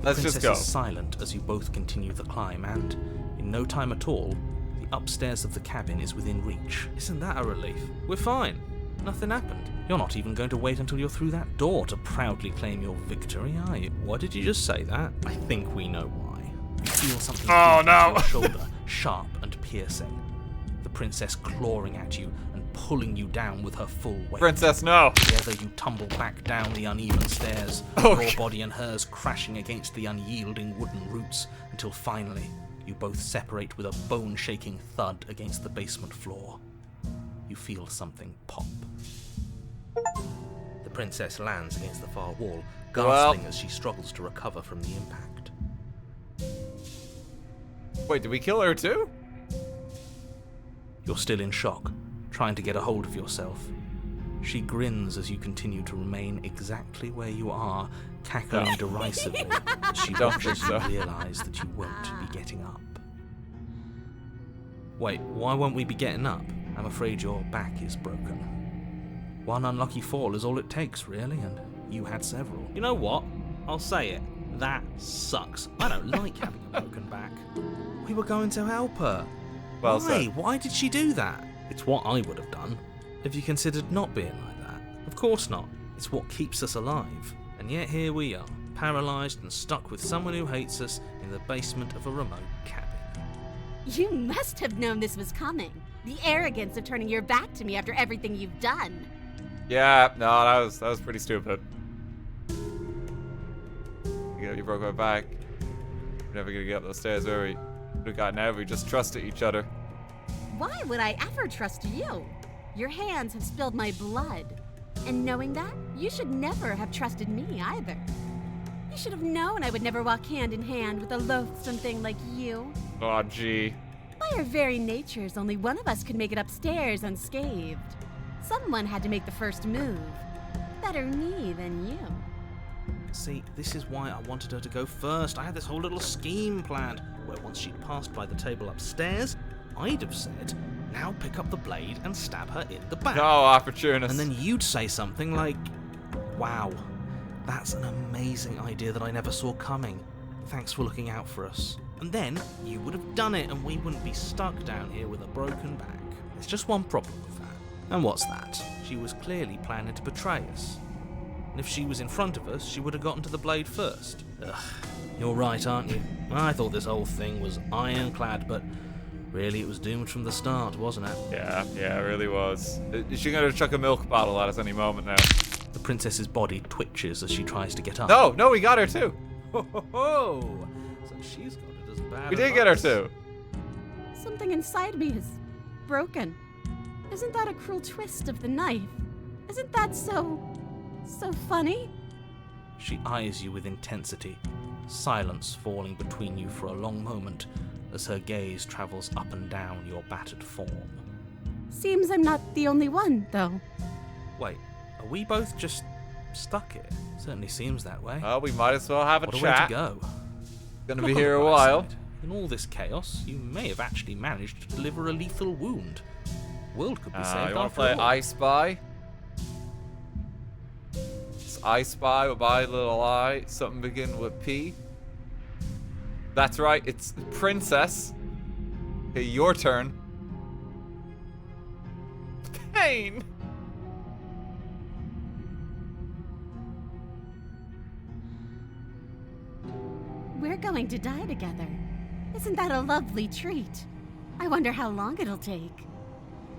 Speaker 1: Let's just go.
Speaker 5: Princess is silent as you both continue the climb, and in no time at all, the upstairs of the cabin is within reach. Isn't that a relief? We're fine. Nothing happened. You're not even going to wait until you're through that door to proudly claim your victory, are you? Why did you just say that? I think we know why. You feel something
Speaker 1: Oh,
Speaker 5: deep
Speaker 1: no.
Speaker 5: into your shoulder, sharp and piercing. The princess clawing at you and pulling you down with her full weight.
Speaker 1: Princess, no.
Speaker 5: Together you tumble back down the uneven stairs,
Speaker 1: Oh,
Speaker 5: your
Speaker 1: God.
Speaker 5: body and hers crashing against the unyielding wooden roots, until finally you both separate with a bone-shaking thud against the basement floor. You feel something pop. The princess lands against the far wall, gasping as she struggles to recover from the impact.
Speaker 1: Wait, did we kill her too?
Speaker 5: You're still in shock, trying to get a hold of yourself. She grins as you continue to remain exactly where you are, cackling derisively as she
Speaker 1: Don't
Speaker 5: watches
Speaker 1: think
Speaker 5: you
Speaker 1: so.
Speaker 5: realise that you won't be getting up. Wait, why won't we be getting up? I'm afraid your back is broken. One unlucky fall is all it takes, really, and you had several. You know what? I'll say it. That sucks. I don't like having a broken back. We were going to help her.
Speaker 1: Well
Speaker 5: Why?
Speaker 1: said.
Speaker 5: Why did she do that? It's what I would have done. Have you considered not being like that? Of course not. It's what keeps us alive. And yet here we are, paralysed and stuck with someone who hates us in the basement of a remote cabin.
Speaker 4: You must have known this was coming. The arrogance of turning your back to me after everything you've done.
Speaker 1: Yeah, no, that was pretty stupid. You broke my back. We're never gonna get up those stairs, are we? Would have gotten out if we just trusted each other.
Speaker 4: Why would I ever trust you? Your hands have spilled my blood. And knowing that, you should never have trusted me either. You should have known I would never walk hand in hand with a loathsome thing like you.
Speaker 1: Oh, gee.
Speaker 4: By our very natures, only one of us could make it upstairs unscathed. Someone had to make the first move. Better me than you.
Speaker 5: See, this is why I wanted her to go first. I had this whole little scheme planned, where once she'd passed by the table upstairs, I'd have said, now pick up the blade and stab her in the back.
Speaker 1: No, opportunist.
Speaker 5: And then you'd say something like, wow, that's an amazing idea that I never saw coming. Thanks for looking out for us. And then you would have done it and we wouldn't be stuck down here with a broken back. There's just one problem with that. And what's that? She was clearly planning to betray us. And if she was in front of us, she would have gotten to the blade first. Ugh, you're right, aren't you? I thought this whole thing was ironclad, but really it was doomed from the start, wasn't it?
Speaker 1: Yeah, it really was. Is she gonna chuck a milk bottle at us any moment now?
Speaker 5: The princess's body twitches as she tries to get up.
Speaker 1: No, we got her too.
Speaker 5: Ho ho ho! So she's got it as bad
Speaker 1: We
Speaker 5: as
Speaker 1: did get her
Speaker 5: us.
Speaker 1: too.
Speaker 4: Something inside me is broken. Isn't that a cruel twist of the knife? Isn't that so funny?
Speaker 5: She eyes you with intensity, silence falling between you for a long moment as her gaze travels up and down your battered form.
Speaker 4: Seems I'm not the only one, though.
Speaker 5: Wait, are we both just stuck here? Certainly seems that way.
Speaker 1: Well, we might as well have a
Speaker 5: What a way
Speaker 1: chat.
Speaker 5: to go.
Speaker 1: Gonna
Speaker 5: Look
Speaker 1: be
Speaker 5: on
Speaker 1: here
Speaker 5: the
Speaker 1: a
Speaker 5: bright
Speaker 1: while.
Speaker 5: side. In all this chaos, you may have actually managed to deliver a lethal wound. World could be saved
Speaker 1: You wanna
Speaker 5: after
Speaker 1: play
Speaker 5: all.
Speaker 1: I Spy? It's I Spy with I little I, something begin with P. That's right, it's Princess. Okay, your turn. Pain!
Speaker 4: We're going to die together. Isn't that a lovely treat? I wonder how long it'll take.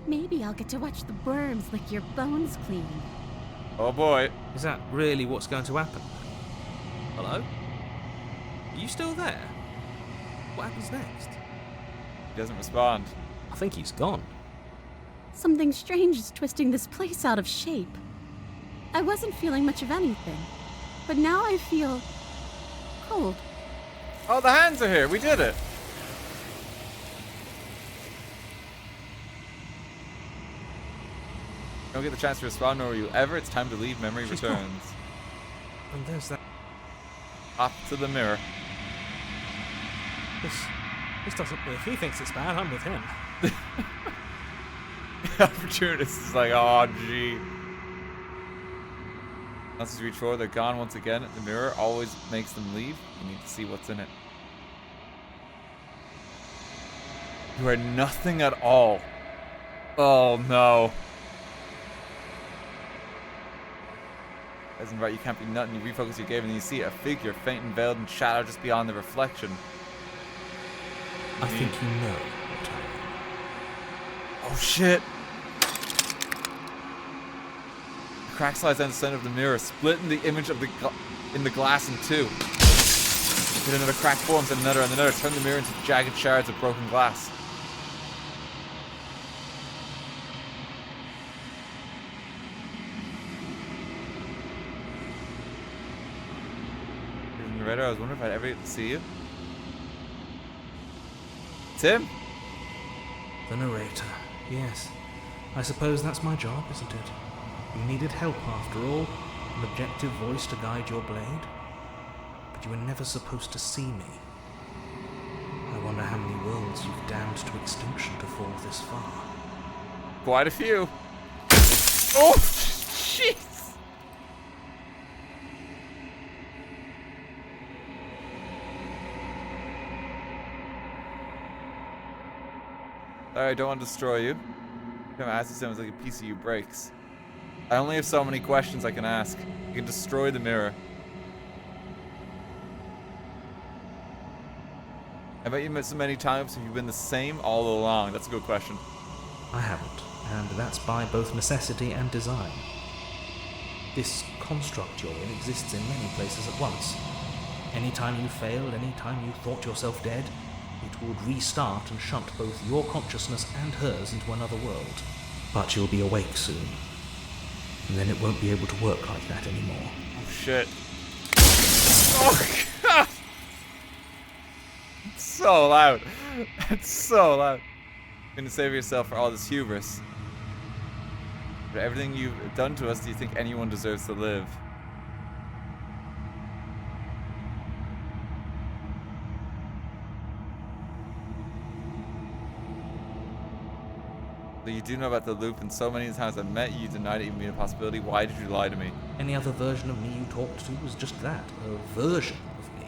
Speaker 4: Maybe I'll get to watch the worms lick your bones clean.
Speaker 1: Oh boy.
Speaker 5: Is that really what's going to happen? Hello? Are you still there? What happens next?
Speaker 1: He doesn't respond.
Speaker 5: I think he's gone.
Speaker 4: Something strange is twisting this place out of shape. I wasn't feeling much of anything, but now I feel cold.
Speaker 1: Oh, the hands are here. We did it. Don't get the chance to respond, nor will you ever. It's time to leave. Memory
Speaker 5: She's
Speaker 1: returns.
Speaker 5: And there's that.
Speaker 1: Up to the mirror.
Speaker 5: This doesn't. If he thinks it's bad, I'm with him.
Speaker 1: The opportunist is like, oh, gee. Once you reach forward, they're gone once again. The mirror always makes them leave. You need to see what's in it. You are nothing at all. Oh, no. Isn't right, you can't be nothing. You refocus your gaze and you see a figure, faint and veiled in shadow just beyond the reflection.
Speaker 5: I think you know what I am.
Speaker 1: Oh shit! The crack slides down the center of the mirror, splitting the image of in the glass in two. Then another crack forms and another, turn the mirror into jagged shards of broken glass. Narrator, I was wondering if I'd ever get to see you. Tim?
Speaker 5: The narrator. Yes. I suppose that's my job, isn't it? You needed help after all, an objective voice to guide your blade. But you were never supposed to see me. I wonder how many worlds you've damned to extinction to fall this far.
Speaker 1: Quite a few. Oh, jeez! Sorry, I don't want to destroy you. Come ask you sounds like a piece of you breaks. I only have so many questions I can ask. You can destroy the mirror. I bet you met so many times. Have you been the same all along? That's a good question.
Speaker 5: I haven't, and that's by both necessity and design. This construct you're in exists in many places at once. Anytime you failed, anytime you thought yourself dead, it would restart and shunt both your consciousness and hers into another world. But you'll be awake soon. And then it won't be able to work like that anymore.
Speaker 1: Oh, shit. Oh, God! It's so loud. It's so loud. You're going to save yourself for all this hubris. But everything you've done to us, do you think anyone deserves to live? So you do know about the loop, and so many times I've met you, denied it even being a possibility. Why did you lie to me?
Speaker 5: Any other version of me you talked to was just that, a version of me.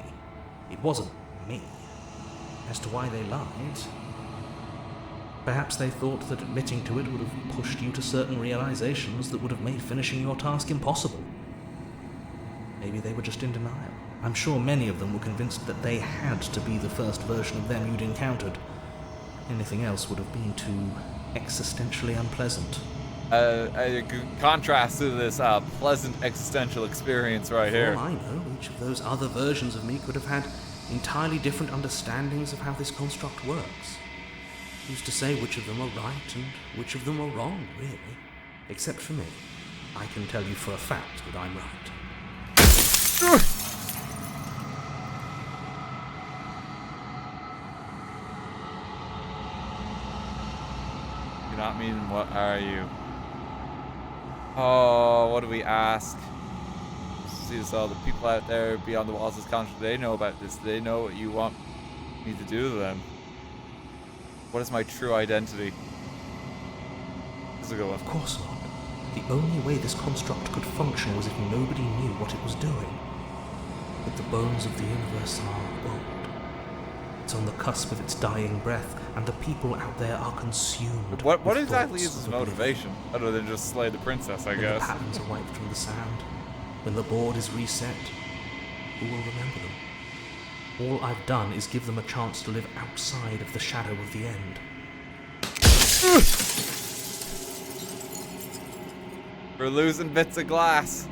Speaker 5: It wasn't me. As to why they lied, perhaps they thought that admitting to it would have pushed you to certain realizations that would have made finishing your task impossible. Maybe they were just in denial. I'm sure many of them were convinced that they had to be the first version of them you'd encountered. Anything else would have been too existentially unpleasant.
Speaker 1: A contrast to this pleasant existential experience right here.
Speaker 5: For all I know, each of those other versions of me could have had entirely different understandings of how this construct works. Who's to say which of them are right and which of them are wrong, really? Except for me. I can tell you for a fact that I'm right.
Speaker 1: You're not meaning, what are you? Oh, what do we ask? see this all. The people out there beyond the walls of this country, they know about this. They know what you want me to do to them. What is my true identity? This is a good one.
Speaker 3: Of course not. The only way this construct could function was if nobody knew what it was doing. But the bones of the universe are old. It's on the cusp of its dying breath, and the people out there are consumed.
Speaker 1: What
Speaker 3: with
Speaker 1: exactly
Speaker 3: thoughts
Speaker 1: is his
Speaker 3: of oblivion.
Speaker 1: motivation? Other than just slay the princess, I
Speaker 3: When
Speaker 1: guess.
Speaker 3: the patterns are wiped from the sand, when the board is reset, who will remember them? All I've done is give them a chance to live outside of the shadow of the end.
Speaker 1: We're losing bits of glass.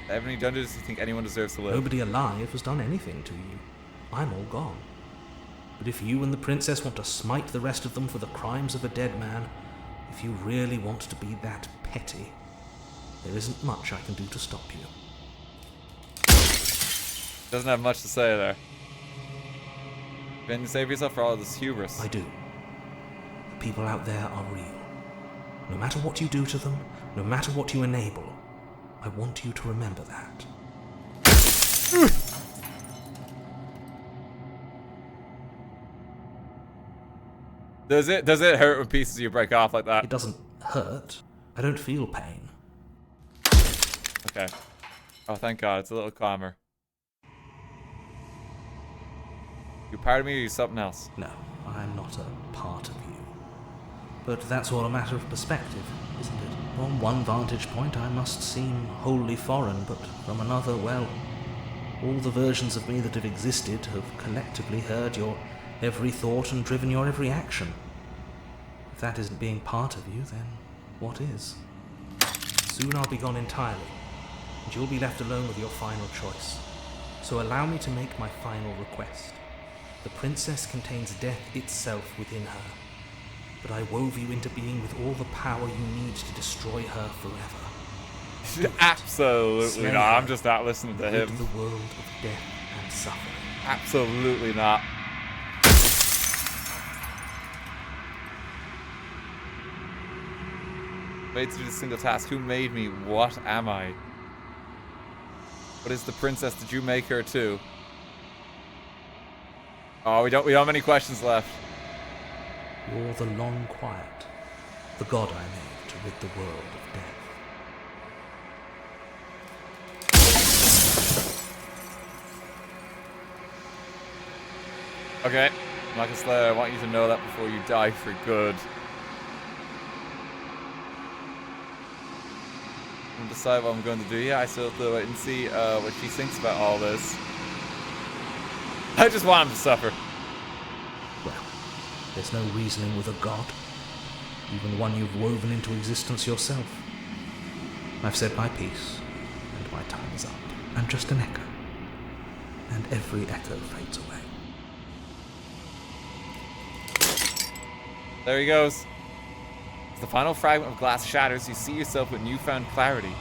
Speaker 1: Have any done this? Do you think anyone deserves to live?
Speaker 3: Nobody alive has done anything to you. I'm all gone. But if you and the princess want to smite the rest of them for the crimes of a dead man, if you really want to be that petty, there isn't much I can do to stop you.
Speaker 1: Doesn't have much to say there. Can you save yourself for all this hubris?
Speaker 3: I do. The people out there are real. No matter what you do to them, no matter what you enable, I want you to remember that.
Speaker 1: Does it hurt when pieces of you break off like that?
Speaker 3: It doesn't hurt. I don't feel pain.
Speaker 1: Okay. Oh, thank God. It's a little calmer. You part of me or you something else?
Speaker 3: No, I'm not a part of you. But that's all a matter of perspective, isn't it? From one vantage point, I must seem wholly foreign, but from another, well, all the versions of me that have existed have collectively heard your every thought and driven your every action. If that isn't being part of you, then what is? Soon I'll be gone entirely, and you'll be left alone with your final choice. So allow me to make my final request. The princess contains death itself within her, but I wove you into being with all the power you need to destroy her forever.
Speaker 1: Absolutely not. I'm just not listening to him.
Speaker 3: Rid the world of death and suffering.
Speaker 1: Absolutely not. Made to do this single task. Who made me? What am I? What is the princess? Did you make her too? Oh, we don't have any questions left.
Speaker 3: You're the long quiet, the god I made to rid the world of death.
Speaker 1: Okay, Michael Slayer, I want you to know that before you die for good. I'm decide what I'm going to do. Yeah, I still have to wait and see what she thinks about all this. I just want him to suffer.
Speaker 3: Well, there's no reasoning with a god, even one you've woven into existence yourself. I've said my piece, and my time is up. I'm just an echo, and every echo fades away.
Speaker 1: There he goes. As the final fragment of glass shatters, you see yourself with newfound clarity.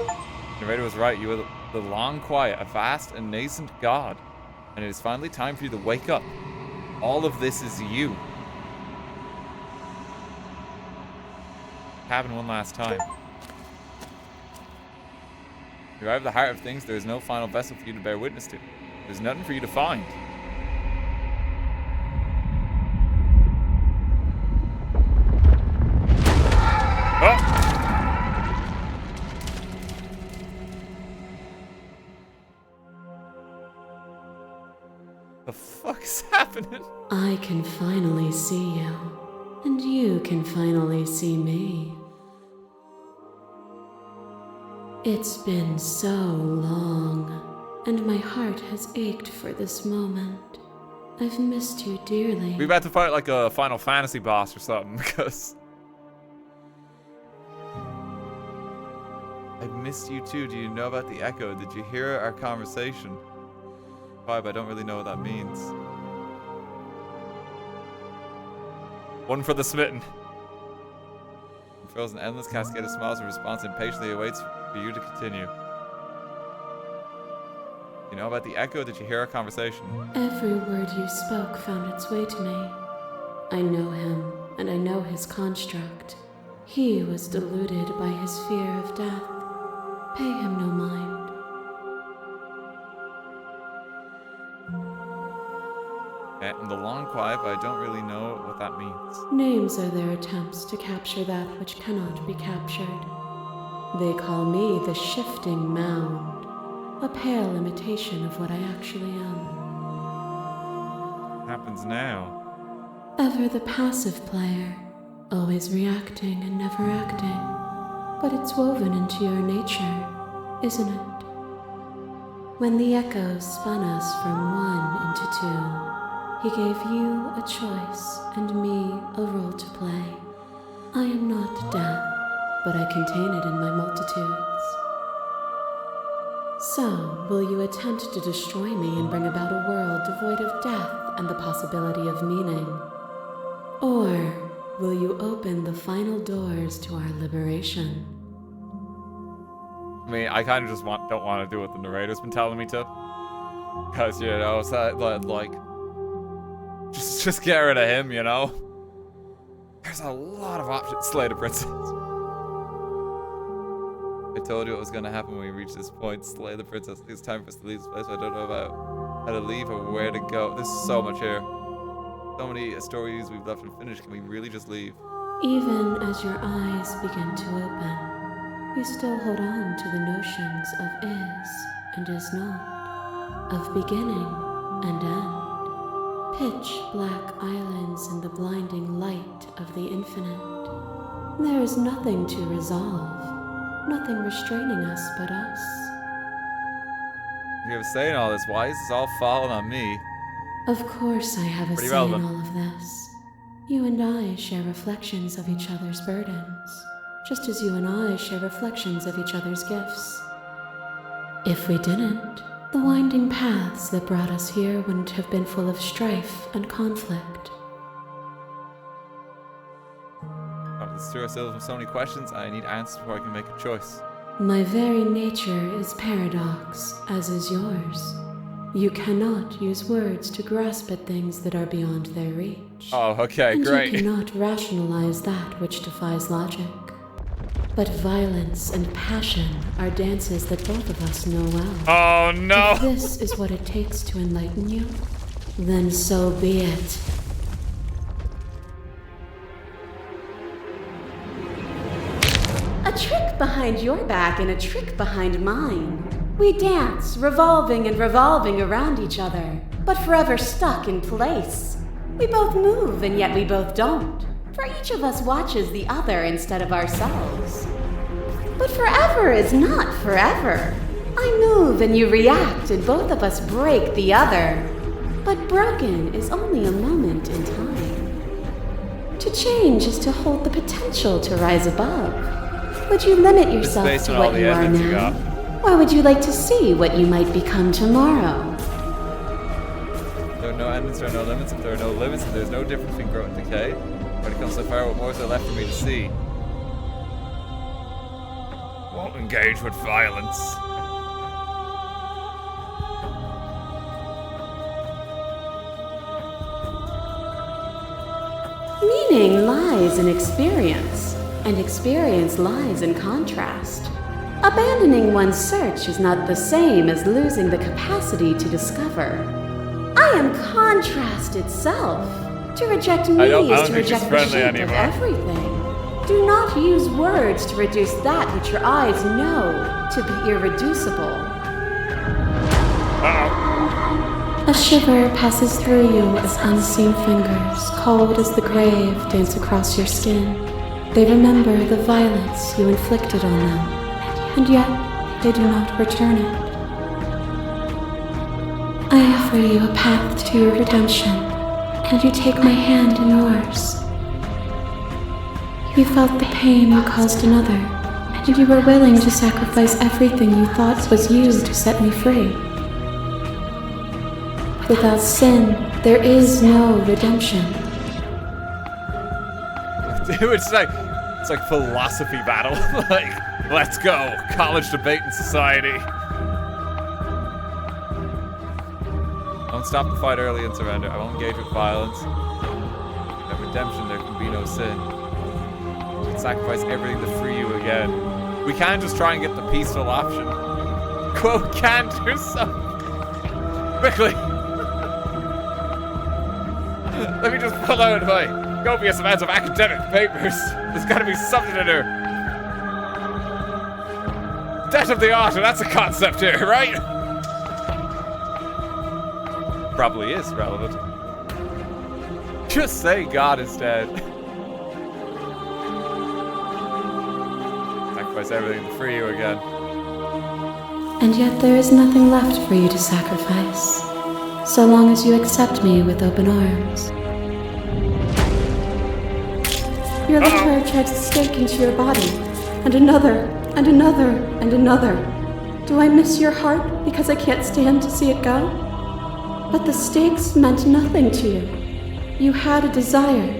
Speaker 1: Narrator was right. You are the long quiet, a vast and nascent god. And it is finally time for you to wake up. All of this is you. Happen one last time. You arrive at the heart of things. There is no final vessel for you to bear witness to. There's nothing for you to find. The fuck is happening?
Speaker 7: I can finally see you, and you can finally see me. It's been so long, and my heart has ached for this moment. I've missed you dearly.
Speaker 1: We about to fight like a Final Fantasy boss or something, because I missed you too. Do you know about the echo? Did you hear our conversation? Vibe, I don't really know what that means. One for the smitten. Unfurls an endless cascade of smiles and response and patiently awaits for you to continue. You know about the echo? Did you hear our conversation?
Speaker 7: Every word you spoke found its way to me. I know him, and I know his construct. He was deluded by his fear of death. Pay him no mind.
Speaker 1: And the long quiet, but I don't really know what that means.
Speaker 7: Names are their attempts to capture that which cannot be captured. They call me the shifting mound, a pale imitation of what I actually am.
Speaker 1: What happens now?
Speaker 7: Ever the passive player, always reacting and never acting. But it's woven into your nature, isn't it? When the echoes spun us from one into two, he gave you a choice and me a role to play. I am not death, but I contain it in my multitudes. So, will you attempt to destroy me and bring about a world devoid of death and the possibility of meaning? Or will you open the final doors to our liberation?
Speaker 1: I mean, I kind of just don't want to do what the narrator's been telling me to. Because, you know, it's like... Just get rid of him, you know? There's a lot of options. Slay the princess. I told you what was going to happen when we reached this point. Slay the princess. It's time for us to leave this place. I don't know about how to leave or where to go. There's so much here. So many stories we've left unfinished. Can we really just leave?
Speaker 7: Even as your eyes begin to open, you still hold on to the notions of is and is not, of beginning and end. Pitch black islands in the blinding light of the infinite. There is nothing to resolve, nothing restraining us but us.
Speaker 1: You're saying all this. Why is this all falling on me?
Speaker 7: Of course I have a
Speaker 1: Pretty
Speaker 7: say in
Speaker 1: relevant.
Speaker 7: all of this. You and I share reflections of each other's burdens, just as you and I share reflections of each other's gifts. If we didn't, the winding paths that brought us here wouldn't have been full of strife and conflict.
Speaker 1: Let's throw ourselves with so many questions. I need answers before I can make a choice.
Speaker 7: My very nature is paradox, as is yours. You cannot use words to grasp at things that are beyond their reach.
Speaker 1: Oh, okay,
Speaker 7: and
Speaker 1: great.
Speaker 7: You cannot rationalize that which defies logic. But violence and passion are dances that both of us know well.
Speaker 1: Oh, no!
Speaker 7: If this is what it takes to enlighten you, then so be it.
Speaker 4: A trick behind your back and a trick behind mine. We dance, revolving and revolving around each other, but forever stuck in place. We both move, and yet we both don't. For each of us watches the other instead of ourselves. But forever is not forever. I move and you react, and both of us break the other. But broken is only a moment in time. To change is to hold the potential to rise above. Would you limit yourself
Speaker 1: based
Speaker 4: to
Speaker 1: on all
Speaker 4: what
Speaker 1: the
Speaker 4: you are
Speaker 1: evidence you
Speaker 4: now?
Speaker 1: got.
Speaker 4: Or would you like to see what you might become tomorrow?
Speaker 1: There are no endings, there are no limits. If there are no limits, and there's no difference between growth and decay. Already come so far, what more is there left for me to see? Won't engage with violence.
Speaker 4: Meaning lies in experience, and experience lies in contrast. Abandoning one's search is not the same as losing the capacity to discover. I am contrast itself. To reject me
Speaker 1: don't
Speaker 4: is to
Speaker 1: think she's
Speaker 4: reject the
Speaker 1: friendly
Speaker 4: shape
Speaker 1: anymore.
Speaker 4: of everything. Do not use words to reduce that which your eyes know to be irreducible.
Speaker 7: A shiver passes through you as unseen fingers, cold as the grave, dance across your skin. They remember the violence you inflicted on them, and yet they do not return it. I offer you a path to your redemption, and you take my hand in yours. You felt the pain you caused another, and you were willing to sacrifice everything you thought was you to set me free. Without sin, there is no redemption.
Speaker 1: Dude, it's like philosophy battle. Like, let's go. College debate in society. won't stop the fight early and surrender. I won't engage with violence. At redemption, there can be no sin. I can sacrifice everything to free you again. We can't just try and get the peaceful option. Quote, can't do something. Quickly. Let me just pull out my copious amounts of academic papers. There's gotta be something in there. Death of the author, that's a concept here, right? Probably is relevant. Just say God is dead. Sacrifice everything to free you again.
Speaker 7: And yet there is nothing left for you to sacrifice, so long as you accept me with open arms.
Speaker 10: Your liver drives a stake into your body, and another, and another, and another. Do I miss your heart because I can't stand to see it go? But the stakes meant nothing to you. You had a desire,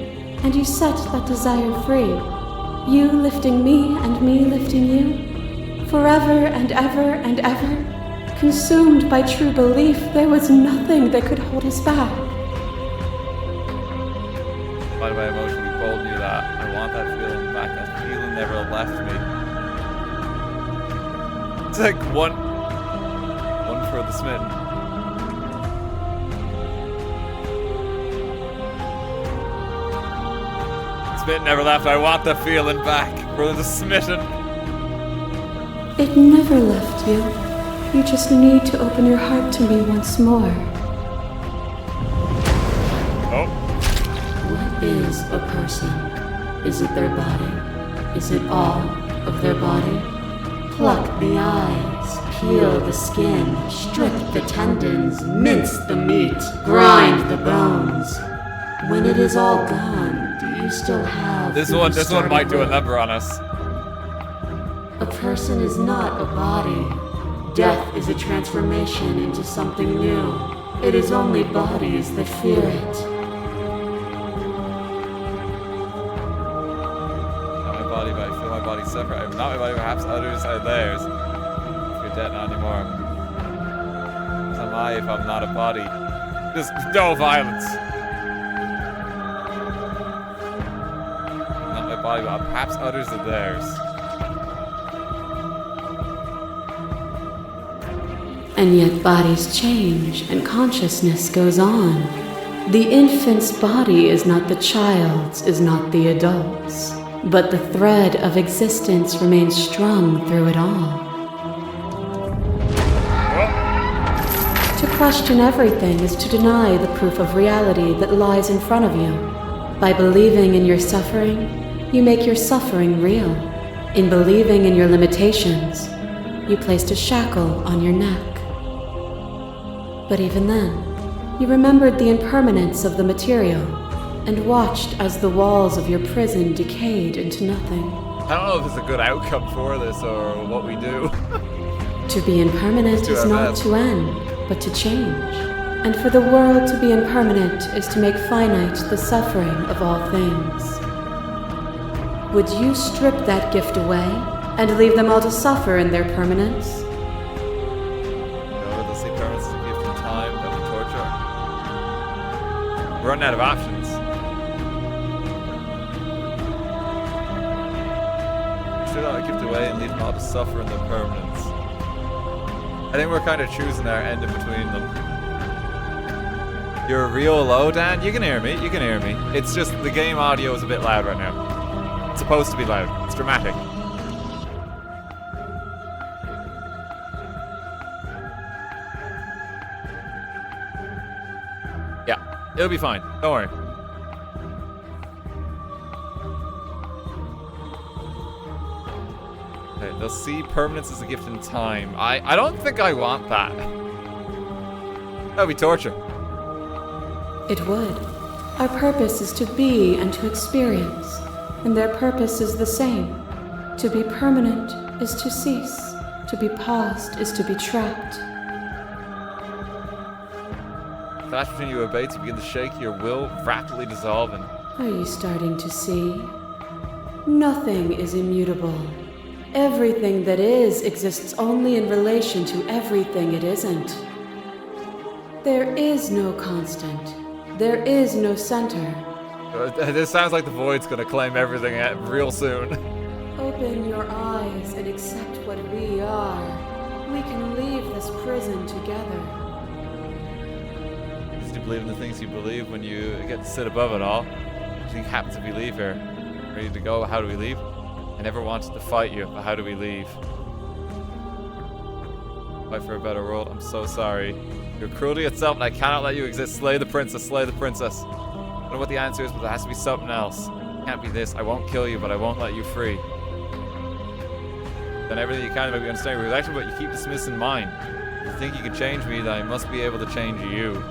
Speaker 10: and you set that desire free. You lifting me and me lifting you. Forever and ever and ever. Consumed by true belief, there was nothing that could hold us back.
Speaker 1: By the way, emotionally told you that. I want that feeling back. That feeling never left me. It's like one for the smitten. Smitten never left. I want the feeling back for the smitten.
Speaker 10: It never left you. You just need to open your heart to me once more.
Speaker 1: Oh.
Speaker 8: What is a person? Is it their body? Is it all of their body? Pluck the eyes, peel the skin, strip the tendons, mince the meat, grind the bones. When it is all gone, do you still have
Speaker 1: This one might do a number on us.
Speaker 8: A person is not a body. Death is a transformation into something new. It is only bodies that fear it.
Speaker 1: Not my body, but I feel my body separate. I'm not my body, perhaps others are theirs. If you're dead not anymore. What am I if I'm not a body? Just no violence. Not my body, but perhaps others are theirs.
Speaker 7: And yet bodies change and consciousness goes on. The infant's body is not the child's, is not the adult's, but the thread of existence remains strung through it all. To question everything is to deny the proof of reality that lies in front of you. By believing in your suffering, you make your suffering real. In believing in your limitations, you placed a shackle on your neck. But even then, you remembered the impermanence of the material and watched as the walls of your prison decayed into nothing.
Speaker 1: I don't know if it's a good outcome for this or what we do.
Speaker 7: To be impermanent is not to end, but to change. And for the world to be impermanent is to make finite the suffering of all things. Would you strip that gift away and leave them all to suffer in their permanence?
Speaker 1: We're running out of options. Should I give it away and leave them all to suffer in their permanence? I think we're kind of choosing our end in between them. You're real low, Dan? You can hear me. You can hear me. It's just the game audio is a bit loud right now. It's supposed to be loud. It's dramatic. It'll be fine. Don't worry. Okay, they'll see permanence as a gift in time. I don't think I want that. That would be torture.
Speaker 10: It would. Our purpose is to be and to experience, and their purpose is the same. To be permanent is to cease. To be paused is to be trapped.
Speaker 1: Flash between you obey to begin to shake, your will rapidly dissolving.
Speaker 10: Are you starting to see? Nothing is immutable. Everything that is exists only in relation to everything it isn't.
Speaker 7: There is no constant. There is no center.
Speaker 1: This sounds like the Void's gonna claim everything real soon.
Speaker 7: Open your eyes and accept what we are. We can leave this prison together.
Speaker 1: Do you believe in the things you believe when you get to sit above it all? What do you think happens if we leave here? Ready to go? How do we leave? I never wanted to fight you, but how do we leave? Fight for a better world. I'm so sorry. You're cruelty itself, and I cannot let you exist. Slay the princess. Slay the princess. I don't know what the answer is, but there has to be something else. It can't be this. I won't kill you, but I won't let you free. Done everything you can to make me understand your reaction, but you keep dismissing mine. If you think you can change me, then I must be able to change you.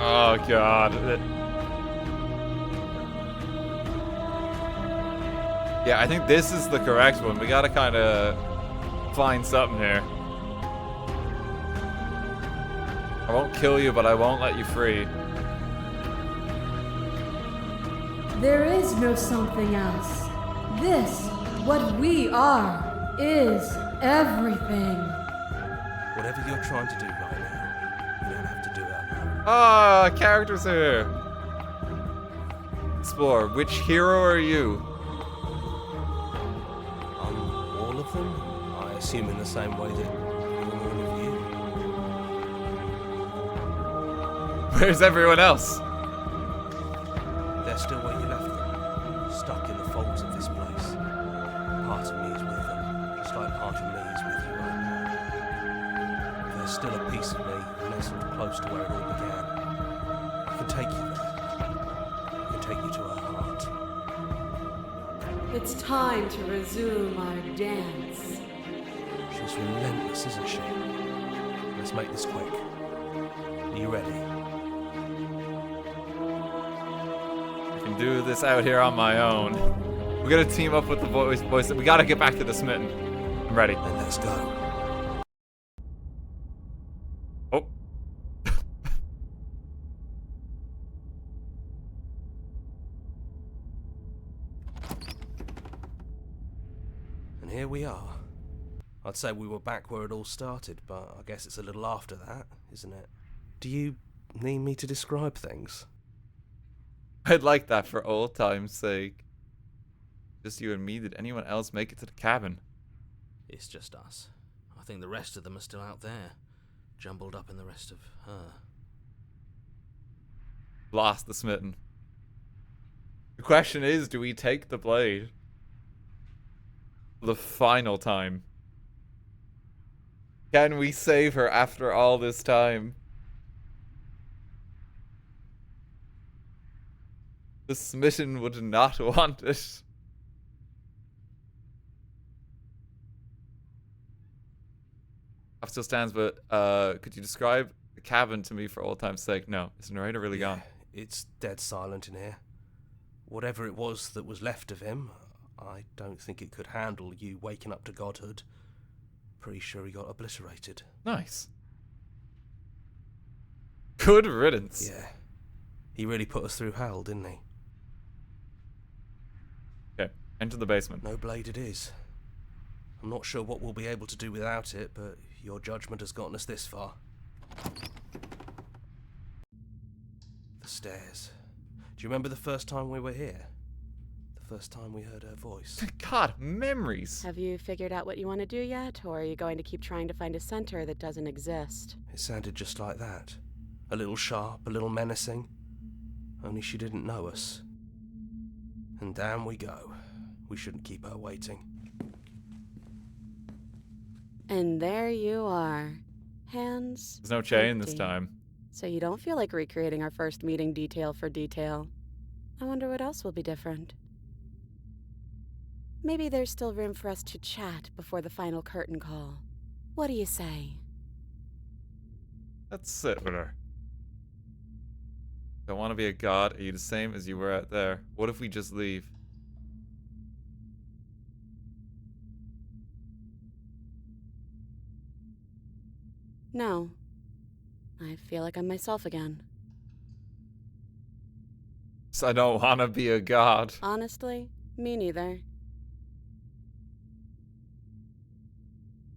Speaker 1: Oh god. Yeah, I think this is the correct one. We gotta kind of find something here. I won't kill you, but I won't let you free.
Speaker 7: There is no something else. This, what we are, is everything.
Speaker 5: Whatever you're trying to do right now, you don't have to do it alone.
Speaker 1: Ah, characters here. Explore. Which hero are you?
Speaker 5: All of them? I assume in the same way that all of you.
Speaker 1: Where's everyone else?
Speaker 5: They're still where you left them, stuck in the folds of this place. Part of me is with them, just like part of me is with you right now. There's still a piece of me nestled close to where it all began. I can take you there. I can take you to her heart.
Speaker 7: It's time to resume our dance.
Speaker 5: She's relentless, isn't she? Let's make this quick. Are you ready?
Speaker 1: I can do this out here on my own. We're gonna team up with the voice. We gotta get back to the smitten. I'm ready.
Speaker 5: Then let's go.
Speaker 1: Oh.
Speaker 5: And here we are. I'd say we were back where it all started, but I guess it's a little after that, isn't it? Do you need me to describe things?
Speaker 1: I'd like that for old time's sake. Just you and me. Did anyone else make it to the cabin?
Speaker 9: It's just us. I think the rest of them are still out there, jumbled up in the rest of her.
Speaker 1: Lost the smitten. The question is, do we take the blade? The final time. Can we save her after all this time? The smitten would not want it. Still stands, but could you describe the cabin to me for old time's sake? No. Is the narrator really gone?
Speaker 5: It's dead silent in here. Whatever it was that was left of him, I don't think it could handle you waking up to godhood. Pretty sure he got obliterated.
Speaker 1: Nice. Good riddance.
Speaker 5: Yeah. He really put us through hell, didn't he?
Speaker 1: Okay, enter the basement.
Speaker 5: No blade it is. I'm not sure what we'll be able to do without it, but your judgment has gotten us this far. The stairs. Do you remember the first time we were here? The first time we heard her voice?
Speaker 1: God, memories.
Speaker 4: Have you figured out what you want to do yet, or are you going to keep trying to find a center that doesn't exist?
Speaker 5: It sounded just like that. A little sharp, a little menacing. Only she didn't know us. And down we go. We shouldn't keep her waiting.
Speaker 4: And there you are. Hands.
Speaker 1: There's no chain this
Speaker 4: empty.
Speaker 1: time.
Speaker 4: So you don't feel like recreating our first meeting detail for detail. I wonder what else will be different. Maybe there's still room for us to chat before the final curtain call. What do you say?
Speaker 1: Let's sit with her. Don't want to be a god. Are you the same as you were out there? What if we just leave?
Speaker 4: No. I feel like I'm myself again.
Speaker 1: Oops, I don't want to be a god.
Speaker 4: Honestly, me neither.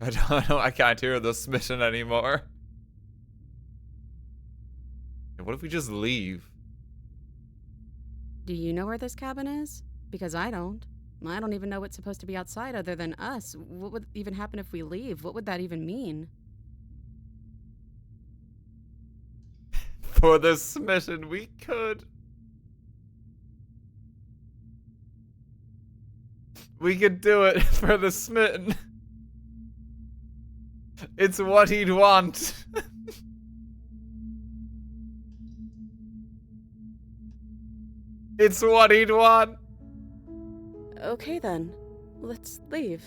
Speaker 1: I don't know, I can't hear the smitten anymore. What if we just leave?
Speaker 4: Do you know where this cabin is? Because I don't. I don't even know what's supposed to be outside other than us. What would even happen if we leave? What would that even mean?
Speaker 1: For the smitten, we could. We could do it for the smitten. It's what he'd want. It's what he'd want.
Speaker 4: Okay then, let's leave.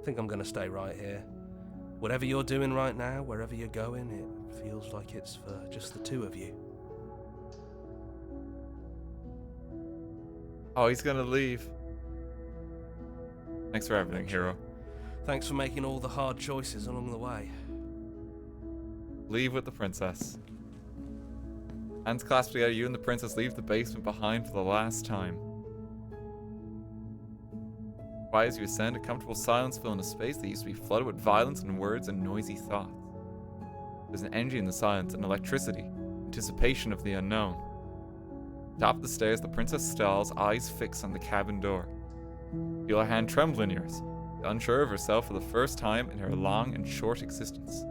Speaker 11: I think I'm gonna stay right here. Whatever you're doing right now, wherever you're going, it feels like it's for just the two of you.
Speaker 1: Oh, he's gonna leave. Thanks for everything, hero.
Speaker 11: Thanks for making all the hard choices along the way.
Speaker 1: Leave with the princess. Hands clasped together, you and the princess leave the basement behind for the last time. Quiet as you ascend, a comfortable silence filling a space that used to be flooded with violence and words and noisy thoughts. There's an energy in the silence, an electricity, anticipation of the unknown. Top of the stairs, the princess stalls, eyes fixed on the cabin door. Feel her hand tremble in yours, unsure of herself for the first time in her long and short existence.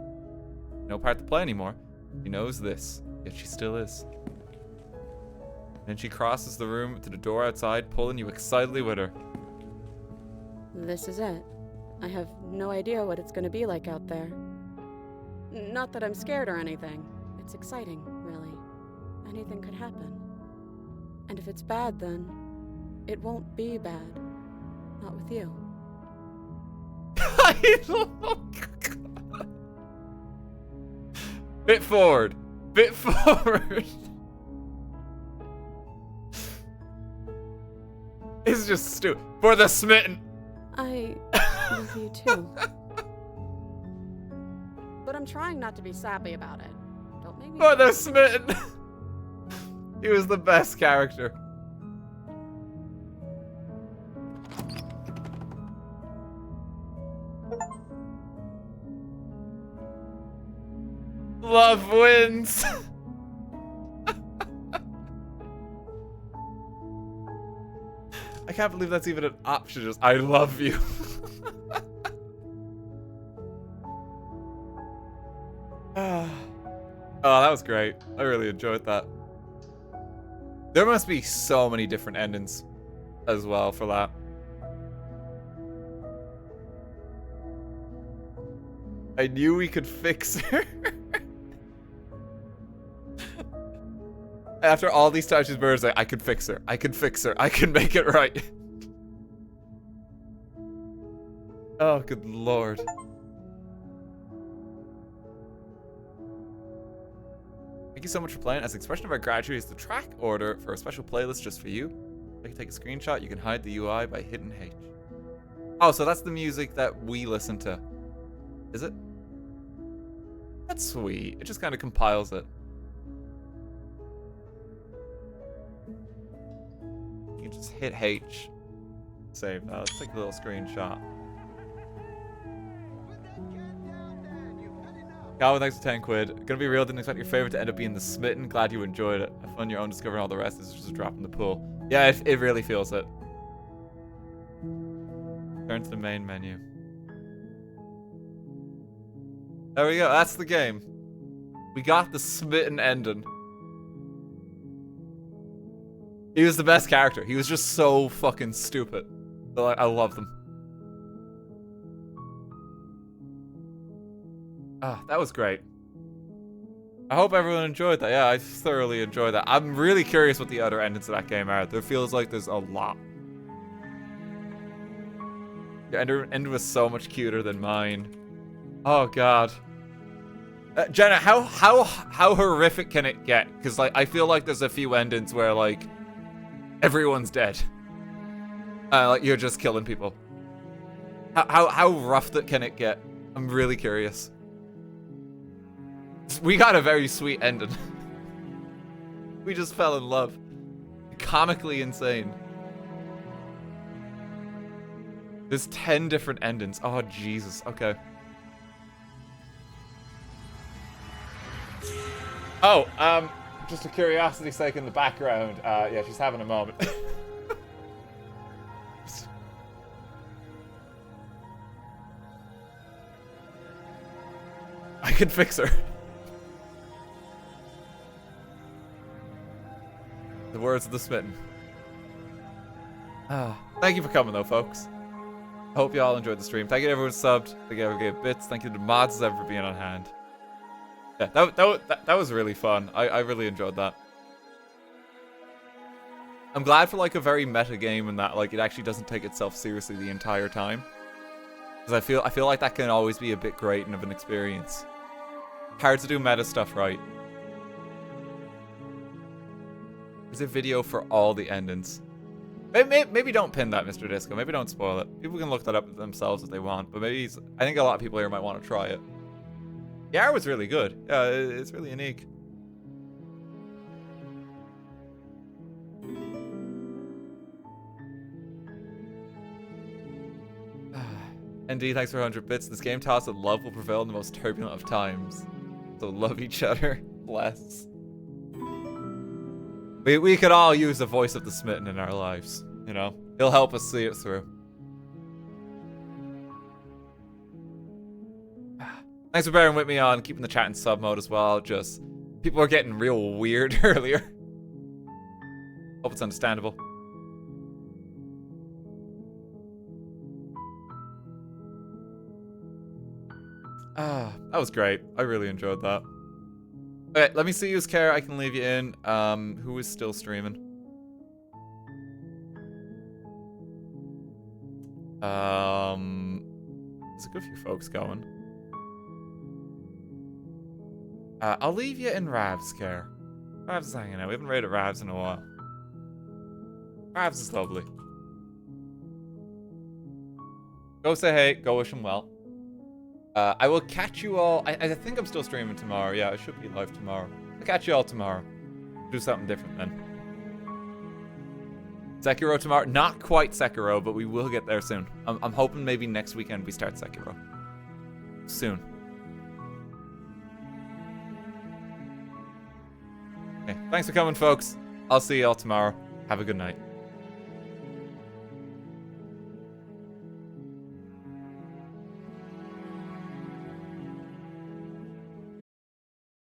Speaker 1: No part to play anymore. She knows this, yet she still is. Then she crosses the room to the door outside, pulling you excitedly with her.
Speaker 4: This is it. I have no idea what it's gonna be like out there. Not that I'm scared or anything. It's exciting, really. Anything could happen. And if it's bad, then it won't be bad. Not with you.
Speaker 1: Bit forward. Bit forward. It's just stupid. For the smitten.
Speaker 4: I love you too. But I'm trying not to be sappy about it. Don't make me.
Speaker 1: For the smitten. He was the best character. Love wins. I can't believe that's even an option. Just I love you. Oh, that was great. I really enjoyed that. There must be so many different endings as well for that. I knew we could fix her. After all these times she's birds, like, I could fix her. I could fix her. I can make it right. Oh, good lord. Thank you so much for playing. As an expression of our gratitude is the track order for a special playlist just for you. I can take a screenshot. You can hide the UI by hitting H. Oh, so that's the music that we listen to. Is it? That's sweet. It just kind of compiles it. You can just hit H. Save that. Let's take a little screenshot. Calvin, thanks for 10 quid. Gonna be real, didn't expect your favorite to end up being the smitten. Glad you enjoyed it. Have fun your own discovering all the rest. This is just a drop in the pool. Yeah, it really feels it. Turn to the main menu. There we go. That's the game. We got the smitten ending. He was the best character. He was just so fucking stupid. But I love them. Ah, that was great. I hope everyone enjoyed that. Yeah, I thoroughly enjoyed that. I'm really curious what the other endings of that game are. There feels like there's a lot. Your end was so much cuter than mine. Oh god. Jenna, how horrific can it get? Because like I feel like there's a few endings where like everyone's dead. Like you're just killing people. How rough that can it get? I'm really curious. We got a very sweet ending. We just fell in love. Comically insane. There's 10 different endings. Oh, Jesus. Okay. Oh, just a curiosity's sake in the background. Yeah, she's having a moment. I can fix her. The words of the smitten. Thank you for coming, though, folks. I hope you all enjoyed the stream. Thank you to everyone who subbed. Thank you to everyone who gave bits. Thank you to the mods as ever for being on hand. Yeah, that was really fun. I really enjoyed that. I'm glad for like a very meta game in that like it actually doesn't take itself seriously the entire time. Because I feel like that can always be a bit grating of an experience. Hard to do meta stuff right. There's a video for all the endings. Maybe don't pin that, Mr. Disco. Maybe don't spoil it. People can look that up themselves if they want. But maybe I think a lot of people here might want to try it. The art was really good. Yeah, it's really unique. ND, thanks for 100 bits. This game taught us that love will prevail in the most turbulent of times. So love each other. Bless. We could all use the voice of the smitten in our lives, you know? He'll help us see it through. Thanks for bearing with me on keeping the chat in sub mode as well. Just, people are getting real weird earlier. Hope it's understandable. That was great. I really enjoyed that. Okay, let me see whose care I can leave you in. Who is still streaming? There's a good few folks going. I'll leave you in Rav's care. Rav's is hanging out. We haven't raided Rav's in a while. Rav's is lovely. Go say hey. Go wish him well. I will catch you all. I think I'm still streaming tomorrow. Yeah, I should be live tomorrow. I'll catch you all tomorrow. Do something different then. Sekiro tomorrow. Not quite Sekiro, but we will get there soon. I'm hoping maybe next weekend we start Sekiro. Soon. Okay, thanks for coming, folks. I'll see you all tomorrow. Have a good night.